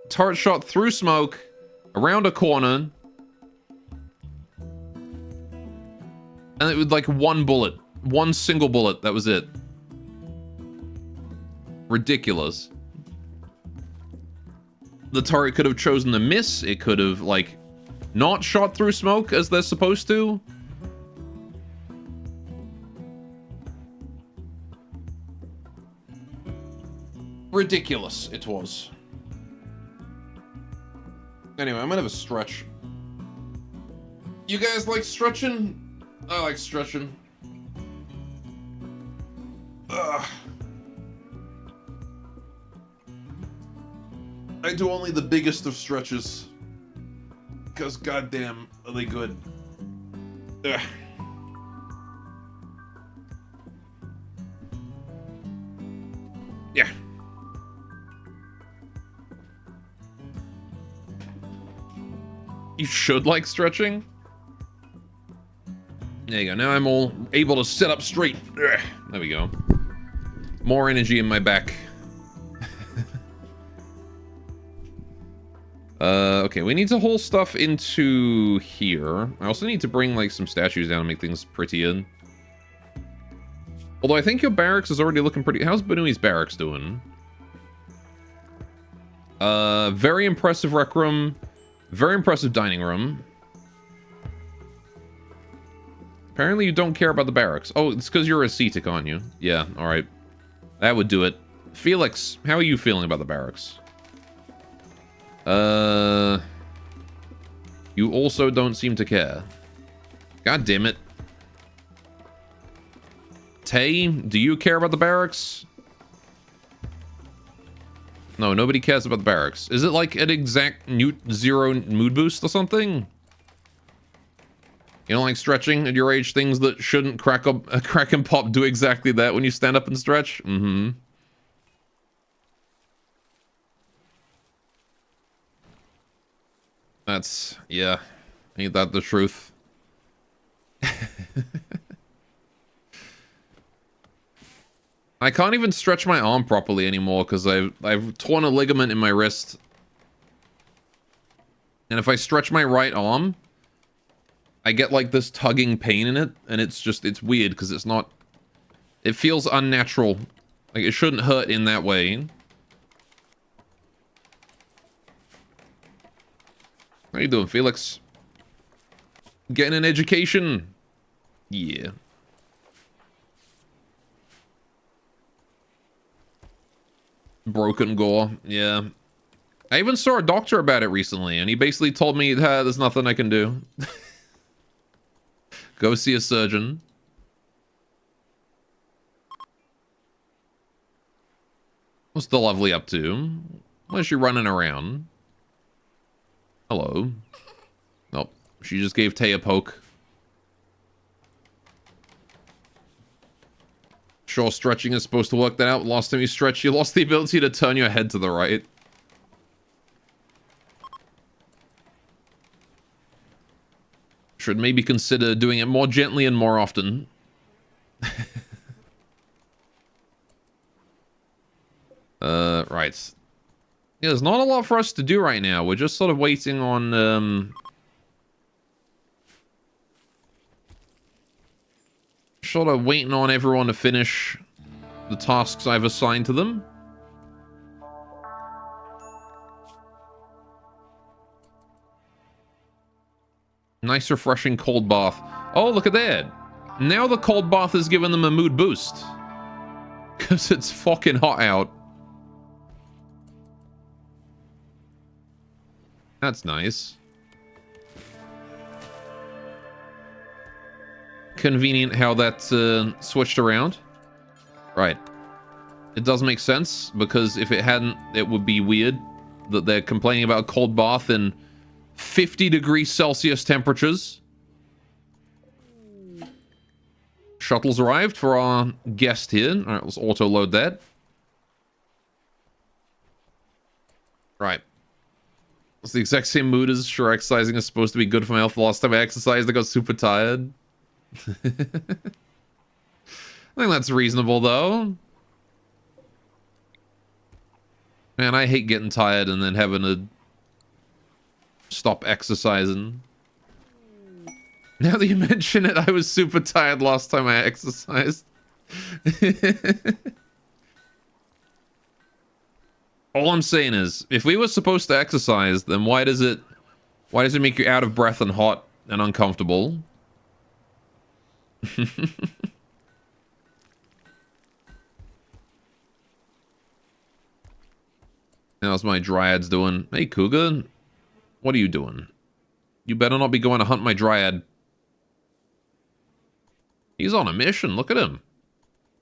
turret shot through smoke, around a corner, and it was like one bullet, one single bullet. That was it. Ridiculous. The turret could have chosen to miss. It could have, like, not shot through smoke as they're supposed to. Ridiculous, it was. Anyway, I'm gonna have a stretch. You guys like stretching? I like stretching. Ugh. I do only the biggest of stretches. Because goddamn, are they good. Ugh. Yeah. You should like stretching. There you go. Now I'm all able to sit up straight. Ugh. There we go. More energy in my back. Okay, we need to haul stuff into here. I also need to bring, like, some statues down and make things prettier. Although I think your barracks is already looking pretty... How's Banui's barracks doing? Very impressive rec room. Very impressive dining room. Apparently you don't care about the barracks. Oh, it's because you're ascetic, aren't you? Yeah, alright. That would do it. Felix, how are you feeling about the barracks? You also don't seem to care. God damn it. Tay, do you care about the barracks? No, nobody cares about the barracks. Is it like an exact zero mood boost or something? You don't like stretching at your age? Things that shouldn't crack and pop do exactly that when you stand up and stretch? Mm-hmm. That's, yeah. Ain't that the truth? I can't even stretch my arm properly anymore because I've torn a ligament in my wrist. And if I stretch my right arm, I get like this tugging pain in it, and it's weird because it's not, it feels unnatural. Like it shouldn't hurt in that way. How you doing, Felix? Getting an education? Yeah. Broken gore, yeah. I even saw a doctor about it recently, and he basically told me, there's nothing I can do. Go see a surgeon. What's the lovely up to? Where's she running around? Hello. Nope. She just gave Tay a poke. Sure, stretching is supposed to work that out. Last time you stretched, you lost the ability to turn your head to the right. Should maybe consider doing it more gently and more often. Right. Yeah, there's not a lot for us to do right now. We're just sort of waiting on, sort of waiting on everyone to finish the tasks I've assigned to them. Nice refreshing cold bath. Oh, look at that. Now the cold bath has given them a mood boost. Because it's fucking hot out. That's nice. Convenient how that switched around. Right. It does make sense, because if it hadn't, it would be weird that they're complaining about a cold bath in 50 degrees Celsius temperatures. Shuttle's arrived for our guest here. All right, let's auto-load that. Right. It's the exact same mood as sure exercising is supposed to be good for my health. The last time I exercised, I got super tired. I think that's reasonable, though. Man, I hate getting tired and then having to stop exercising. Now that you mention it, I was super tired last time I exercised. All I'm saying is, if we were supposed to exercise, then why does it make you out of breath and hot and uncomfortable? How's my dryads doing? Hey, Cougar. What are you doing? You better not be going to hunt my dryad. He's on a mission. Look at him.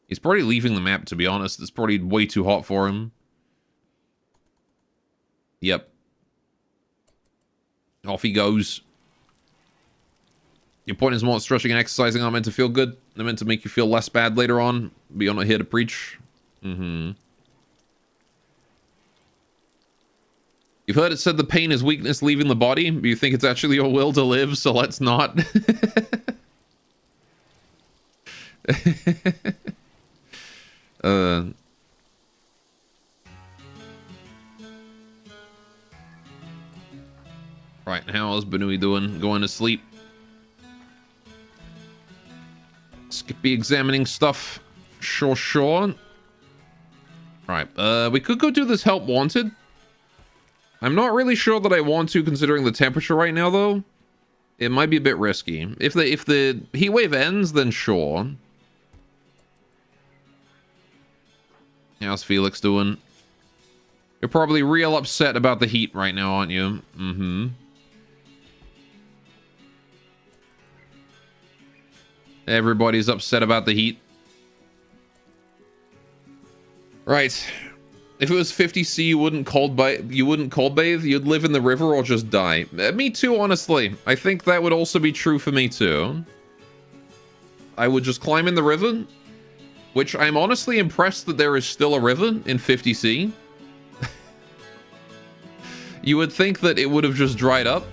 He's probably leaving the map, to be honest. It's probably way too hot for him. Yep. Off he goes. Your point is more stretching and exercising aren't meant to feel good. They're meant to make you feel less bad later on. But you're not here to preach. Mm-hmm. You've heard it said the pain is weakness leaving the body. But you think it's actually your will to live, so let's not. Right, how's Benui doing? Going to sleep? Skippy examining stuff. Sure. Right, we could go do this help wanted. I'm not really sure that I want to, considering the temperature right now, though. It might be a bit risky. If the heat wave ends, then sure. How's Felix doing? You're probably real upset about the heat right now, aren't you? Mm-hmm. Everybody's upset about the heat. Right. If it was 50C, you wouldn't cold bathe. You'd live in the river or just die. Me too, honestly. I think that would also be true for me too. I would just climb in the river, which I'm honestly impressed that there is still a river in 50C. You would think that it would have just dried up,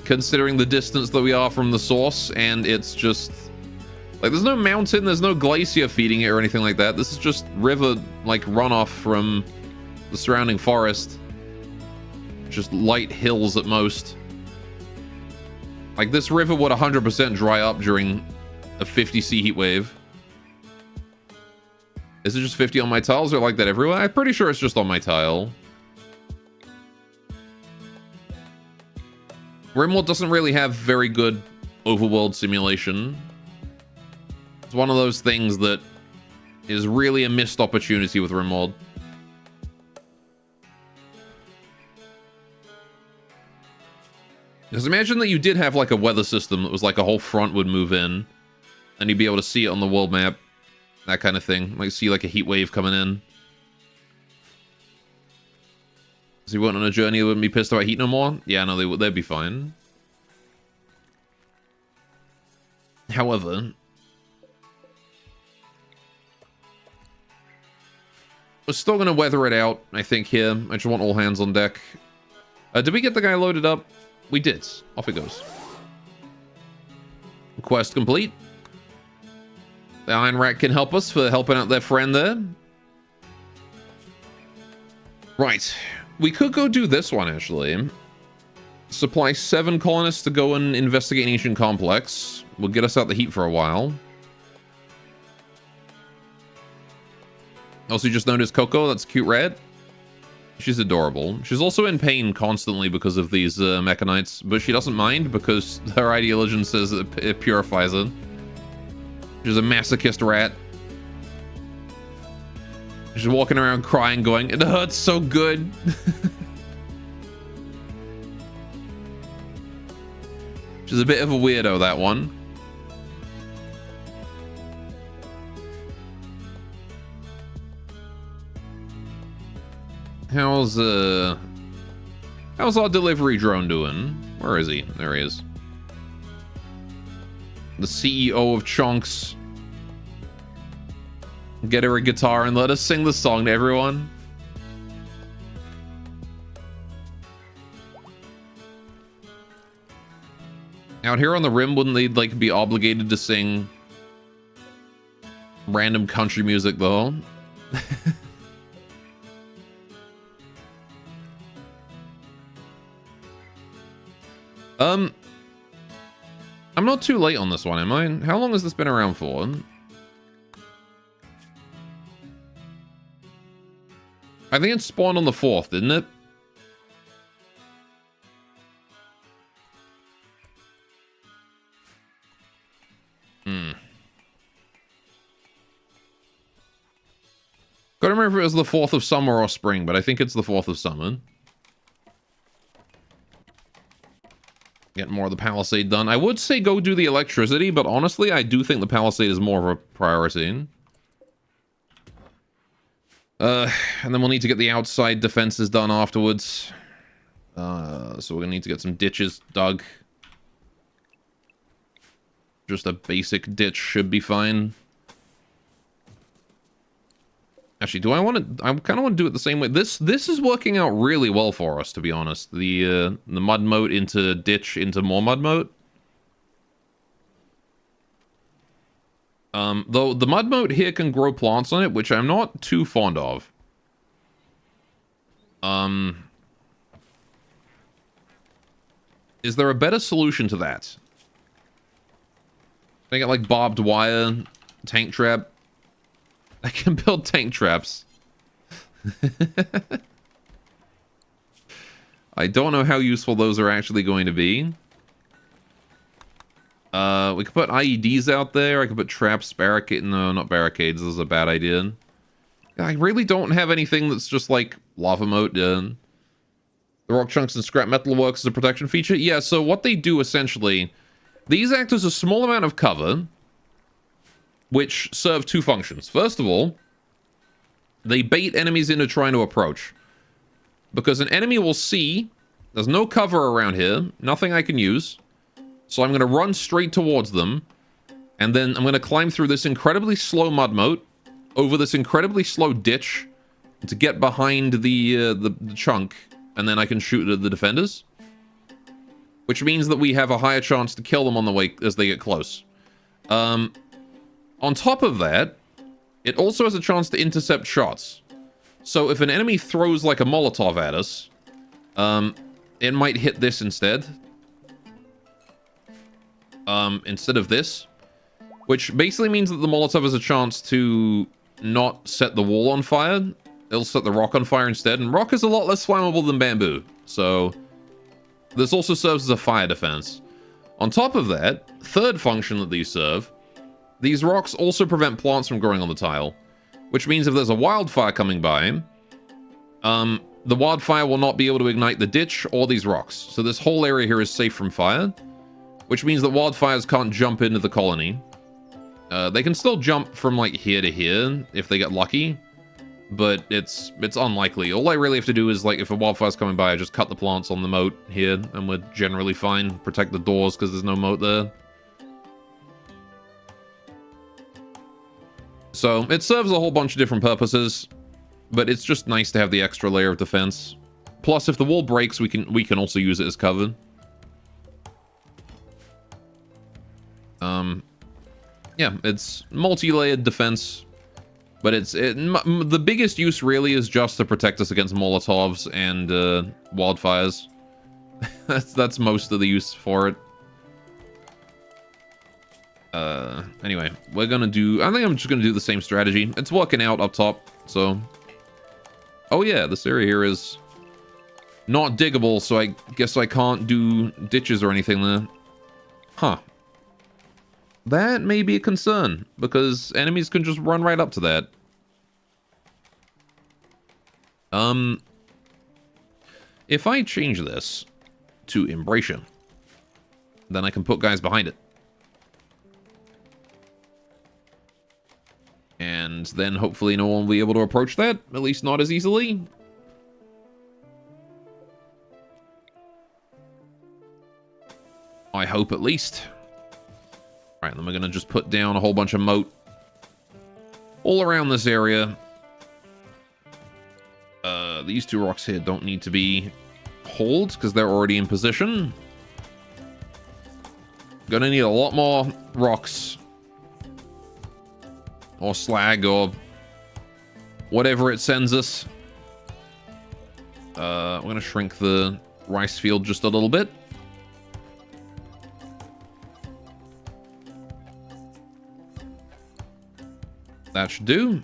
considering the distance that we are from the source, and it's just... Like, there's no mountain, there's no glacier feeding it or anything like that. This is just river, like, runoff from the surrounding forest. Just light hills at most. Like, this river would 100% dry up during a 50C heat wave. Is it just 50 on my tiles or like that everywhere? I'm pretty sure it's just on my tile. Rimworld doesn't really have very good overworld simulation. It's one of those things that is really a missed opportunity with Rimworld. Because imagine that you did have like a weather system that was like a whole front would move in, and you'd be able to see it on the world map. That kind of thing. Like see like a heat wave coming in. So you went on a journey, they wouldn't be pissed about heat no more? Yeah, no, they'd be fine. However, we're still going to weather it out, I think, here. I just want all hands on deck. Did we get the guy loaded up? We did. Off it goes. Quest complete. The Iron Rat can help us for helping out their friend there. Right. We could go do this one, actually. Supply 7 colonists to go and investigate an ancient complex. Will get us out the heat for a while. Also, you just noticed Coco. That's a cute rat. She's adorable. She's also in pain constantly because of these mechanites, but she doesn't mind because her ideology says it purifies her. She's a masochist rat. She's walking around crying, going, "It hurts so good." She's a bit of a weirdo, that one. How's our delivery drone doing? Where is he? There he is. The CEO of Chunks. Get her a guitar and let us sing the song to everyone. Out here on the rim, wouldn't they like be obligated to sing random country music though? I'm not too late on this one, am I? How long has this been around for? I think it spawned on the 4th, didn't it? Gotta remember if it was the 4th of summer or spring, but I think it's the 4th of summer. Get more of the palisade done. I would say go do the electricity, but honestly, I do think the palisade is more of a priority. And then we'll need to get the outside defenses done afterwards. So we're gonna need to get some ditches dug. Just a basic ditch should be fine. Actually, do I want to... I kind of want to do it the same way. This is working out really well for us, to be honest. The mud moat into ditch into more mud moat. Though the mud moat here can grow plants on it, which I'm not too fond of. Is there a better solution to that? Can I get like barbed wire, tank trap? I can build tank traps. I don't know how useful those are actually going to be. We could put IEDs out there. I could put traps, barricade. No, not barricades. This is a bad idea. I really don't have anything that's just like lava moat. The rock chunks and scrap metal works as a protection feature. Yeah, so what they do essentially These act as a small amount of cover, which serve two functions. First of all, they bait enemies into trying to approach. Because an enemy will see there's no cover around here, nothing I can use. So I'm going to run straight towards them. And then I'm going to climb through this incredibly slow mud moat, over this incredibly slow ditch, to get behind the chunk, and then I can shoot at the defenders. Which means that we have a higher chance to kill them on the way as they get close. On top of that, it also has a chance to intercept shots. So if an enemy throws like a Molotov at us, it might hit this instead. Instead of this. Which basically means that the Molotov has a chance to not set the wall on fire. It'll set the rock on fire instead. And rock is a lot less flammable than bamboo. So this also serves as a fire defense. On top of that, third function that these serve, these rocks also prevent plants from growing on the tile. Which means if there's a wildfire coming by, the wildfire will not be able to ignite the ditch or these rocks. So this whole area here is safe from fire. Which means that wildfires can't jump into the colony. They can still jump from like here to here if they get lucky, but it's unlikely. All I really have to do is like if a wildfire's coming by, I just cut the plants on the moat here, and we're generally fine. Protect the doors because there's no moat there. So it serves a whole bunch of different purposes, but it's just nice to have the extra layer of defense. Plus, if the wall breaks, we can also use it as cover. Yeah, it's multi-layered defense, but the biggest use really is just to protect us against Molotovs and wildfires. that's most of the use for it. Anyway, we're gonna do... I think I'm just gonna do the same strategy. It's working out up top, so... Oh yeah, this area here is not diggable, so I guess I can't do ditches or anything there. Huh. That may be a concern, because enemies can just run right up to that. If I change this to Embracia, then I can put guys behind it. And then hopefully no one will be able to approach that, at least not as easily. I hope at least. Alright, then we're going to just put down a whole bunch of moat all around this area. These two rocks here don't need to be hauled because they're already in position. Gonna need a lot more rocks. Or slag or whatever it sends us. I'm going to shrink the rice field just a little bit. That should do.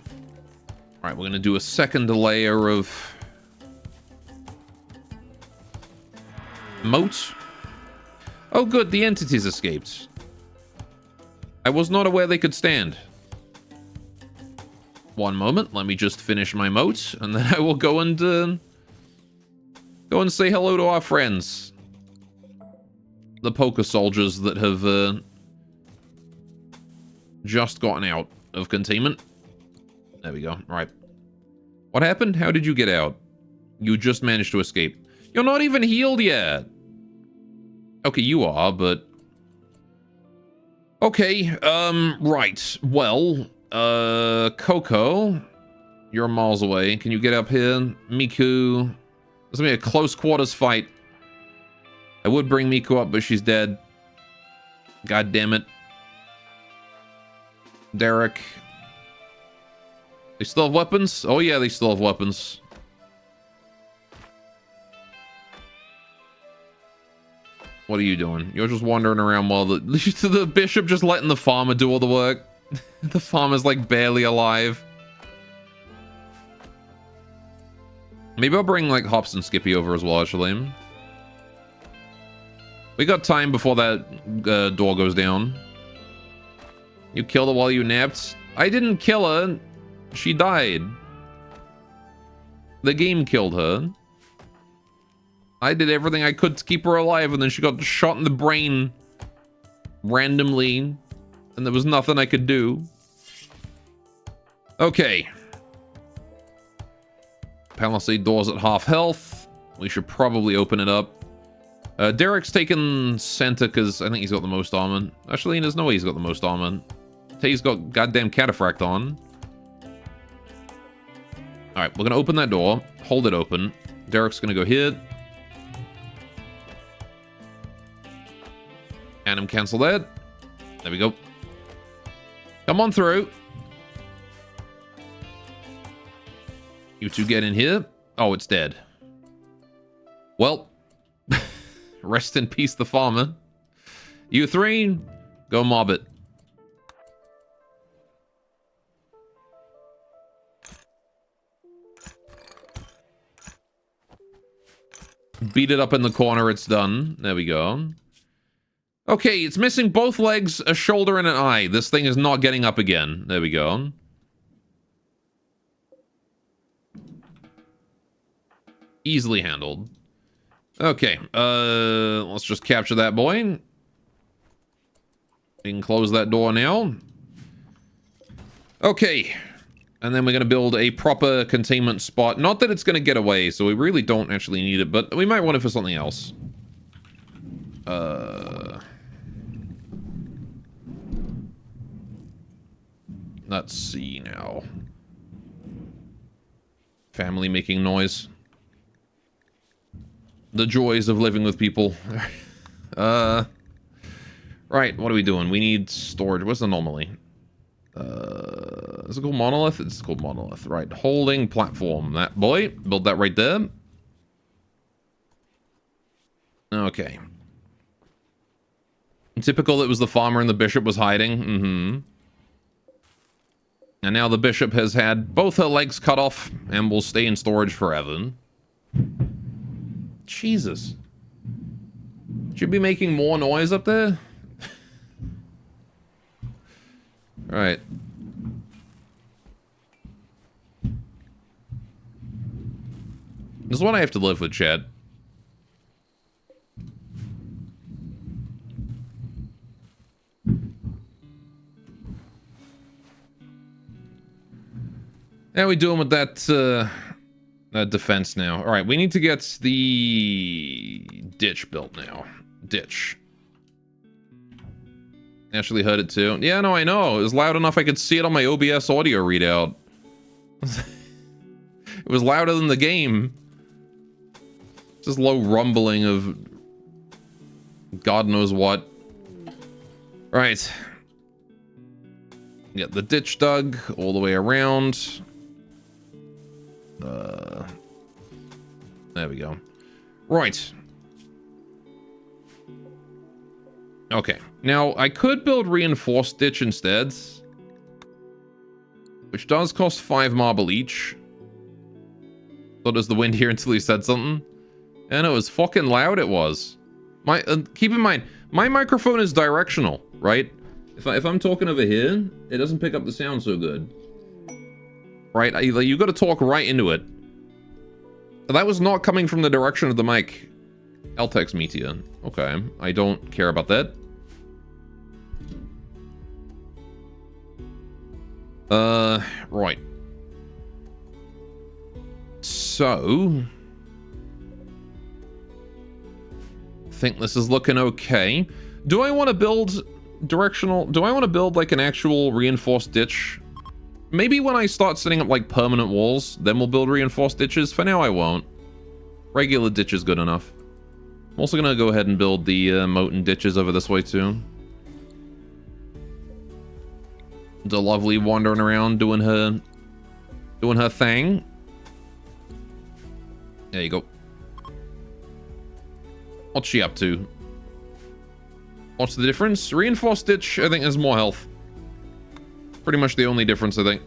Alright, we're going to do a second layer of moat. Oh good, the entities escaped. I was not aware they could stand. One moment, let me just finish my moat, and then I will go and say hello to our friends. The poker soldiers that have just gotten out of containment. There we go. Right. What happened? How did you get out? You just managed to escape. You're not even healed yet. Okay, you are, but... Okay, right. Well, Coco, you're miles away. Can you get up here? Miku, this is gonna be a close quarters fight. I would bring Miku up, but she's dead. God damn it. Derek. They still have weapons? Oh yeah, they still have weapons. What are you doing? You're just wandering around while the bishop just letting the farmer do all the work. The farmer's like barely alive. Maybe I'll bring like Hops and Skippy over as well, actually. We got time before that door goes down. You killed her while you napped? I didn't kill her. She died. The game killed her. I did everything I could to keep her alive, and then she got shot in the brain randomly, and there was nothing I could do. Okay. Palisade door's at half health. We should probably open it up. Derek's taken center because I think he's got the most armor. Actually, there's no way he's got the most armor. Tay's got goddamn cataphract on. Alright, we're gonna open that door. Hold it open. Derek's gonna go here. And him cancel that. There we go. Come on through. You two get in here. Oh, it's dead. Well, rest in peace, the farmer. You three, go mob it. Beat it up in the corner, it's done. There we go. Okay, it's missing both legs, a shoulder, and an eye. This thing is not getting up again. There we go. Easily handled. Okay, let's just capture that boy. We can close that door now. Okay. And then we're going to build a proper containment spot. Not that it's going to get away, so we really don't actually need it, but we might want it for something else. Let's see now. Family making noise. The joys of living with people. Right, what are we doing? We need storage. What's the anomaly? Is it called monolith? It's called monolith. Right, holding platform. That boy. Build that right there. Okay. Typical, it was the farmer and the bishop was hiding. Mm-hmm. And now the bishop has had both her legs cut off and will stay in storage forever. Jesus. Should be making more noise up there. Right. This is what I have to live with, Chad. How are we doing with that defense now? All right, we need to get the ditch built now. Ditch. Actually heard it too. Yeah, no, I know. It was loud enough I could see it on my OBS audio readout. It was louder than the game. Just low rumbling of God knows what. Right. Get the ditch dug all the way around. There we go. Right. Okay. Now, I could build reinforced ditch instead. Which does cost 5 marble each. So does the wind here until he said something. And it was fucking loud, it was. Keep in mind, my microphone is directional, right? If I'm talking over here, it doesn't pick up the sound so good. Right? You got to talk right into it. That was not coming from the direction of the mic. Eltex Meteor. Okay. I don't care about that. Right. So... I think this is looking okay. Do I want to build directional... Do I want to build like an actual reinforced ditch? Maybe when I start setting up like permanent walls, then we'll build reinforced ditches. For now, I won't. Regular ditch is good enough. I'm also going to go ahead and build the moat and ditches over this way too. The lovely wandering around doing her thing. There you go. What's she up to? What's the difference? Reinforced ditch, I think, has more health. Pretty much the only difference, I think.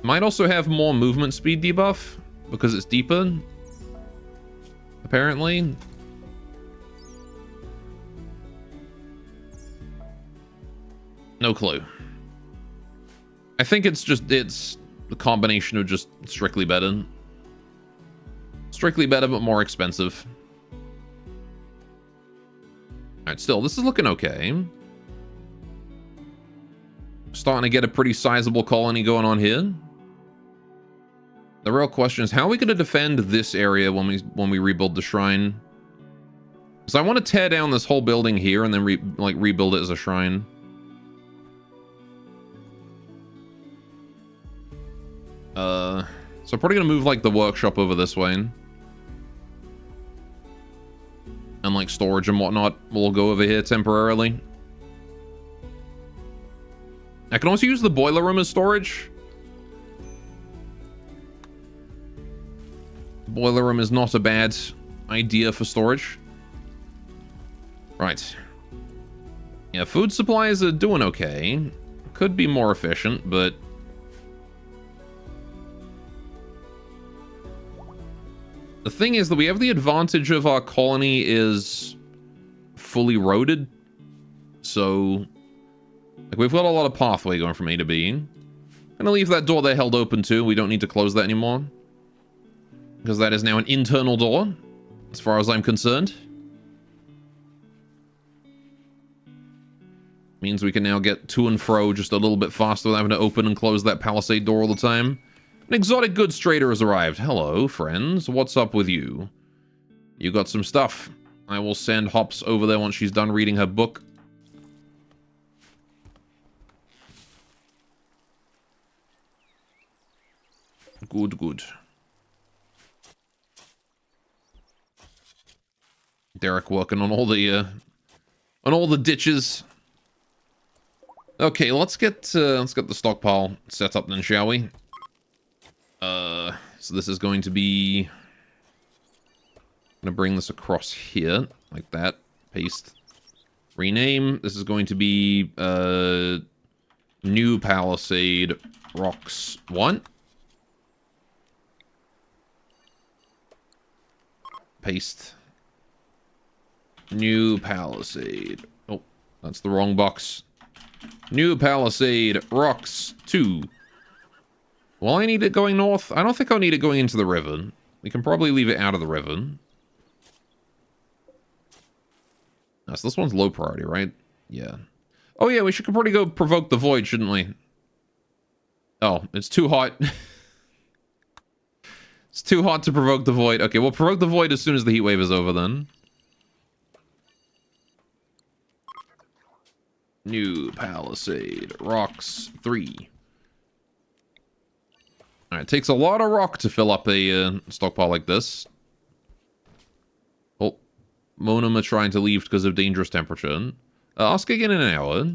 Might also have more movement speed debuff because it's deeper. Apparently. No clue. I think it's the combination of just strictly better. strictly better, but more expensive. Alright, still, this is looking okay. Starting to get a pretty sizable colony going on here. The real question is, how are we going to defend this area when we rebuild the shrine? Because I want to tear down this whole building here and then rebuild it as a shrine. So I'm probably going to move like the workshop over this way. And like storage and whatnot will go over here temporarily. I can also use the boiler room as storage. Boiler room is not a bad idea for storage. Right. Yeah, food supplies are doing okay. Could be more efficient, but... The thing is that we have the advantage of our colony is fully roaded. So, like, we've got a lot of pathway going from A to B. I'm gonna leave that door there held open too. We don't need to close that anymore. Because that is now an internal door, as far as I'm concerned. Means we can now get to and fro just a little bit faster without having to open and close that palisade door all the time. An exotic goods trader has arrived. Hello, friends. What's up with you? You got some stuff. I will send Hops over there once she's done reading her book. Good, good. Derek working on all the ditches. Okay, let's get the stockpile set up then, shall we? So this is going to be... I'm gonna bring this across here, like that. Paste. Rename. This is going to be, New Palisade Rocks 1. Paste. New Palisade. Oh, that's the wrong box. New Palisade Rocks 2. Will I need it going north? I don't think I'll need it going into the river. We can probably leave it out of the river. Oh, so this one's low priority, right? Yeah. Oh yeah, we should probably go provoke the void, shouldn't we? Oh, it's too hot. It's too hot to provoke the void. Okay, we'll provoke the void as soon as the heat wave is over then. New Palisade Rocks 3. Alright, it takes a lot of rock to fill up a stockpile like this. Oh, Monum are trying to leave because of dangerous temperature. Ask again in an hour.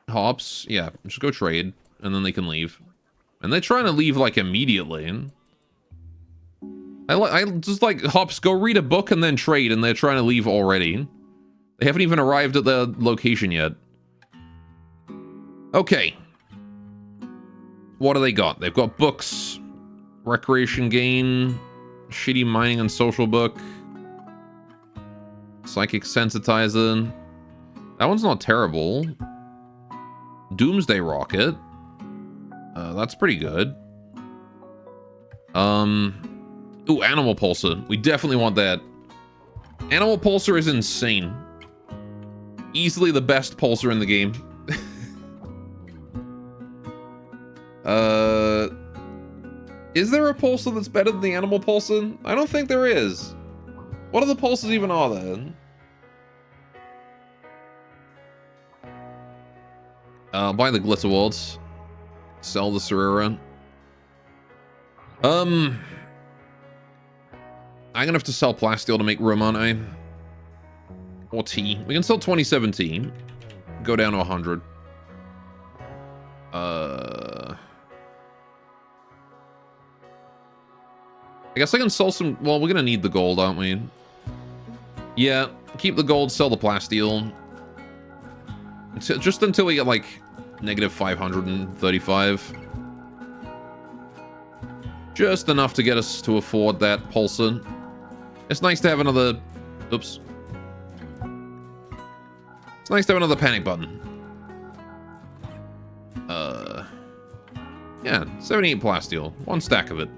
Hops, yeah, just go trade, and then they can leave. And they're trying to leave, like, immediately. I just, like, Hops, go read a book and then trade, and they're trying to leave already. They haven't even arrived at the location yet. Okay. What do they got? They've got books, recreation gain, shitty mining and social book, psychic sensitizer. That one's not terrible. Doomsday rocket. That's pretty good. Ooh, animal pulsar. We definitely want that. Animal pulsar is insane. Easily the best pulsar in the game. Is there a pulsar that's better than the animal pulsar? I don't think there is. What other pulsars even are there? Buy the glitter worlds. Sell the Serera. I'm gonna have to sell plasteel to make room, aren't I? Or tea. We can sell 2017. Go down to 100. I guess I can sell some... Well, we're gonna need the gold, aren't we? Yeah, keep the gold, sell the plasteel. Just until we get, like, negative 535. Just enough to get us to afford that pulsar. It's nice to have another... Oops. It's nice to have another panic button. Yeah, 78 plasteel. One stack of it.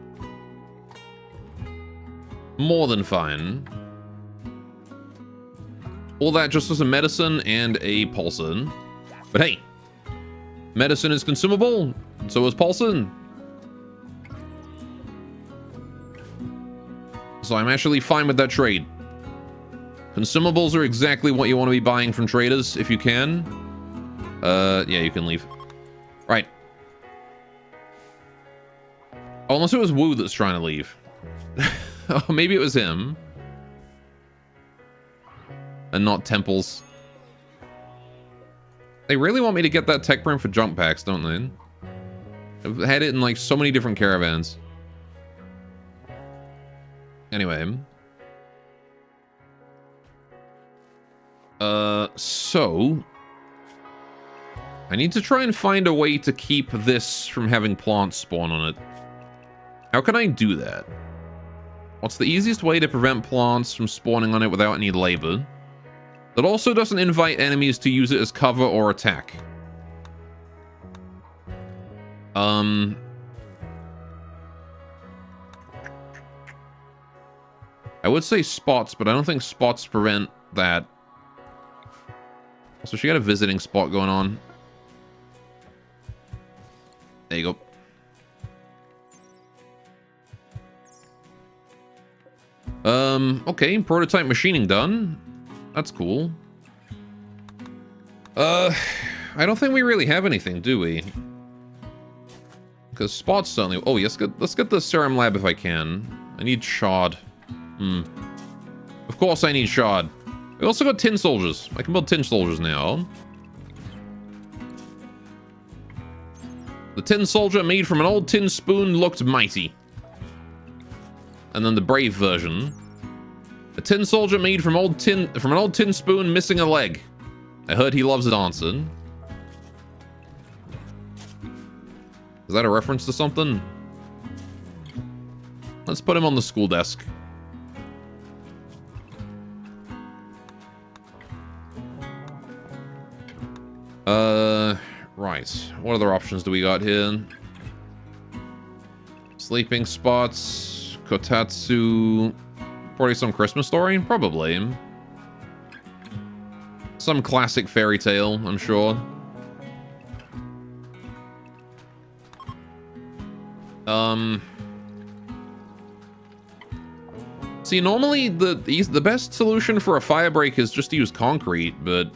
More than fine. All that just for some medicine and a pulsar. But hey, medicine is consumable, and so is pulsar. So I'm actually fine with that trade. Consumables are exactly what you want to be buying from traders, if you can. Yeah, you can leave. Right. Oh, unless it was Wu that's trying to leave. Oh, maybe it was him. And not Temples. They really want me to get that tech print for jump packs, don't they? I've had it in like so many different caravans. Anyway. So I need to try and find a way to keep this from having plants spawn on it. How can I do that? What's the easiest way to prevent plants from spawning on it without any labor? That also doesn't invite enemies to use it as cover or attack. I would say spots, but I don't think spots prevent that. So she got a visiting spot going on. There you go. Okay, prototype machining done. That's cool. I don't think we really have anything, do we? Because spots certainly... Oh, yes, let's get the serum lab if I can. I need shard. Of course I need shard. We also got tin soldiers. I can build tin soldiers now. The tin soldier made from an old tin spoon looked mighty. And then the brave version. A tin soldier made from an old tin spoon missing a leg. I heard he loves dancing. Is that a reference to something? Let's put him on the school desk. Right. What other options do we got here? Sleeping spots, Kotatsu, probably some Christmas story? Probably. Some classic fairy tale, I'm sure. See, normally the best solution for a fire break is just to use concrete, but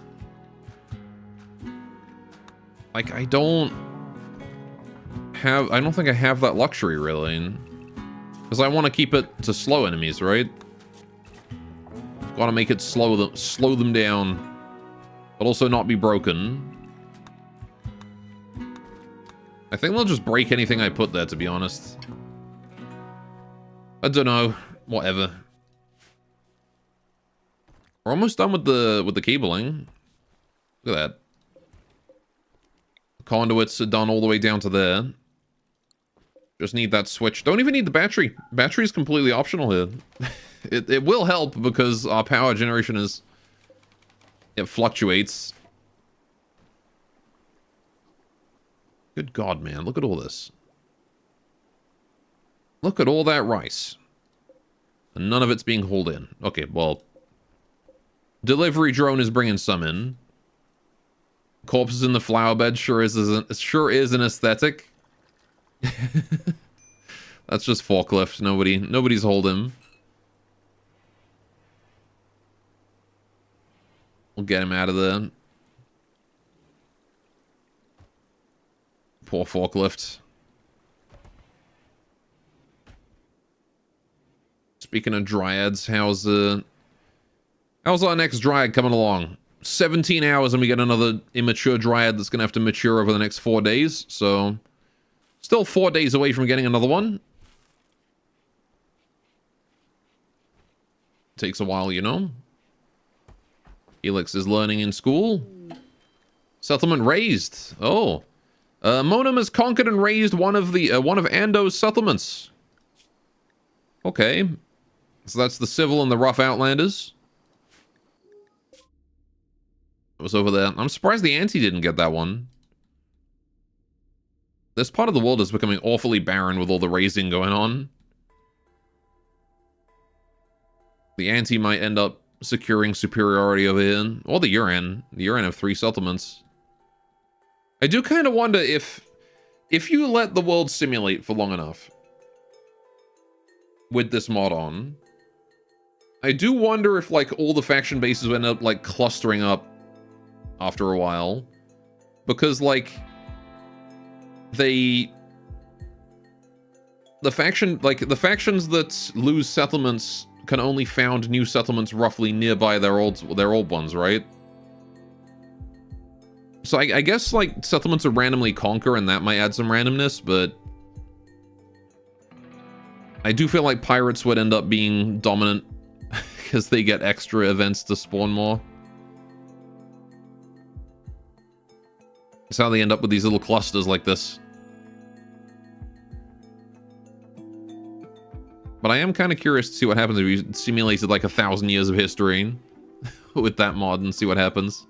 like I don't think I have that luxury really. Because I want to keep it to slow enemies, right? Got to make it slow them down, but also not be broken. I think they'll just break anything I put there, to be honest. I don't know. Whatever. We're almost done with the cabling. Look at that. The conduits are done all the way down to there. Just need that switch. Don't even need the battery. Battery is completely optional here. It will help because our power generation it fluctuates. Good God, man. Look at all this. Look at all that rice. And none of it's being hauled in. Okay, well. Delivery drone is bringing some in. Corpses in the flower bed sure is an aesthetic. That's just forklift. Nobody's holding. We'll get him out of there. Poor forklift. Speaking of dryads, how's our next dryad coming along? 17 hours and we get another immature dryad that's gonna have to mature over the next 4 days, so still 4 days away from getting another one. Takes a while, you know. Helix is learning in school. Settlement raised. Oh. Monum has conquered and raised one of Ando's settlements. Okay. So that's the civil and the rough outlanders. It was over there. I'm surprised the Anti didn't get that one. This part of the world is becoming awfully barren with all the raising going on. The anti might end up securing superiority over here. Or the Yuran. The Yuran have 3 settlements. I do kind of wonder if you let the world simulate for long enough with this mod on, I do wonder if, like, all the faction bases will end up, like, clustering up after a while. Because, like, the factions that lose settlements can only found new settlements roughly nearby their old ones, right? So I guess, like, settlements will randomly conquer, and that might add some randomness, but I do feel like pirates would end up being dominant because they get extra events to spawn more. That's how they end up with these little clusters like this. But I am kind of curious to see what happens if you simulated like 1,000 years of history with that mod and see what happens.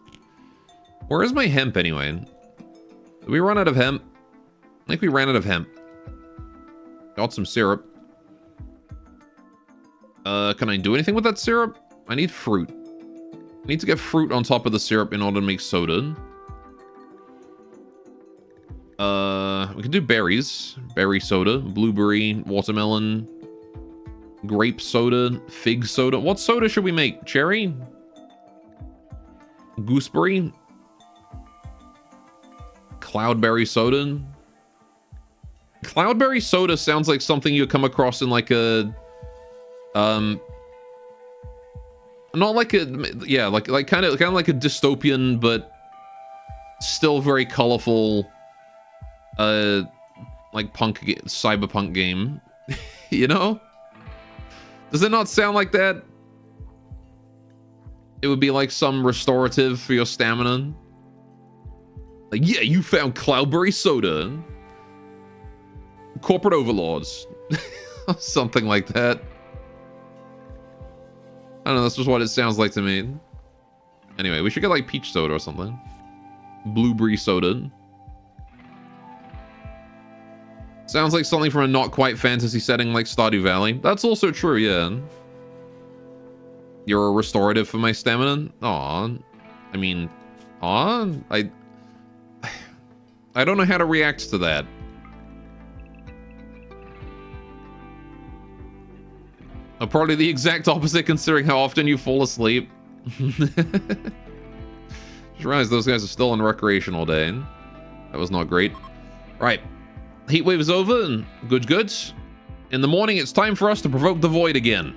Where is my hemp anyway? Did we run out of hemp? I think we ran out of hemp. Got some syrup. Can I do anything with that syrup? I need fruit. I need to get fruit on top of the syrup in order to make soda. We can do berries. Berry soda, blueberry, watermelon, grape soda, fig soda. What soda should we make? Cherry? Gooseberry? Cloudberry soda? Cloudberry soda sounds like something you come across in like a not like a, yeah, like kind of like a dystopian but still very colorful like cyberpunk game. You know, does it not sound like that? It would be like some restorative for your stamina. Like, yeah, you found cloudberry soda, corporate overlords. Something like that. I don't know, that's just what it sounds like to me. Anyway, we should get like peach soda or something. Blueberry soda. Sounds like something from a not quite fantasy setting like Stardew Valley. That's also true, yeah. You're a restorative for my stamina? Aw. I mean, aw? I don't know how to react to that. Probably the exact opposite considering how often you fall asleep. Just realized those guys are still on recreation all day. That was not great. Right. Heat wave is over and good. In the morning, it's time for us to provoke the void again.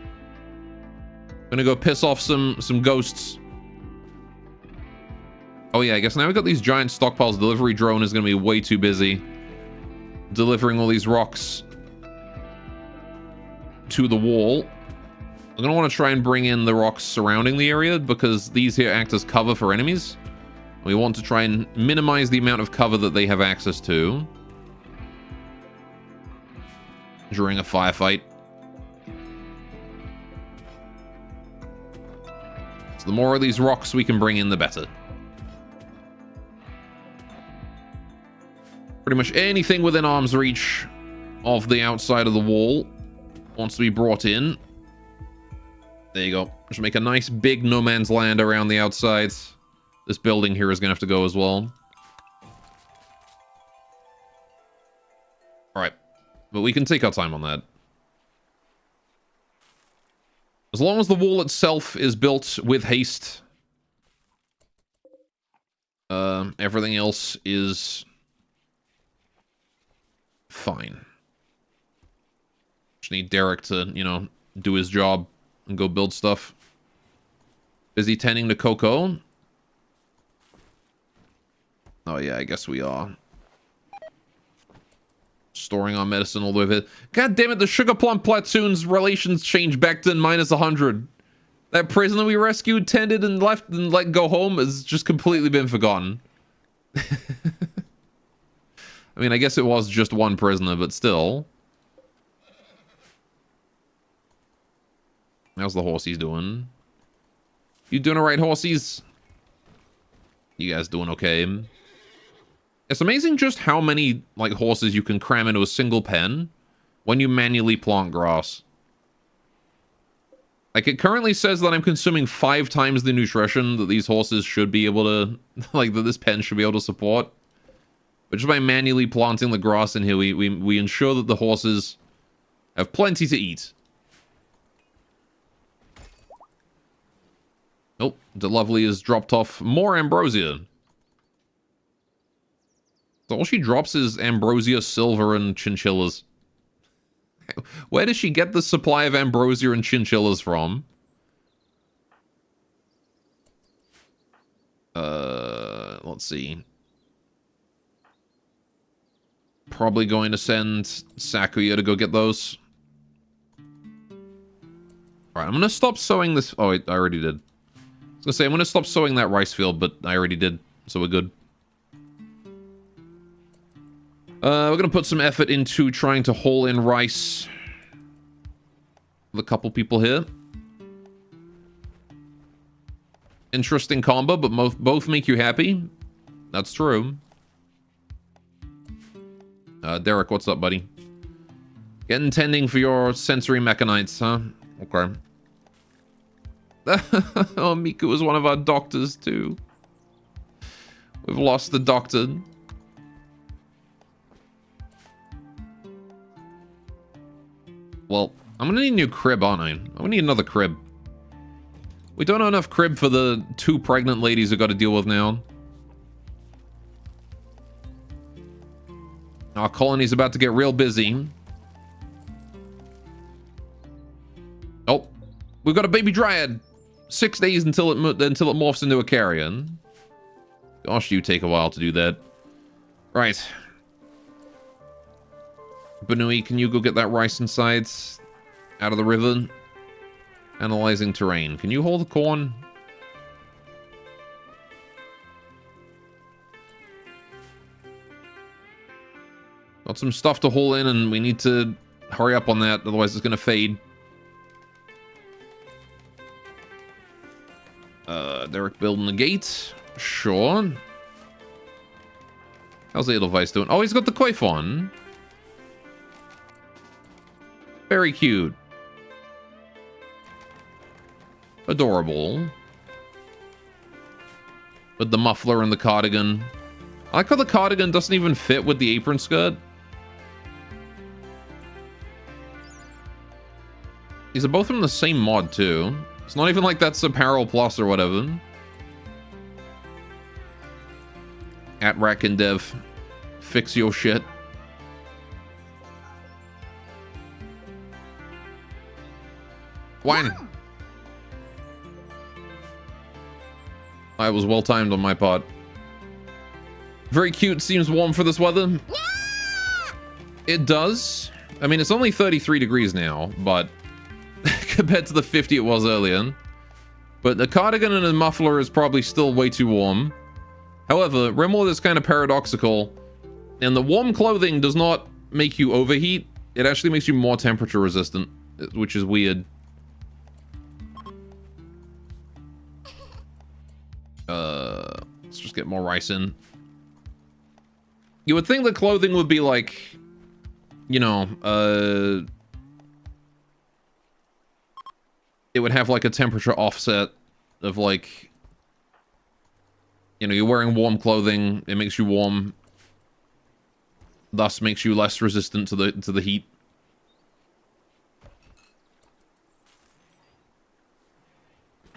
Gonna go piss off some ghosts. Oh yeah, I guess now we've got these giant stockpiles. Delivery drone is gonna be way too busy delivering all these rocks to the wall. I'm gonna want to try and bring in the rocks surrounding the area because these here act as cover for enemies. We want to try and minimize the amount of cover that they have access to during a firefight. So the more of these rocks we can bring in, the better. Pretty much anything within arm's reach of the outside of the wall wants to be brought in. There you go. Just make a nice big no man's land around the outside. This building here is going to have to go as well. Alright. But we can take our time on that. As long as the wall itself is built with haste, everything else is fine. Just need Derek to, you know, do his job and go build stuff. Busy tending to Coco. Oh yeah, I guess we are. Storing our medicine all the way there. God damn it, the Sugar Plum platoon's relations changed back to -100. That prisoner we rescued, tended, and left and let go home has just completely been forgotten. I mean, I guess it was just one prisoner, but still. How's the horsies doing? You doing alright, horsies? You guys doing okay? It's amazing just how many, like, horses you can cram into a single pen when you manually plant grass. Like, it currently says that I'm consuming 5 times the nutrition that these horses should be able to, like, that this pen should be able to support. But just by manually planting the grass in here, we ensure that the horses have plenty to eat. Oh, the lovely has dropped off more ambrosia. So all she drops is ambrosia, silver, and chinchillas. Where does she get the supply of ambrosia and chinchillas from? Let's see. Probably going to send Sakuya to go get those. Alright, I'm gonna stop sowing this. Oh, I already did. I was gonna say, I'm gonna stop sowing that rice field, but I already did, so we're good. We're gonna put some effort into trying to haul in rice with a couple people here. Interesting combo, but both make you happy. That's true. Derek, what's up, buddy? Getting tending for your sensory mechanites, huh? Okay. Oh, Miku was one of our doctors, too. We've lost the doctor. Well, I'm gonna need a new crib, aren't I? I'm gonna need another crib. We don't have enough crib for the 2 pregnant ladies I gotta deal with now. Our colony's about to get real busy. Oh, we've got a baby dryad. 6 days until it morphs into a carrion. Gosh, you take a while to do that. Right. Banui, can you go get that rice inside? Out of the river? Analyzing terrain. Can you hold the corn? Got some stuff to haul in, and we need to hurry up on that, otherwise it's gonna fade. Derek building the gate. Sure. How's the Edelweiss doing? Oh, he's got the Koifon. Very cute. Adorable. With the muffler and the cardigan. I like how the cardigan doesn't even fit with the apron skirt. These are both from the same mod, too. It's not even like that's Apparel Plus or whatever. At Rack and Dev. Fix your shit. Wine. I was well timed on my part. Very cute. Seems warm for this weather. It does. I mean, it's only 33 degrees now, but compared to the 50 it was earlier. But the cardigan and the muffler is probably still way too warm. However, Rimworld is kind of paradoxical, and the warm clothing does not make you overheat. It actually makes you more temperature resistant, which is weird. Let's just get more rice in. You would think the clothing would be like, you know, it would have like a temperature offset of like, you know, you're wearing warm clothing, it makes you warm, thus makes you less resistant to the heat.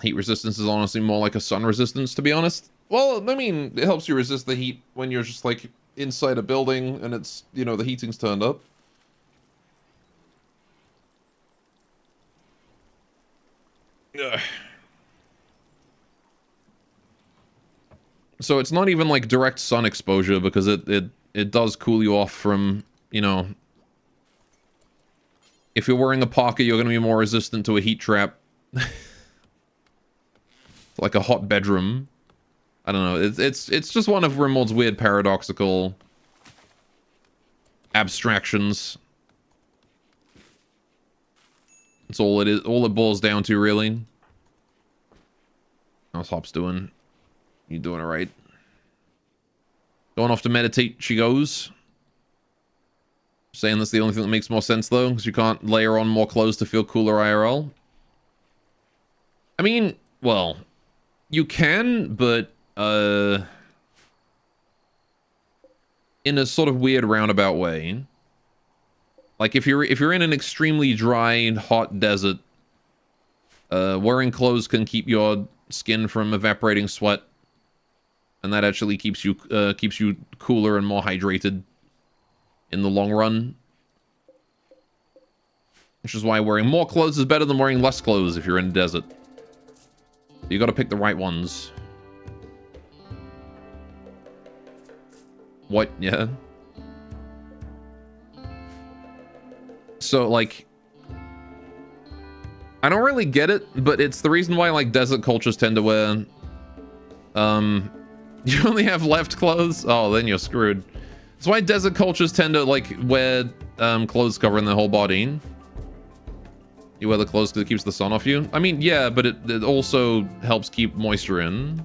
Heat resistance is honestly more like a sun resistance, to be honest. Well, I mean, it helps you resist the heat when you're just like inside a building and it's, you know, the heating's turned up. Ugh. So it's not even like direct sun exposure because it does cool you off from, you know, if you're wearing a parka, you're going to be more resistant to a heat trap. Like a hot bedroom. I don't know. It's just one of Rimworld's weird paradoxical abstractions. That's all it is. All it boils down to, really. How's Hop's doing? You doing alright? Going off to meditate, she goes. Saying that's the only thing that makes more sense, though, because you can't layer on more clothes to feel cooler IRL. I mean, well, you can, but in a sort of weird roundabout way. Like if you're in an extremely dry, hot desert, wearing clothes can keep your skin from evaporating sweat, and that actually keeps you cooler and more hydrated in the long run. Which is why wearing more clothes is better than wearing less clothes if you're in a desert. You got to pick the right ones. What? Yeah. So, like, I don't really get it, but it's the reason why, like, desert cultures tend to wear, you only have left clothes? Oh, then you're screwed. That's why desert cultures tend to, like, wear, clothes covering their whole body. You wear the clothes because it keeps the sun off you? I mean, yeah, but it also helps keep moisture in.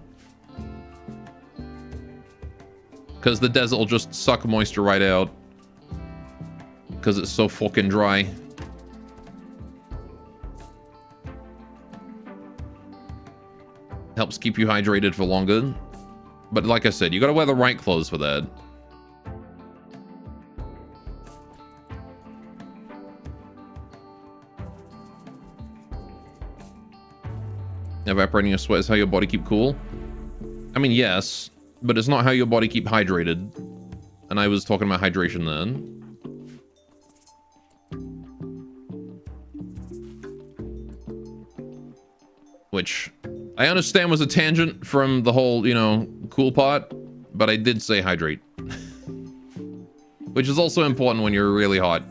Because the desert will just suck moisture right out. Because it's so fucking dry. Helps keep you hydrated for longer. But like I said, you gotta wear the right clothes for that. Evaporating your sweat is how your body keep cool? I mean, yes, but it's not how your body keep hydrated. And I was talking about hydration then. Which I understand was a tangent from the whole, you know, cool part, but I did say hydrate. Which is also important when you're really hot.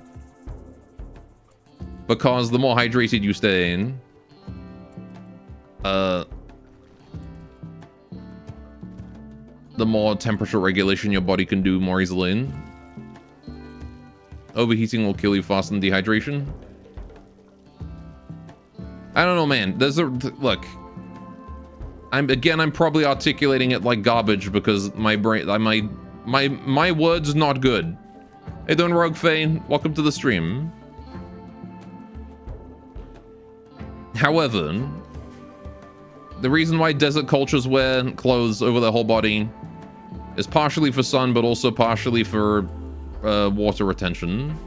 Because the more hydrated you stay in, the more temperature regulation your body can do more easily. Overheating will kill you faster than dehydration. I don't know, man. There's a look. I'm probably articulating it like garbage because my brain, my words not good. Hey, doing Rogue Faye? Welcome to the stream. However, the reason why desert cultures wear clothes over their whole body is partially for sun, but also partially for water retention.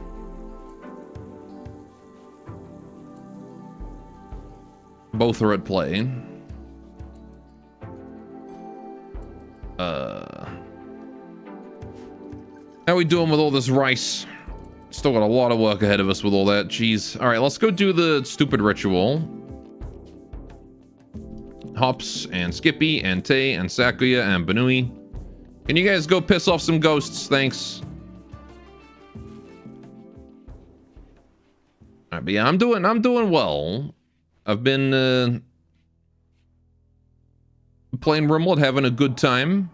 Both are at play. How we doing with all this rice? Still got a lot of work ahead of us with all that. Jeez. All right, let's go do the stupid ritual. Hops and Skippy and Tay and Sakuya and Banui. Can you guys go piss off some ghosts? Thanks. All right, but yeah, I'm doing well. I've been playing Rimworld, having a good time.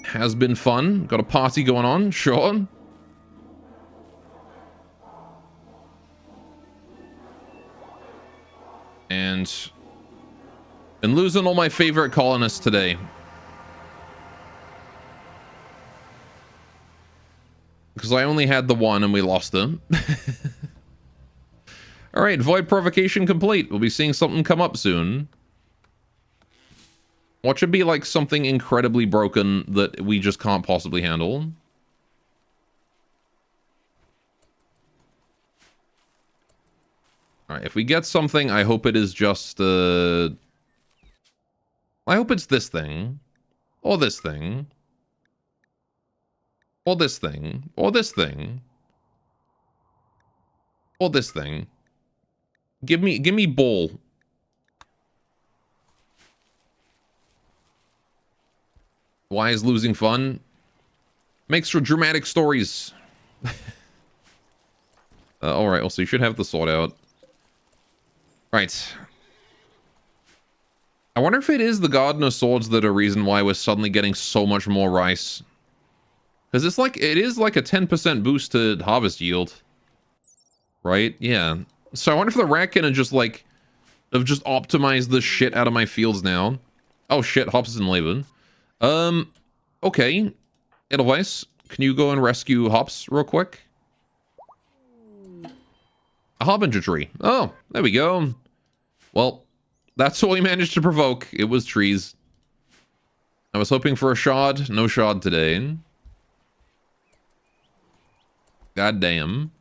Has been fun. Got a party going on, sure. And losing all my favorite colonists today. Because I only had the one and we lost them. Alright, Void Provocation complete. We'll be seeing something come up soon. What should be like something incredibly broken that we just can't possibly handle? Alright, if we get something, I hope it is just, I hope it's this thing. Or this thing. Or this thing. Or this thing. Or this thing. Give me ball. Why is losing fun? Makes for dramatic stories. Alright, also you should have the sword out. Right. I wonder if it is the Gardener Swords that are a reason why we're suddenly getting so much more rice. Because it's like, it is like a 10% boost to harvest yield. Right? Yeah. So I wonder if the rat can just like, have just optimized the shit out of my fields now. Oh shit, Hops is in labor. Okay. Edelweiss, can you go and rescue Hops real quick? A harbinger tree. Oh, there we go. Well, that's all we managed to provoke. It was trees. I was hoping for a shard. No shard today. God damn.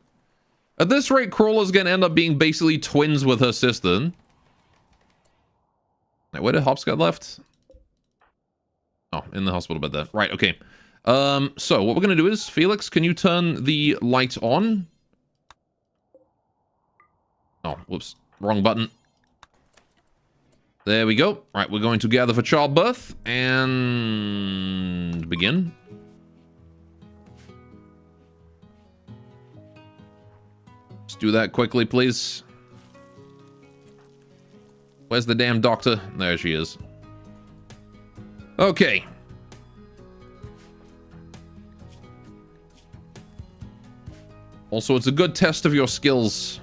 At this rate, Crawler's gonna end up being basically twins with her sister. Wait, where did Hops get left? Oh, in the hospital bed there. Right, okay. So what we're gonna do is, Felix, can you turn the light on? Oh, whoops. Wrong button. There we go. Right, we're going to gather for childbirth and begin. Let's do that quickly, please. Where's the damn doctor? There she is. Okay. Also, it's a good test of your skills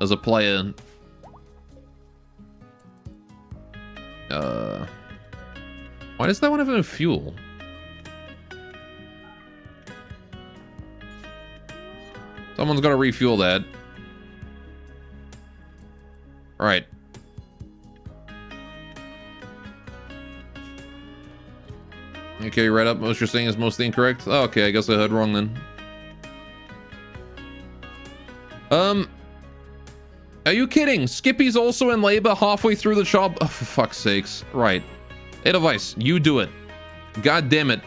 as a player. Why does that one have no fuel? Someone's got to refuel that. Right. Okay, read up. Most you're saying is mostly incorrect. Oh, okay, I guess I heard wrong then. Are you kidding? Skippy's also in labor halfway through the job. Oh, for fuck's sakes. Right. Edelweiss, you do it. God damn it.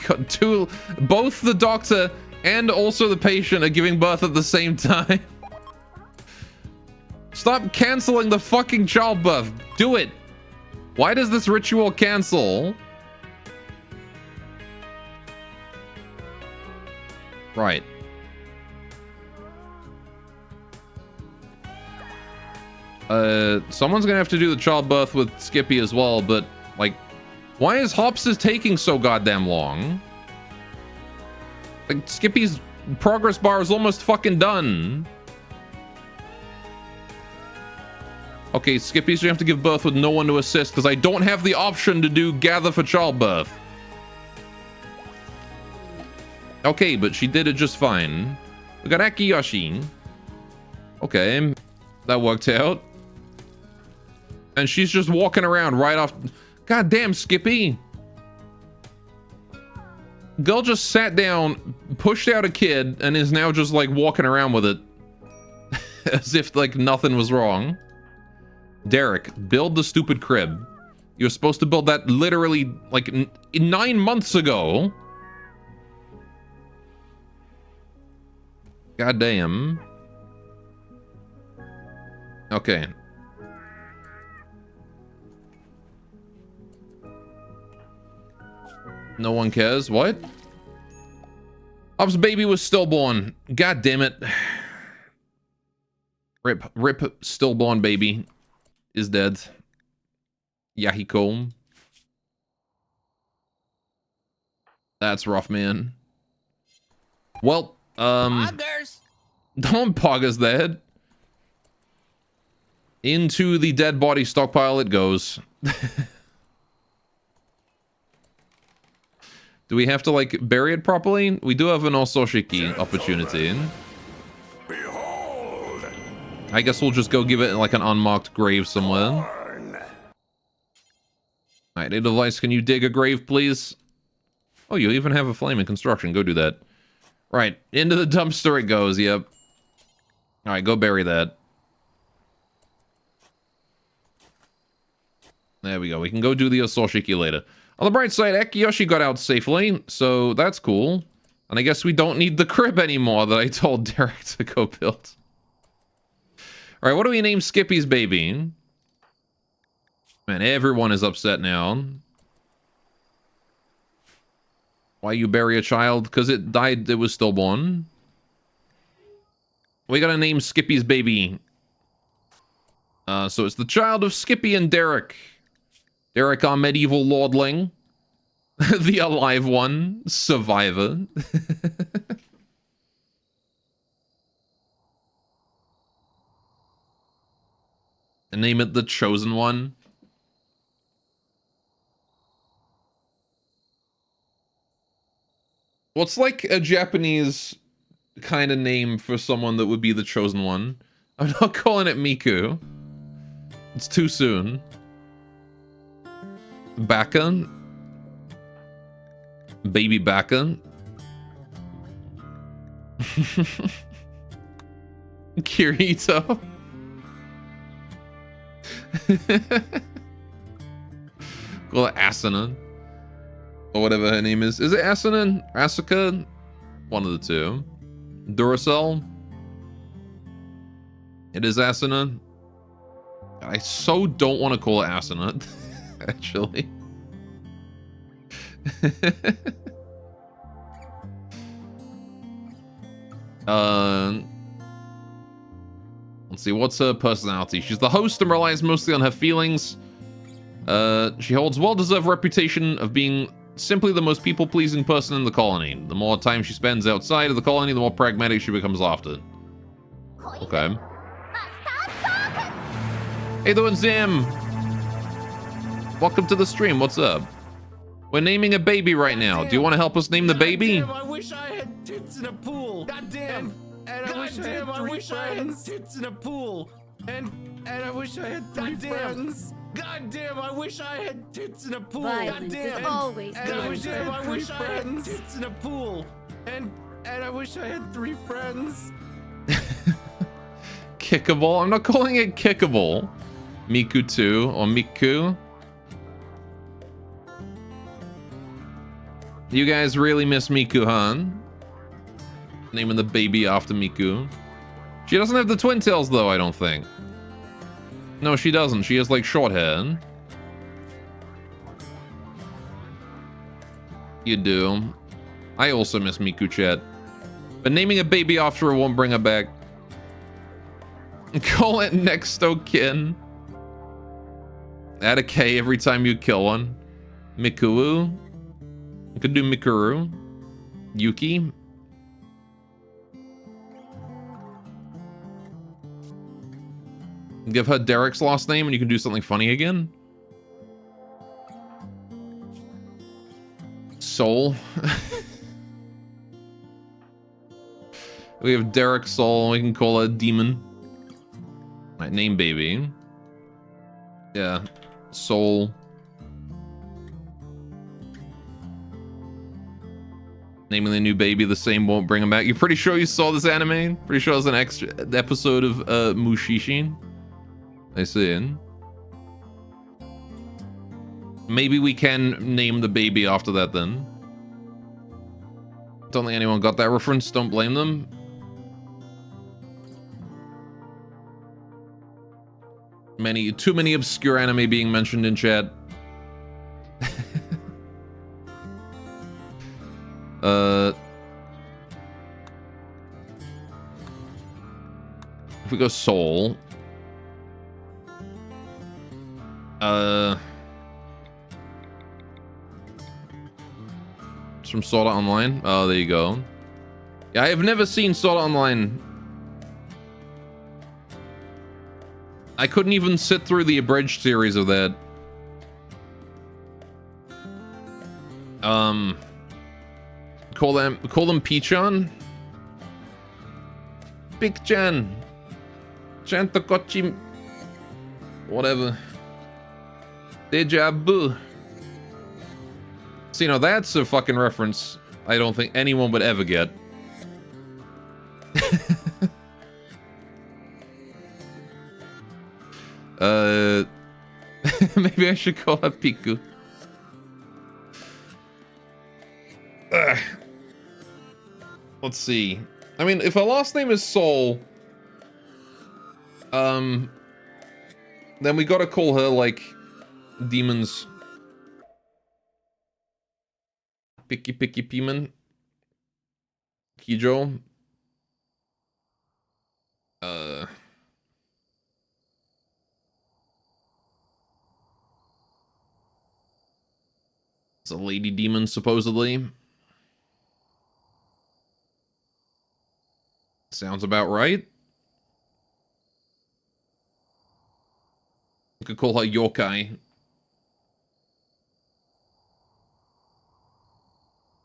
Got two, both the doctor and also the patient are giving birth at the same time. Stop canceling the fucking childbirth. Do it. Why does this ritual cancel? Right. Someone's gonna have to do the childbirth with Skippy as well, but, like, why is Hops taking so goddamn long? Like, Skippy's progress bar is almost fucking done. Okay, Skippy's gonna have to give birth with no one to assist, because I don't have the option to do gather for childbirth. Okay, but she did it just fine. We got Akiyoshi. Okay, that worked out. And she's just walking around right off. God damn, Skippy. Girl just sat down, pushed out a kid, and is now just like walking around with it. As if like nothing was wrong. Derek, build the stupid crib. You're supposed to build that literally like 9 months ago. God damn. Okay. No one cares. What? Hops' baby was stillborn. God damn it. Rip stillborn baby is dead. Yahiko. That's rough, man. Well, Poggers. don't Poggers dead. Into the dead body stockpile it goes. Do we have to, like, bury it properly? We do have an Ososhiki opportunity. Behold! I guess we'll just go give it, like, an unmarked grave somewhere. Alright, Edelweiss, can you dig a grave, please? Oh, you even have a flame in construction. Go do that. Right, into the dumpster it goes, yep. Alright, go bury that. There we go. We can go do the Ososhiki later. On the bright side, Akiyoshi got out safely, so that's cool. And I guess we don't need the crib anymore that I told Derek to go build. Alright, what do we name Skippy's baby? Man, everyone is upset now. Why you bury a child? Because it died, it was stillborn. We gotta name Skippy's baby. So it's the child of Skippy and Derek. Derek, our medieval lordling. The alive one. Survivor. And name it the chosen one. What's like a Japanese kind of name for someone that would be the chosen one. I'm not calling it Miku. It's too soon. Baka? Baby Baka? Kirito? Call it Asuna. Or whatever her name is. Is it Asuna? Asuka? One of the two. Duracell? It is Asuna. I so don't want to call it Asuna, actually. Let's see, what's her personality? She's the host and relies mostly on her feelings. She holds well-deserved reputation of being simply the most people-pleasing person in the colony. The more time she spends outside of the colony, the more pragmatic she becomes after. Okay. Hey, doing Zim! Welcome to the stream, what's up? We're naming a baby right now. Do you want to help us name the baby? Damn, I wish I had tits in a pool. Goddamn. And I wish I had tits in a pool. And I wish I had three friends. Goddamn, I wish I had tits in a pool. Violence is always and I wish I had tits in a pool. And I wish I had three friends. Kickable? I'm not calling it kickable. Miku 2 or Miku. You guys really miss Miku, huh? Naming the baby after Miku. She doesn't have the twin tails though, I don't think. No, she doesn't. She has like short hair. You do. I also miss Miku, chat. But naming a baby after her won't bring her back. Call it Nextokin. Add a K every time you kill one. Mikuru. You could do Mikuru. Yuki. Give her Derek's last name and you can do something funny again. Soul. We have Derek Soul. We can call her Demon. Right, name baby. Yeah. Soul. Naming the new baby the same won't bring him back. You're pretty sure you saw this anime? Pretty sure it was an extra episode of Mushishin? I see. Maybe we can name the baby after that then. Don't think anyone got that reference. Don't blame them. Too many obscure anime being mentioned in chat. If we go Soul. It's from Sword Art Online. Oh, there you go. Yeah, I have never seen Sword Art Online. I couldn't even sit through the abridged series of that. Call them Pichan? Pichan. Chantakochi. Whatever. Deja vu. See, now that's a fucking reference I don't think anyone would ever get. Maybe I should call her Piku. Let's see. I mean, if her last name is Soul, then we gotta call her, like, Demons. Picky Piman. Kijo. It's a lady demon, supposedly. Sounds about right. We could call her Yokai.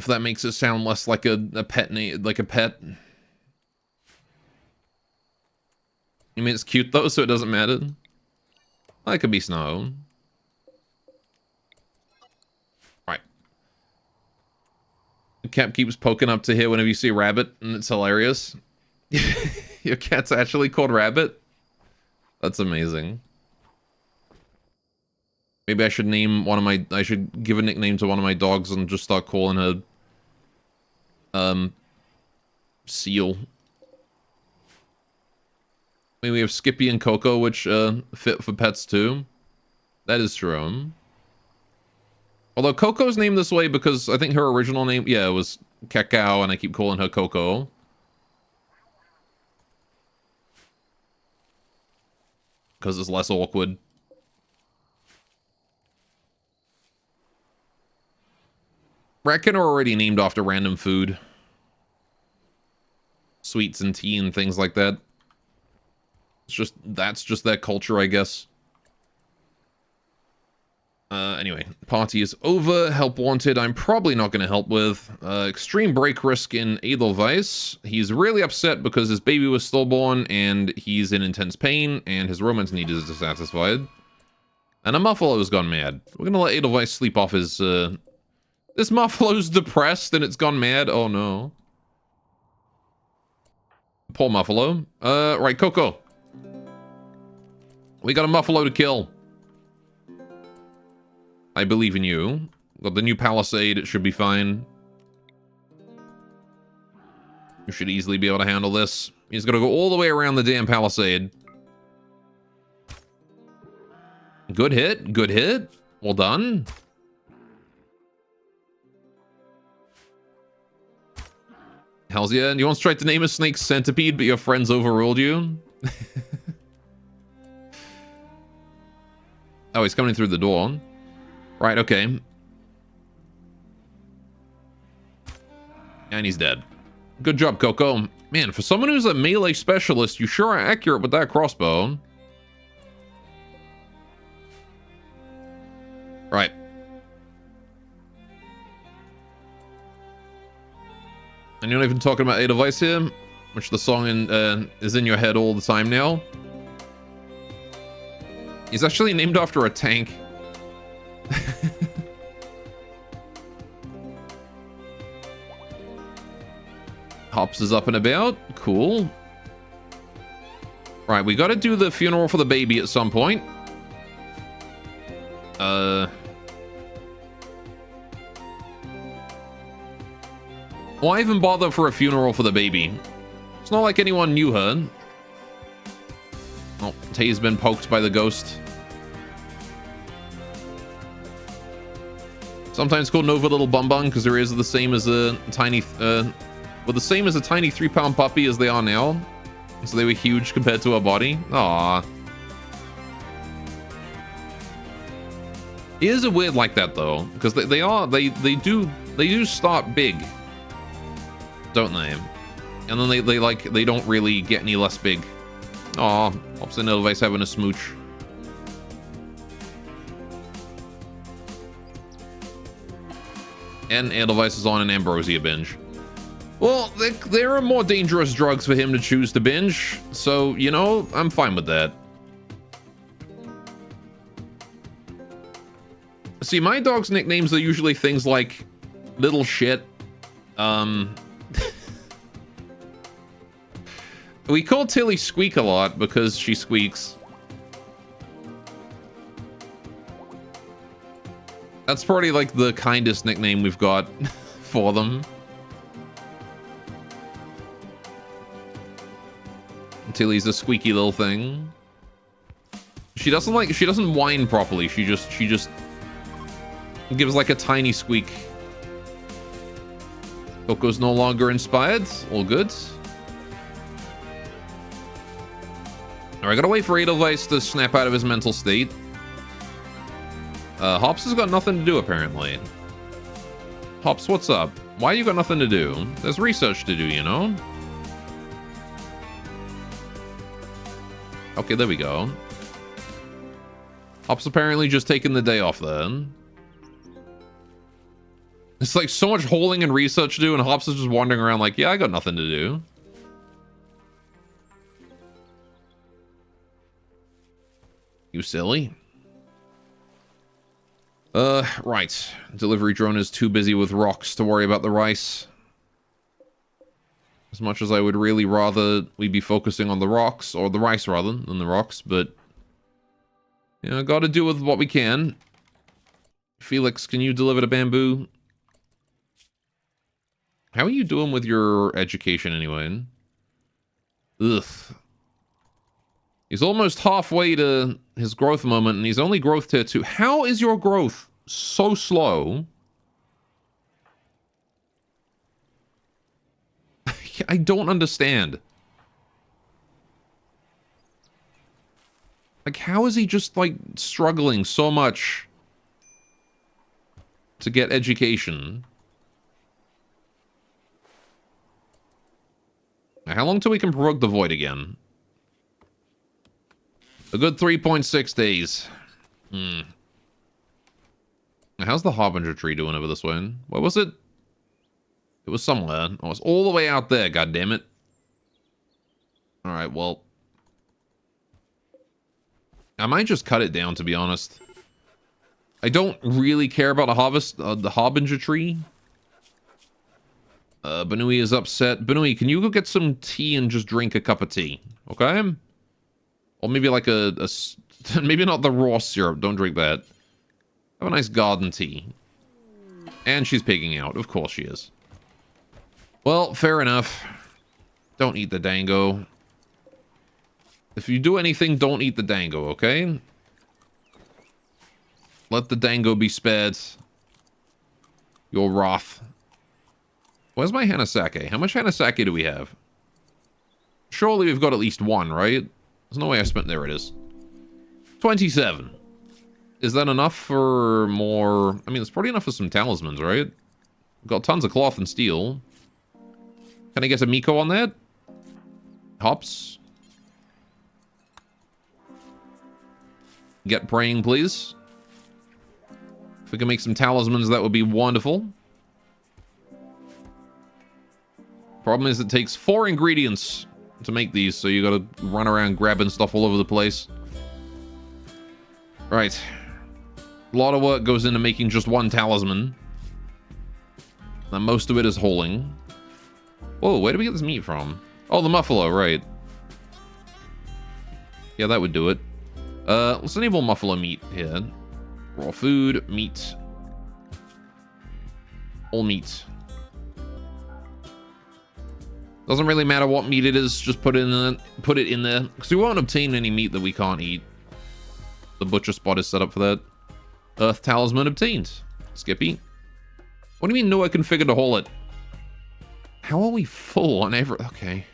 If that makes it sound less like a pet name, like a pet. I mean, it's cute though, so it doesn't matter. That could be Snow. Right. The cat keeps poking up to here whenever you see Rabbit, and it's hilarious. Your cat's actually called Rabbit? That's amazing. Maybe I should name one of my... I should give a nickname to one of my dogs and just start calling her... Seal. I mean, we have Skippy and Coco, which fit for pets too. That is true. Although Coco's named this way because I think her original name, yeah, was Cacao, and I keep calling her Coco. Because it's less awkward. Raccoon are already named after random food. Sweets and tea and things like that. It's just, that's just their culture, I guess. Anyway, party is over. Help wanted, I'm probably not going to help with. Extreme break risk in Edelweiss. He's really upset because his baby was stillborn and he's in intense pain and his romance need is dissatisfied. And a Muffalo's gone mad. We're going to let Edelweiss sleep off his... This Muffalo's depressed and it's gone mad. Oh no. Poor Muffalo. Right, Coco. We got a Muffalo to kill. I believe in you. Got the new Palisade, it should be fine. You should easily be able to handle this. He's gonna go all the way around the damn Palisade. Good hit, good hit. Well done. Hells yeah, and you once tried to name a snake Centipede, but your friends overruled you? Oh, he's coming through the door. Right, okay. And he's dead. Good job, Coco. Man, for someone who's a melee specialist, you sure are accurate with that crossbow. Right. And you're not even talking about Edelweiss here, which the song is in your head all the time now. He's actually named after a tank. Hops is up and about. Cool. Right, we gotta do the funeral for the baby at some point. Why even bother for a funeral for the baby? It's not like anyone knew her. Oh, Tay's been poked by the ghost. Sometimes called Nova Little Bum Bum because her ears are the same as a tiny, well, the same as a tiny 3-pound puppy as they are now. So they were huge compared to her body. Aww. Ears are weird like that though, because they do start big, don't they? And then they don't really get any less big. Aw, Hops and Edelweiss having a smooch. And Edelweiss is on an Ambrosia binge. Well, there are more dangerous drugs for him to choose to binge, so, you know, I'm fine with that. See, my dog's nicknames are usually things like little shit. We call Tilly Squeak a lot because she squeaks. That's probably like the kindest nickname we've got for them. Tilly's a squeaky little thing. She doesn't whine properly. She just gives like a tiny squeak. Coco's no longer inspired. All good. Alright, gotta wait for Edelweiss to snap out of his mental state. Hops has got nothing to do, apparently. Hops, what's up? Why you got nothing to do? There's research to do, you know? Okay, there we go. Hops apparently just taking the day off then. It's like so much holing and research to do, and Hops is just wandering around like, yeah, I got nothing to do. You silly. Right. Delivery drone is too busy with rocks to worry about the rice. As much as I would really rather we be focusing on the rocks, or the rice rather, than the rocks, but... you know, gotta do with what we can. Felix, can you deliver the bamboo? How are you doing with your education anyway? Ugh. He's almost halfway to his growth moment, and he's only growth tier 2. How is your growth so slow? I don't understand. Like, how is he just, like, struggling so much to get education? How long till we can provoke the void again? A good 3.6 days. How's the Harbinger tree doing over this way? Where was it? It was somewhere. Oh, it's all the way out there, goddammit. Alright, well. I might just cut it down, to be honest. I don't really care about the Harbinger tree. Banui is upset. Banui, can you go get some tea and just drink a cup of tea? Okay? Or maybe like maybe not the raw syrup. Don't drink that. Have a nice garden tea. And she's pigging out. Of course she is. Well, fair enough. Don't eat the dango. If you do anything, don't eat the dango, okay? Let the dango be spared. Your wrath. Where's my Hanasake? How much Hanasake do we have? Surely we've got at least one, right? There's no way I spent... there it is. 27. Is that enough for more... I mean, it's probably enough for some talismans, right? We've got tons of cloth and steel. Can I get a Miko on that? Hops. Get praying, please. If we can make some talismans, that would be wonderful. Problem is, it takes 4 ingredients to make these, so you gotta run around grabbing stuff all over the place. Right. A lot of work goes into making just one talisman. And most of it is holing. Whoa, where do we get this meat from? Oh, the Muffalo, right. Yeah, that would do it. Let's enable Muffalo meat here. Raw food, meat. All meat. Doesn't really matter what meat it is, just put it in there. Because we won't obtain any meat that we can't eat. The butcher spot is set up for that. Earth talisman obtained. Skippy. What do you mean no one configured to haul it? How are we full on every... okay.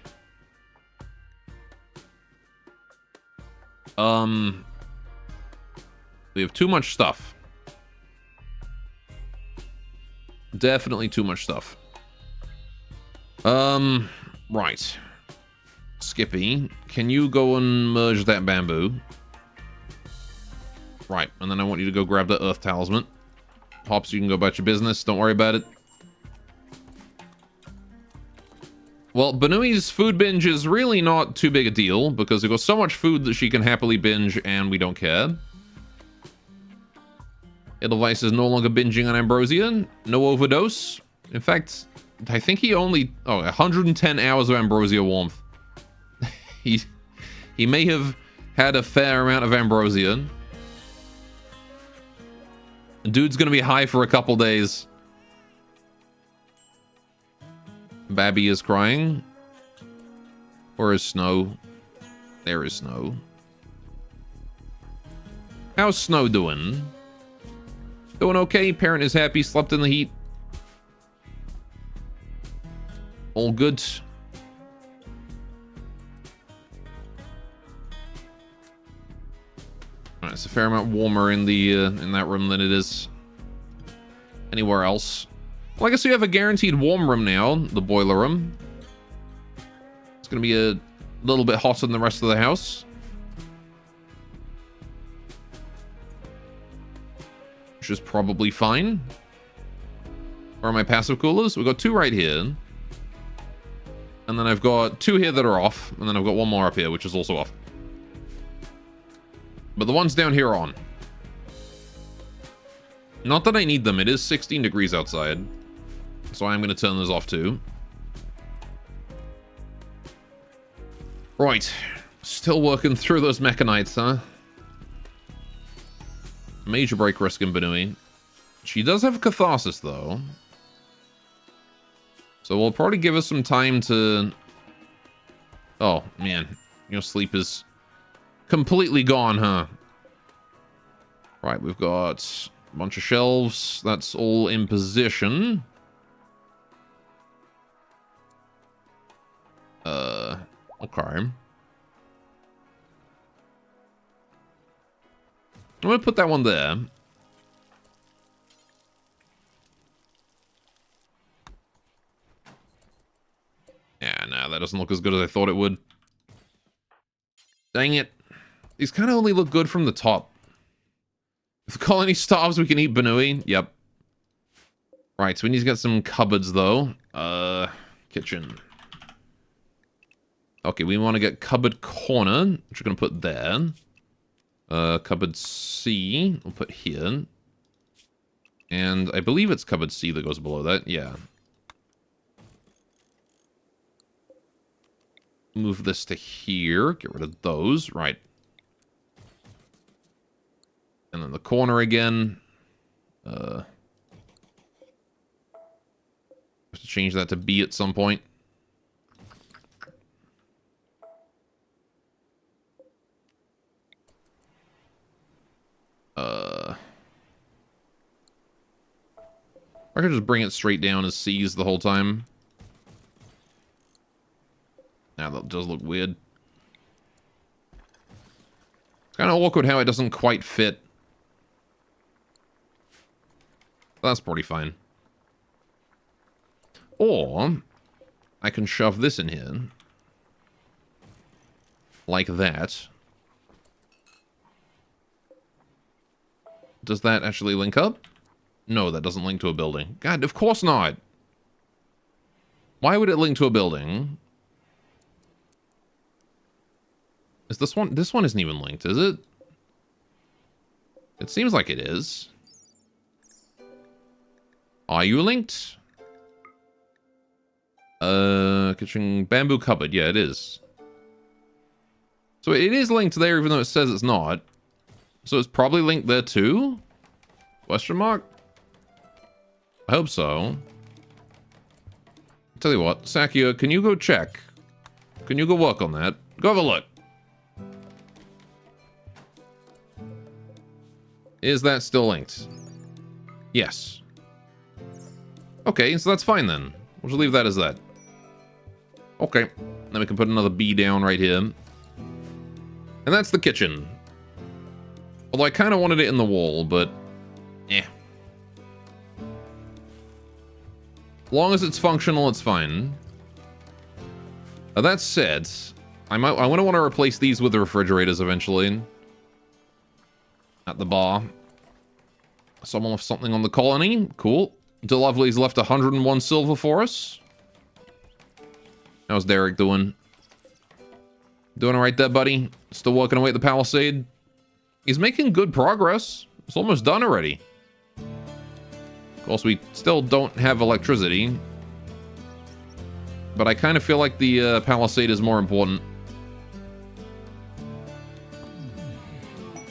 We have too much stuff. Definitely too much stuff. Right. Skippy, can you go and merge that bamboo? Right, and then I want you to go grab the earth talisman. Hops, you can go about your business. Don't worry about it. Well, Banui's food binge is really not too big a deal because we've got so much food that she can happily binge and we don't care. Edelweiss is no longer binging on ambrosia. No overdose. In fact, I think he only... oh, 110 hours of ambrosia warmth. He may have had a fair amount of ambrosia. Dude's gonna be high for a couple days. Babby is crying. Where is Snow? There is Snow. How's Snow doing? Doing okay. Parent is happy. Slept in the heat. All good. Alright, it's a fair amount warmer in the in that room than it is anywhere else. Well, I guess we have a guaranteed warm room now, the boiler room. It's gonna be a little bit hotter than the rest of the house. Which is probably fine. Where are my passive coolers? We've got 2 right here. And then I've got 2 here that are off. And then I've got 1 more up here, which is also off. But the ones down here are on. Not that I need them. It is 16 degrees outside. So I'm going to turn those off too. Right. Still working through those mechanites, huh? Major break risk in Benui. She does have Catharsis, though. So we'll probably give us some time to... Oh, man. Your sleep is completely gone, huh? Right, we've got a bunch of shelves. That's all in position. Okay. I'm gonna put that one there. Yeah, nah, that doesn't look as good as I thought it would. Dang it. These kind of only look good from the top. If the colony starves, we can eat Benui. Yep. Right, so we need to get some cupboards, though. Kitchen. Okay, we want to get cupboard corner, which we're going to put there. Cupboard C, we'll put here. And I believe it's cupboard C that goes below that. Yeah. Move this to here. Get rid of those. Right. And then the corner again. Have to change that to B at some point. I could just bring it straight down as C's the whole time. Now that does look weird. It's kind of awkward how it doesn't quite fit. That's pretty fine. Or I can shove this in here. Like that. Does that actually link up? No, that doesn't link to a building. God, of course not. Why would it link to a building? Is this one? This one isn't even linked, is it? It seems like it is. Are you linked? Kitchen bamboo cupboard. Yeah, it is. So it is linked there, even though it says it's not. So it's probably linked there too? Question mark? I hope so. Tell you what, Sakia, can you go check? Can you go work on that? Go have a look. Is that still linked? Yes. Okay, so that's fine then. We'll just leave that as that. Okay. Then we can put another B down right here. And that's the kitchen. Although I kind of wanted it in the wall, but... eh. As long as it's functional, it's fine. That said, I'm gonna want to replace these with the refrigerators eventually. At the bar. Someone left something on the colony. Cool. DeLovely's left 101 silver for us. How's Derek doing? Doing alright there, buddy? Still working away at the Palisade? He's making good progress. It's almost done already. Of course, we still don't have electricity. But I kind of feel like the Palisade is more important.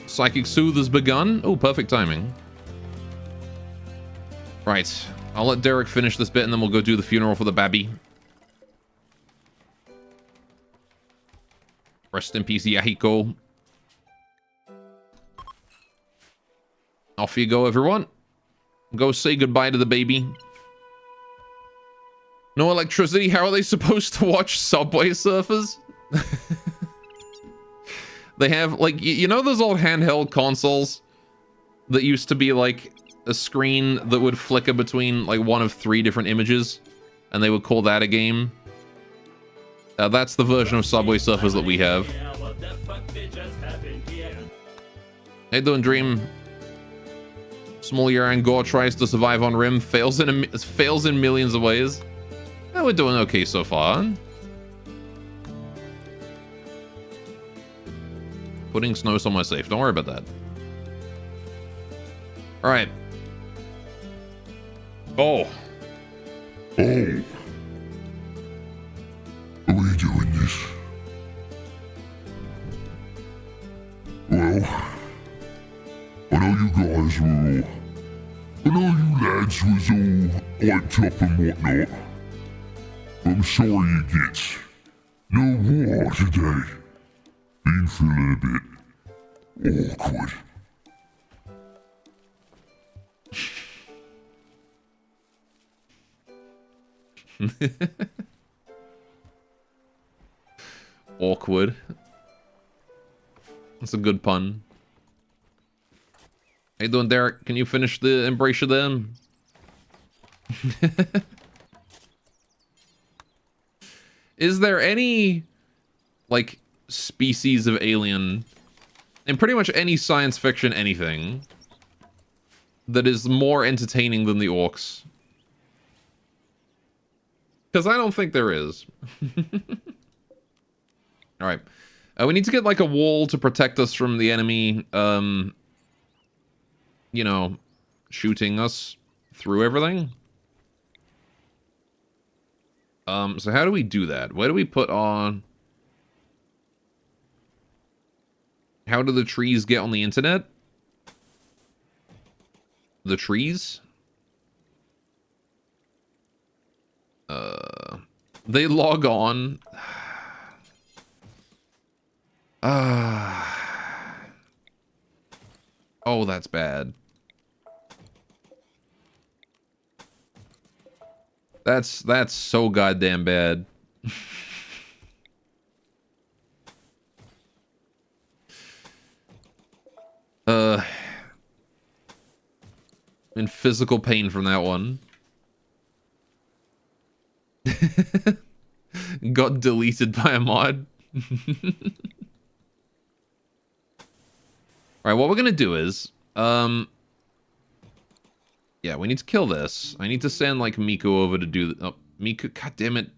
Psychic Soothe has begun. Oh, perfect timing. Right. I'll let Derek finish this bit and then we'll go do the funeral for the babby. Rest in peace, Yahiko. Off you go, everyone. Go say goodbye to the baby. No electricity? How are they supposed to watch Subway Surfers? They have, like, you know those old handheld consoles that used to be, like, a screen that would flicker between, like, one of 3 different images? And they would call that a game? That's the version of Subway Surfers that we have. How you doing, Dream? Small Yuran Gore tries to survive on Rim, fails in millions of ways. We're doing okay so far. Putting snow somewhere safe. Don't worry about that. All right. Oh. Oh. Are we doing this? Well, I know you guys were all... I know you lads was all hyped up and whatnot. But I'm sorry you gets. No war today. Been feeling a bit awkward. Awkward. That's a good pun. How you doing, Derek? Can you finish the Embracer then? Is there any, like, species of alien in pretty much any science fiction anything that is more entertaining than the orcs? Because I don't think there is. Alright. We need to get, like, a wall to protect us from the enemy, you know, shooting us through everything. So how do we do that? Where do we put on... How do the trees get on the internet? The trees? They log on. Oh, that's bad. That's so goddamn bad. In physical pain from that one. Got deleted by a mod. Alright, what we're gonna do is, yeah, we need to kill this. I need to send, like, Miku over to do... Oh, Miku, god damn it.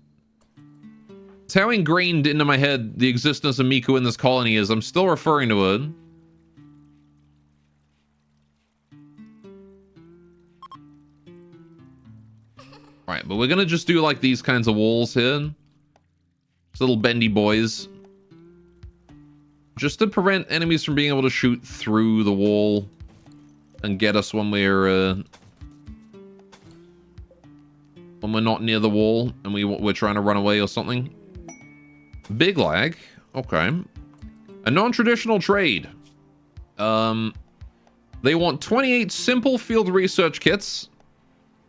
It's how ingrained into my head the existence of Miku in this colony is. I'm still referring to it. Alright, but we're gonna just do, like, these kinds of walls here. These little bendy boys. Just to prevent enemies from being able to shoot through the wall and get us when we're not near the wall and we're trying to run away or something. Big lag. Okay. A non-traditional trade. They want 28 simple field research kits.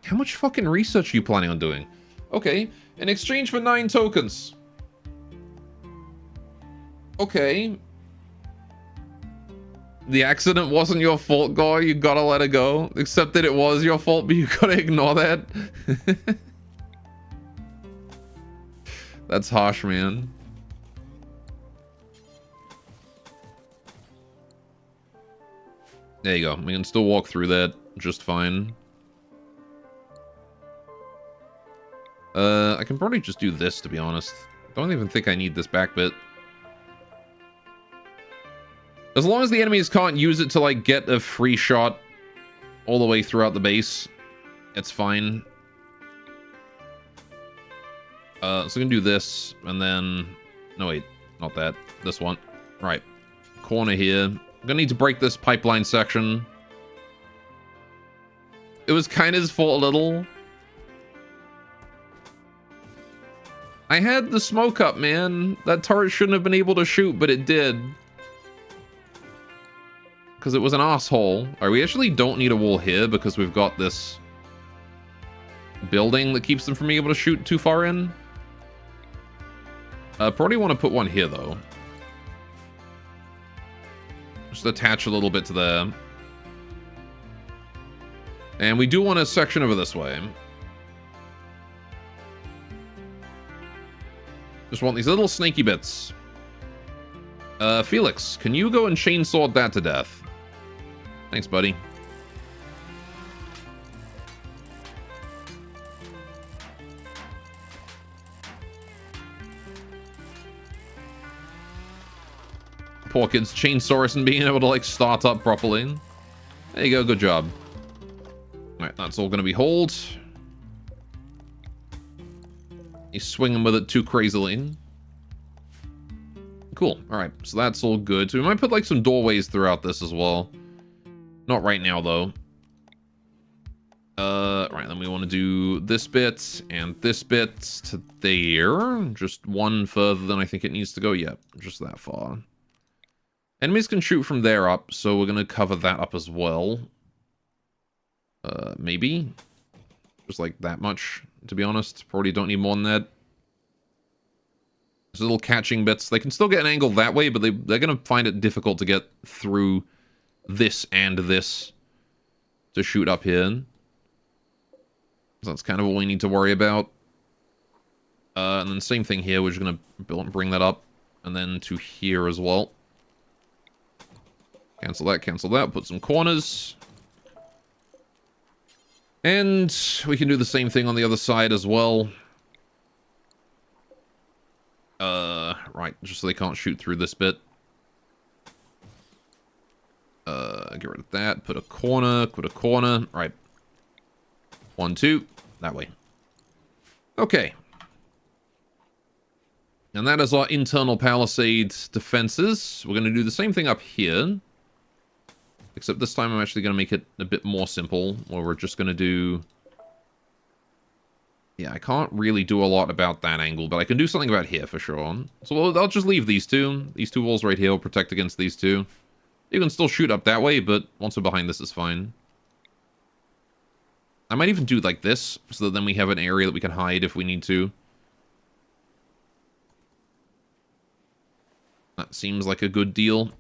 How much fucking research are you planning on doing? Okay. In exchange for 9 tokens. Okay. The accident wasn't your fault, Gore. You gotta let it go. Except that it was your fault, but you gotta ignore that. That's harsh, man. There you go. We can still walk through that just fine. I can probably just do this, to be honest. Don't even think I need this back bit. As long as the enemies can't use it to, like, get a free shot all the way throughout the base, it's fine. So we can do this, and then... No, wait. Not that. This one. Right. Corner here. I'm gonna need to break this pipeline section. It was kind of his fault a little. I had the smoke up, man. That turret shouldn't have been able to shoot, but it did. Because it was an asshole. Alright, we actually don't need a wall here because we've got this building that keeps them from being able to shoot too far in. Probably want to put one here, though. Just attach a little bit to there. And we do want a section over this way. Just want these little snaky bits. Felix, can you go and chainsaw that to death? Thanks, buddy. Poor kid's chainsaw isn't being able to, like, start up properly. There you go, good job. Alright, that's all gonna be hold. He's swinging with it too crazily. Cool, alright, so that's all good. So we might put, like, some doorways throughout this as well. Not right now, though. Right, then we want to do this bit and this bit to there. Just one further than I think it needs to go. Yep, just that far. Enemies can shoot from there up, so we're going to cover that up as well. Maybe. Just like that much, to be honest. Probably don't need more than that. There's little catching bits. They can still get an angle that way, but they're going to find it difficult to get through this and this to shoot up here. So that's kind of all we need to worry about. And then same thing here. We're just going to bring that up. And then to here as well. Cancel that. Put some corners. And we can do the same thing on the other side as well. Right. Just so they can't shoot through this bit. Get rid of that. Put a corner. Right. 1, 2. That way. Okay. And that is our internal palisade defenses. We're going to do the same thing up here. Except this time I'm actually going to make it a bit more simple. Where we're just going to do... Yeah, I can't really do a lot about that angle. But I can do something about here for sure. So I'll just leave these two. These two walls right here will protect against these two. You can still shoot up that way, but once we're behind this is fine. I might even do like this, so that then we have an area that we can hide if we need to. That seems like a good deal.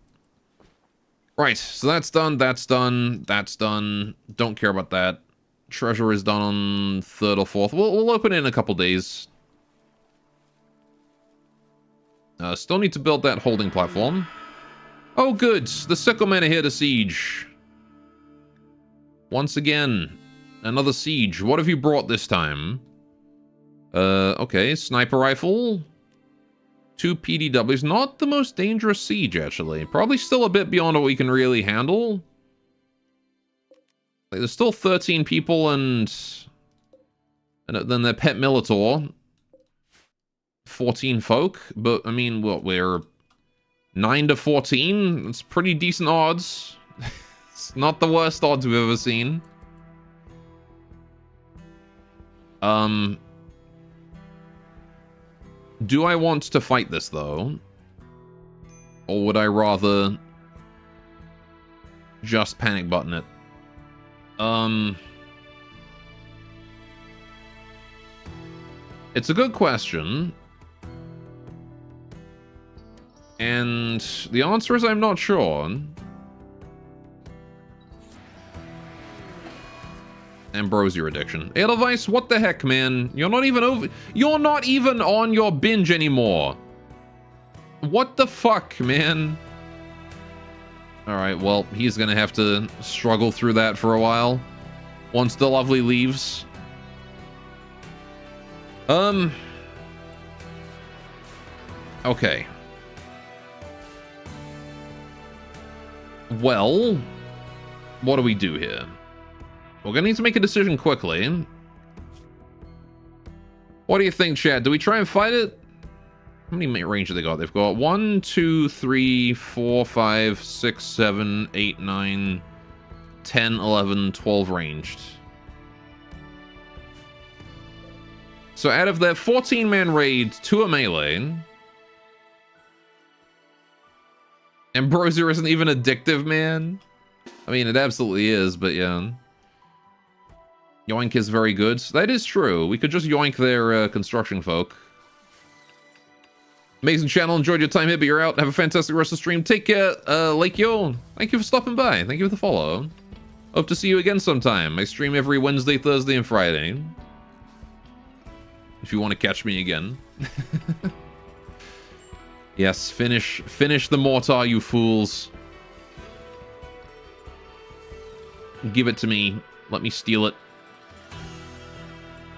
Right, so that's done, that's done. Don't care about that. Treasure is done on 3rd or 4th. We'll open it in a couple days. Still need to build that holding platform. Oh, good. The Sicklemen are here to siege. Once again. Another siege. What have you brought this time? Okay. Sniper rifle. 2 PDWs. Not the most dangerous siege, actually. Probably still a bit beyond what we can really handle. Like, there's still 13 people and then their pet Militor. 14 folk. But, I mean, what, we're 9 to 14? It's pretty decent odds. It's not the worst odds we've ever seen. Do I want to fight this, though? Or would I rather just panic button it? It's a good question. And the answer is I'm not sure. Ambrosia addiction. Edelweiss, what the heck, man? You're not even on your binge anymore. What the fuck, man? Alright, well, he's gonna have to struggle through that for a while. Once the lovely leaves. Okay. Well, what do we do here? We're gonna need to make a decision quickly. What do you think, Chad? Do we try and fight it? How many range have they got? They've got 1, 2, 3, 4, 5, 6, 7, 8, 9, 10, 11, 12 ranged. So out of their 14-man raid, 2 are melee. Ambrosia isn't even addictive, man. I mean, it absolutely is, but yeah. Yoink is very good. That is true. We could just yoink their construction folk. Amazing channel. Enjoyed your time here, but you're out. Have a fantastic rest of the stream. Take care, Lake Yo. Thank you for stopping by. Thank you for the follow. Hope to see you again sometime. I stream every Wednesday, Thursday, and Friday. If you want to catch me again. Yes, finish the mortar, you fools. Give it to me. Let me steal it.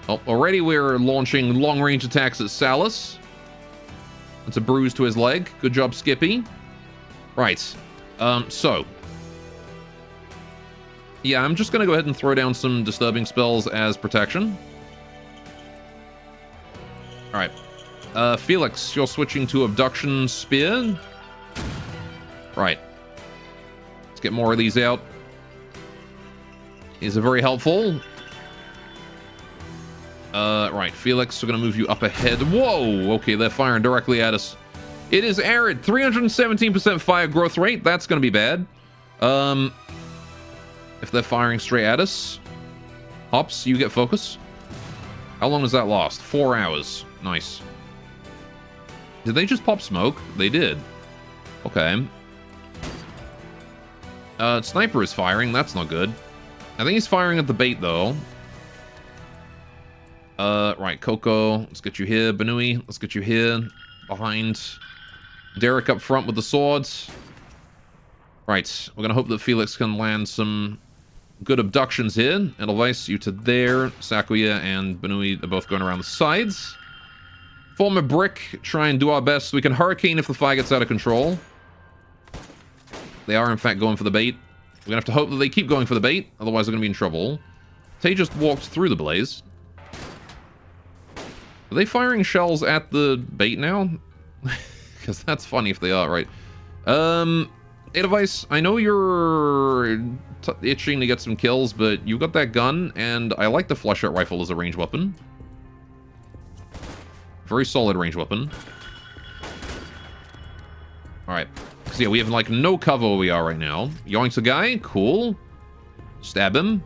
Oh, already we're launching long-range attacks at Salus. That's a bruise to his leg. Good job, Skippy. Right. So. Yeah, I'm just going to go ahead and throw down some disturbing spells as protection. Alright. Felix, you're switching to Abduction Spear. Right. Let's get more of these out. These are very helpful. Right, Felix, we're going to move you up ahead. Whoa! Okay, they're firing directly at us. It is arid. 317% fire growth rate. That's going to be bad. If they're firing straight at us. Hops, you get focus. How long does that last? 4 hours. Nice. Did they just pop smoke? They did. Okay. Sniper is firing. That's not good. I think he's firing at the bait, though. Right, Coco. Let's get you here. Banui, let's get you here. Behind. Derek up front with the swords. Right, we're gonna hope that Felix can land some good abductions here. Edelweiss, you to there. Sakuya and Banui are both going around the sides. Form a brick. Try and do our best. We can hurricane if the fire gets out of control. They are, in fact, going for the bait. We're gonna have to hope that they keep going for the bait. Otherwise, they're gonna be in trouble. Tay just walked through the blaze. Are they firing shells at the bait now? Because that's funny if they are, right? Edelweiss, I know you're itching to get some kills, but you've got that gun, and I like the fleshlight rifle as a ranged weapon. Very solid ranged weapon. Alright. So yeah, we have, like, no cover where we are right now. Yoinks a guy. Cool. Stab him.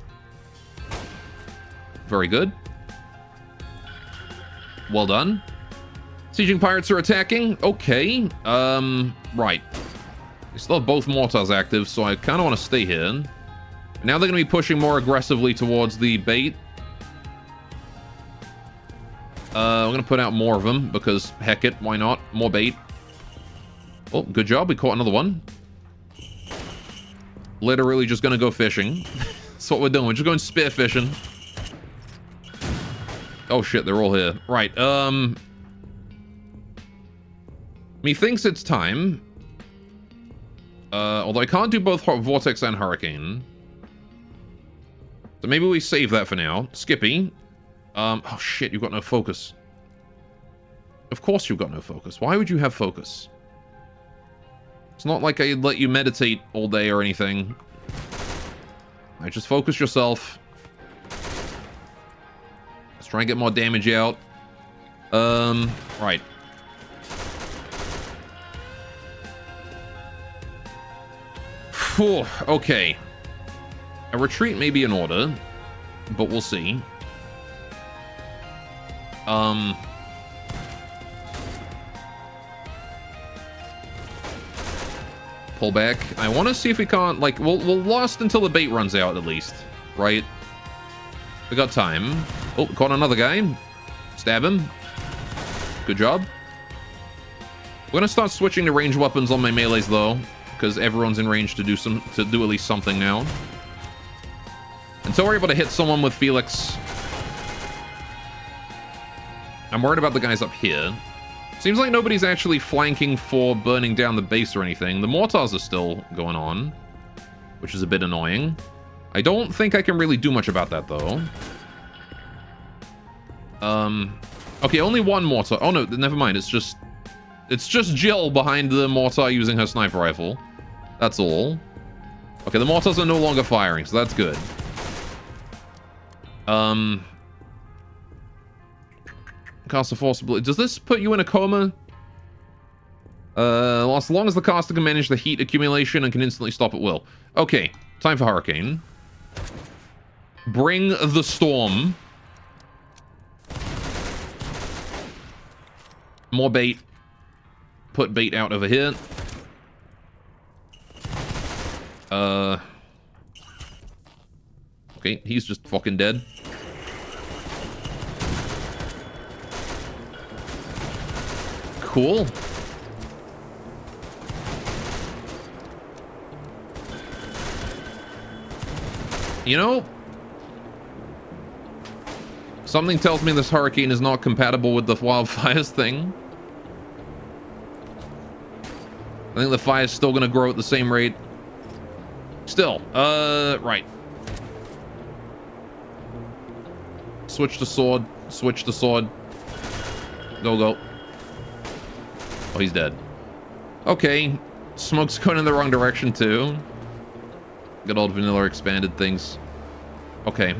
Very good. Well done. Sieging pirates are attacking. Okay. Right. We still have both mortars active, so I kind of want to stay here. Now they're going to be pushing more aggressively towards the bait. We're going to put out more of them, because heck it, why not? More bait. Oh, good job. We caught another one. Literally just going to go fishing. That's what we're doing. We're just going spear fishing. Oh shit, they're all here. Right, methinks it's time. Although I can't do both Vortex and Hurricane. So maybe we save that for now. Skippy. Oh shit, you've got no focus. Of course you've got no focus. Why would you have focus? It's not like I'd let you meditate all day or anything. Alright, just focus yourself. Let's try and get more damage out. Right. Whew, okay. A retreat may be in order, but we'll see. Pull back. I want to see if we can't, like, we'll last until the bait runs out at least, right? We got time. Oh, caught another guy. Stab him. Good job. We're gonna start switching to ranged weapons on my melees though, because everyone's in range to do at least something now. Until we're able to hit someone with Felix. I'm worried about the guys up here. Seems like nobody's actually flanking for burning down the base or anything. The mortars are still going on, which is a bit annoying. I don't think I can really do much about that though. Okay, only one mortar. Oh no, never mind. It's just Jill behind the mortar using her sniper rifle. That's all. Okay, the mortars are no longer firing, so that's good. Cast a forcible. Does this put you in a coma? As long as the caster can manage the heat accumulation and can instantly stop at will. Okay, time for Hurricane. Bring the storm. More bait. Put bait out over here. Okay, he's just fucking dead. Cool. You know, something tells me this hurricane is not compatible with the wildfires thing. I think the fire's still gonna grow at the same rate. Still, right. Switch to sword. Switch to sword. Go, go. Oh, he's dead. Okay. Smoke's going in the wrong direction, too. Good old vanilla expanded things. Okay,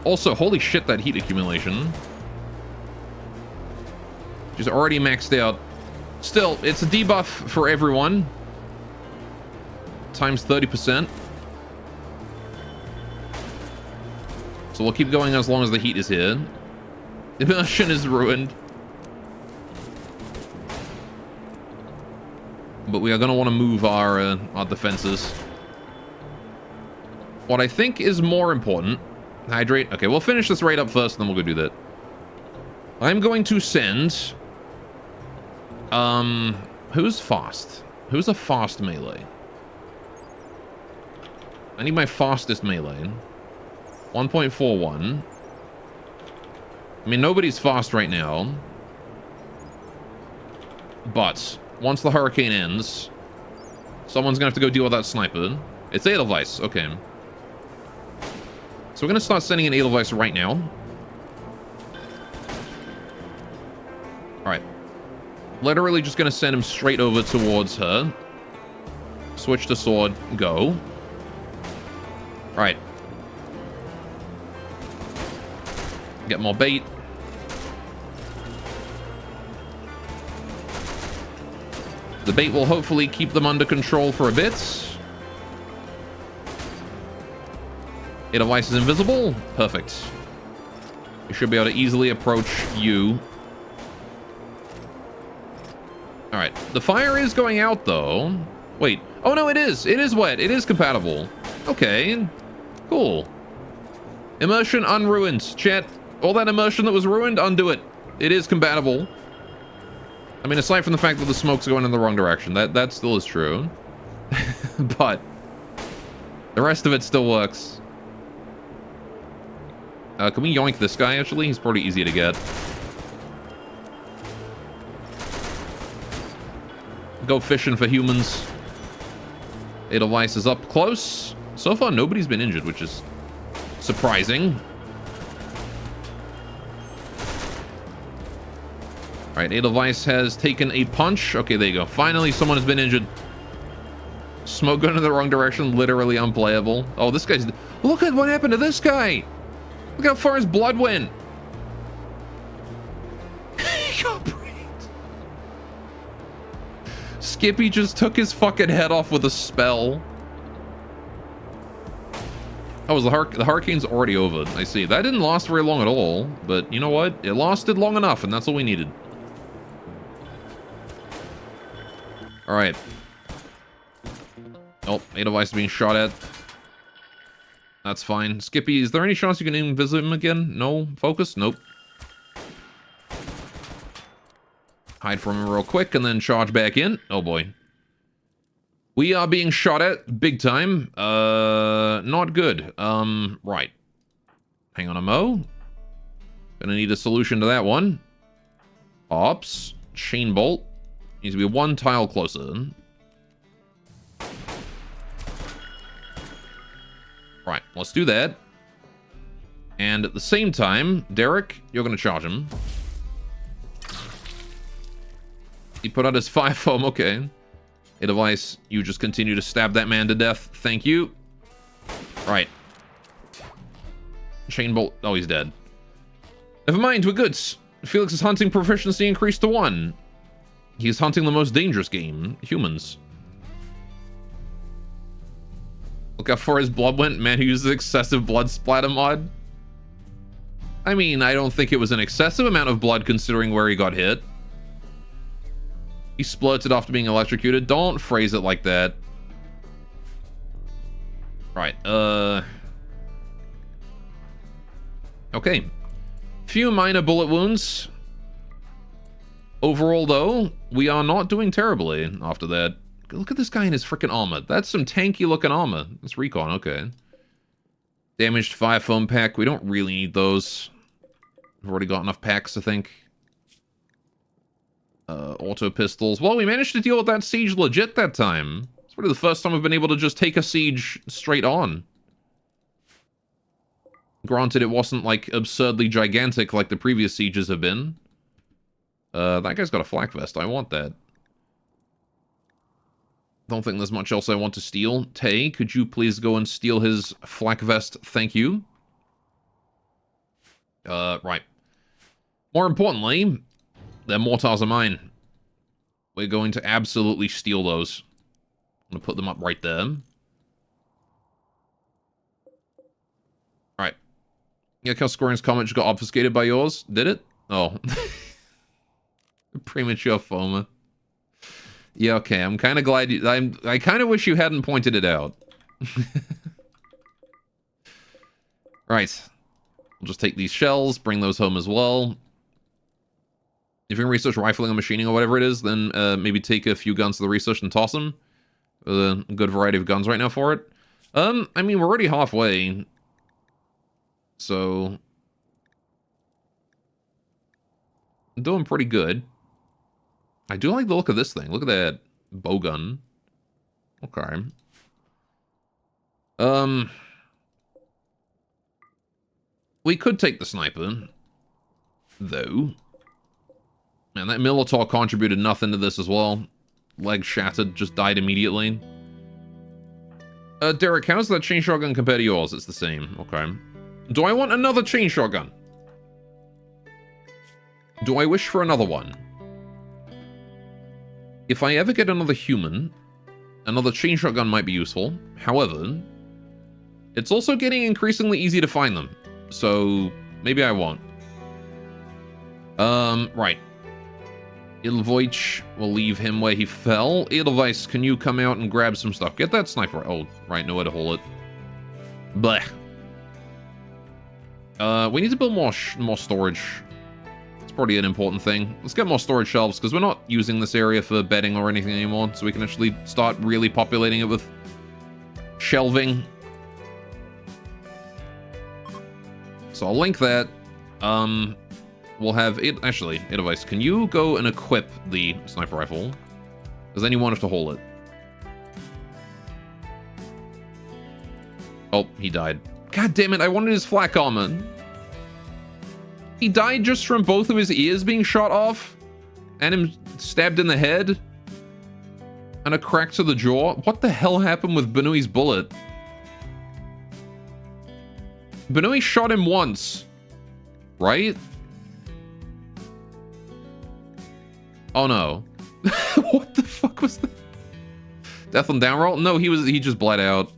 also, holy shit, that heat accumulation. She's already maxed out. Still, it's a debuff for everyone. Times 30%. So we'll keep going as long as the heat is here. Immersion is ruined. But we are going to want to move our defenses. What I think is more important... Hydrate. Okay, we'll finish this raid up first, and then we'll go do that. I'm going to send... Who's fast? Who's a fast melee? I need my fastest melee. 1.41. I mean, nobody's fast right now. But, once the hurricane ends, someone's gonna have to go deal with that sniper. It's Edelweiss. Okay. So we're gonna start sending in Edelweiss right now. Alright. Literally just gonna send him straight over towards her. Switch to sword. Go. Alright. Get more bait. The bait will hopefully keep them under control for a bit. Edelweiss is invisible. Perfect. You should be able to easily approach you. Alright. The fire is going out, though. Wait. Oh, no, it is. It is wet. It is compatible. Okay. Cool. Immersion unruined. Chat. All that immersion that was ruined, undo it. It is compatible. I mean, aside from the fact that the smoke's going in the wrong direction. That still is true. But the rest of it still works. Can we yoink this guy, actually? He's pretty easy to get. Go fishing for humans. Edelweiss is up close. So far, nobody's been injured, which is surprising. Alright, Edelweiss has taken a punch. Okay, there you go. Finally, someone has been injured. Smoke going in the wrong direction. Literally unplayable. Oh, this guy's... Look at what happened to this guy! Look how far his blood went! He got brained. Skippy just took his fucking head off with a spell. Oh, the hurricane's already over. I see. That didn't last very long at all. But you know what? It lasted long enough, and that's all we needed. Alright. Oh, Edelweiss is being shot at. That's fine. Skippy, is there any chance you can even visit him again? No? Focus? Nope. Hide from him real quick and then charge back in. Oh boy. We are being shot at big time. Not good. Right. Hang on a mo. Gonna need a solution to that one. Ops. Chain bolt. Needs to be one tile closer. Right, let's do that. And at the same time, Derek, you're going to charge him. He put out his fire foam, okay. Edelweiss, you just continue to stab that man to death. Thank you. Right. Chain bolt. Oh, he's dead. Never mind, we're good. Felix's hunting proficiency increased to 1. He's hunting the most dangerous game, humans. Look how far his blood went. Man who uses excessive blood splatter mod. I mean, I don't think it was an excessive amount of blood considering where he got hit. He splurted after being electrocuted. Don't phrase it like that. Right, okay. Few minor bullet wounds. Overall, though, we are not doing terribly after that. Look at this guy in his freaking armor. That's some tanky looking armor. That's recon, okay. Damaged fire foam pack. We don't really need those. We've already got enough packs, I think. Auto pistols. Well, we managed to deal with that siege legit that time. It's probably the first time we've been able to just take a siege straight on. Granted, it wasn't, like, absurdly gigantic like the previous sieges have been. That guy's got a flak vest. I want that. Don't think there's much else I want to steal. Tay, could you please go and steal his flak vest? Thank you. Right. More importantly, their mortars are mine. We're going to absolutely steal those. I'm gonna put them up right there. Alright. Yeah, Scoring's comment just got obfuscated by yours. Did it? Oh. Premature FOMA. Yeah, okay. I'm kind of glad you... I kind of wish you hadn't pointed it out. Right. We'll just take these shells, bring those home as well. If you can research rifling or machining or whatever it is, then maybe take a few guns to the research and toss them. A good variety of guns right now for it. I mean, we're already halfway. So... I'm doing pretty good. I do like the look of this thing. Look at that bow gun. Okay. We could take the sniper, though. Man, that Minotaur contributed nothing to this as well. Leg shattered, just died immediately. Derek, how's that chain shotgun compared to yours? It's the same. Okay. Do I want another chain shotgun? Do I wish for another one? If I ever get another human, another chain shotgun might be useful. However, it's also getting increasingly easy to find them. So, maybe I won't. Right. Ilvoich, we'll leave him where he fell. Edelweiss, can you come out and grab some stuff? Get that sniper. Oh, right, nowhere to hold it. Blech. We need to build more storage. It's probably an important thing. Let's get more storage shelves, because we're not using this area for bedding or anything anymore, so we can actually start really populating it with shelving. So I'll link that. We'll have it. Actually, Edelweiss, can you go and equip the sniper rifle? Because then you won't have to hold it. Oh, he died. God damn it, I wanted his flak armor. He died just from both of his ears being shot off, and him stabbed in the head, and a crack to the jaw. What the hell happened with Benui's bullet? Benui shot him once, right? Oh no. What the fuck was that? Death on down roll? No, he just bled out.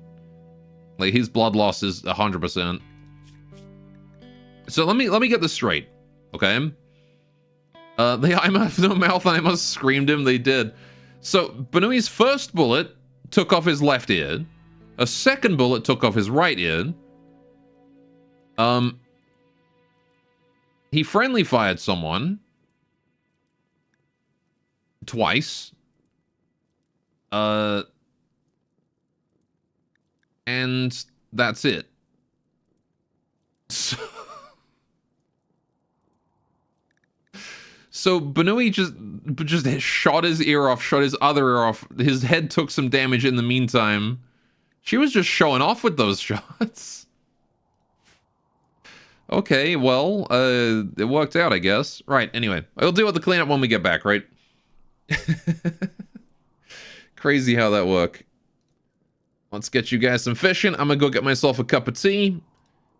Like, his blood loss is 100%. So let me get this straight, okay? I have no mouth and I must screamed him. They did. So Benui's first bullet took off his left ear. A second bullet took off his right ear. He friendly fired someone twice. And that's it. So Benui just shot his ear off, shot his other ear off. His head took some damage in the meantime. She was just showing off with those shots. Okay, well, it worked out, I guess. Right, anyway. I'll deal with the cleanup when we get back, right? Crazy how that worked. Let's get you guys some fishing. I'm gonna go get myself a cup of tea.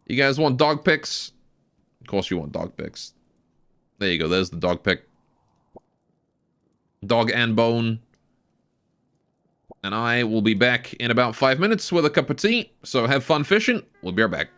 You guys want dog pics? Of course you want dog pics. There you go, there's the dog pic. Dog and bone. And I will be back in about 5 minutes with a cup of tea. So have fun fishing. We'll be right back.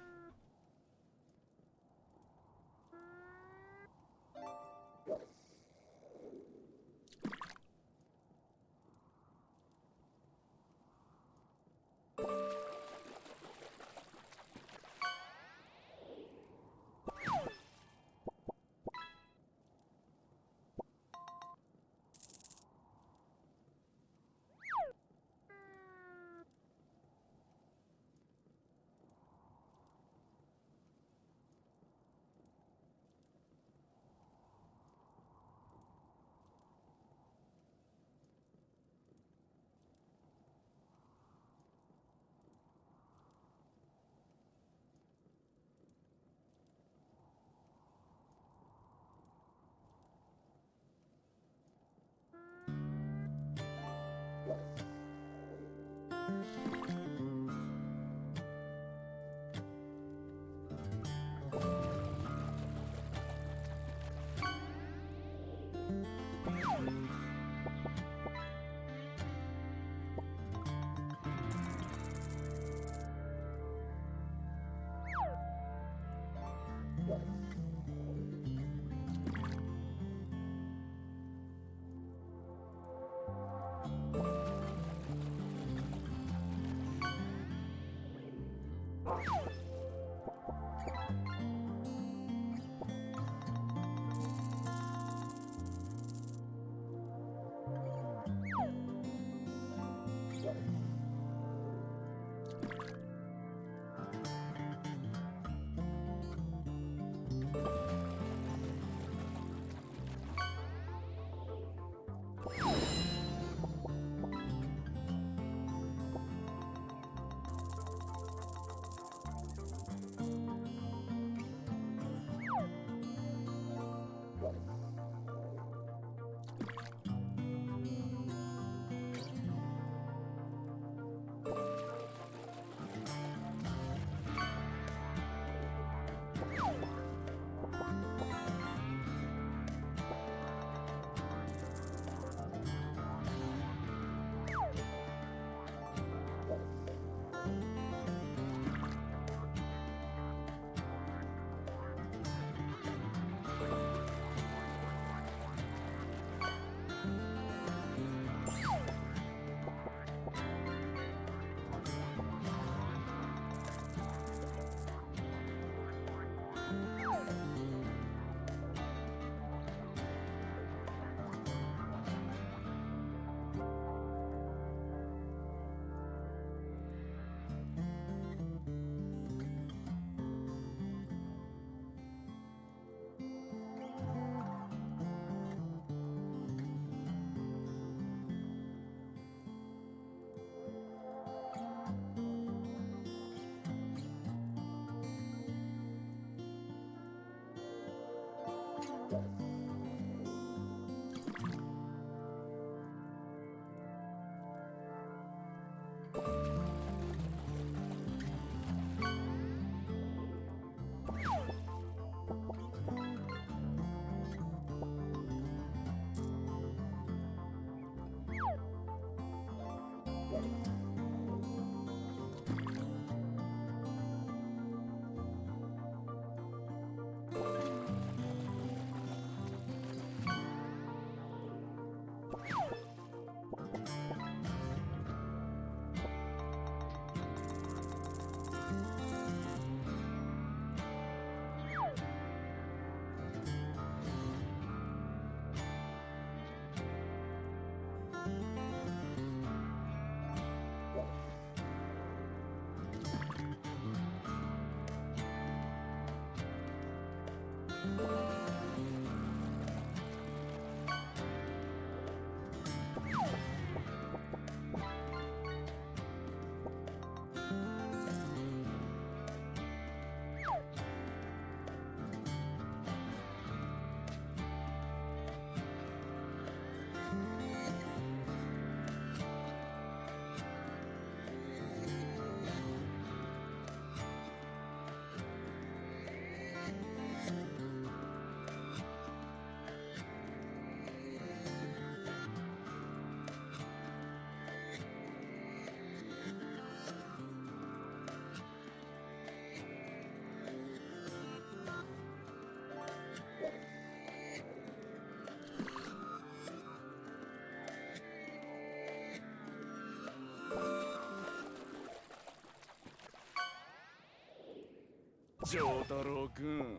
丈太郎くん。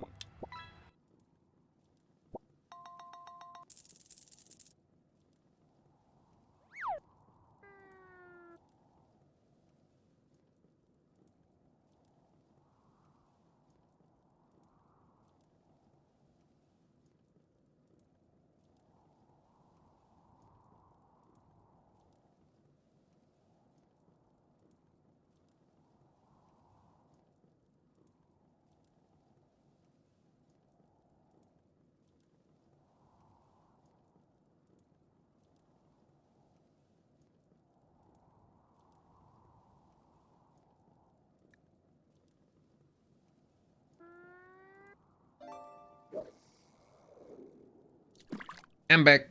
I'm back.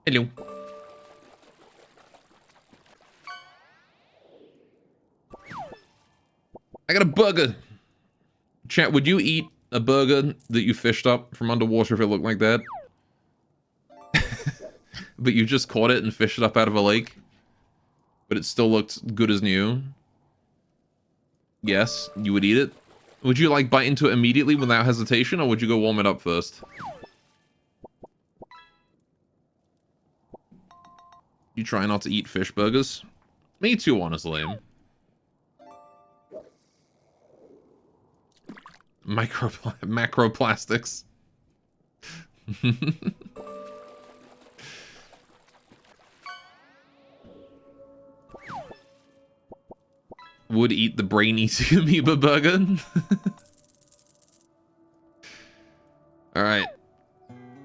Hello. I got a burger. Chat, would you eat a burger that you fished up from underwater if it looked like that? But you just caught it and fished it up out of a lake? But it still looked good as new? Yes, you would eat it? Would you, like, bite into it immediately without hesitation, or would you go warm it up first? You try not to eat fish burgers? Me too, honestly. Macroplastics. Would eat the brain-eating amoeba burger. Alright.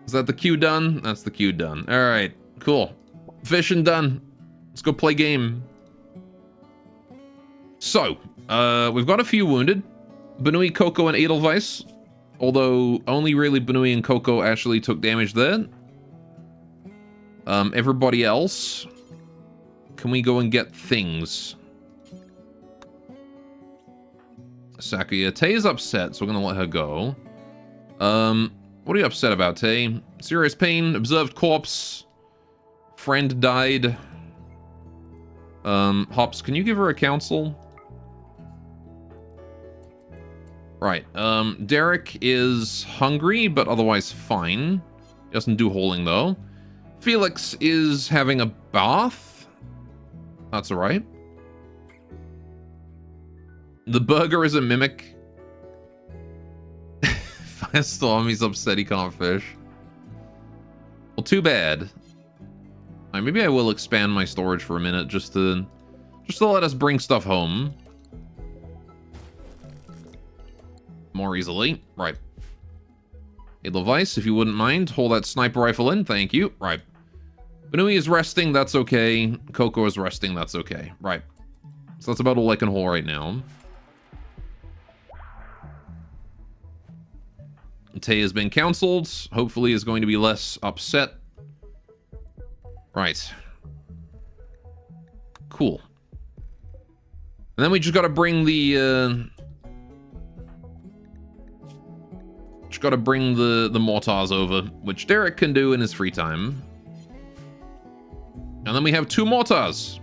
Is that the queue done? That's the queue done. Alright, cool. Fishing done. Let's go play game. So, we've got a few wounded. Banui, Coco, and Edelweiss. Although, only really Banui and Coco actually took damage there. Everybody else. Can we go and get things? Sakuya. Tay is upset, so we're gonna let her go. What are you upset about, Tay? Serious pain, observed corpse, friend died. Hops, can you give her a counsel? Right, Derek is hungry, but otherwise fine. He doesn't do hauling, though. Felix is having a bath. That's alright. The burger is a mimic. Firestorm, he's upset he can't fish. Well, too bad. Right, maybe I will expand my storage for a minute just to let us bring stuff home more easily. Right. Edelweiss, if you wouldn't mind, hold that sniper rifle in. Thank you. Right. Banui is resting. That's okay. Coco is resting. That's okay. Right. So that's about all I can haul right now. Tay has been counseled. Hopefully is going to be less upset. Right. Cool. And then we just gotta bring the, the mortars over, which Derek can do in his free time. And then we have 2 mortars,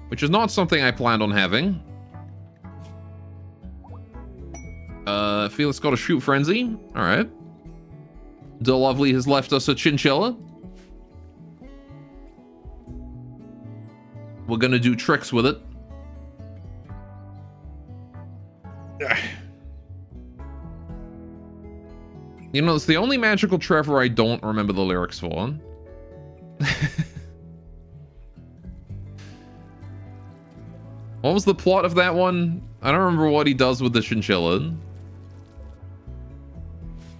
which is not something I planned on having. Felix got a shoot frenzy. Alright. The Lovely has left us a chinchilla. We're gonna do tricks with it. You know, it's the only magical Trevor I don't remember the lyrics for. What was the plot of that one? I don't remember what he does with the chinchilla.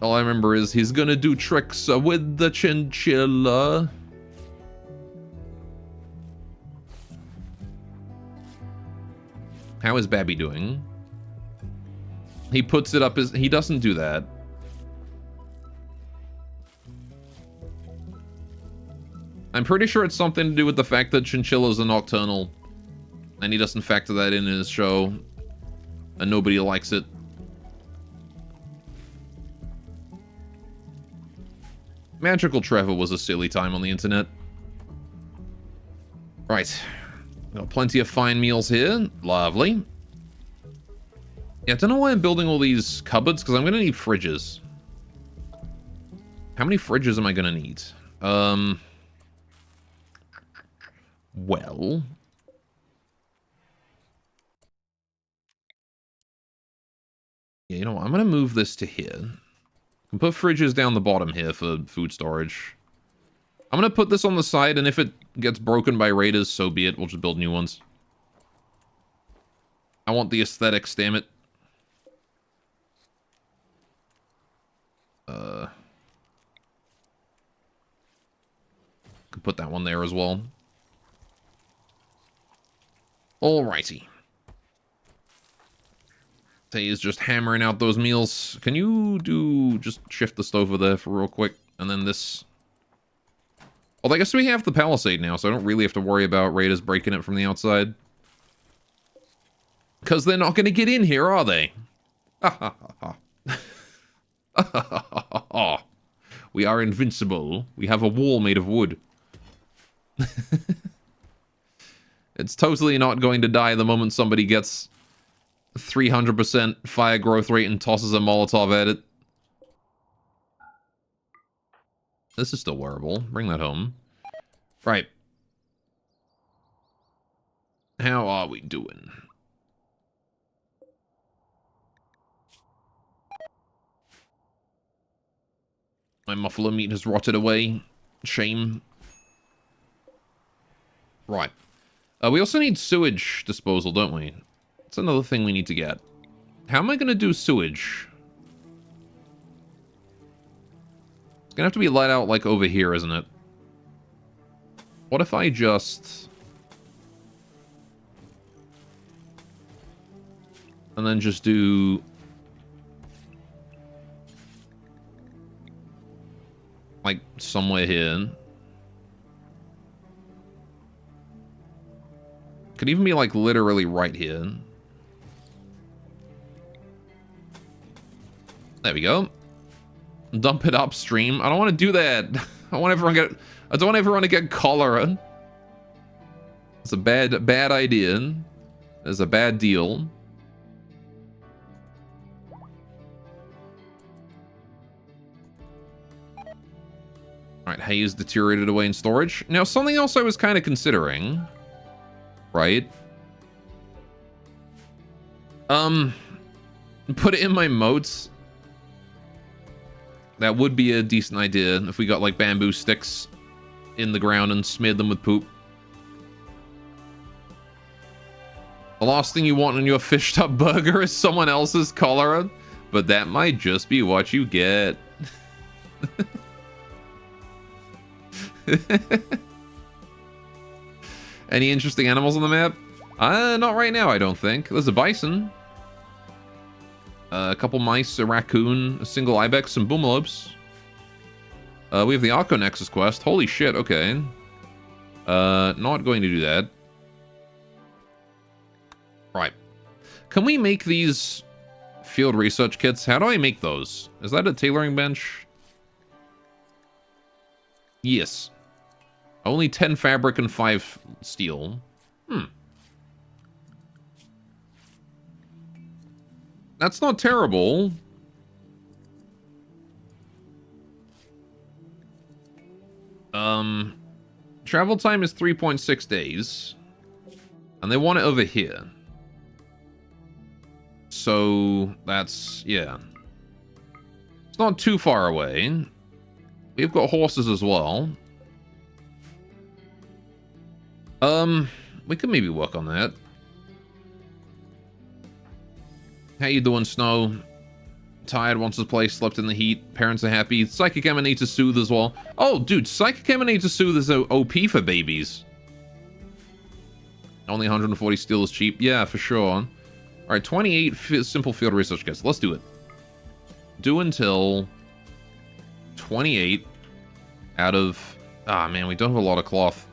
All I remember is he's gonna do tricks with the chinchilla. How is Babby doing? He puts it up as... He doesn't do that. I'm pretty sure it's something to do with the fact that chinchillas are nocturnal. And he doesn't factor that in his show. And nobody likes it. Magical Trevor was a silly time on the internet. Right. Got plenty of fine meals here. Lovely. Yeah, I don't know why I'm building all these cupboards, because I'm going to need fridges. How many fridges am I going to need? Well... Yeah, you know what? I'm going to move this to here. And put fridges down the bottom here for food storage. I'm going to put this on the side, and if it gets broken by raiders, so be it. We'll just build new ones. I want the aesthetics, damn it. Could put that one there as well. Alrighty. He's just hammering out those meals. Can you just shift the stove over there for real quick? And then this... Well, I guess we have the palisade now, so I don't really have to worry about raiders breaking it from the outside. Because they're not going to get in here, are they? We are invincible. We have a wall made of wood. It's totally not going to die the moment somebody gets 300% fire growth rate and tosses a Molotov at it. This is still wearable. Bring that home. Right. How are we doing? My muffler meat has rotted away. Shame. Right. We also need sewage disposal, don't we? That's another thing we need to get. How am I going to do sewage? It's going to have to be let out, like, over here, isn't it? What if I just... And then just do... like, somewhere here. Could even be, like, literally right here. There we go. Dump it upstream. I don't want to do that. I don't want everyone to get cholera. It's a bad idea. It's a bad deal. Alright, hay is deteriorated away in storage. Now, something else I was kind of considering, right? Put it in my moats. That would be a decent idea if we got, like, bamboo sticks in the ground and smeared them with poop. The last thing you want in your fished up burger is someone else's cholera, but that might just be what you get. Any interesting animals on the map? Not right now, I don't think. There's a bison. A couple mice, a raccoon, a single ibex, some boomalopes. We have the Arco Nexus quest. Holy shit, okay. Not going to do that. Right. Can we make these field research kits? How do I make those? Is that a tailoring bench? Yes. Only 10 fabric and 5 steel. That's not terrible. Travel time is 3.6 days. And they want it over here. So, that's, yeah. It's not too far away. We've got horses as well. We could maybe work on that. How you doing, Snow? Tired, wants to play, slept in the heat. Parents are happy. Psychic Emanator Soothe as well. Oh, dude, Psychic Emanator Soothe is OP for babies. Only 140 steel is cheap. Yeah, for sure. Alright, 28 simple field research kits. Let's do it. Do until 28 out of... Ah, man, we don't have a lot of cloth.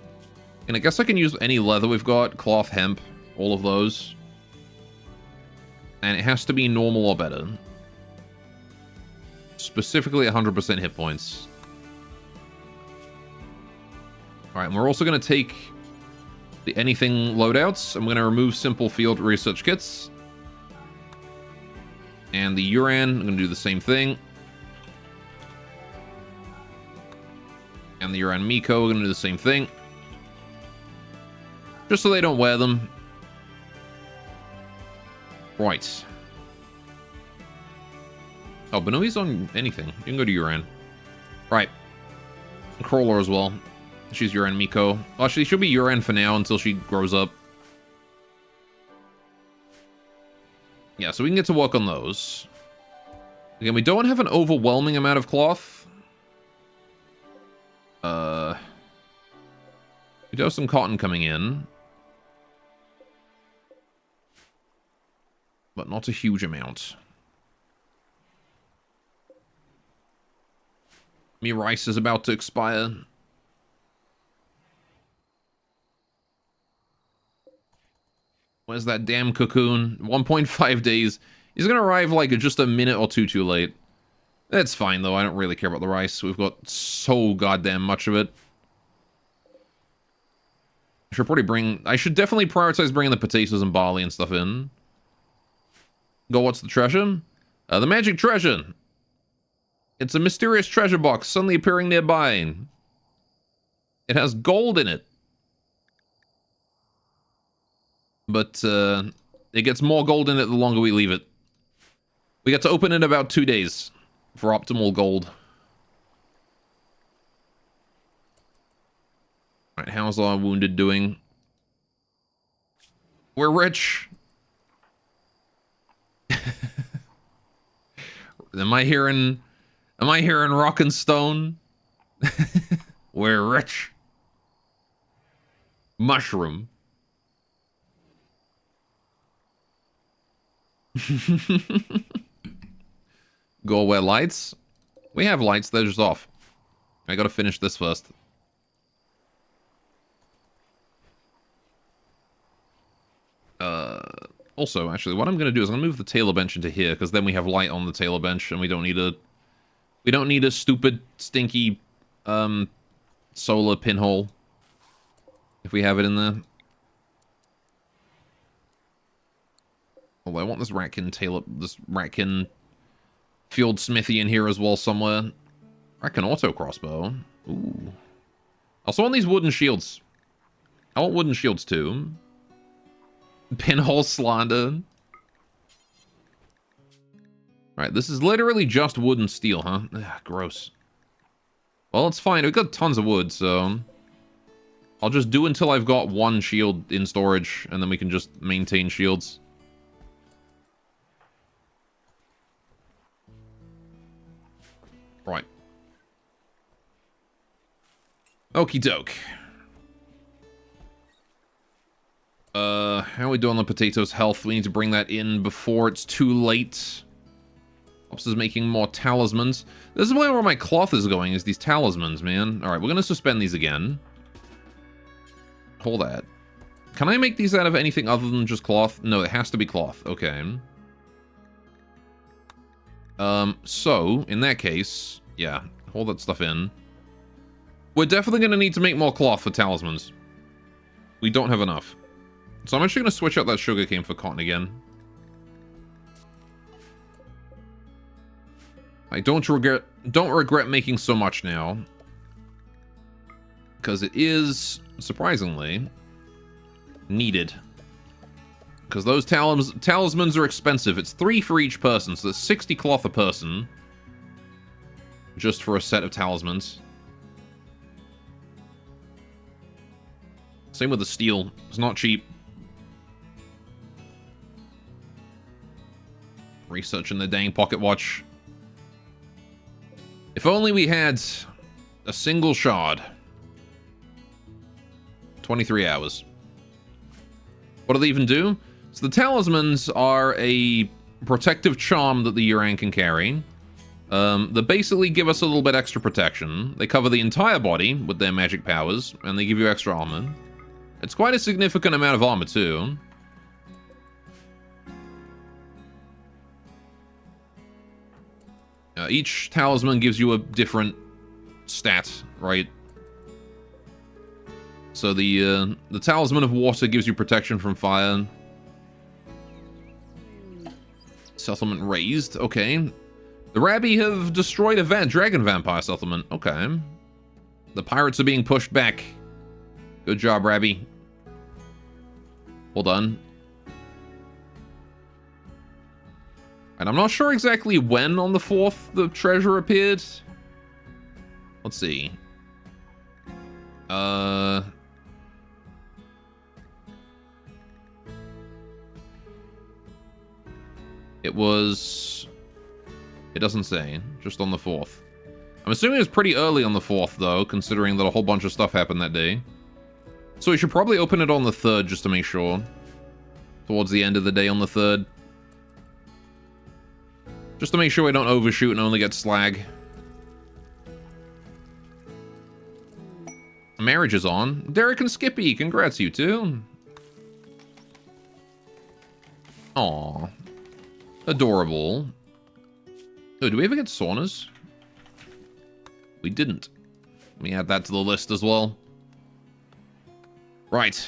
And I guess I can use any leather we've got. Cloth, hemp, all of those. And it has to be normal or better. Specifically 100% hit points. Alright, and we're also going to take the anything loadouts. I'm going to remove simple field research kits. And the Yuran, I'm going to do the same thing. And the Yuran Miko, we're going to do the same thing. Just so they don't wear them. Right. Oh, Benoi's on anything. You can go to Yuran. Right. Crawler as well. She's Yuran Miko. Actually, she'll be Yuran for now until she grows up. Yeah, so we can get to work on those. Again, we don't have an overwhelming amount of cloth. We do have some cotton coming in. but not a huge amount. Me rice is about to expire. Where's that damn cocoon? 1.5 days. He's gonna arrive like just a minute or two too late. That's fine though, I don't really care about the rice. We've got so goddamn much of it. I should definitely prioritize bringing the potatoes and barley and stuff in. Go, what's the treasure? The magic treasure! It's a mysterious treasure box suddenly appearing nearby. It has gold in it. But, it gets more gold in it the longer we leave it. We get to open it in about 2 days for optimal gold. Alright, how's our wounded doing? We're rich! Am I hearing rock and stone? We're rich. Mushroom. Go wear lights? We have lights, they're just off. I gotta finish this first. Also, actually, what I'm gonna do is I'm gonna move the tailor bench into here, because then we have light on the tailor bench, and we don't need a stupid, stinky, solar pinhole. If we have it in there. Although I want this ratkin field smithy in here as well somewhere. Ratkin auto crossbow. Ooh. Also want these wooden shields. I want wooden shields too. Pinhole slander. Alright, this is literally just wood and steel, huh? Ugh, gross. Well, it's fine. We've got tons of wood, so I'll just do until I've got one shield in storage, and then we can just maintain shields. Right. Okie doke. How are we doing on the potatoes' health? We need to bring that in before it's too late. Ops is making more talismans. This is where my cloth is going, is these talismans, man. Alright, we're gonna suspend these again. Hold that. Can I make these out of anything other than just cloth? No, it has to be cloth. Okay. So, in that case, yeah, hold that stuff in. We're definitely gonna need to make more cloth for talismans. We don't have enough. So I'm actually gonna switch out that sugarcane for cotton again. I don't regret making so much now. Because it is, surprisingly, needed. Because those talismans are expensive. It's 3 for each person, so that's 60 cloth a person. Just for a set of talismans. Same with the steel. It's not cheap. Researching the dang pocket watch. If only we had a single shard. 23 hours. What do they even do? So the talismans are a protective charm that the Yuran can carry. They basically give us a little bit extra protection. They cover the entire body with their magic powers, and they give you extra armor. It's quite a significant amount of armor, too. Each talisman gives you a different stat, right? So the talisman of water gives you protection from fire. Settlement raised, okay. The Rabbi have destroyed a dragon vampire settlement, okay. The pirates are being pushed back. Good job, Rabbi. Well done. And I'm not sure exactly when on the 4th the treasure appeared. Let's see. It was... It doesn't say. Just on the 4th. I'm assuming it was pretty early on the 4th, though, considering that a whole bunch of stuff happened that day. So we should probably open it on the 3rd, just to make sure. Towards the end of the day on the 3rd. Just to make sure we don't overshoot and only get slag. Marriage is on. Derek and Skippy, congrats you two. Aw. Adorable. Oh, do we ever get saunas? We didn't. Let me add that to the list as well. Right.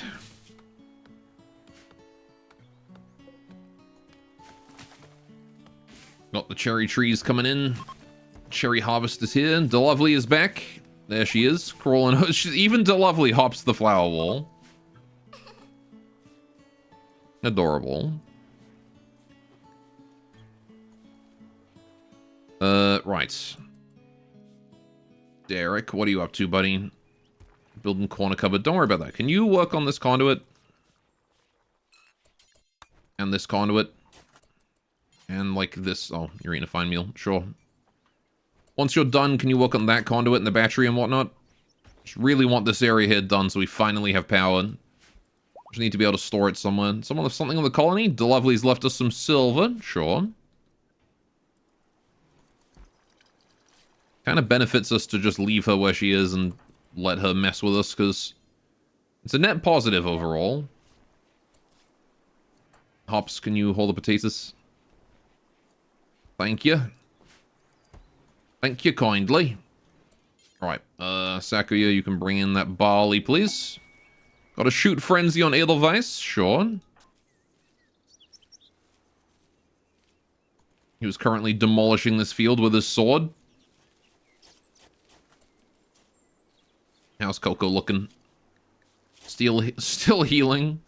Got the cherry trees coming in. Cherry harvest is here. DeLovely is back. There she is, crawling. Even DeLovely hops the flower wall. Adorable. Right. Derek, what are you up to, buddy? Building corner cupboard. Don't worry about that. Can you work on this conduit? And this conduit? And like this. Oh, you're eating a fine meal. Sure. Once you're done, can you work on that conduit and the battery and whatnot? Just really want this area here done so we finally have power. Just need to be able to store it somewhere. Someone left something on the colony? DeLovely's left us some silver. Sure. Kind of benefits us to just leave her where she is and let her mess with us, because it's a net positive overall. Hops, can you hold the potatoes? Thank you. Thank you kindly. Alright, Sakuya, you can bring in that barley, please. Got a shoot frenzy on Edelweiss? Sure. He was currently demolishing this field with his sword. How's Coco looking? Still healing.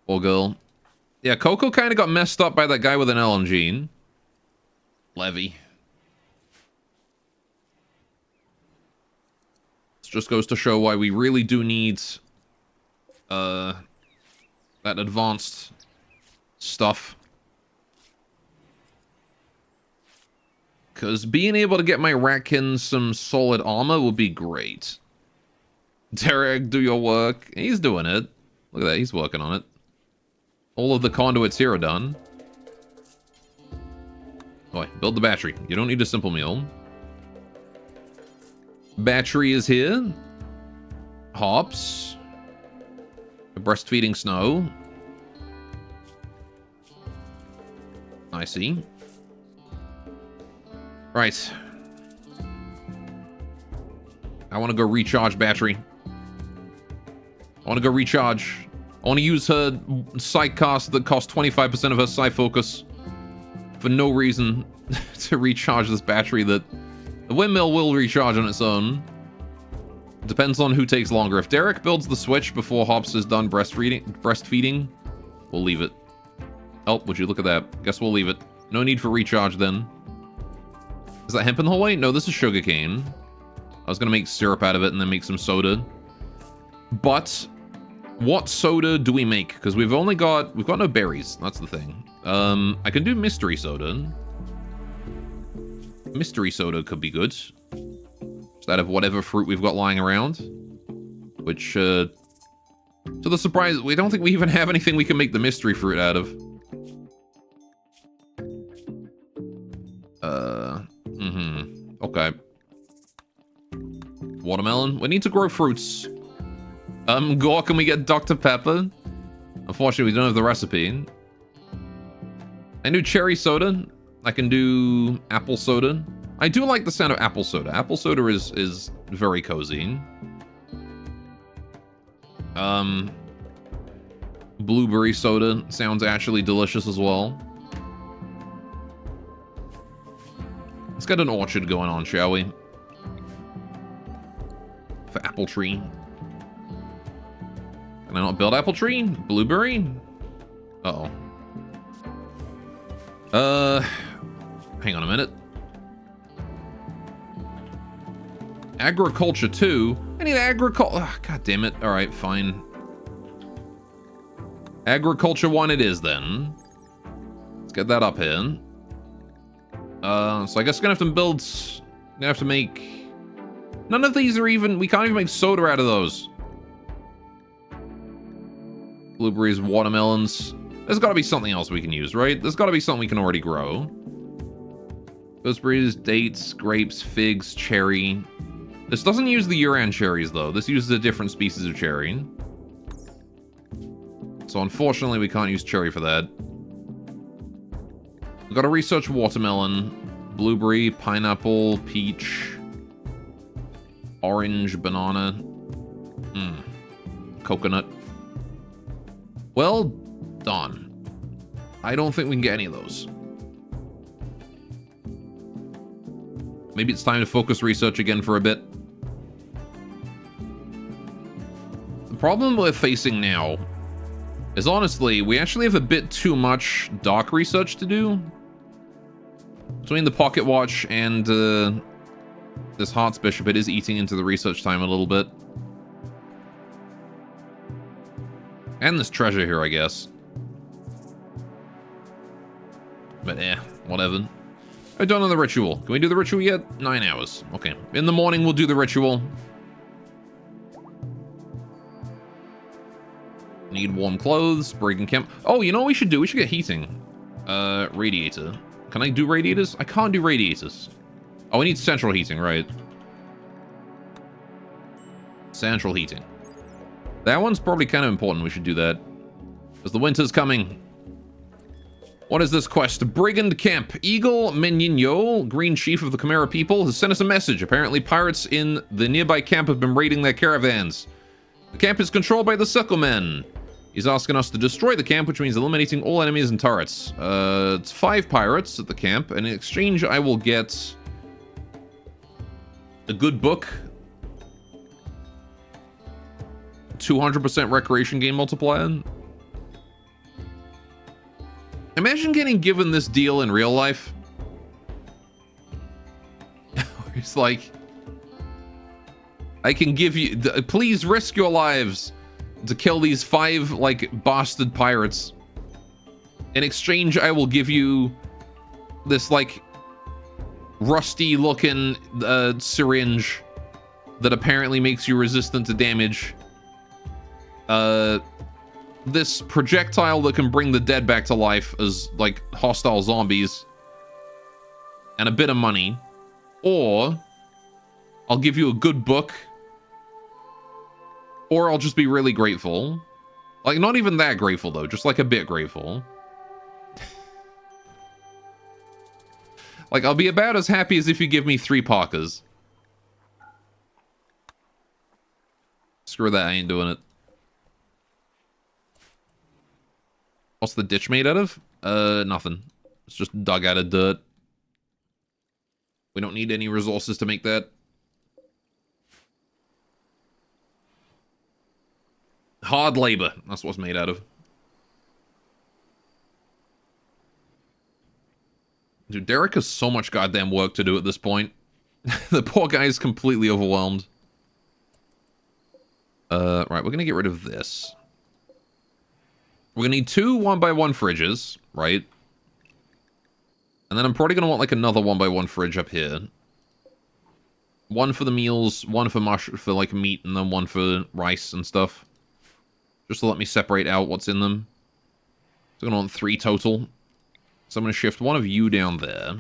Poor girl. Yeah, Coco kind of got messed up by that guy with an LMG. Levy. This just goes to show why we really do need that advanced stuff. Because being able to get my Ratkin some solid armor would be great. Derek, do your work. He's doing it. Look at that, he's working on it. All of the conduits here are done. Oh, build the battery. You don't need a simple meal. Battery is here. Hops. Breastfeeding Snow. I see. Right. I want to go recharge battery. I want to go recharge. I want to use her Psych cast that costs 25% of her Psy focus for no reason to recharge this battery that the windmill will recharge on its own. Depends on who takes longer. If Derek builds the switch before Hops is done breastfeeding, we'll leave it. Oh, would you look at that? Guess we'll leave it. No need for recharge then. Is that hemp in the hallway? No, this is sugarcane. I was going to make syrup out of it and then make some soda. But what soda do we make? Because we've got no berries. That's the thing. I can do mystery soda. Mystery soda could be good. Just out of whatever fruit we've got lying around. Which, to the surprise, we don't think we even have anything we can make the mystery fruit out of. Okay. Watermelon. We need to grow fruits. Gore, can we get Dr. Pepper? Unfortunately, we don't have the recipe. I can do cherry soda. I can do apple soda. I do like the sound of apple soda. Apple soda is very cozy. Blueberry soda sounds actually delicious as well. Let's get an orchard going on, shall we? For apple tree. Can I not build apple tree? Blueberry? Uh-oh. Hang on a minute. Agriculture 2? I need agriculture. God damn it. Alright, fine. Agriculture 1 it is then. Let's get that up here. So I guess we're gonna have to make... None of these are even... We can't even make soda out of those. Blueberries, watermelons. There's gotta be something else we can use, right? There's gotta be something we can already grow. Gooseberries, dates, grapes, figs, cherry. This doesn't use the Yuran cherries, though. This uses a different species of cherry. So unfortunately, we can't use cherry for that. We've got to research watermelon, blueberry, pineapple, peach, orange, banana, coconut. Well done. I don't think we can get any of those. Maybe it's time to focus research again for a bit. The problem we're facing now is, honestly, we actually have a bit too much dark research to do. Between the pocket watch and this Hearts Bishop, it is eating into the research time a little bit. And this treasure here, I guess. But whatever. I've done the ritual. Can we do the ritual yet? 9 hours. Okay. In the morning, we'll do the ritual. Need warm clothes. Breaking camp. Oh, you know what we should do? We should get heating. Radiator. Can I do radiators? I can't do radiators. Oh, we need central heating, right? Central heating. That one's probably kind of important. We should do that. Because the winter's coming. What is this quest? Brigand Camp. Eagle Menino, Green Chief of the Chimera people, has sent us a message. Apparently, pirates in the nearby camp have been raiding their caravans. The camp is controlled by the Circle Men. He's asking us to destroy the camp, which means eliminating all enemies and turrets. It's 5 pirates at the camp, and in exchange, I will get a good book, 200% recreation game multiplier. Imagine getting given this deal in real life. It's like, I can give you, please risk your lives to kill these 5, like, bastard pirates. In exchange, I will give you this, like, rusty-looking syringe that apparently makes you resistant to damage. This projectile that can bring the dead back to life as, like, hostile zombies. And a bit of money. Or I'll give you a good book. Or I'll just be really grateful. Like, not even that grateful, though. Just, like, a bit grateful. Like, I'll be about as happy as if you give me 3 Parkers. Screw that, I ain't doing it. What's the ditch made out of? Nothing. It's just dug out of dirt. We don't need any resources to make that. Hard labor. That's what's made out of. Dude, Derek has so much goddamn work to do at this point. The poor guy is completely overwhelmed. Right, we're gonna get rid of this. We're gonna need 2 1x1 fridges, right? And then I'm probably gonna want like another 1x1 fridge up here. 1 for the meals, 1 for like meat, and then 1 for rice and stuff. Just to let me separate out what's in them. So I'm gonna want 3 total. So I'm gonna shift 1 of you down there.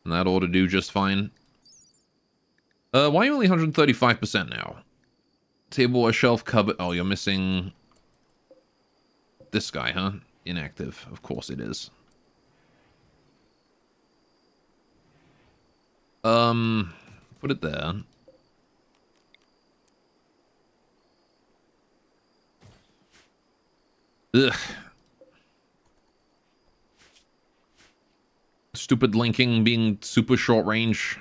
And that ought to do just fine. Why are you only 135% now? Table or shelf cupboard. Oh, you're missing this guy, huh? Inactive. Of course it is. Put it there. Ugh. Stupid linking being super short range.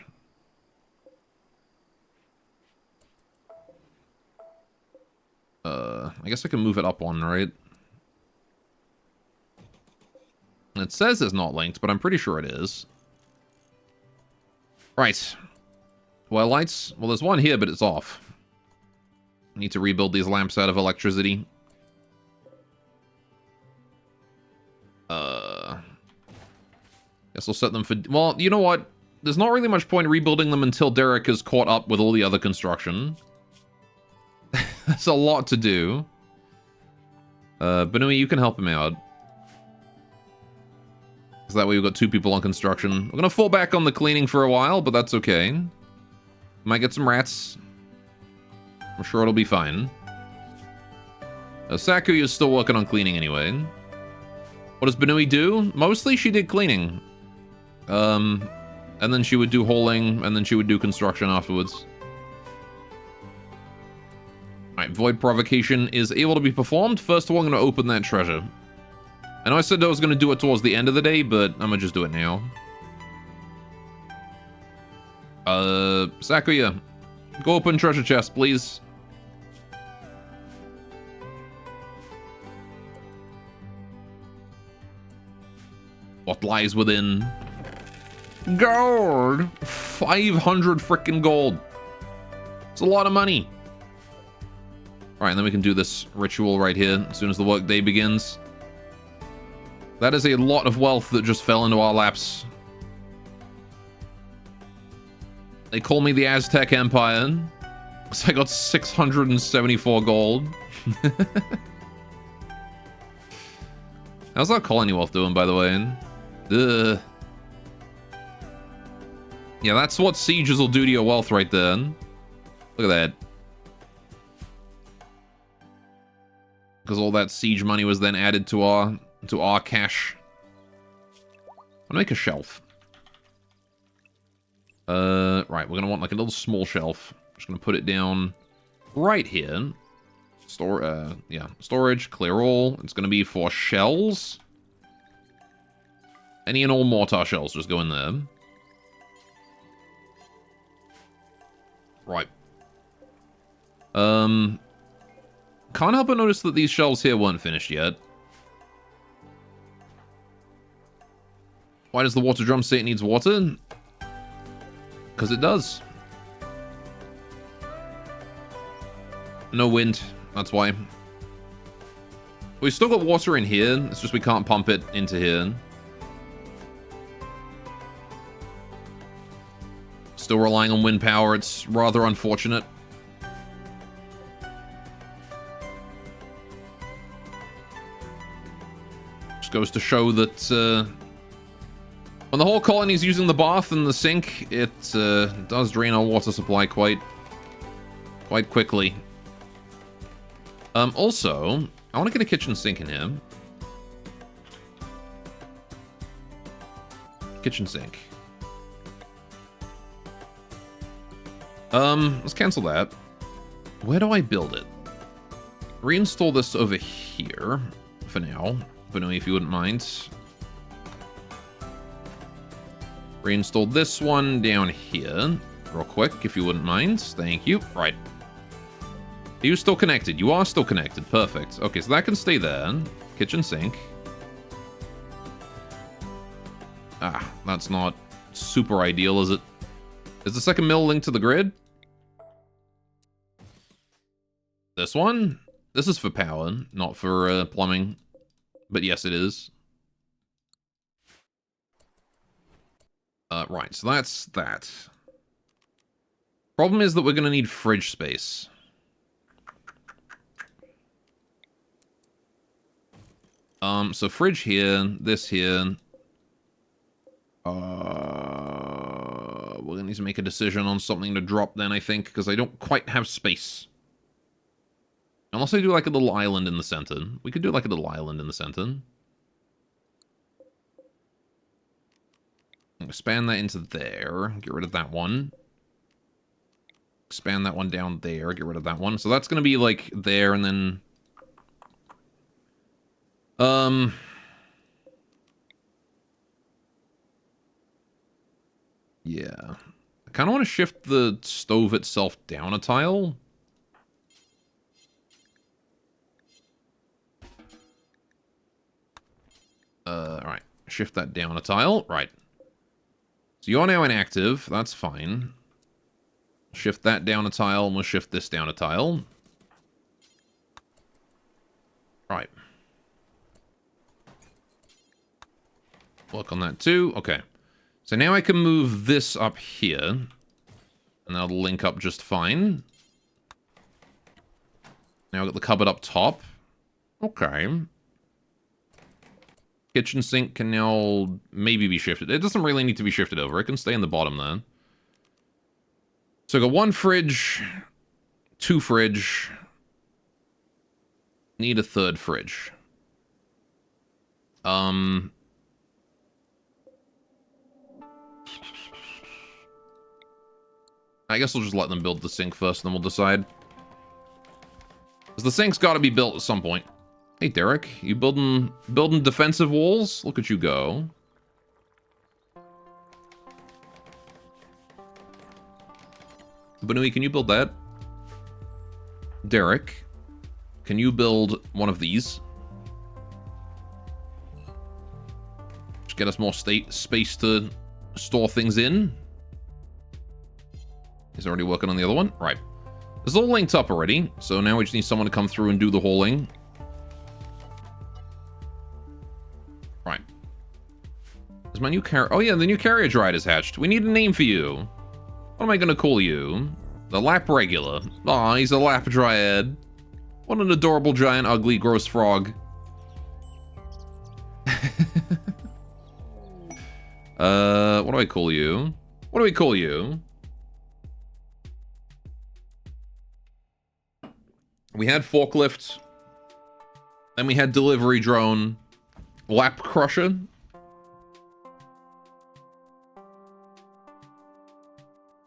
I guess I can move it up 1, right? It says it's not linked, but I'm pretty sure it is. Right. Well, lights. Well, there's 1 here, but it's off. I need to rebuild these lamps out of electricity. Guess I'll set them for... Well, you know what? There's not really much point rebuilding them until Derek is caught up with all the other construction. That's a lot to do. Banui, you can help him out. So that way we've got 2 people on construction. We're gonna fall back on the cleaning for a while, but that's okay. Might get some rats. I'm sure it'll be fine. Sakuya's still working on cleaning anyway. What does Banui do? Mostly she did cleaning. And then she would do hauling, and then she would do construction afterwards. Alright, Void Provocation is able to be performed. First of all, I'm going to open that treasure. I know I said I was going to do it towards the end of the day, but I'm going to just do it now. Sakuya, go open treasure chest, please. What lies within? Gold! 500 frickin' gold. It's a lot of money. Alright, and then we can do this ritual right here as soon as the workday begins. That is a lot of wealth that just fell into our laps. They call me the Aztec Empire. So I got 674 gold. How's that colony wealth doing, by the way? Ugh. Yeah, that's what sieges will do to your wealth right there. Look at that. Because all that siege money was then added to our cash. I'll make a shelf. Right, we're gonna want like a little small shelf. Just gonna put it down right here. Storage, clear all. It's gonna be for shells. Any and all mortar shells just go in there. Right. Can't help but notice that these shelves here weren't finished yet. Why does the water drum say it needs water? Because it does. No wind, that's why. We've still got water in here, it's just we can't pump it into here. Still relying on wind power, it's rather unfortunate. Just goes to show that when the whole colony is using the bath and the sink, it does drain our water supply quite quickly. Also, I want to get a kitchen sink in here. Kitchen sink. Let's cancel that. Where do I build it? Reinstall this over here for now. Banui, if you wouldn't mind. Reinstall this one down here real quick, if you wouldn't mind. Thank you. Right. Are you still connected? You are still connected. Perfect. Okay, so that can stay there. Kitchen sink. Ah, that's not super ideal, is it? Is the second mill linked to the grid? This one? This is for power, not for plumbing. But yes, it is. Right, so that's that. Problem is that we're going to need fridge space. So fridge here, this here. We're going to need to make a decision on something to drop then, I think, because I don't quite have space. Unless I do like a little island in the center. We could do like a little island in the center. Expand that into there. Get rid of that one. Expand that one down there. Get rid of that one. So that's going to be like there and then... Yeah. I kind of want to shift the stove itself down a tile. Alright. Shift that down a tile. Right. So you're now inactive. That's fine. Shift that down a tile, and we'll shift this down a tile. Right. Work on that too. Okay. So now I can move this up here. And that'll link up just fine. Now I've got the cupboard up top. Okay. Kitchen sink can now maybe be shifted. It doesn't really need to be shifted over. It can stay in the bottom then. So I got 1 fridge, 2 fridge. Need a 3rd fridge. I guess we'll just let them build the sink first, and then we'll decide. Because the sink's got to be built at some point. Hey, Derek, you building defensive walls? Look at you go. Banui, can you build that? Derek, can you build one of these? Just get us more space to store things in. He's already working on the other one. Right. It's all linked up already, so now we just need someone to come through and do the hauling. Right. Is my new carrier... Oh yeah, the new carrier dryad is hatched. We need a name for you. What am I gonna call you? The Lap Regular. Aw, he's a Lap Dryad. What an adorable, giant, ugly, gross frog. What do I call you? What do we call you? We had forklift. Then we had delivery drone. Lap crusher.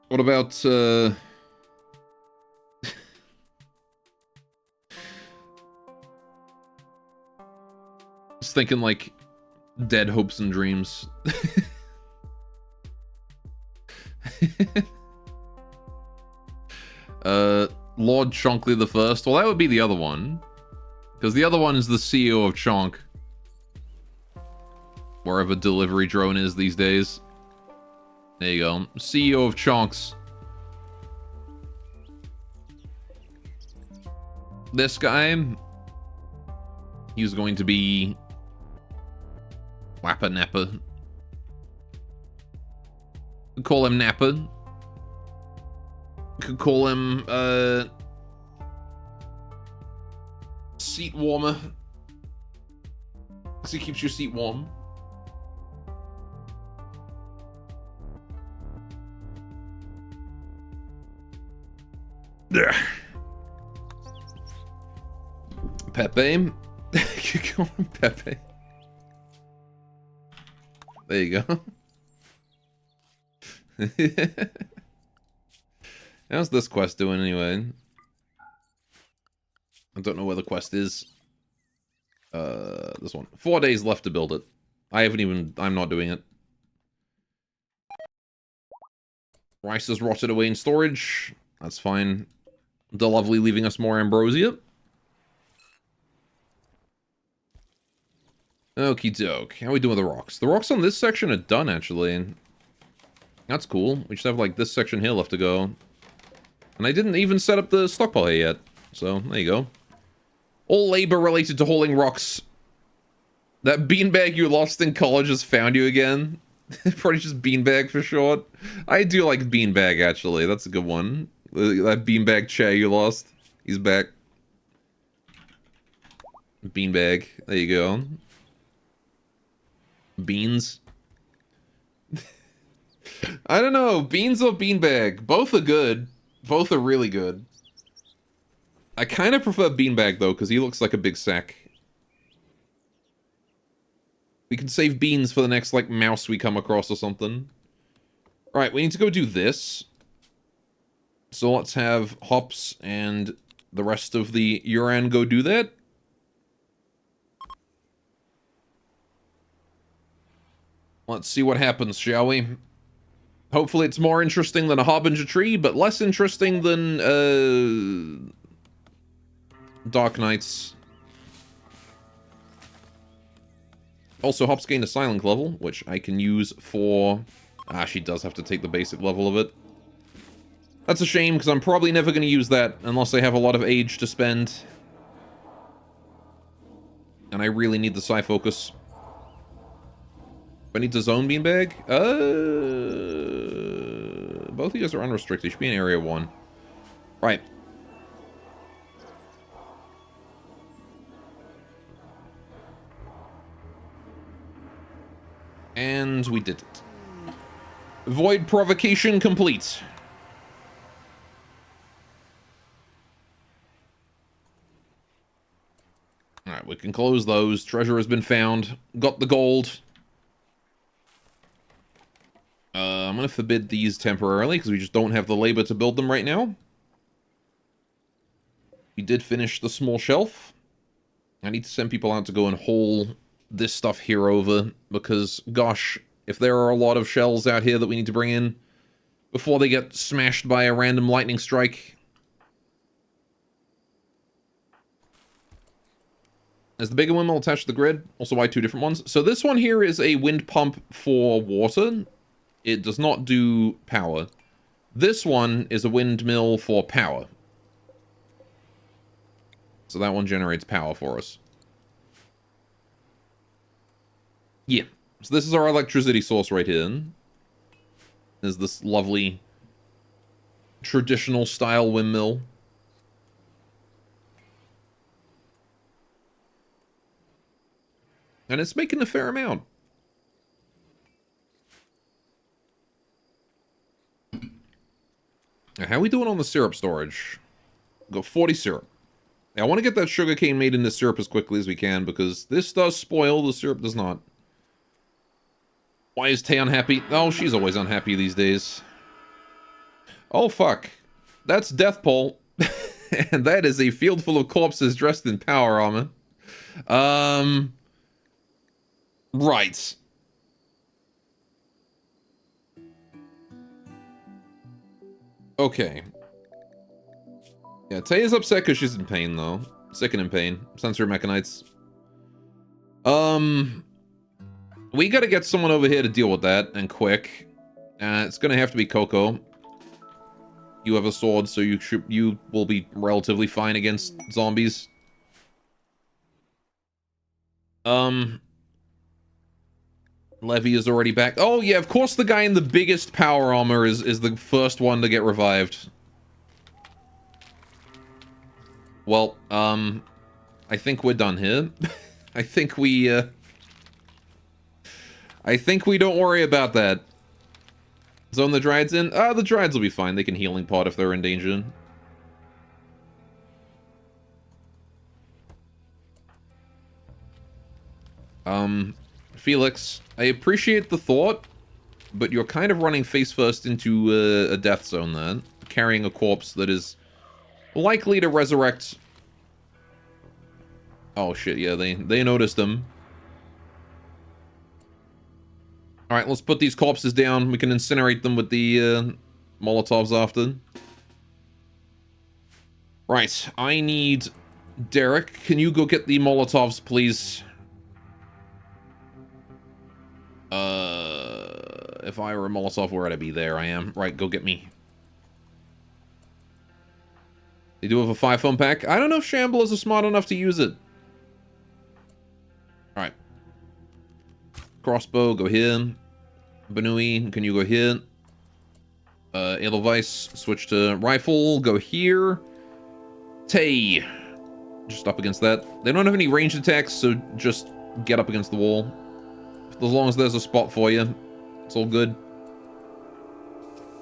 What about, just thinking like dead hopes and dreams. Lord Chonkley the First. Well, that would be the other one. Because the other one is the CEO of Chonk. Wherever delivery drone is these days. There you go. CEO of Chonks. This guy, he's going to be Wappa Nappa. Could call him Nappa. Could call him seat warmer. Because he keeps your seat warm. Pepe. You call him Pepe. There you go. How's this quest doing anyway? I don't know where the quest is. This one. 4 days left to build it. I'm not doing it. Rice is rotted away in storage. That's fine. The lovely leaving us more ambrosia. Okie doke. How are we doing with the rocks? The rocks on this section are done, actually. That's cool. We just have, like, this section here left to go. And I didn't even set up the stockpile here yet. So, there you go. All labor related to hauling rocks. That beanbag you lost in college has found you again. Probably just beanbag for short. I do like beanbag, actually. That's a good one. That beanbag chair you lost. He's back. Beanbag. There you go. Beans. I don't know. Beans or beanbag. Both are good. Both are really good. I kind of prefer beanbag, though, because he looks like a big sack. We can save beans for the next, like, mouse we come across or something. Right, we need to go do this. So let's have Hops and the rest of the Yuran go do that. Let's see what happens, shall we? Hopefully it's more interesting than a Harbinger tree, but less interesting than, Dark Knights. Also, Hops gained a Silent level, which I can use for... Ah, she does have to take the basic level of it. That's a shame, because I'm probably never going to use that unless I have a lot of age to spend. And I really need the Psi Focus. I need to zone beanbag? Both of you guys are unrestricted. Should be in area 1. Right. And we did it. Void provocation complete. Alright, we can close those. Treasure has been found. Got the gold. I'm going to forbid these temporarily because we just don't have the labor to build them right now. We did finish the small shelf. I need to send people out to go and haul this stuff here over because, gosh, if there are a lot of shells out here that we need to bring in before they get smashed by a random lightning strike. Is the bigger windmill attached to the grid? Also, why two different ones? So this one here is a wind pump for water. It does not do power. This one is a windmill for power. So that one generates power for us. Yeah. So this is our electricity source right here. There's this lovely traditional style windmill. And it's making a fair amount. Now, how are we doing on the syrup storage? Got 40 syrup. Now, I want to get that sugarcane made into syrup as quickly as we can, because this does spoil, the syrup does not. Why is Tay unhappy? Oh, she's always unhappy these days. Oh, fuck. That's Death Pole. And that is a field full of corpses dressed in power armor. Right. Okay. Yeah, Tay is upset because she's in pain, though. Sick and in pain. Sensory mechanites. We gotta get someone over here to deal with that, and quick. It's gonna have to be Coco. You have a sword, so you will be relatively fine against zombies. Levy is already back. Oh, yeah, of course the guy in the biggest power armor is the first one to get revived. Well, I think we're done here. I think we don't worry about that. Zone the Dryads in? The Dryads will be fine. They can healing pod if they're in danger. Felix, I appreciate the thought, but you're kind of running face first into a death zone there, carrying a corpse that is likely to resurrect. Oh shit, yeah, they noticed him. Alright, let's put these corpses down. We can incinerate them with the Molotovs after. Right, I need Derek. Can you go get the Molotovs, please? If I were a Molotov, where would I be? There I am. Right, go get me. They do have a 5-phone pack. I don't know if Shamblers are smart enough to use it. Alright. Crossbow, go here. Banui, can you go here? Edelweiss, switch to rifle, go here. Tay. Just up against that. They don't have any ranged attacks, so just get up against the wall. As long as there's a spot for you, it's all good.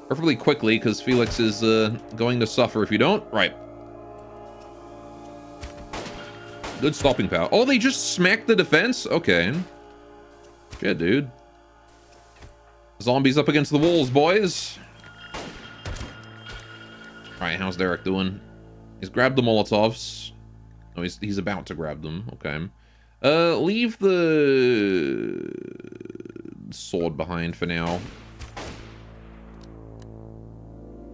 Preferably quickly, because Felix is going to suffer if you don't. Right. Good stopping power. Oh, they just smacked the defense? Okay. Shit, dude. Zombies up against the walls, boys. Alright, how's Derek doing? He's grabbed the Molotovs. Oh, he's about to grab them. Okay. Leave the sword behind for now.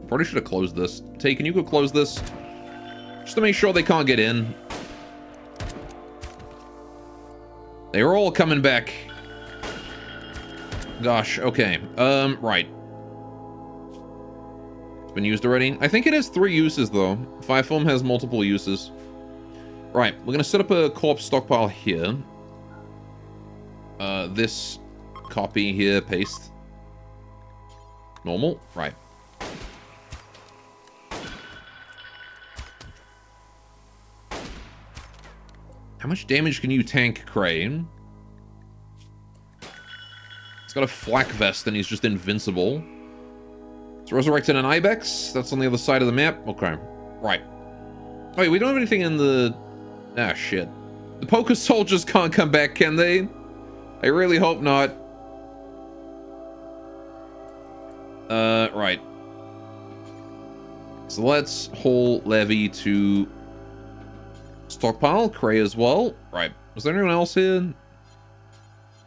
Probably should have closed this. Tay, can you go close this? Just to make sure they can't get in. They are all coming back. Gosh, okay. Right. It's been used already. I think it has 3 uses, though. 5-foam has multiple uses. Right, we're gonna set up a corpse stockpile here. This copy here, paste. Normal, right. How much damage can you tank, Crane? He's got a flak vest and he's just invincible. It's resurrected an ibex. That's on the other side of the map. Okay. Right. Oh, wait, we don't have anything in the... Ah, shit. The poker soldiers can't come back, can they? I really hope not. Right. So let's haul Levy to stockpile. Cray as well. Right. Was there anyone else here?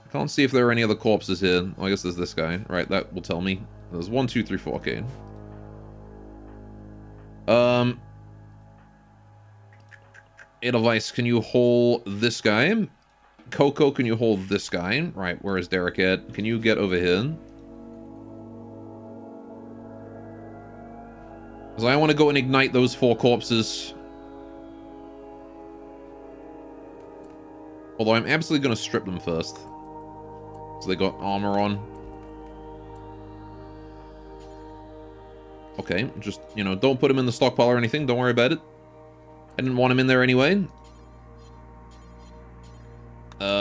I can't see if there are any other corpses here. Well, I guess there's this guy. Right, that will tell me. There's 1, 2, 3, 4. Okay. Edelweiss, can you haul this guy? Coco, can you hold this guy? Right, where is Derek at? Can you get over here? Because I want to go and ignite those 4 corpses. Although I'm absolutely going to strip them first. So they got armor on. Okay, just, you know, don't put them in the stockpile or anything. Don't worry about it. I didn't want him in there anyway.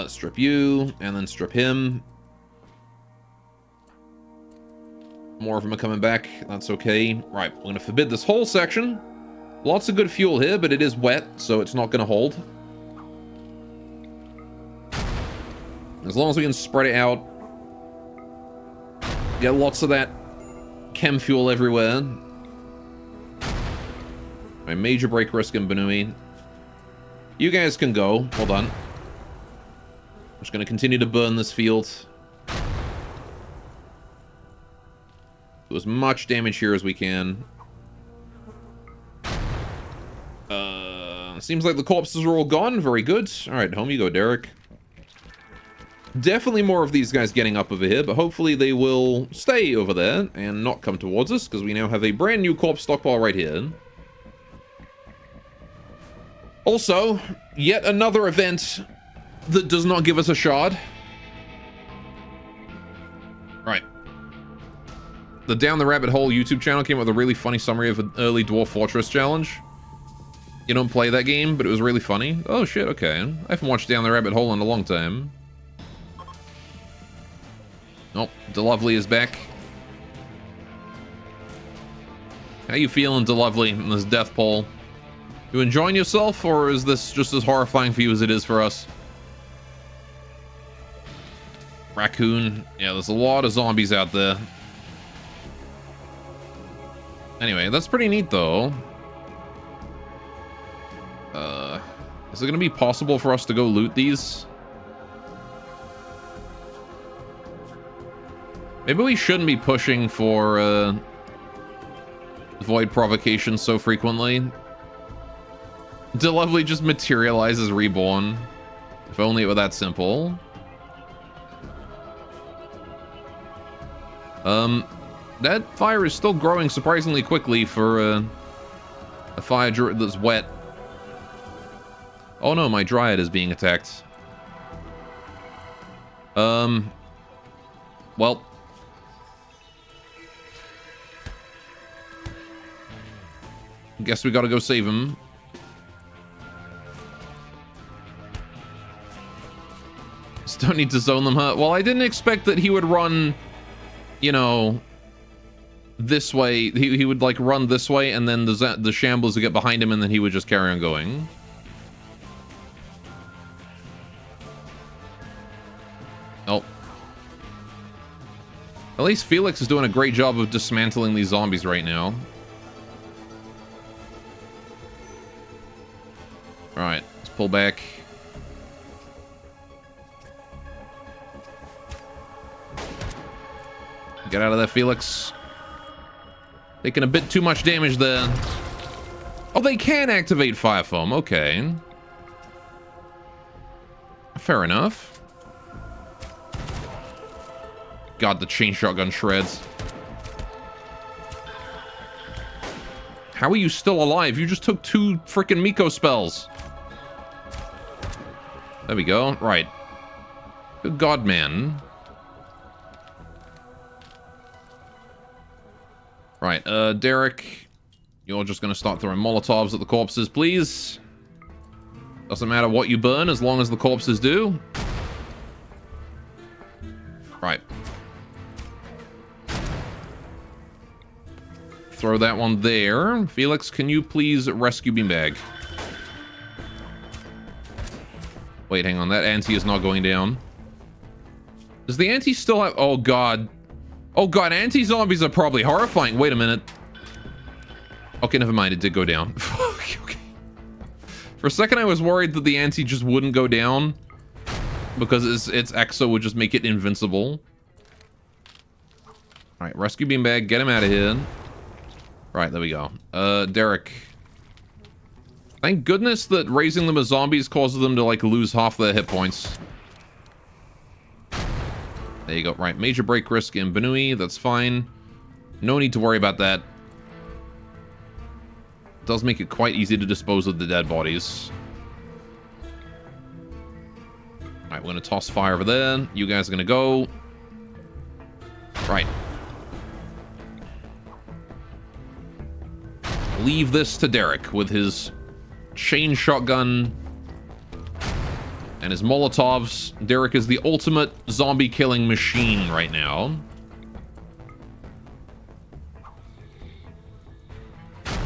Strip you, and then strip him. More of them are coming back. That's okay. Right, we're going to forbid this whole section. Lots of good fuel here, but it is wet, so it's not going to hold. As long as we can spread it out. Get lots of that chem fuel everywhere. My major break risk in Benui. You guys can go. Hold on. I'm just going to continue to burn this field. Do as much damage here as we can. Seems like the corpses are all gone. Very good. Alright, home you go, Derek. Definitely more of these guys getting up over here, but hopefully they will stay over there and not come towards us, because we now have a brand new corpse stockpile right here. Also, yet another event that does not give us a shard. Right. The Down the Rabbit Hole YouTube channel came up with a really funny summary of an early Dwarf Fortress challenge. You don't play that game, but it was really funny. Oh shit, okay. I haven't watched Down the Rabbit Hole in a long time. Nope, DeLovely is back. How you feeling, DeLovely, in this death poll? You enjoying yourself, or is this just as horrifying for you as it is for us? Raccoon. Yeah, there's a lot of zombies out there. Anyway, that's pretty neat, though. Is it going to be possible for us to go loot these? Maybe we shouldn't be pushing for void provocation so frequently. DeLovely just materializes reborn. If only it were that simple. That fire is still growing surprisingly quickly for a fire that's wet. Oh no, my Dryad is being attacked. Well. Guess we gotta go save him. Still need to zone them, huh? Well, I didn't expect that he would run, you know, this way. He would, like, run this way, and then the shambles would get behind him, and then he would just carry on going. Oh. At least Felix is doing a great job of dismantling these zombies right now. Alright, let's pull back. Get out of there, Felix. Taking a bit too much damage there. Oh, they can activate Fire Foam. Okay. Fair enough. God, the chain shotgun shreds. How are you still alive? You just took 2 freaking Miko spells. There we go. Right. Good God, man. Right, Derek, you're just going to start throwing Molotovs at the corpses, please. Doesn't matter what you burn, as long as the corpses do. Right. throw that one there. Felix, can you please rescue Beanbag? Wait, hang on. That ante is not going down. Does the ante still have... Oh, God. Oh, God. Anti-zombies are probably horrifying. Wait a minute. Okay, never mind. It did go down. Okay. For a second, I was worried that the ante just wouldn't go down because its exo would just make it invincible. All right, rescue Beanbag. Get him out of here. Right, there we go. Derek. Thank goodness that raising them as zombies causes them to, like, lose half their hit points. There you go. Right, major break risk in Benui. That's fine. No need to worry about that. It does make it quite easy to dispose of the dead bodies. Alright, we're going to toss fire over there. You guys are going to go. Right. Leave this to Derek with his chain shotgun and his Molotovs. Derek is the ultimate zombie killing machine right now.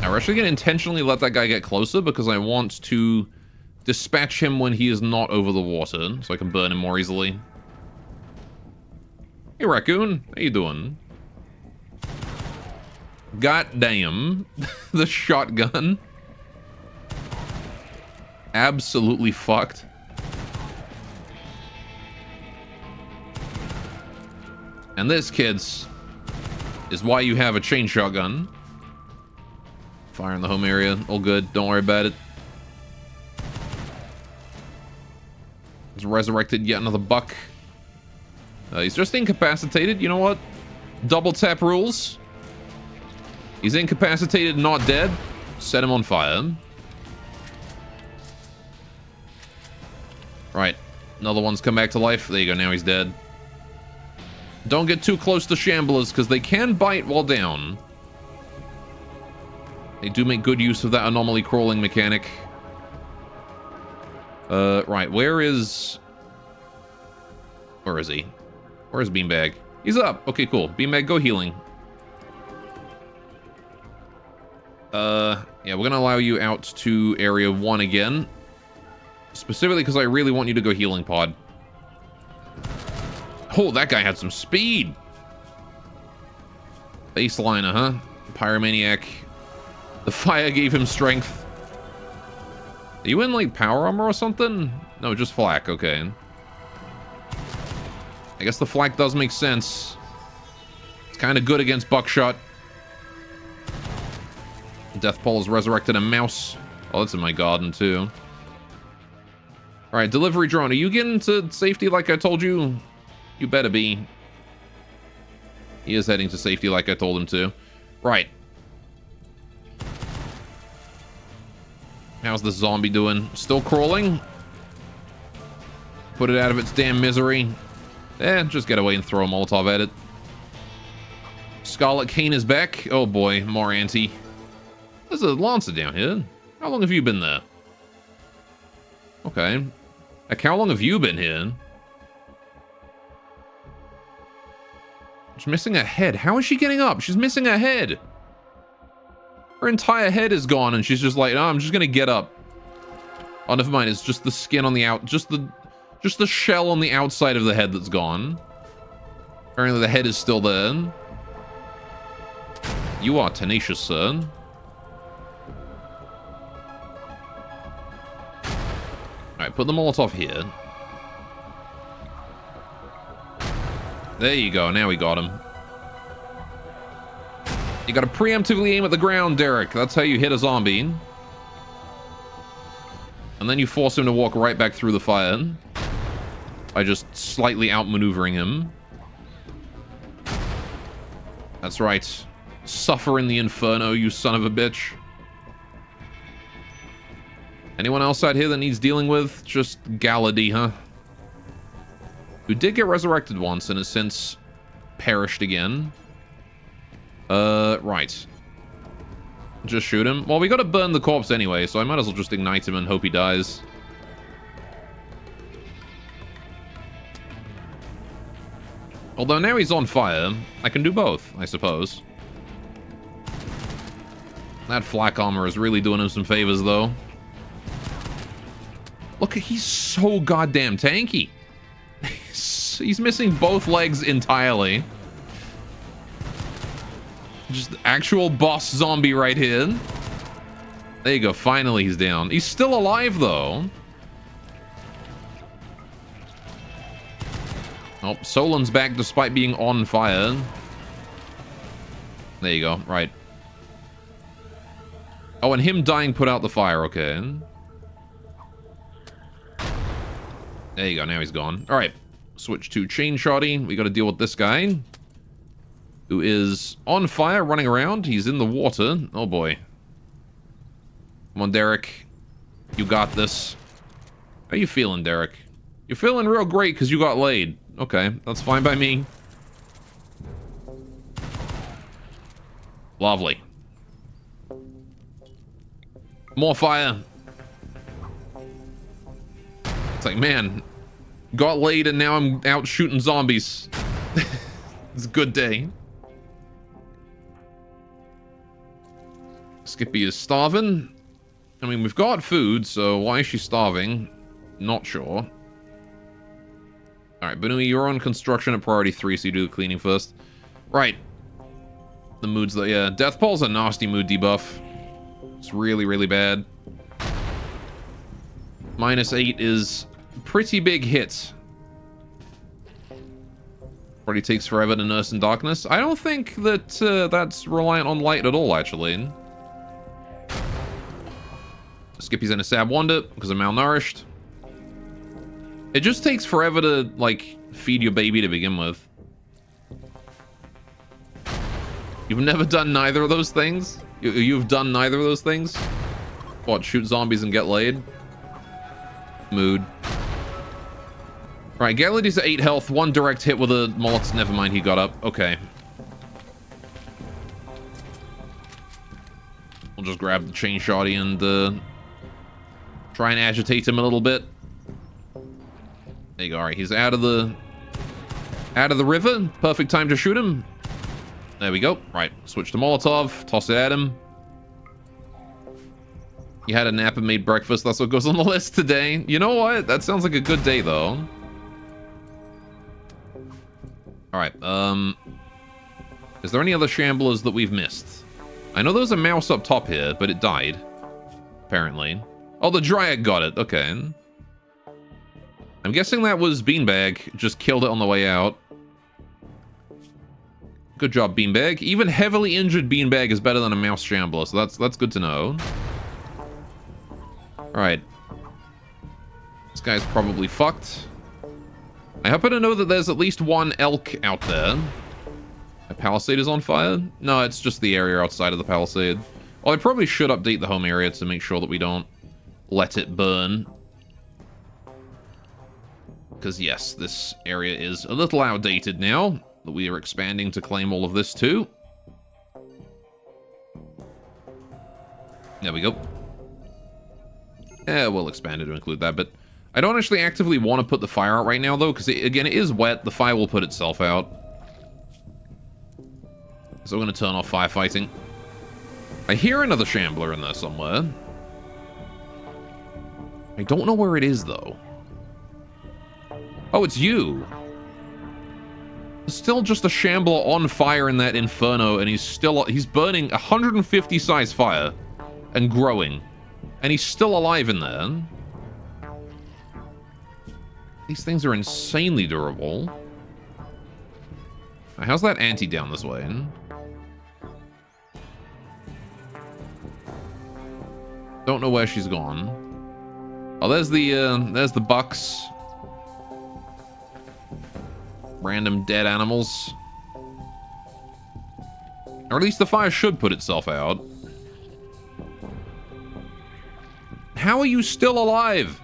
Now we're actually going to intentionally let that guy get closer because I want to dispatch him when he is not over the water so I can burn him more easily. Hey, Raccoon. How you doing? God damn. The shotgun. Absolutely fucked. And this, kids, is why you have a chain shotgun. Fire in the home area. All good. Don't worry about it. He's resurrected yet another buck. He's just incapacitated. You know what? Double tap rules. He's incapacitated, not dead. Set him on fire. Right. Another one's come back to life. There you go. Now he's dead. Don't get too close to shamblers because they can bite while down. They do make good use of that anomaly crawling mechanic. Right. Where is he? Where's Beanbag? He's up. Okay, cool. Beanbag, go healing. Yeah, we're gonna allow you out to Area 1 again. Specifically because I really want you to go healing pod. Oh, that guy had some speed. Baseliner, huh? Pyromaniac. The fire gave him strength. Are you in, like, power armor or something? No, just flak. Okay. I guess the flak does make sense. It's kind of good against buckshot. Deathpole has resurrected a mouse. Oh, that's in my garden, too. Alright, delivery drone. Are you getting to safety like I told you? You better be. He is heading to safety like I told him to. Right. How's the zombie doing? Still crawling? Put it out of its damn misery. Just get away and throw a Molotov at it. Scarlet Cane is back. Oh boy, more anti. There's a Lancer down here. How long have you been there? Okay. Like, how long have you been here? She's missing a head. How is she getting up? She's missing a head. Her entire head is gone, and she's just like, oh, I'm just gonna get up. Oh, never mind. It's just the skin on the just the shell on the outside of the head that's gone. Apparently, the head is still there. You are tenacious, sir. Alright, put the Molotov here. There you go. Now we got him. You gotta preemptively aim at the ground, Derek. That's how you hit a zombie. And then you force him to walk right back through the fire. By just slightly outmaneuvering him. That's right. Suffer in the inferno, you son of a bitch. Anyone else out here that needs dealing with? Just Galady, huh? Who did get resurrected once and has since perished again. Right. Just shoot him. Well, we gotta burn the corpse anyway, so I might as well just ignite him and hope he dies. Although now he's on fire, I can do both, I suppose. That flak armor is really doing him some favors, though. Look, he's so goddamn tanky. He's missing both legs entirely. Just actual boss zombie right here. There you go. Finally, he's down. He's still alive, though. Oh, Solon's back despite being on fire. There you go. Right. Oh, and him dying put out the fire. Okay. There you go. Now he's gone. All right. Switch to Chain Shotty. We got to deal with this guy, who is on fire, running around. He's in the water. Oh, boy. Come on, Derek. You got this. How you feeling, Derek? You're feeling real great because you got laid. Okay, that's fine by me. Lovely. More fire. It's like, man, got laid and now I'm out shooting zombies. It's a good day. Skippy is starving. I mean, we've got food, so why is she starving? Not sure. Alright, Benui, you're on construction at priority 3, so you do the cleaning first. Right. The moods that, yeah. Death Pulse a nasty mood debuff. It's really, really bad. -8 is pretty big hit. Probably takes forever to nurse in darkness. I don't think that that's reliant on light at all, actually. Skippy's in a sad wonder because I'm malnourished. It just takes forever to, like, feed your baby to begin with. You've never done neither of those things? You've done neither of those things? What, shoot zombies and get laid? Mood. Alright, Galady's at 8 health, 1 direct hit with a Molotov. Never mind, he got up. Okay. We'll just grab the Chain Shotty and try and agitate him a little bit. There you go. Alright, he's out of the river. Perfect time to shoot him. There we go. Right, switch to Molotov. Toss it at him. You had a nap and made breakfast. That's what goes on the list today. You know what? That sounds like a good day, though. Alright, is there any other shamblers that we've missed? I know there's a mouse up top here, but it died. Apparently. Oh, the Dryad got it. Okay. I'm guessing that was Beanbag. Just killed it on the way out. Good job, Beanbag. Even heavily injured Beanbag is better than a mouse shambler, so that's good to know. Alright. This guy's probably fucked. I happen to know that there's at least one elk out there. A palisade is on fire? No, it's just the area outside of the palisade. Well, I probably should update the home area to make sure that we don't let it burn. Because yes, this area is a little outdated now that we are expanding to claim all of this too. There we go. Yeah, we'll expand it to include that, but I don't actually actively want to put the fire out right now, though, because, again, it is wet. The fire will put itself out. So we're going to turn off firefighting. I hear another shambler in there somewhere. I don't know where it is, though. Oh, it's you. There's still just a shambler on fire in that inferno, and he's burning 150 size fire and growing. And he's still alive in there. These things are insanely durable. How's that auntie down this way? Don't know where she's gone. Oh, there's the bucks. Random dead animals. Or at least the fire should put itself out. How are you still alive?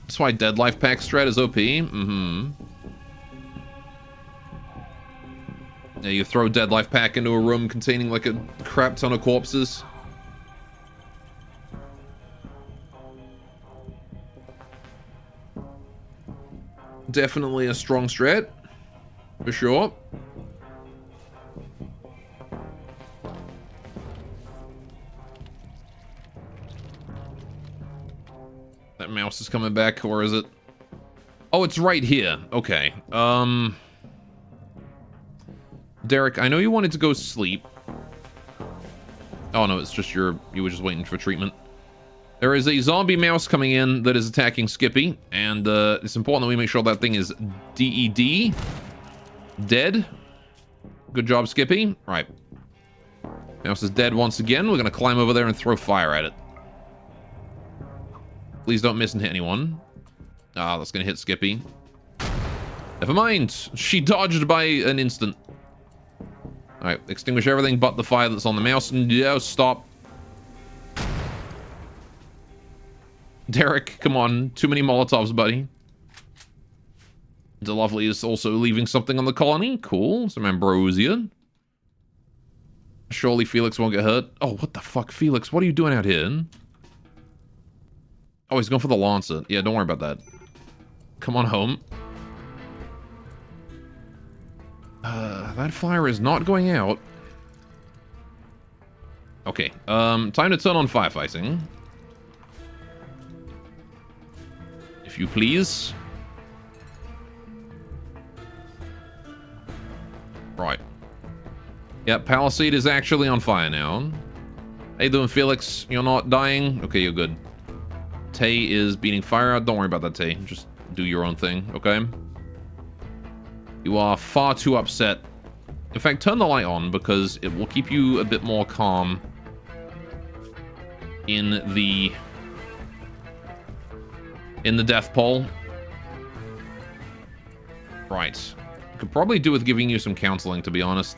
That's why Dead Life Pack strat is OP. Mm-hmm. Yeah, you throw Dead Life Pack into a room containing like a crap ton of corpses. Definitely a strong strat. For sure. mouse is coming back, or is it? Oh, it's right here. Okay. Derek, I know you wanted to go sleep. Oh no, it's just you were just waiting for treatment. There is a zombie mouse coming in that is attacking Skippy, and it's important that we make sure that thing is DED. Dead. Good job, Skippy. Right. Mouse is dead once again. We're gonna climb over there and throw fire at it. Please don't miss and hit anyone. Ah, that's gonna hit Skippy. Never mind. She dodged by an instant. Alright, extinguish everything but the fire that's on the mouse. No, stop. Derek, come on. Too many Molotovs, buddy. DeLovely is also leaving something on the colony. Cool. Some ambrosia. Surely Felix won't get hurt. Oh, what the fuck, Felix? What are you doing out here? Oh, he's going for the Lancet. Yeah, don't worry about that. Come on home. That fire is not going out. Okay, time to turn on firefighting. If you please. Right. Yep, Palisade is actually on fire now. How you doing, Felix? You're not dying? Okay, you're good. Tay is beating fire out. Don't worry about that, Tay. Just do your own thing, okay? You are far too upset. In fact, turn the light on because it will keep you a bit more calm in the death pole. Right. Could probably do with giving you some counseling, to be honest.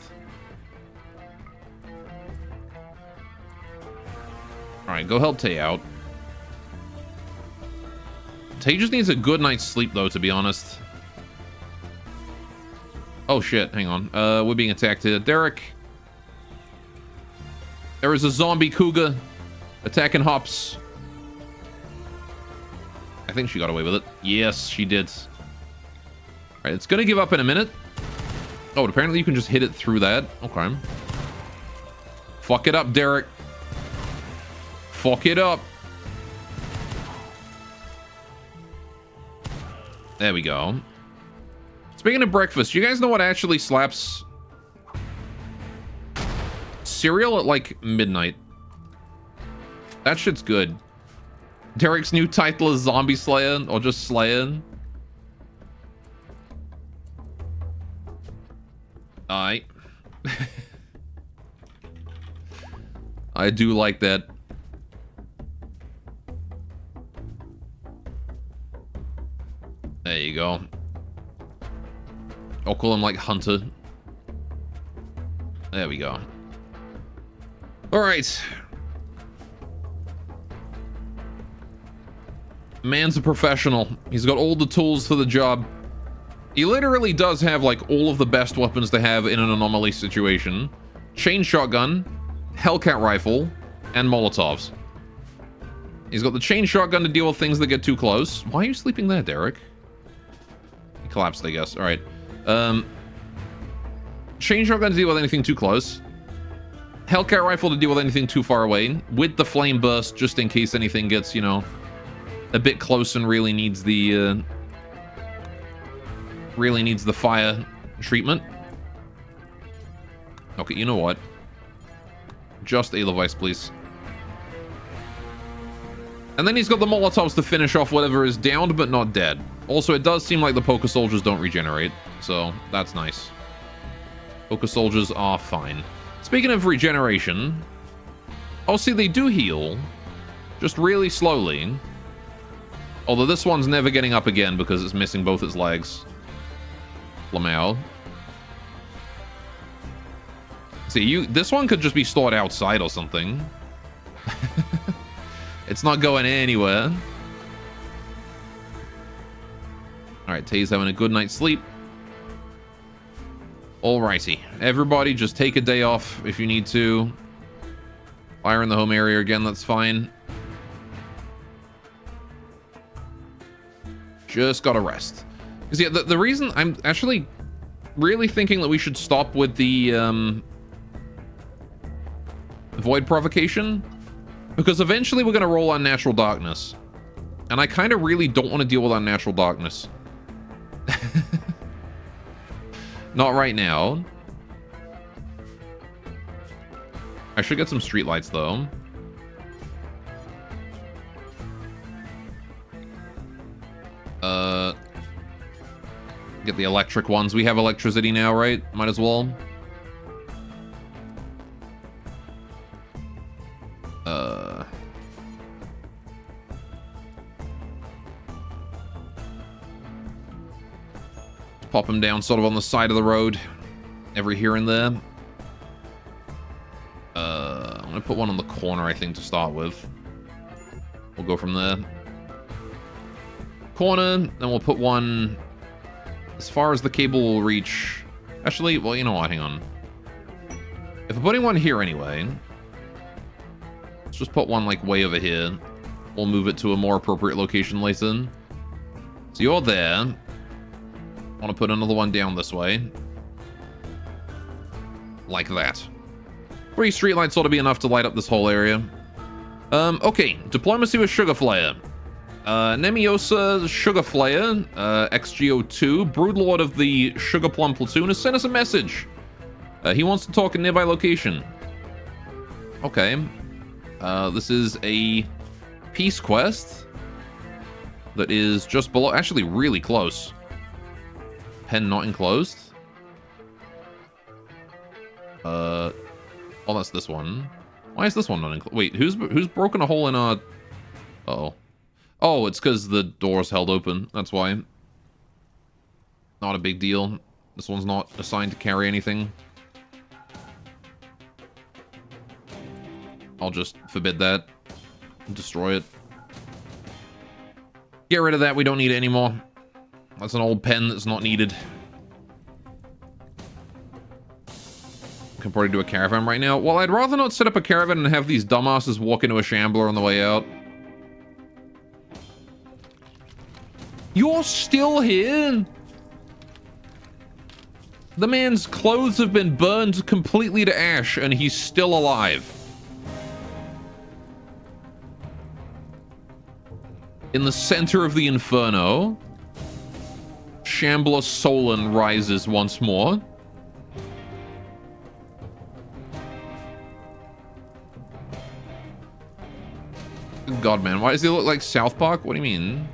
Alright, go help Tay out. Tay just needs a good night's sleep, though, to be honest. Oh, shit. Hang on. We're being attacked here. Derek. There is a zombie cougar attacking Hops. I think she got away with it. Yes, she did. Alright, it's gonna give up in a minute. Oh, apparently you can just hit it through that. Okay. Fuck it up, Derek. Fuck it up. There we go. Speaking of breakfast, you guys know what actually slaps? Cereal at like midnight. That shit's good. Derek's new title is Zombie Slayer or just Slayer. I do like that. There you go. I'll call him like Hunter. There we go. All right. Man's a professional. He's got all the tools for the job. He literally does have like all of the best weapons to have in an anomaly situation. Chain shotgun, Hellcat rifle, and Molotovs. He's got the chain shotgun to deal with things that get too close. Why are you sleeping there, Derek? He collapsed, I guess. All right. Chain shotgun to deal with anything too close. Hellcat rifle to deal with anything too far away. With the flame burst, just in case anything gets, you know, a bit close and really needs the fire treatment. Okay, you know what? Just a device, please. And then he's got the Molotovs to finish off whatever is downed but not dead. Also, it does seem like the Poker Soldiers don't regenerate, so that's nice. Poker Soldiers are fine. Speaking of regeneration, oh, see, they do heal, just really slowly. Although this one's never getting up again because it's missing both its legs. Lamau. See, this one could just be stored outside or something. It's not going anywhere. Alright, Tay's having a good night's sleep. Alrighty. Everybody just take a day off if you need to. Fire in the home area again, that's fine. Just gotta rest. Because yeah, the reason I'm actually really thinking that we should stop with the void provocation, because eventually we're gonna roll on natural darkness. And I kind of really don't want to deal with unnatural darkness. Not right now. I should get some streetlights, though. Get the electric ones. We have electricity now, right? Might as well. Pop them down sort of on the side of the road. Every here and there. I'm gonna put one on the corner, I think, to start with. We'll go from there. Corner, then we'll put one as far as the cable will reach. Actually, well, you know what? Hang on. If we're putting one here anyway, let's just put one, like, way over here. We'll move it to a more appropriate location later. So you're there. I want to put another one down this way. Like that. 3 streetlights ought to be enough to light up this whole area. Okay. Diplomacy with Sugar Flare. Nemiosa Sugar Flare, XGO2, Broodlord of the Sugar Plum Platoon, has sent us a message. He wants to talk a nearby location. Okay. This is a peace quest that is just below, actually really close. Pen not enclosed. Oh, that's this one. Why is this one not enclosed? Wait, who's broken a hole in our... Uh-oh. Oh, it's because the door's held open. That's why. Not a big deal. This one's not assigned to carry anything. I'll just forbid that. Destroy it. Get rid of that. We don't need it anymore. That's an old pen that's not needed. Can probably do a caravan right now. Well, I'd rather not set up a caravan and have these dumbasses walk into a shambler on the way out. You're still here? The man's clothes have been burned completely to ash, and he's still alive. In the center of the inferno, Shambler Solon rises once more. God, man, why does he look like South Park? What do you mean?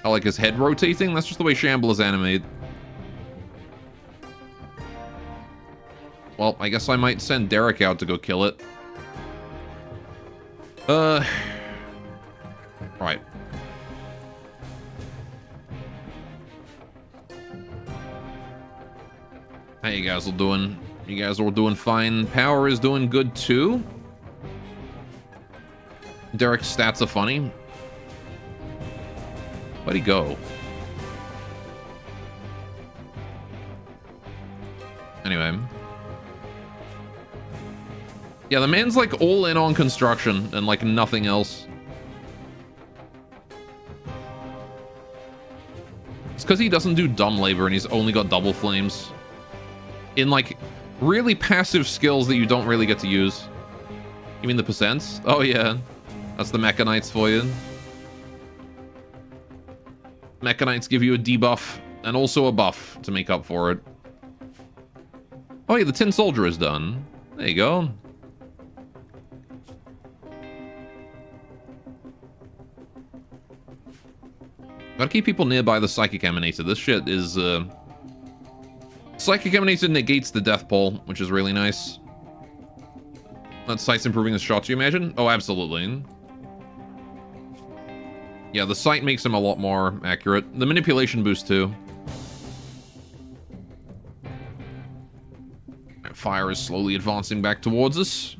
Oh, like his head rotating? That's just the way Shamblers animate. Well, I guess I might send Derek out to go kill it. Right. How you guys all doing? You guys all doing fine. Power is doing good too. Derek's stats are funny. Where'd he go? Anyway. Yeah, the man's like all in on construction and like nothing else. It's because he doesn't do dumb labor and he's only got double flames. In like really passive skills that you don't really get to use. You mean the percents? Oh yeah. That's the Mechanites for you. Mechanites give you a debuff and also a buff to make up for it. Oh yeah, the Tin Soldier is done. There you go. Gotta keep people nearby the Psychic Emanator. This shit is, Psychic Emanator negates the death pole, which is really nice. That sight's improving the shots, you imagine? Oh, absolutely. Yeah, the sight makes him a lot more accurate. The manipulation boost, too. Fire is slowly advancing back towards us.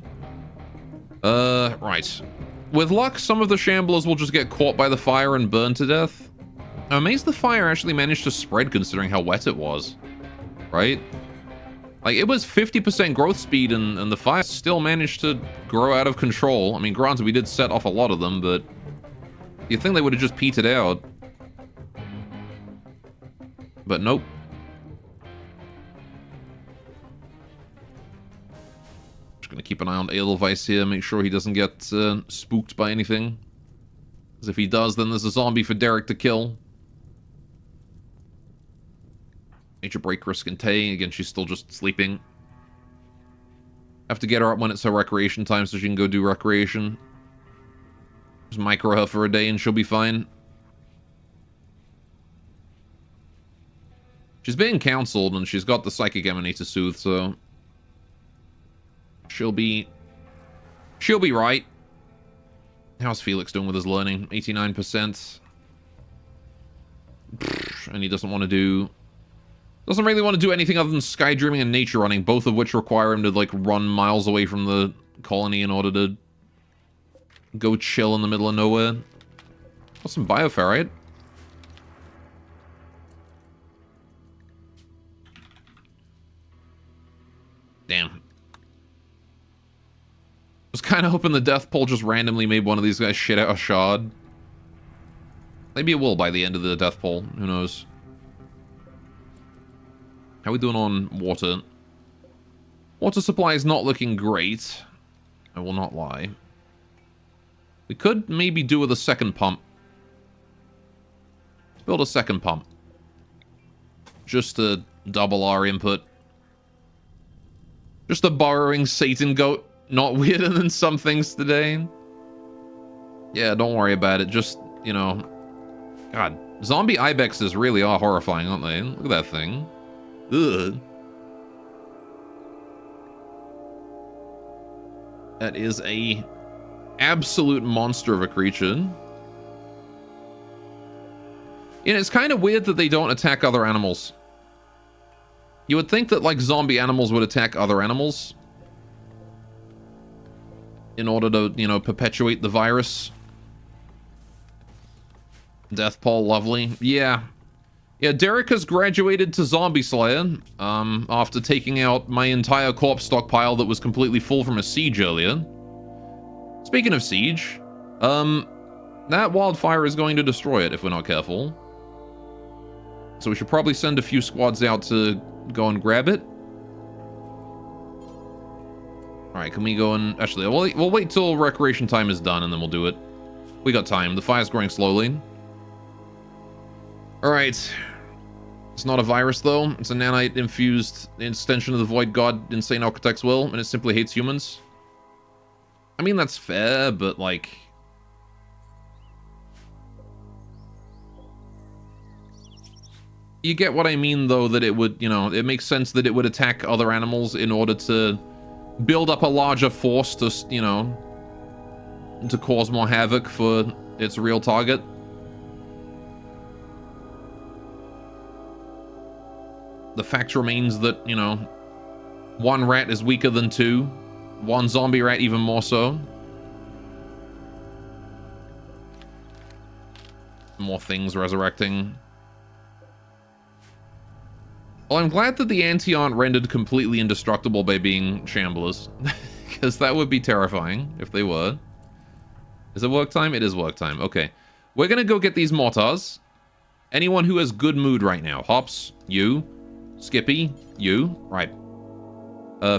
Right. With luck, some of the Shamblers will just get caught by the fire and burn to death. I'm amazed the fire actually managed to spread considering how wet it was. Right? Like, it was 50% growth speed and the fire still managed to grow out of control. I mean, granted, we did set off a lot of them, but you'd think they would have just petered out. But nope. Just gonna keep an eye on Edelweiss here, make sure he doesn't get spooked by anything. Because if he does, then there's a zombie for Derek to kill. Major break risk and Tay. Again, she's still just sleeping. Have to get her up when it's her recreation time so she can go do recreation. Just micro her for a day and she'll be fine. She's being counseled and she's got the Psychic Emanator Soothe, so... She'll be right. How's Felix doing with his learning? 89%. And he doesn't want to do... Doesn't really want to do anything other than sky dreaming and nature running, both of which require him to, like, run miles away from the colony in order to go chill in the middle of nowhere. Got some bioferrite. Damn. Was kind of hoping the death poll just randomly made one of these guys shit out a shard. Maybe it will by the end of the death poll. Who knows? How are we doing on water? Water supply is not looking great. I will not lie. We could maybe do with a second pump. Let's build a second pump. Just to double our input. Just a burrowing Satan goat. Not weirder than some things today. Yeah, don't worry about it. Just, you know... God, zombie ibexes really are horrifying, aren't they? Look at that thing. Ugh. That is a absolute monster of a creature. And it's kind of weird that they don't attack other animals. You would think that, like, zombie animals would attack other animals in order to, you know, perpetuate the virus. Death Paul, lovely. Yeah. Yeah, Derek has graduated to Zombie Slayer, after taking out my entire corpse stockpile that was completely full from a siege earlier. Speaking of siege, that wildfire is going to destroy it if we're not careful. So we should probably send a few squads out to go and grab it. Alright, can we go and... Actually, we'll wait till recreation time is done and then we'll do it. We got time. The fire's growing slowly. Alright. It's not a virus, though. It's a nanite-infused extension of the Void God Insane Architect's will, and it simply hates humans. I mean, that's fair, but, like... You get what I mean, though, that it would, you know, it makes sense that it would attack other animals in order to build up a larger force to, you know, to cause more havoc for its real target. The fact remains that, you know, one rat is weaker than two. One zombie rat even more so. More things resurrecting. Well, I'm glad that the Anti aren't rendered completely indestructible by being shamblers. Because that would be terrifying if they were. Is it work time? It is work time. Okay. We're going to go get these mortars. Anyone who has good mood right now. Hops, you. Skippy, you. Right.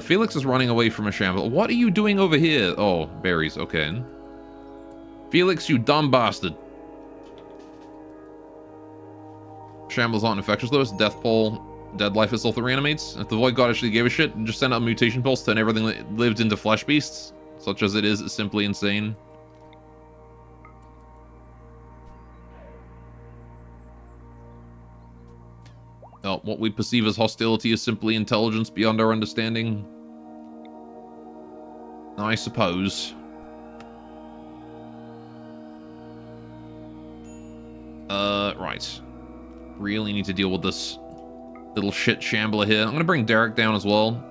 Felix is running away from a shamble. What are you doing over here? Oh, berries. Okay. Felix, you dumb bastard. Shambles aren't infectious though. It's death pole. Dead life itself that reanimates. If the Void God actually gave a shit, just send out mutation pulse, turn everything that lived into flesh beasts. Such as it is, it's simply insane. Oh, what we perceive as hostility is simply intelligence beyond our understanding. I suppose. Right. Really need to deal with this little shit shambler here. I'm gonna bring Derek down as well.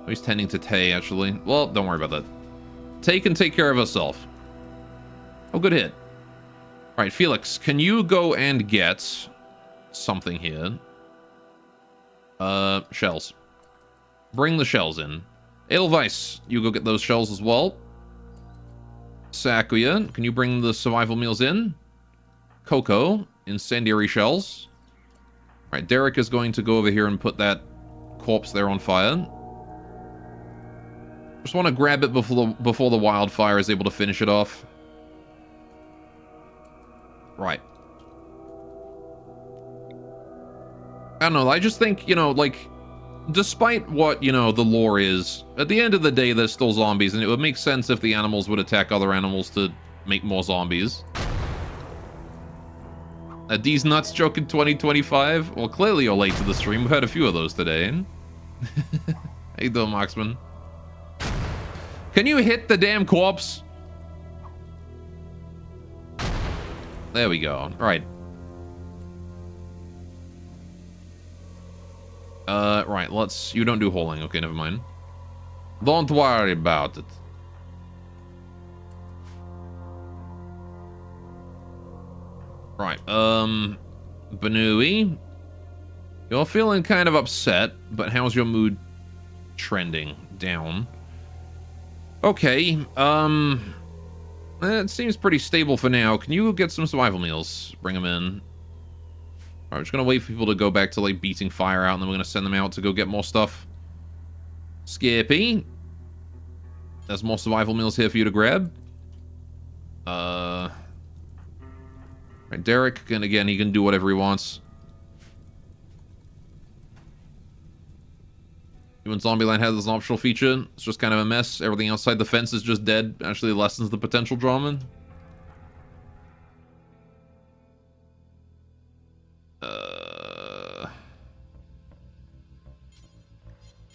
Oh, he's tending to Tay, actually. Well, don't worry about that. Tay can take care of herself. Oh, good hit. Alright, Felix, can you go and get something here? Shells. Bring the shells in. Edelweiss, you go get those shells as well. Sakuya, can you bring the survival meals in? Coco, incendiary shells. Alright, Derek is going to go over here and put that corpse there on fire. Just want to grab it before the wildfire is able to finish it off. Right. I don't know, I just think, you know, like, despite what, you know, the lore is, at the end of the day, there's still zombies, and it would make sense if the animals would attack other animals to make more zombies. These nuts joke in 2025? Well, clearly you're late to the stream. We've had a few of those today. How you doing, Marksman? Can you hit the damn corpse? There we go. Right. Right, let's... You don't do hauling. Okay, never mind. Don't worry about it. Right, Banui, you're feeling kind of upset, but how's your mood trending? Down. Okay, it seems pretty stable for now. Can you get some survival meals? Bring them in. Alright, we're just gonna wait for people to go back to, like, beating fire out, and then we're gonna send them out to go get more stuff. Skippy, there's more survival meals here for you to grab. Right, Derek, and again, he can do whatever he wants. When Zombieland has an optional feature, it's just kind of a mess. Everything outside the fence is just dead. Actually lessens the potential drama.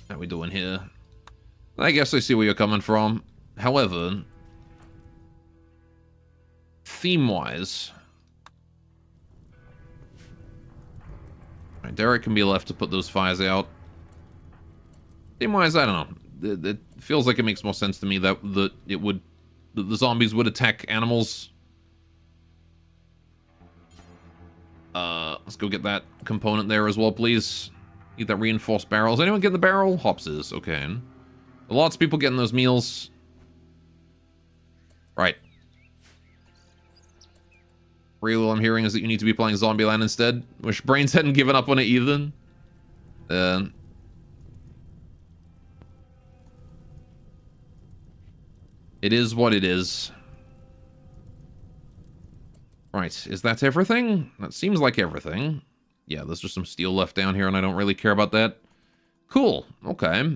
How we doing here? I guess I see where you're coming from. However, theme-wise... Right, Derek can be left to put those fires out. Theme-wise, I don't know. It feels like it makes more sense to me that the zombies would attack animals. Let's go get that component there as well, please. Need that reinforced barrels. Anyone get the barrel? Hops is. Okay. Lots of people getting those meals. Right. Real I'm hearing is that you need to be playing Zombieland instead. Wish Brains hadn't given up on it either. It is what it is. Right, is that everything? That seems like everything. Yeah, there's just some steel left down here, and I don't really care about that. Cool, okay.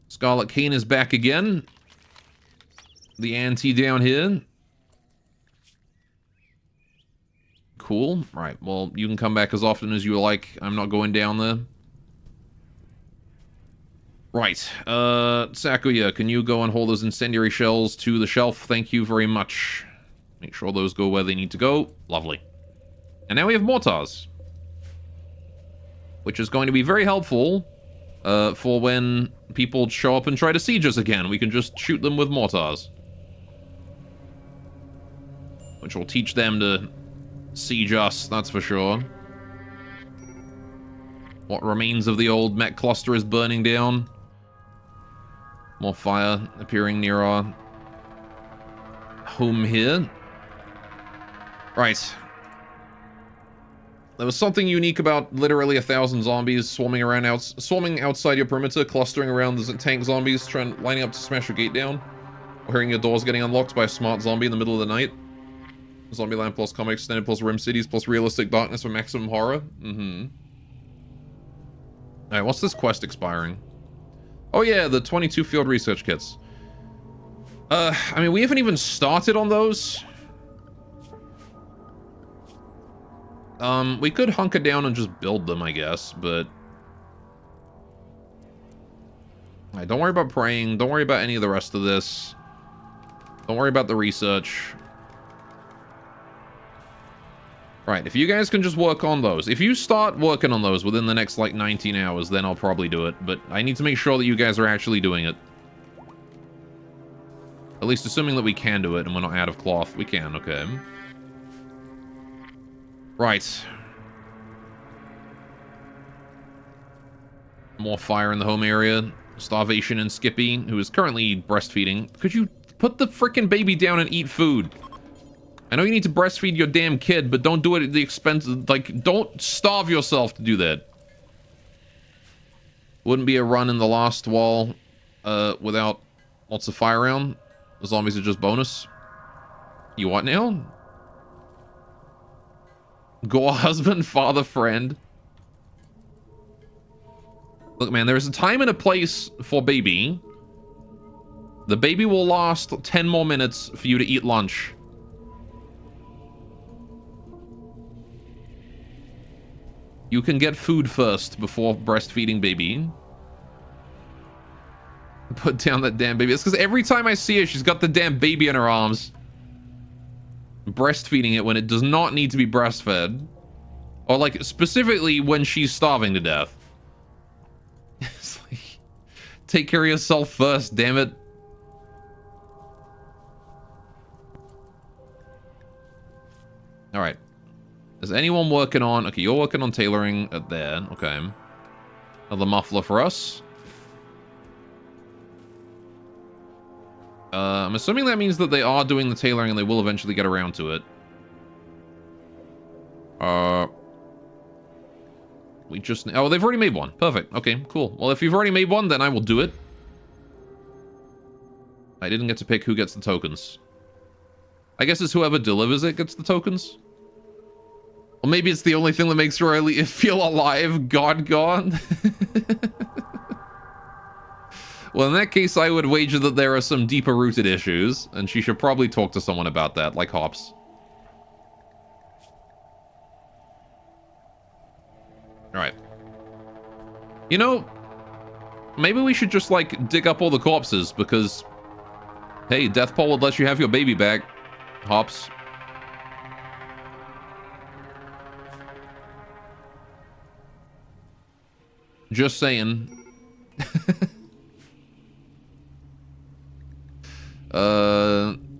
Scarlet Cane is back again. The ante down here. Cool. Right, well, you can come back as often as you like. I'm not going down there. Right, Sakuya, can you go and hold those incendiary shells to the shelf? Thank you very much. Make sure those go where they need to go. Lovely. And now we have mortars. Which is going to be very helpful for when people show up and try to siege us again. We can just shoot them with mortars. Which will teach them to siege us, that's for sure. What remains of the old mech cluster is burning down. More fire appearing near our home here. Right. There was something unique about literally 1,000 zombies swarming outside your perimeter, clustering around the tank zombies, lining up to smash your gate down, or hearing your doors getting unlocked by a smart zombie in the middle of the night. Zombieland plus comic extended plus Rim Cities plus realistic darkness for maximum horror. Alright, what's this quest expiring? Oh yeah, the 22 field research kits. I mean, we haven't even started on those. We could hunker down and just build them, I guess, but... Alright, don't worry about praying. Don't worry about any of the rest of this. Don't worry about the research. Right, if you guys can just work on those. If you start working on those within the next, like, 19 hours, then I'll probably do it. But I need to make sure that you guys are actually doing it. At least assuming that we can do it and we're not out of cloth. We can, okay. Right. More fire in the home area. Starvation and Skippy, who is currently breastfeeding. Could you put the frickin' baby down and eat food? I know you need to breastfeed your damn kid, but don't do it at the expense of, like, don't starve yourself to do that. Wouldn't be a run in the last wall, without lots of fire around. The zombies are just bonus. You what now? Gore husband, father, friend. Look, man, there is a time and a place for baby. The baby will last 10 more minutes for you to eat lunch. You can get food first before breastfeeding baby. Put down that damn baby. It's because every time I see her, she's got the damn baby in her arms. Breastfeeding it when it does not need to be breastfed. Or, like, specifically when she's starving to death. It's like, take care of yourself first, damn it. Alright. Is anyone working on... Okay, you're working on tailoring at there. Okay. Another muffler for us. I'm assuming that means that they are doing the tailoring and they will eventually get around to it. We just... Oh, they've already made one. Perfect. Okay, cool. Well, if you've already made one, then I will do it. I didn't get to pick who gets the tokens. I guess it's whoever delivers it gets the tokens. Or maybe it's the only thing that makes Riley feel alive. God gone. Well, in that case, I would wager that there are some deeper rooted issues, and she should probably talk to someone about that, like Hops. Alright. You know, maybe we should just, like, dig up all the corpses, because, hey, Deathpole would let you have your baby back, Hops. Just saying.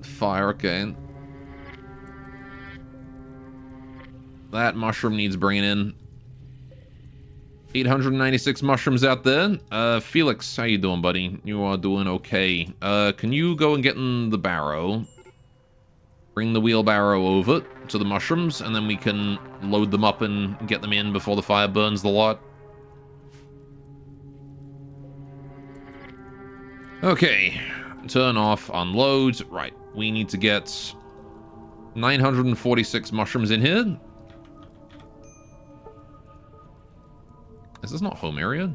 Fire, okay. That mushroom needs bringing in. 896 mushrooms out there. Felix, how you doing, buddy? You are doing okay. Can you go and get in the barrow? Bring the wheelbarrow over to the mushrooms, and then we can load them up and get them in before the fire burns the lot. Okay. Turn off, unload. Right. We need to get 946 mushrooms in here. Is this not home area?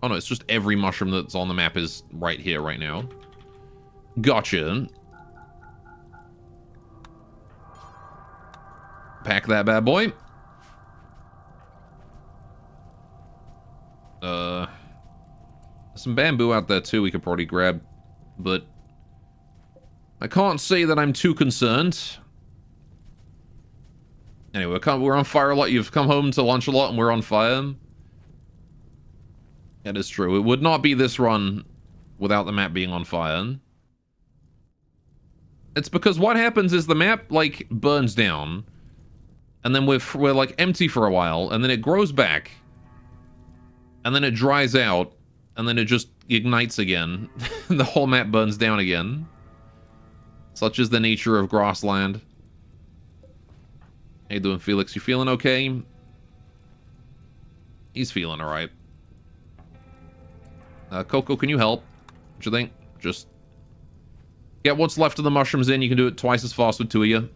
Oh no, it's just every mushroom that's on the map is right here, right now. Gotcha. Pack that bad boy. Some bamboo out there too we could probably grab, but I can't say that I'm too concerned. Anyway, we're on fire a lot. You've come home to lunch a lot and we're on fire. That is true. It would not be this run without the map being on fire. It's because what happens is the map, like, burns down, and then we're like, empty for a while, and then it grows back, and then it dries out, and then it just ignites again. The whole map burns down again. Such is the nature of grassland. How you doing, Felix? You feeling okay? He's feeling alright. Coco, can you help? What you think? Just get what's left of the mushrooms in. You can do it twice as fast with two of you.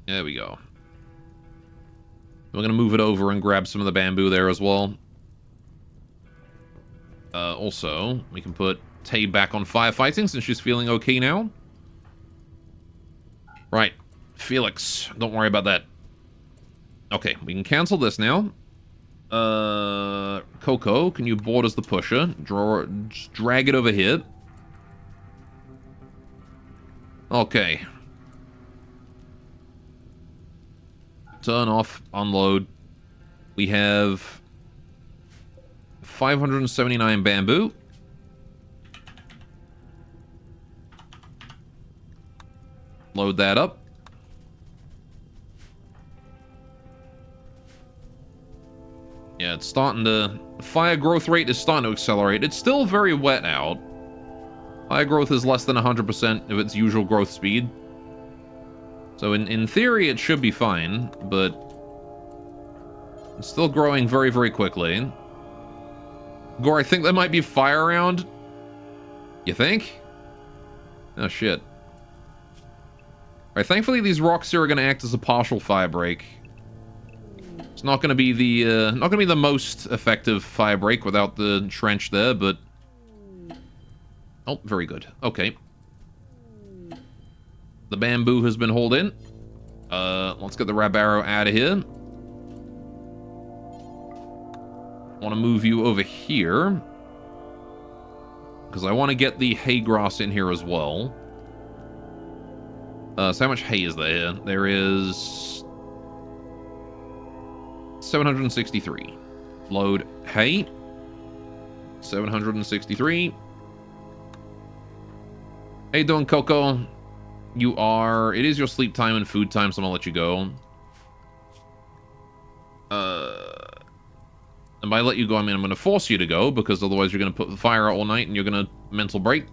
There we go. We're going to move it over and grab some of the bamboo there as well. Also, we can put Tay back on firefighting since she's feeling okay now. Right. Felix, don't worry about that. Okay, we can cancel this now. Coco, can you board as the pusher? Drag it over here. Okay. Turn off, unload. We have 579 bamboo. Load that up. Yeah, it's starting to... Fire growth rate is starting to accelerate. It's still very wet out. Fire growth is less than 100% of its usual growth speed. So in theory, it should be fine, but it's still growing very, very quickly. Gore, I think there might be fire around. You think? Oh, shit. Alright, thankfully these rocks here are going to act as a partial fire break. It's not going to be the most effective fire break without the trench there, but... Oh, very good. Okay. The bamboo has been hauled in. Let's get the Rabaro out of here. I want to move you over here. Because I want to get the hay grass in here as well. So how much hay is there? There is... 763. Load hay. 763. How you doing, Coco? You are... It is your sleep time and food time, so I'm gonna let you go. And by let you go, I mean I'm gonna force you to go, because otherwise you're gonna put the fire out all night and you're gonna mental break.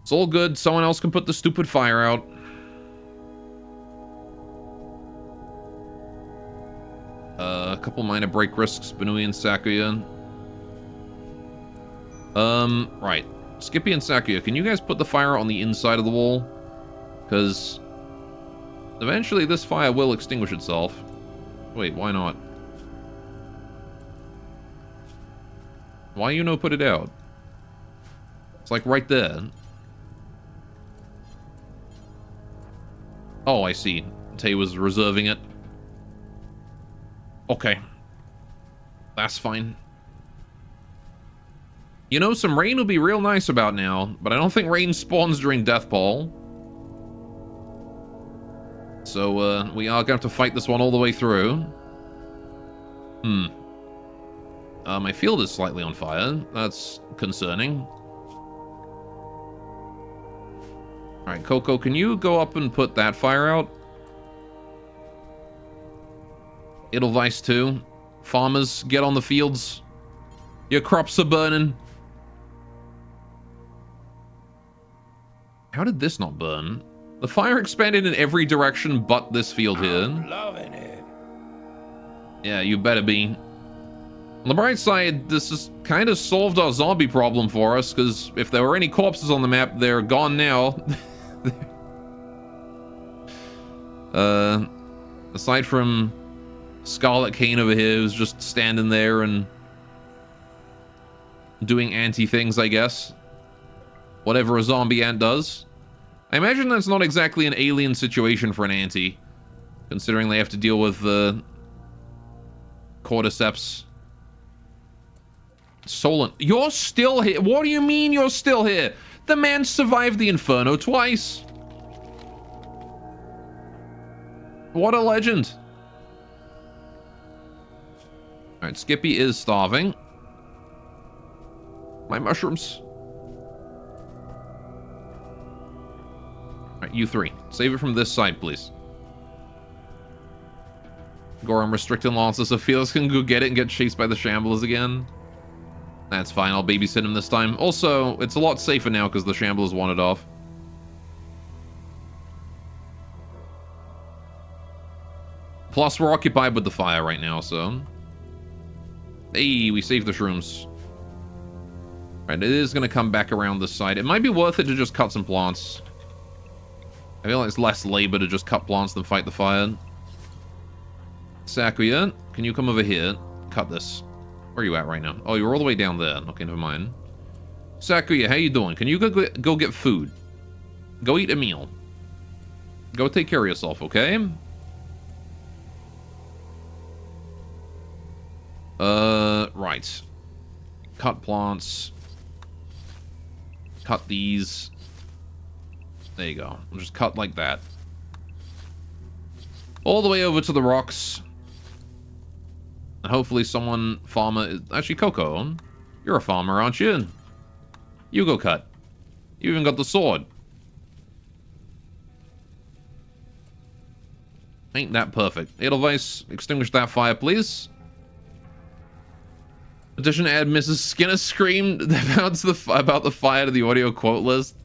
It's all good. Someone else can put the stupid fire out. A couple minor break risks, Benui and Sakuya. Right. Skippy and Sakuya, can you guys put the fire on the inside of the wall? Because eventually this fire will extinguish itself. Wait, why not? Why you no put it out? It's like right there. Oh, I see. Tay was reserving it. Okay. That's fine. You know, some rain will be real nice about now, but I don't think rain spawns during Deathball. So, we are going to have to fight this one all the way through. My field is slightly on fire. That's concerning. Alright, Coco, can you go up and put that fire out? Edelweiss too. Farmers, get on the fields. Your crops are burning. How did this not burn? The fire expanded in every direction but this field here. I'm loving it. Yeah, you better be. On the bright side, this has kind of solved our zombie problem for us, because if there were any corpses on the map, they're gone now. Aside from Scarlet Cane over here, who's just standing there and doing anti-things, I guess. Whatever a zombie ant does. I imagine that's not exactly an alien situation for an anti, considering they have to deal with the cordyceps. Solent, you're still here? What do you mean you're still here? The man survived the Inferno twice. What a legend. Alright, Skippy is starving. My mushrooms. Alright, you three. Save it from this side, please. Gorum restricting losses so Felix can go get it and get chased by the Shamblers again. That's fine, I'll babysit him this time. Also, it's a lot safer now because the Shamblers wanted off. Plus, we're occupied with the fire right now, so... Hey, we saved the shrooms. Right, it is going to come back around this side. It might be worth it to just cut some plants. I feel like it's less labor to just cut plants than fight the fire. Sakuya, can you come over here? Cut this. Where are you at right now? Oh, you're all the way down there. Okay, never mind. Sakuya, how you doing? Can you go get food? Go eat a meal. Go take care of yourself, okay? Right. Cut plants. Cut these. There you go. We'll just cut like that. All the way over to the rocks. And hopefully someone, farmer, is, actually Coco, you're a farmer, aren't you? You go cut. You even got the sword. Ain't that perfect. Edelweiss, extinguish that fire, please. Addition add Mrs. Skinner screamed about the fire to the audio quote list.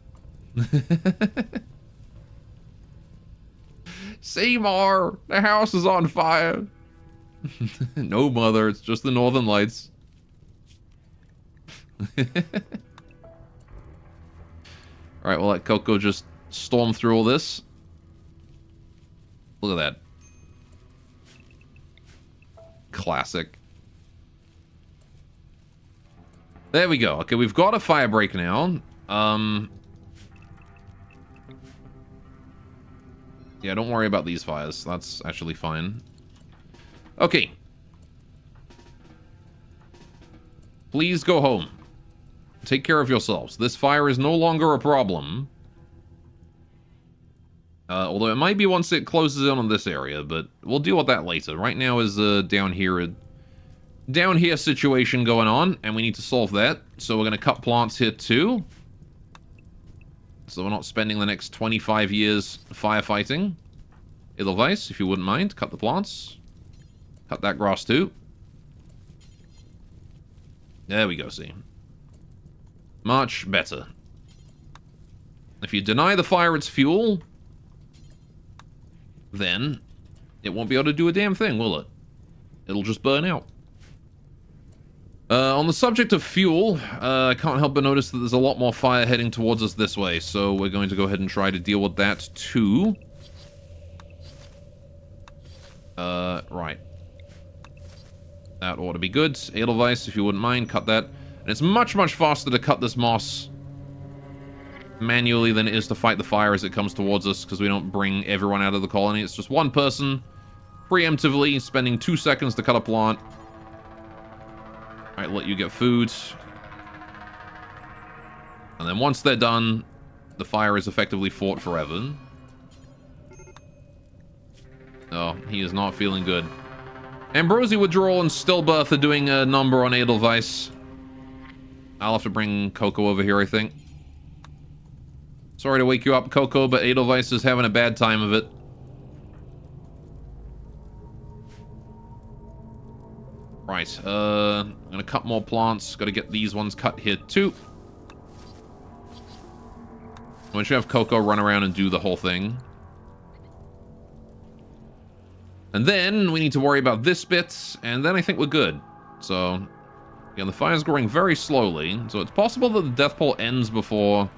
Seymour, the house is on fire. No, mother, it's just the Northern Lights. Alright, we'll let Coco just storm through all this. Look at that. Classic. There we go. Okay, we've got a fire break now. Yeah, don't worry about these fires. That's actually fine. Okay. Please go home. Take care of yourselves. This fire is no longer a problem. Although it might be once it closes in on this area, but we'll deal with that later. Right now is down here situation going on, and we need to solve that. So we're going to cut plants here too. So we're not spending the next 25 years firefighting. Edelweiss, if you wouldn't mind, cut the plants. Cut that grass too. There we go, see. Much better. If you deny the fire its fuel, then it won't be able to do a damn thing, will it? It'll just burn out. On the subject of fuel, I can't help but notice that there's a lot more fire heading towards us this way, so we're going to go ahead and try to deal with that too. Right. That ought to be good. Edelweiss, if you wouldn't mind, cut that. And it's much, much faster to cut this moss manually than it is to fight the fire as it comes towards us, because we don't bring everyone out of the colony. It's just one person, preemptively, spending 2 seconds to cut a plant. Alright, let you get food. And then once they're done, the fire is effectively fought forever. Oh, he is not feeling good. Ambrosi Withdrawal and Stillbirth are doing a number on Edelweiss. I'll have to bring Coco over here, I think. Sorry to wake you up, Coco, but Edelweiss is having a bad time of it. Right, I'm gonna cut more plants. Gotta get these ones cut here, too. I'm gonna have Coco run around and do the whole thing. And then we need to worry about this bit, and then I think we're good. So, again, the fire's growing very slowly, so it's possible that the death pole ends before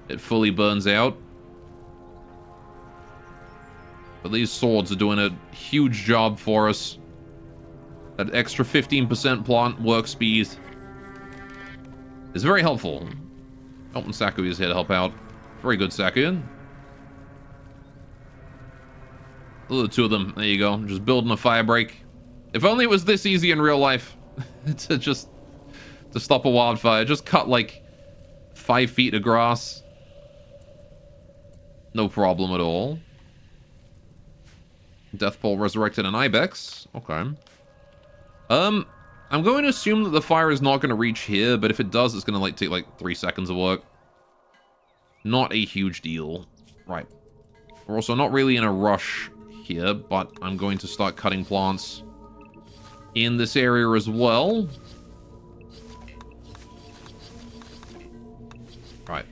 it fully burns out. But these swords are doing a huge job for us. That extra 15% plant work speed is very helpful. Oh, and Saku is here to help out. Very good, Saku. The two of them. There you go. Just building a fire break. If only it was this easy in real life. to stop a wildfire. Just cut like 5 feet of grass. No problem at all. Death Pole resurrected an ibex. Okay. I'm going to assume that the fire is not going to reach here, but if it does, it's going to like take like 3 seconds of work. Not a huge deal. Right. We're also not really in a rush here, but I'm going to start cutting plants in this area as well. Right.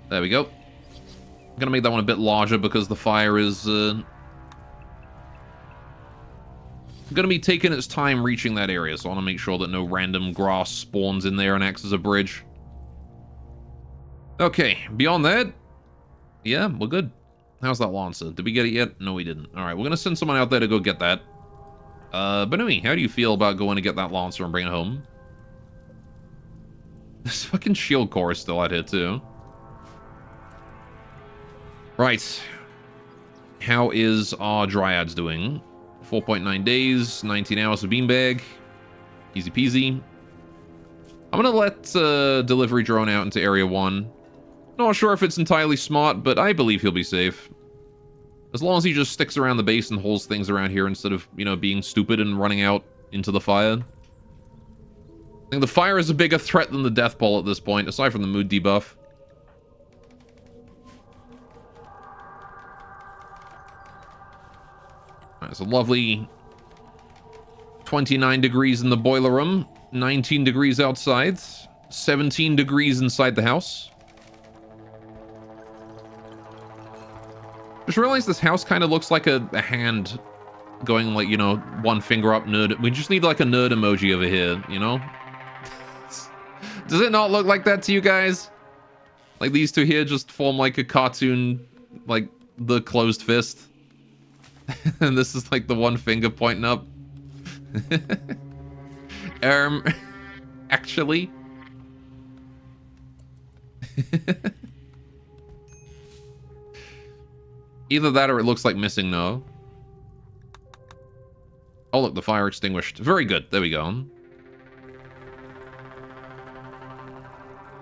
There we go. I'm gonna make that one a bit larger because the fire is gonna be taking its time reaching that area, so I want to make sure that no random grass spawns in there and acts as a bridge. Okay, beyond that, yeah, we're good. How's that Lancer? Did we get it yet? No, we didn't. Alright, we're gonna send someone out there to go get that. Banui, how do you feel about going to get that Lancer and bring it home? This fucking shield core is still out here, too. Right. How is our Dryads doing? 4.9 days, 19 hours of beanbag. Easy peasy. I'm gonna let delivery drone out into area 1. Not sure if it's entirely smart, but I believe he'll be safe. As long as he just sticks around the base and holds things around here instead of, you know, being stupid and running out into the fire. I think the fire is a bigger threat than the death pole at this point, aside from the mood debuff. Alright, it's a lovely 29 degrees in the boiler room, 19 degrees outside, 17 degrees inside the house. Just realized this house kind of looks like a hand going like, you know, one finger up nerd. We just need like a nerd emoji over here, you know? Does it not look like that to you guys? Like these two here just form like a cartoon, like the closed fist. And this is like the one finger pointing up. Actually. Either that or it looks like missing no. Oh look, the fire extinguished. Very good, there we go.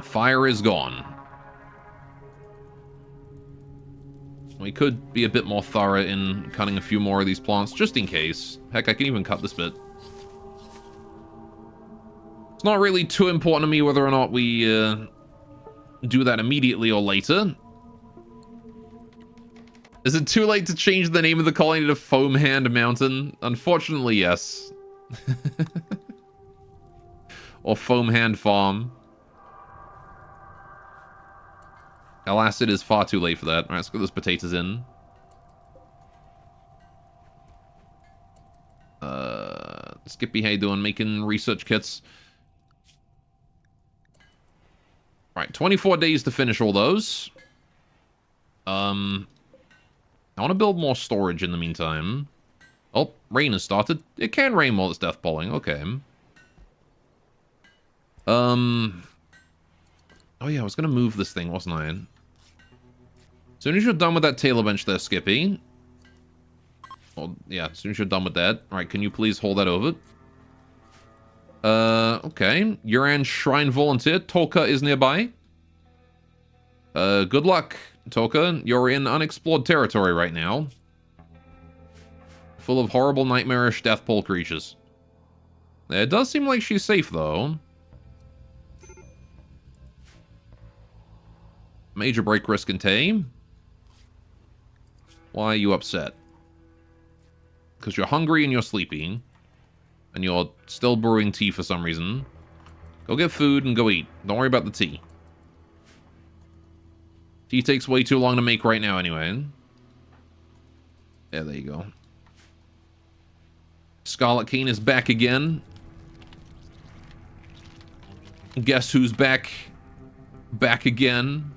Fire is gone. We could be a bit more thorough in cutting a few more of these plants, just in case. Heck, I can even cut this bit. It's not really too important to me whether or not we do that immediately or later. Is it too late to change the name of the colony to Foam Hand Mountain? Unfortunately, yes. Or Foam Hand Farm. Alas, it is far too late for that. Alright, let's get those potatoes in. Skippy, how you doing? Making research kits. Right, 24 days to finish all those. I want to build more storage in the meantime. Oh, rain has started. It can rain while it's death polling. Okay. Oh yeah, I was gonna move this thing, wasn't I? As soon as you're done with that tailor bench there, Skippy. Well, yeah, as soon as you're done with that. Alright, can you please hold that over? Okay. Yuran Shrine Volunteer. Toka is nearby. Good luck, Toka. You're in unexplored territory right now. Full of horrible, nightmarish death pole creatures. It does seem like she's safe, though. Major break risk and tame. Why are you upset? Because you're hungry and you're sleepy. And you're still brewing tea for some reason. Go get food and go eat. Don't worry about the tea. Tea takes way too long to make right now anyway. Yeah, there you go. Scarlet Cane is back again. Guess who's back? Back again.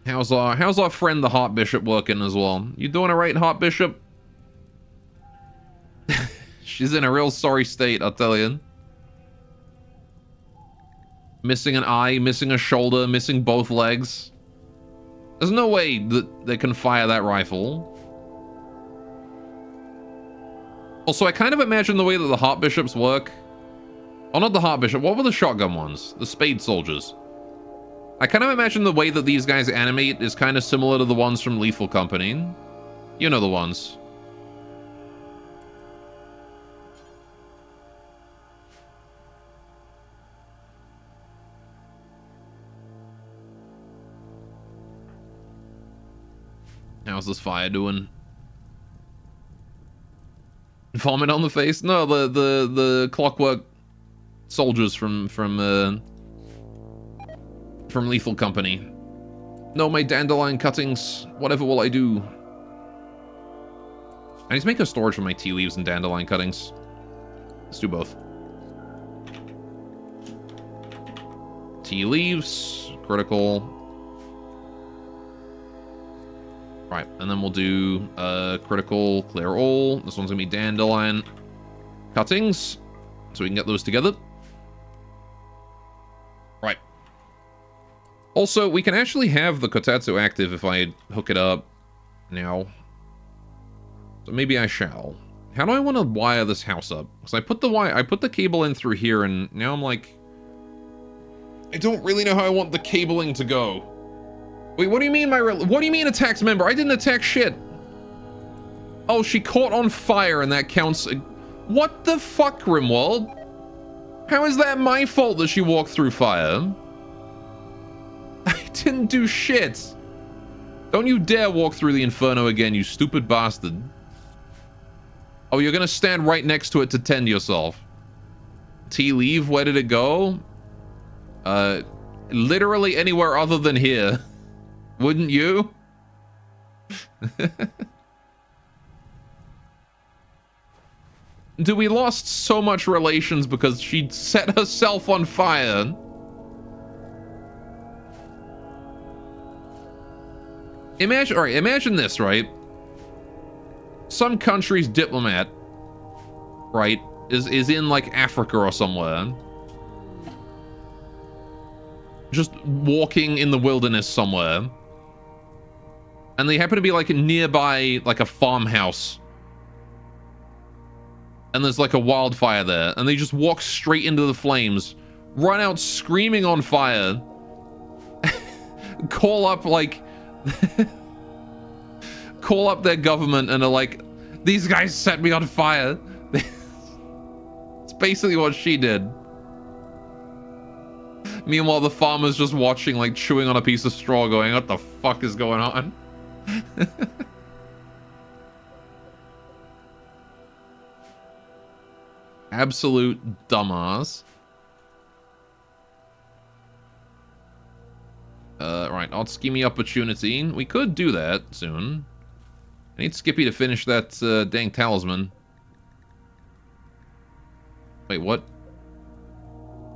How's our friend the Hot Bishop working as well? You doing alright, Hot Bishop? She's in a real sorry state, I'll tell you. Missing an eye, missing a shoulder, missing both legs. There's no way that they can fire that rifle. Also, I kind of imagine the way that the Hot Bishops work. Oh, not the Hot Bishop. What were the shotgun ones? The Spade Soldiers. I kind of imagine the way that these guys animate is kind of similar to the ones from Lethal Company. You know the ones. How's this fire doing? Vomit on the face? No, the Clockwork Soldiers from Lethal Company. No, my dandelion cuttings. Whatever will I do? I need to make a storage for my tea leaves and dandelion cuttings. Let's do both. Tea leaves. Critical. Right, and then we'll do critical clear all. This one's gonna be dandelion cuttings. So we can get those together. Right. Also, we can actually have the Kotatsu active if I hook it up now. So maybe I shall. How do I want to wire this house up? Because I put the cable in through here, and now I'm like, I don't really know how I want the cabling to go. Wait, what do you mean what do you mean attacked member? I didn't attack shit. Oh, she caught on fire and that counts. What the fuck, Rimworld? How is that my fault that she walked through fire? I didn't do shit. Don't you dare walk through the inferno again, you stupid bastard. Oh, you're gonna stand right next to it to tend yourself. Tea leave, where did it go? Literally anywhere other than here. Wouldn't you? Dude, we lost so much relations because she set herself on fire. Imagine, all right, imagine this, right? Some country's diplomat, right, is in like Africa or somewhere. Just walking in the wilderness somewhere. And they happen to be like nearby like a farmhouse. And there's like a wildfire there. And they just walk straight into the flames. Run out screaming on fire. Call up like... call up their government and are like, these guys set me on fire. It's basically what she did. Meanwhile, the farmer's just watching, like, chewing on a piece of straw going, what the fuck is going on? Absolute dumbass. Right, odd scheming opportunity. We could do that soon. I need Skippy to finish that dang talisman. Wait, what?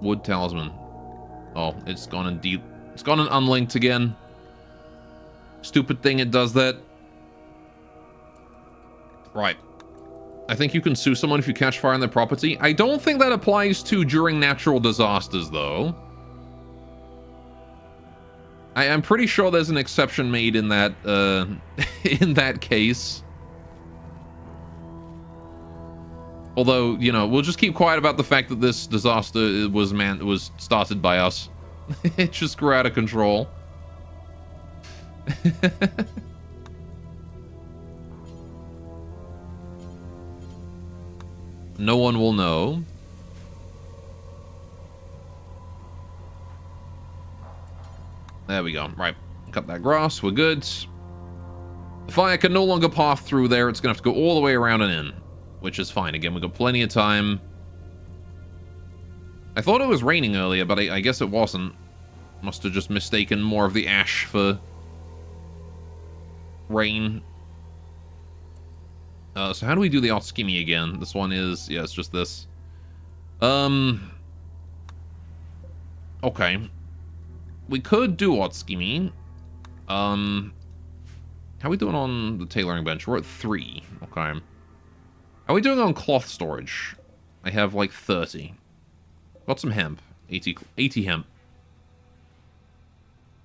Wood talisman. Oh, it's gone and it's gone and unlinked again. Stupid thing, it does that. Right. I think you can sue someone if you catch fire on their property. I don't think that applies to during natural disasters, though. I'm pretty sure there's an exception made in that, in that case. Although, you know, we'll just keep quiet about the fact that this disaster was started by us. It just grew out of control. No one will know. There we go. Right. Cut that grass. We're good. The fire can no longer pass through there. It's going to have to go all the way around and in. Which is fine. Again, we've got plenty of time. I thought it was raining earlier, but I guess it wasn't. Must have just mistaken more of the ash for rain. So how do we do the Otskimi again? This one is... yeah, it's just this. Okay. We could do Otskimi. How are we doing on the tailoring bench? We're at 3. Okay. How are we doing on cloth storage? I have like 30. Got some hemp. 80 hemp.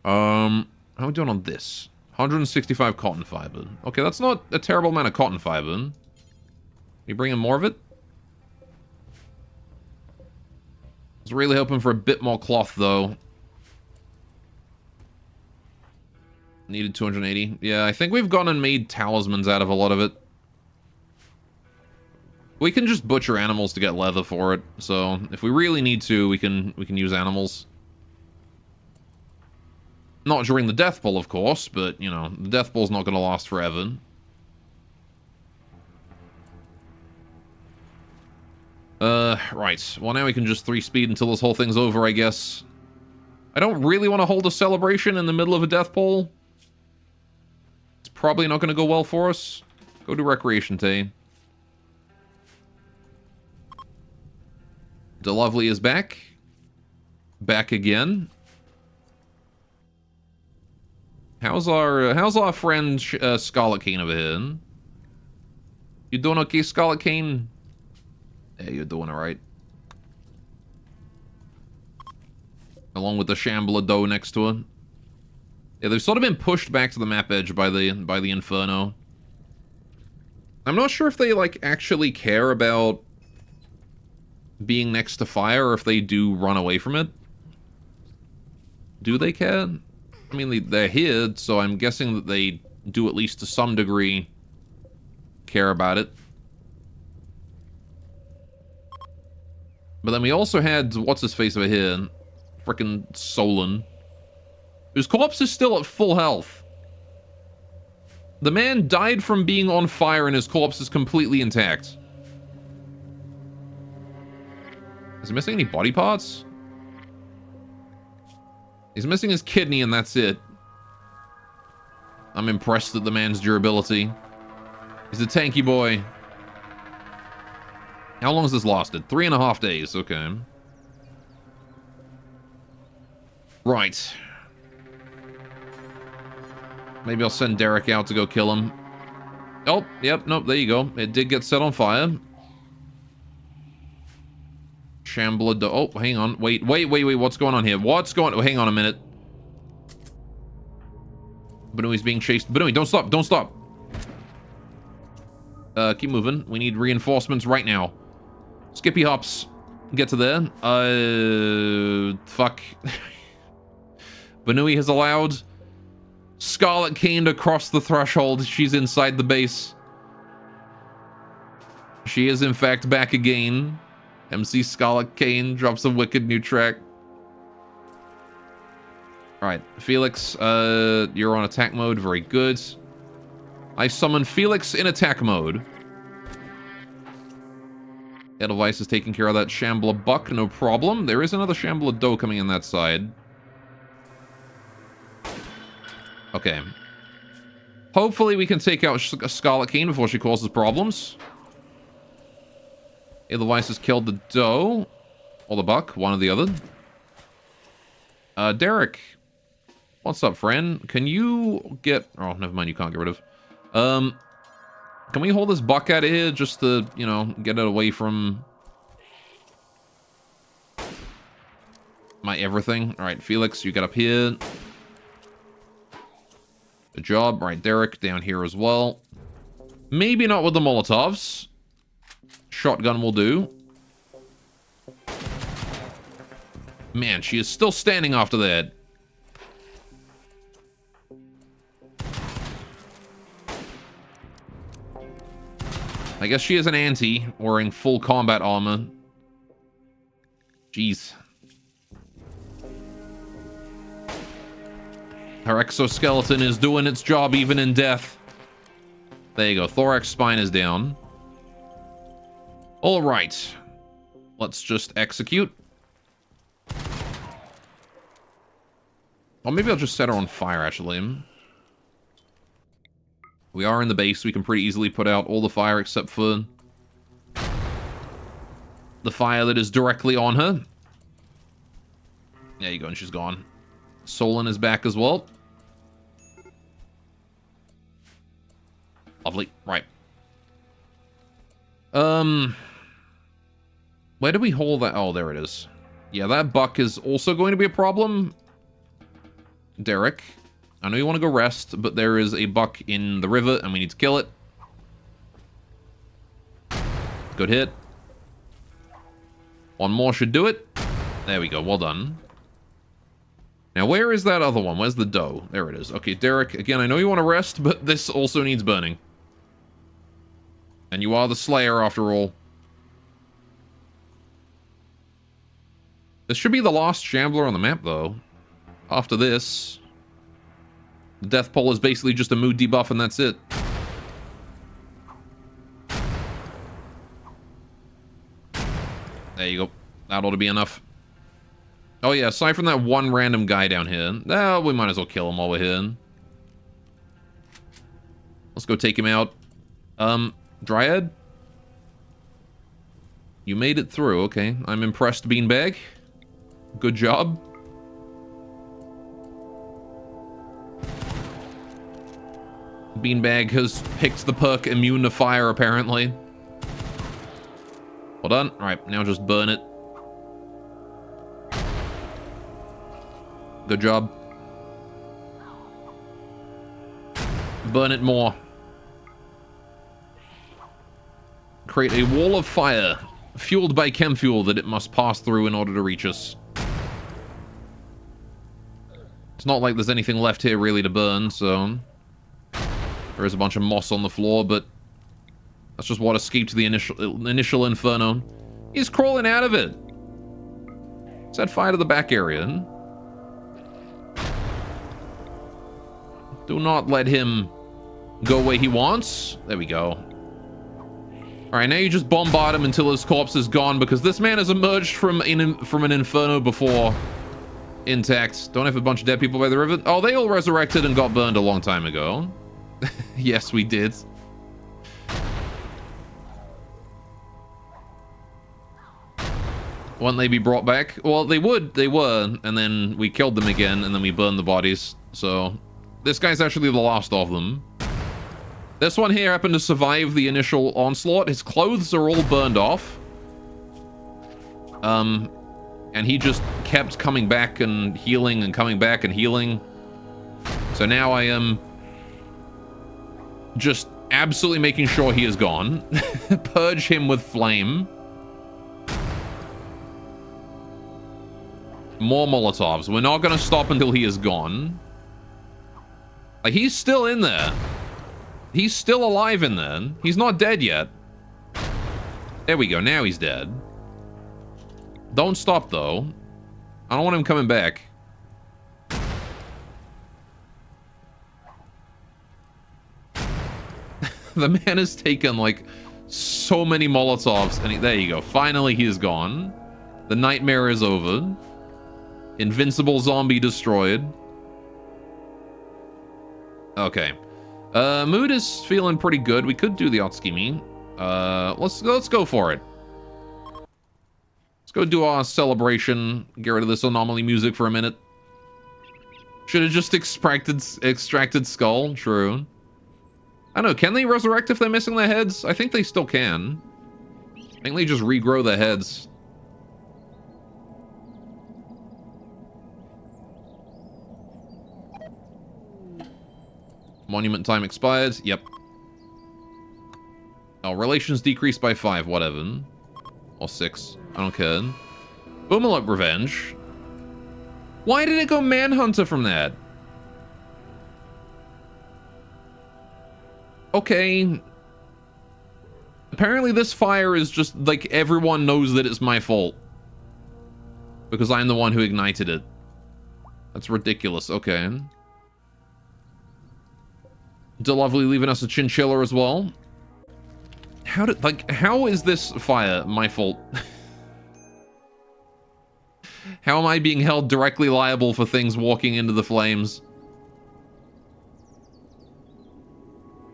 How are we doing on this? 165 cotton fiber. Okay, that's not a terrible amount of cotton fiber. Are you bringing more of it? I was really hoping for a bit more cloth, though. Needed 280. Yeah, I think we've gone and made talismans out of a lot of it. We can just butcher animals to get leather for it, so if we really need to, we can use animals. Not during the death bowl, of course, but, you know, the death bowl's not going to last forever. Right. Well, now we can just 3-speed until this whole thing's over, I guess. I don't really want to hold a celebration in the middle of a death bowl. It's probably not going to go well for us. Go to Recreation Day. DeLovely is back. Back again. How's our friend Scarlet Cane over here? You doing okay, Scarlet Cane? Yeah, you're doing alright. Along with the Shambler Doe next to her. Yeah, they've sort of been pushed back to the map edge by the Inferno. I'm not sure if they like actually care about being next to fire, or if they do run away from it. Do they care? I mean, they're here, so I'm guessing that they do at least to some degree care about it. But then we also had, what's-his-face over here? Frickin' Solon. Whose corpse is still at full health. The man died from being on fire and his corpse is completely intact. Is he missing any body parts? He's missing his kidney and that's it. I'm impressed at the man's durability. He's a tanky boy. How long has this lasted? 3.5 days. Okay. Right. Maybe I'll send Derek out to go kill him. Oh, yep, nope, there you go. It did get set on fire. Shambler. Oh, hang on. Wait. What's going on here? What's going on? Hang on a minute. Benui's being chased. Benui, don't stop. Don't stop. Keep moving. We need reinforcements right now. Skippy hops. Get to there. Fuck. Benui has allowed Scarlet Cane to cross the threshold. She's inside the base. She is, in fact, back again. MC Scarlet Cane drops a wicked new track. Alright, Felix, you're on attack mode. Very good. I summon Felix in attack mode. Edelweiss is taking care of that Shambler Buck, no problem. There is another Shambler Doe coming in that side. Okay. Hopefully we can take out Scarlet Cane before she causes problems. Edelweiss has killed the Doe. Or the Buck, one or the other. Derek. What's up, friend? Can you get... Oh, never mind, you can't get rid of. Can we hold this Buck out of here just to, you know, get it away from my everything? Alright, Felix, you get up here. Good job. Alright, Derek, down here as well. Maybe not with the Molotovs. Shotgun will do. Man, she is still standing after that. I guess she is an anti, wearing full combat armor. Jeez. Her exoskeleton is doing its job even in death. There you go. Thorax spine is down. All right. Let's just execute. Or maybe I'll just set her on fire, actually. We are in the base. We can pretty easily put out all the fire except for the fire that is directly on her. There you go, and she's gone. Solon is back as well. Lovely. Right. Where do we hold that? Oh, there it is. Yeah, that Buck is also going to be a problem. Derek. I know you want to go rest, but there is a Buck in the river, and we need to kill it. Good hit. One more should do it. There we go. Well done. Now, where is that other one? Where's the Doe? There it is. Okay, Derek, again, I know you want to rest, but this also needs burning. And you are the Slayer, after all. This should be the last Shambler on the map, though. After this... The death pole is basically just a mood debuff, and that's it. There you go. That ought to be enough. Oh yeah, aside from that one random guy down here, we might as well kill him while we're here. Let's go take him out. Dryad? You made it through, okay. I'm impressed, Beanbag. Good job. Beanbag has picked the perk immune to fire, apparently. Well done. Alright, now just burn it. Good job. Burn it more. Create a wall of fire, fueled by chem fuel that it must pass through in order to reach us. It's not like there's anything left here really to burn, so... There is a bunch of moss on the floor, but that's just what escaped the initial inferno. He's crawling out of it. Set fire to the back area. Do not let him go where he wants. There we go. Alright, now you just bombard him until his corpse is gone, because this man has emerged from an inferno before. intact. Don't have a bunch of dead people by the river. Oh, they all resurrected and got burned a long time ago. Yes, we did. Wouldn't they be brought back? Well, they were, and then we killed them again, and then we burned the bodies. So, this guy's actually the last of them. This one here happened to survive the initial onslaught. His clothes are all burned off. And he just kept coming back and healing and coming back and healing. So now I am just absolutely making sure he is gone. Purge him with flame. More Molotovs. We're not going to stop until he is gone. Like, he's still in there. He's still alive in there. He's not dead yet. There we go. Now he's dead. Don't stop, though. I don't want him coming back. The man has taken, like, so many Molotovs. And there you go. Finally, he is gone. The nightmare is over. Invincible zombie destroyed. Okay. Mood is feeling pretty good. We could do the Otskimi. Let's go for it. Let's go do our celebration. Get rid of this anomaly music for a minute. Should have just extracted skull. True. I don't know. Can they resurrect if they're missing their heads? I think they still can. I think they just regrow their heads. Monument time expired. Yep. Oh, relations decreased by 5. Whatever. Or 6. I don't care. Boomalop Revenge. Why did it go Manhunter from that? Okay. Apparently this fire is just, like, everyone knows that it's my fault. Because I'm the one who ignited it. That's ridiculous. Okay. DeLovely leaving us a chinchilla as well. How is this fire my fault? How am I being held directly liable for things walking into the flames?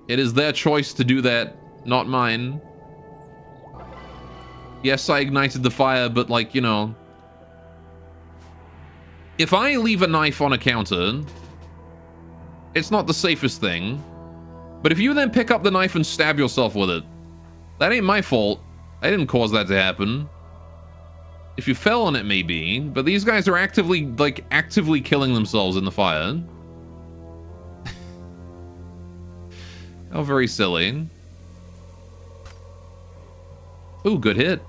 It is their choice to do that, not mine. Yes, I ignited the fire, but, like, you know, if I leave a knife on a counter, it's not the safest thing. But if you then pick up the knife and stab yourself with it, that ain't my fault. I didn't cause that to happen. If you fell on it, maybe. But these guys are actively killing themselves in the fire. How very silly. Ooh, good hit.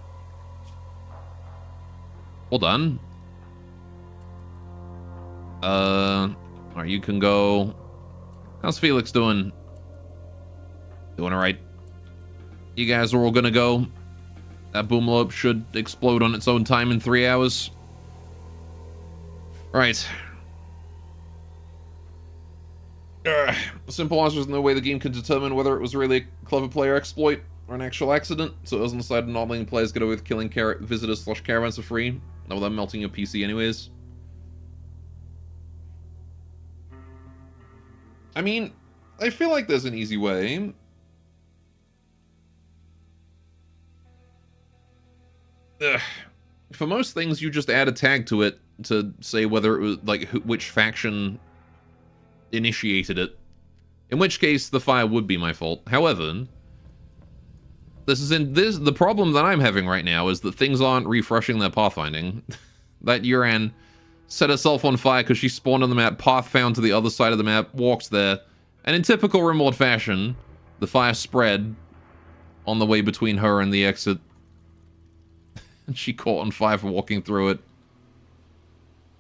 Well done. Alright, you can go. How's Felix doing? Doing alright. You guys are all gonna go. That boomlope should explode on its own time in 3 hours. Right. Simple answer is no way the game can determine whether it was really a clever player exploit or an actual accident, so it doesn't decide not letting players get away with killing visitors / caravans for free, not without melting your PC anyways. I mean, I feel like there's an easy way. Ugh. For most things, you just add a tag to it to say whether it was, like, which faction initiated it. In which case, the fire would be my fault. However, the problem that I'm having right now is that things aren't refreshing their pathfinding. That Yuran set herself on fire because she spawned on the map, path found to the other side of the map, walks there, and in typical Rimworld fashion, the fire spread on the way between her and the exit. And she caught on fire for walking through it.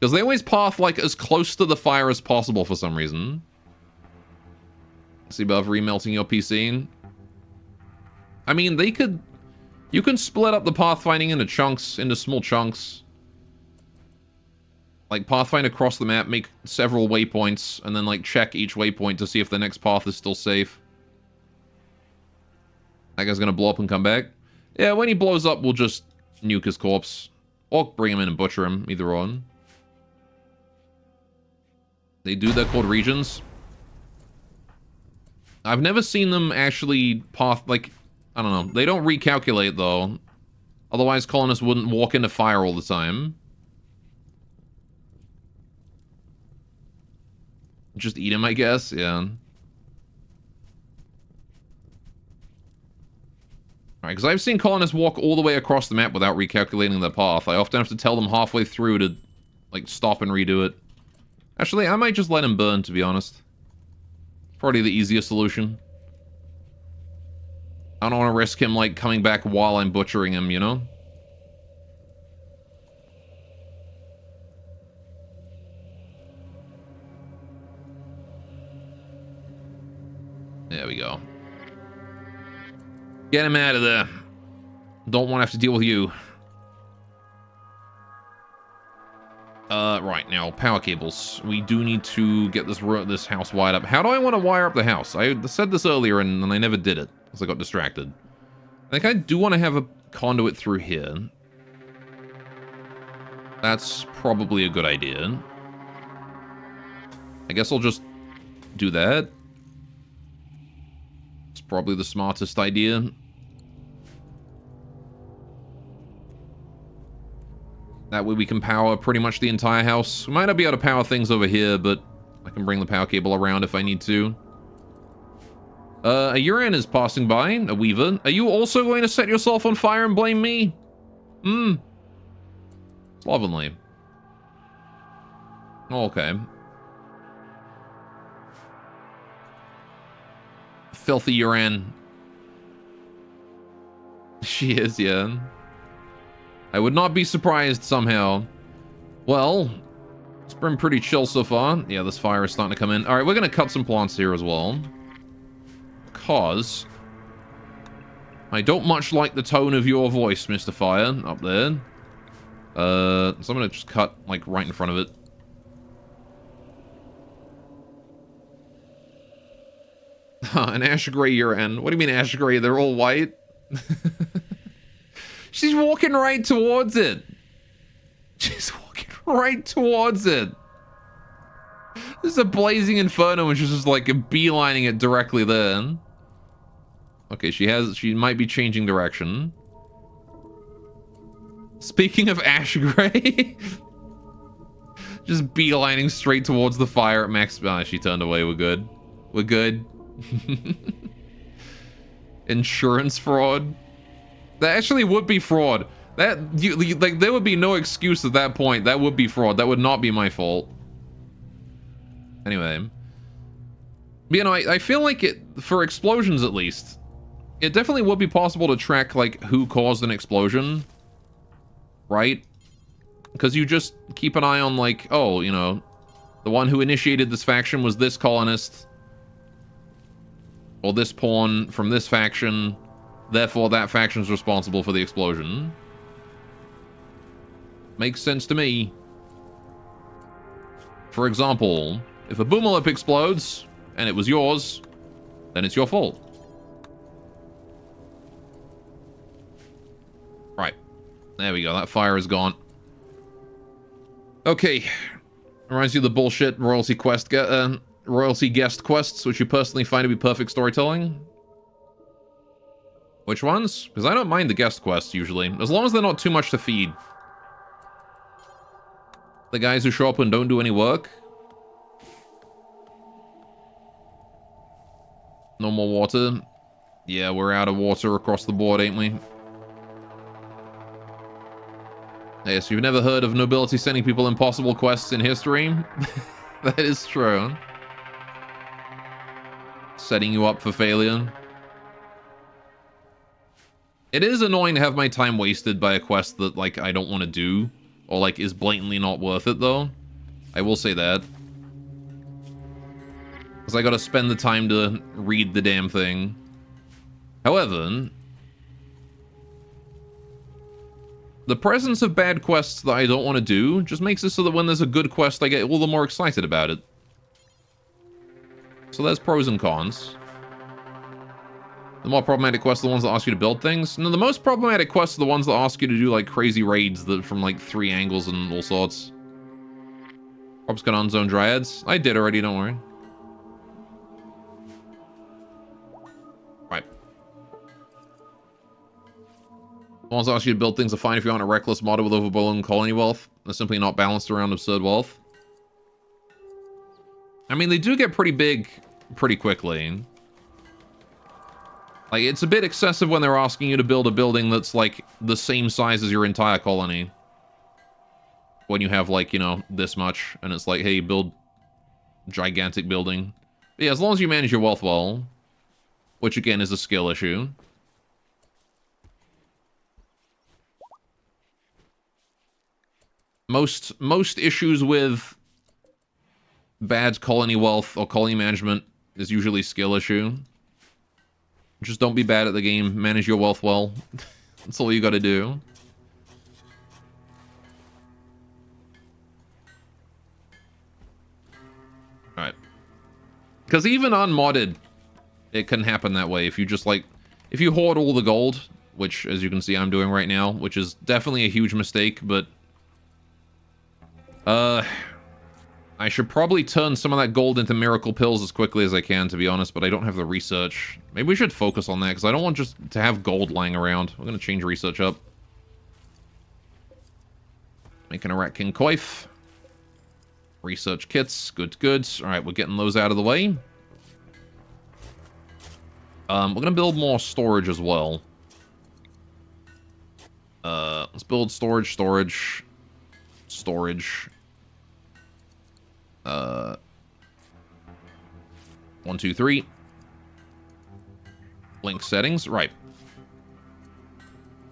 Because they always path, like, as close to the fire as possible for some reason. See above remelting your PC. I mean, they could... You can split up the pathfinding into chunks, into small chunks. Like, pathfind across the map, make several waypoints, and then, like, check each waypoint to see if the next path is still safe. That guy's gonna blow up and come back. Yeah, when he blows up, we'll just nuke his corpse. Or bring him in and butcher him, either one. They do, they're called regions. I've never seen them actually path, like, I don't know. They don't recalculate, though. Otherwise, colonists wouldn't walk into fire all the time. Just eat him, I guess, yeah. Alright, because I've seen colonists walk all the way across the map without recalculating their path. I often have to tell them halfway through to, like, stop and redo it. Actually, I might just let him burn, to be honest. Probably the easiest solution. I don't want to risk him, like, coming back while I'm butchering him, you know? There we go. Get him out of there. Don't want to have to deal with you. Right, now, power cables. We do need to get this house wired up. How do I want to wire up the house? I said this earlier and I never did it, because I got distracted. I think I do want to have a conduit through here. That's probably a good idea. I guess I'll just do that. It's probably the smartest idea. That way we can power pretty much the entire house. We might not be able to power things over here, but I can bring the power cable around if I need to. A Yuran is passing by, a Weaver. Are you also going to set yourself on fire and blame me? Slovenly. Okay. Filthy Yuran. She is, yeah. I would not be surprised somehow. Well, it's been pretty chill so far. Yeah, this fire is starting to come in. All right, we're going to cut some plants here as well. Because I don't much like the tone of your voice, Mr. Fire, up there. So I'm going to just cut, like, right in front of it. An ash gray Yuran. What do you mean ash gray? They're all white? She's walking right towards it. She's walking right towards it. This is a blazing inferno and she's just like beelining it directly there. Okay, she might be changing direction. Speaking of ash gray. Just beelining straight towards the fire at max. She turned away. We're good. We're good. Insurance fraud. That actually would be fraud. Like, there would be no excuse at that point. That would be fraud. That would not be my fault. Anyway. But, you know, I feel like for explosions at least, it definitely would be possible to track, like, who caused an explosion. Right? Because you just keep an eye on, like, oh, you know, the one who initiated this faction was this colonist. Or this pawn from this faction. Therefore, that faction's responsible for the explosion. Makes sense to me. For example, if a boomalip explodes, and it was yours, then it's your fault. Right. There we go. That fire is gone. Okay. Reminds you of the bullshit royalty guest quests, which you personally find to be perfect storytelling. Which ones? Because I don't mind the guest quests, usually. As long as they're not too much to feed. The guys who show up and don't do any work. No more water. Yeah, we're out of water across the board, ain't we? Yes, you've never heard of nobility sending people impossible quests in history? That is true. Setting you up for failure. It is annoying to have my time wasted by a quest that, like, I don't want to do. Or, like, is blatantly not worth it, though. I will say that. Because I gotta spend the time to read the damn thing. However, the presence of bad quests that I don't want to do just makes it so that when there's a good quest, I get all the more excited about it. So there's pros and cons. The more problematic quests are the ones that ask you to build things. No, the most problematic quests are the ones that ask you to do, like, crazy raids that from, like, 3 angles and all sorts. Rob's got on-zone dryads. I did already, don't worry. Right. Someone's asked you to build things are fine if you want a reckless model with overblown colony wealth. They're simply not balanced around absurd wealth. I mean, they do get pretty big pretty quickly. Like, it's a bit excessive when they're asking you to build a building that's, like, the same size as your entire colony. When you have, like, you know, this much. And it's like, hey, build gigantic building. But yeah, as long as you manage your wealth well. Which, again, is a skill issue. Most issues with bad colony wealth or colony management is usually skill issue. Just don't be bad at the game. Manage your wealth well. That's all you gotta do. Alright. Because even unmodded, it can happen that way. If you just, like... If you hoard all the gold, which, as you can see, I'm doing right now, which is definitely a huge mistake, but... I should probably turn some of that gold into miracle pills as quickly as I can, to be honest, but I don't have the research. Maybe we should focus on that, because I don't want just to have gold lying around. We're going to change research up. Making a Rat King coif. Research kits. Good, good. Alright, we're getting those out of the way. We're going to build more storage as well. Let's build storage, storage. 1, 2, 3. Link settings, right.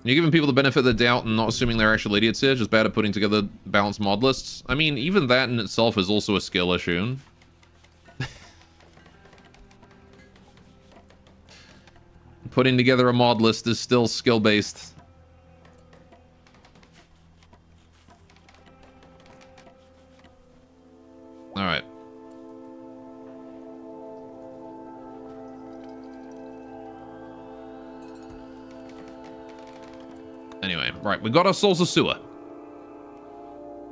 You're giving people the benefit of the doubt and not assuming they're actual idiots here, just bad at putting together balanced mod lists. I mean, even that in itself is also a skill issue. Putting together a mod list is still skill-based. Alright. Anyway, right, we got ourselves a sewer.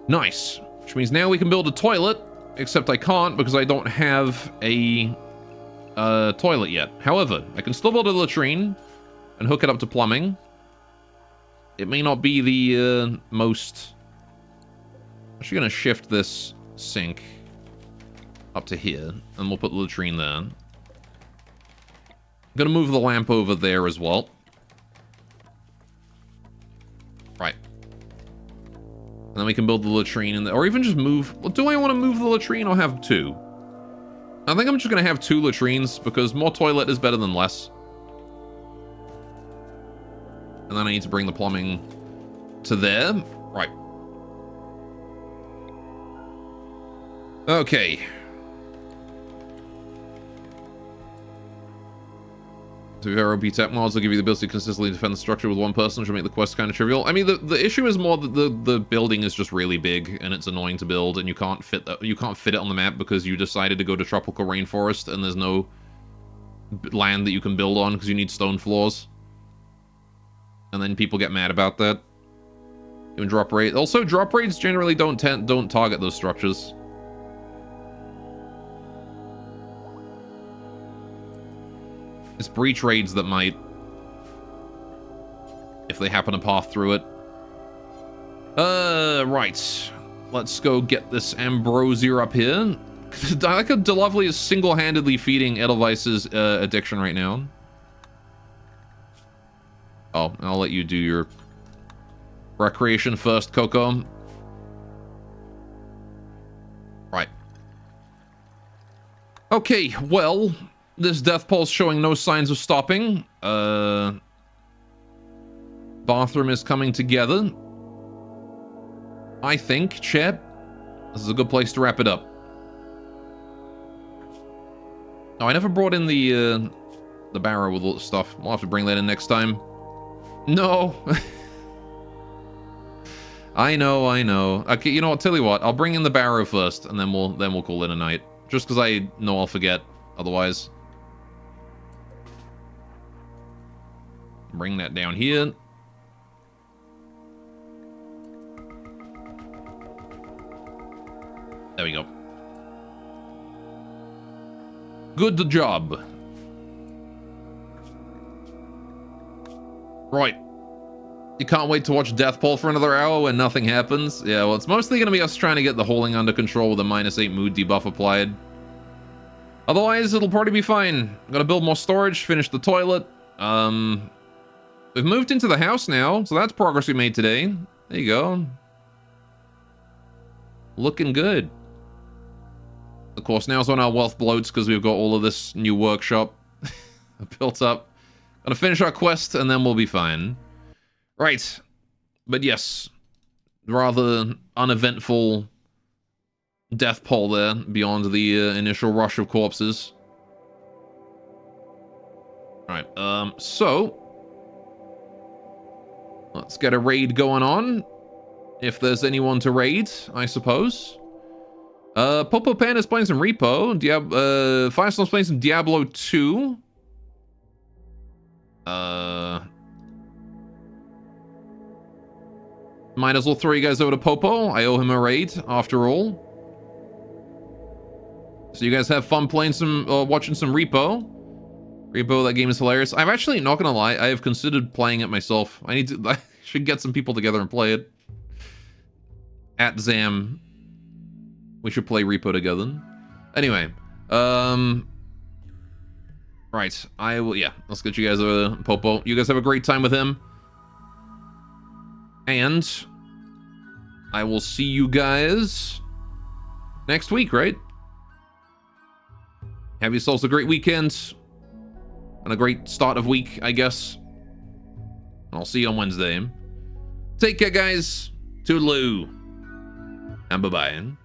Nice. Which means now we can build a toilet, except I can't because I don't have a toilet yet. However, I can still build a latrine and hook it up to plumbing. It may not be the most... I'm actually going to shift this sink up to here, and we'll put the latrine there. I'm going to move the lamp over there as well. Right. And then we can build the latrine in there, or even just move... Well, do I want to move the latrine or have two? I think I'm just going to have 2 latrines, because more toilet is better than less. And then I need to bring the plumbing to there. Right. Okay. So if ROP tech mods will give you the ability to consistently defend the structure with one person, which will make the quest kind of trivial. I mean, the issue is more that the building is just really big and it's annoying to build, and you can't fit it on the map because you decided to go to tropical rainforest and there's no land that you can build on because you need stone floors. And then people get mad about that. Even drop rate. Also, drop rates generally don't target those structures. It's breach raids that might, if they happen to pass through it. Right. Let's go get this ambrosia up here. I like how Delovely is single-handedly feeding Edelweiss's addiction right now. Oh, I'll let you do your recreation first, Coco. Right. Okay, well... This death pulse showing no signs of stopping. Bathroom is coming together. I think, chat, this is a good place to wrap it up. Oh, I never brought in the barrow with all the stuff. We'll have to bring that in next time. No. I know. Okay, you know what? Tell you what. I'll bring in the barrow first, and then we'll call it a night. Just because I know I'll forget otherwise. Bring that down here. There we go. Good job. Right. You can't wait to watch Deathpool for another hour when nothing happens? Yeah, well, it's mostly going to be us trying to get the hauling under control with a -8 mood debuff applied. Otherwise, it'll probably be fine. Gotta build more storage, finish the toilet. We've moved into the house now, so that's progress we made today. There you go. Looking good. Of course, now's when our wealth bloats because we've got all of this new workshop built up. Gonna finish our quest and then we'll be fine. Right. But yes, rather uneventful death poll there beyond the initial rush of corpses. Right, so let's get a raid going on. If there's anyone to raid, I suppose. Popo Pan is playing some Repo. Firestorm's playing some Diablo 2. Might as well throw you guys over to Popo. I owe him a raid, after all. So you guys have fun playing some, watching some Repo. Repo, that game is hilarious. I'm actually not gonna lie, I have considered playing it myself. I should get some people together and play it. At Zam. We should play Repo together. Anyway, right, yeah, let's get you guys over to Popo. You guys have a great time with him. And I will see you guys next week, right? Have yourselves a great weekend. And a great start of week, I guess. And I'll see you on Wednesday. Take care, guys. Toodaloo. And bye-bye.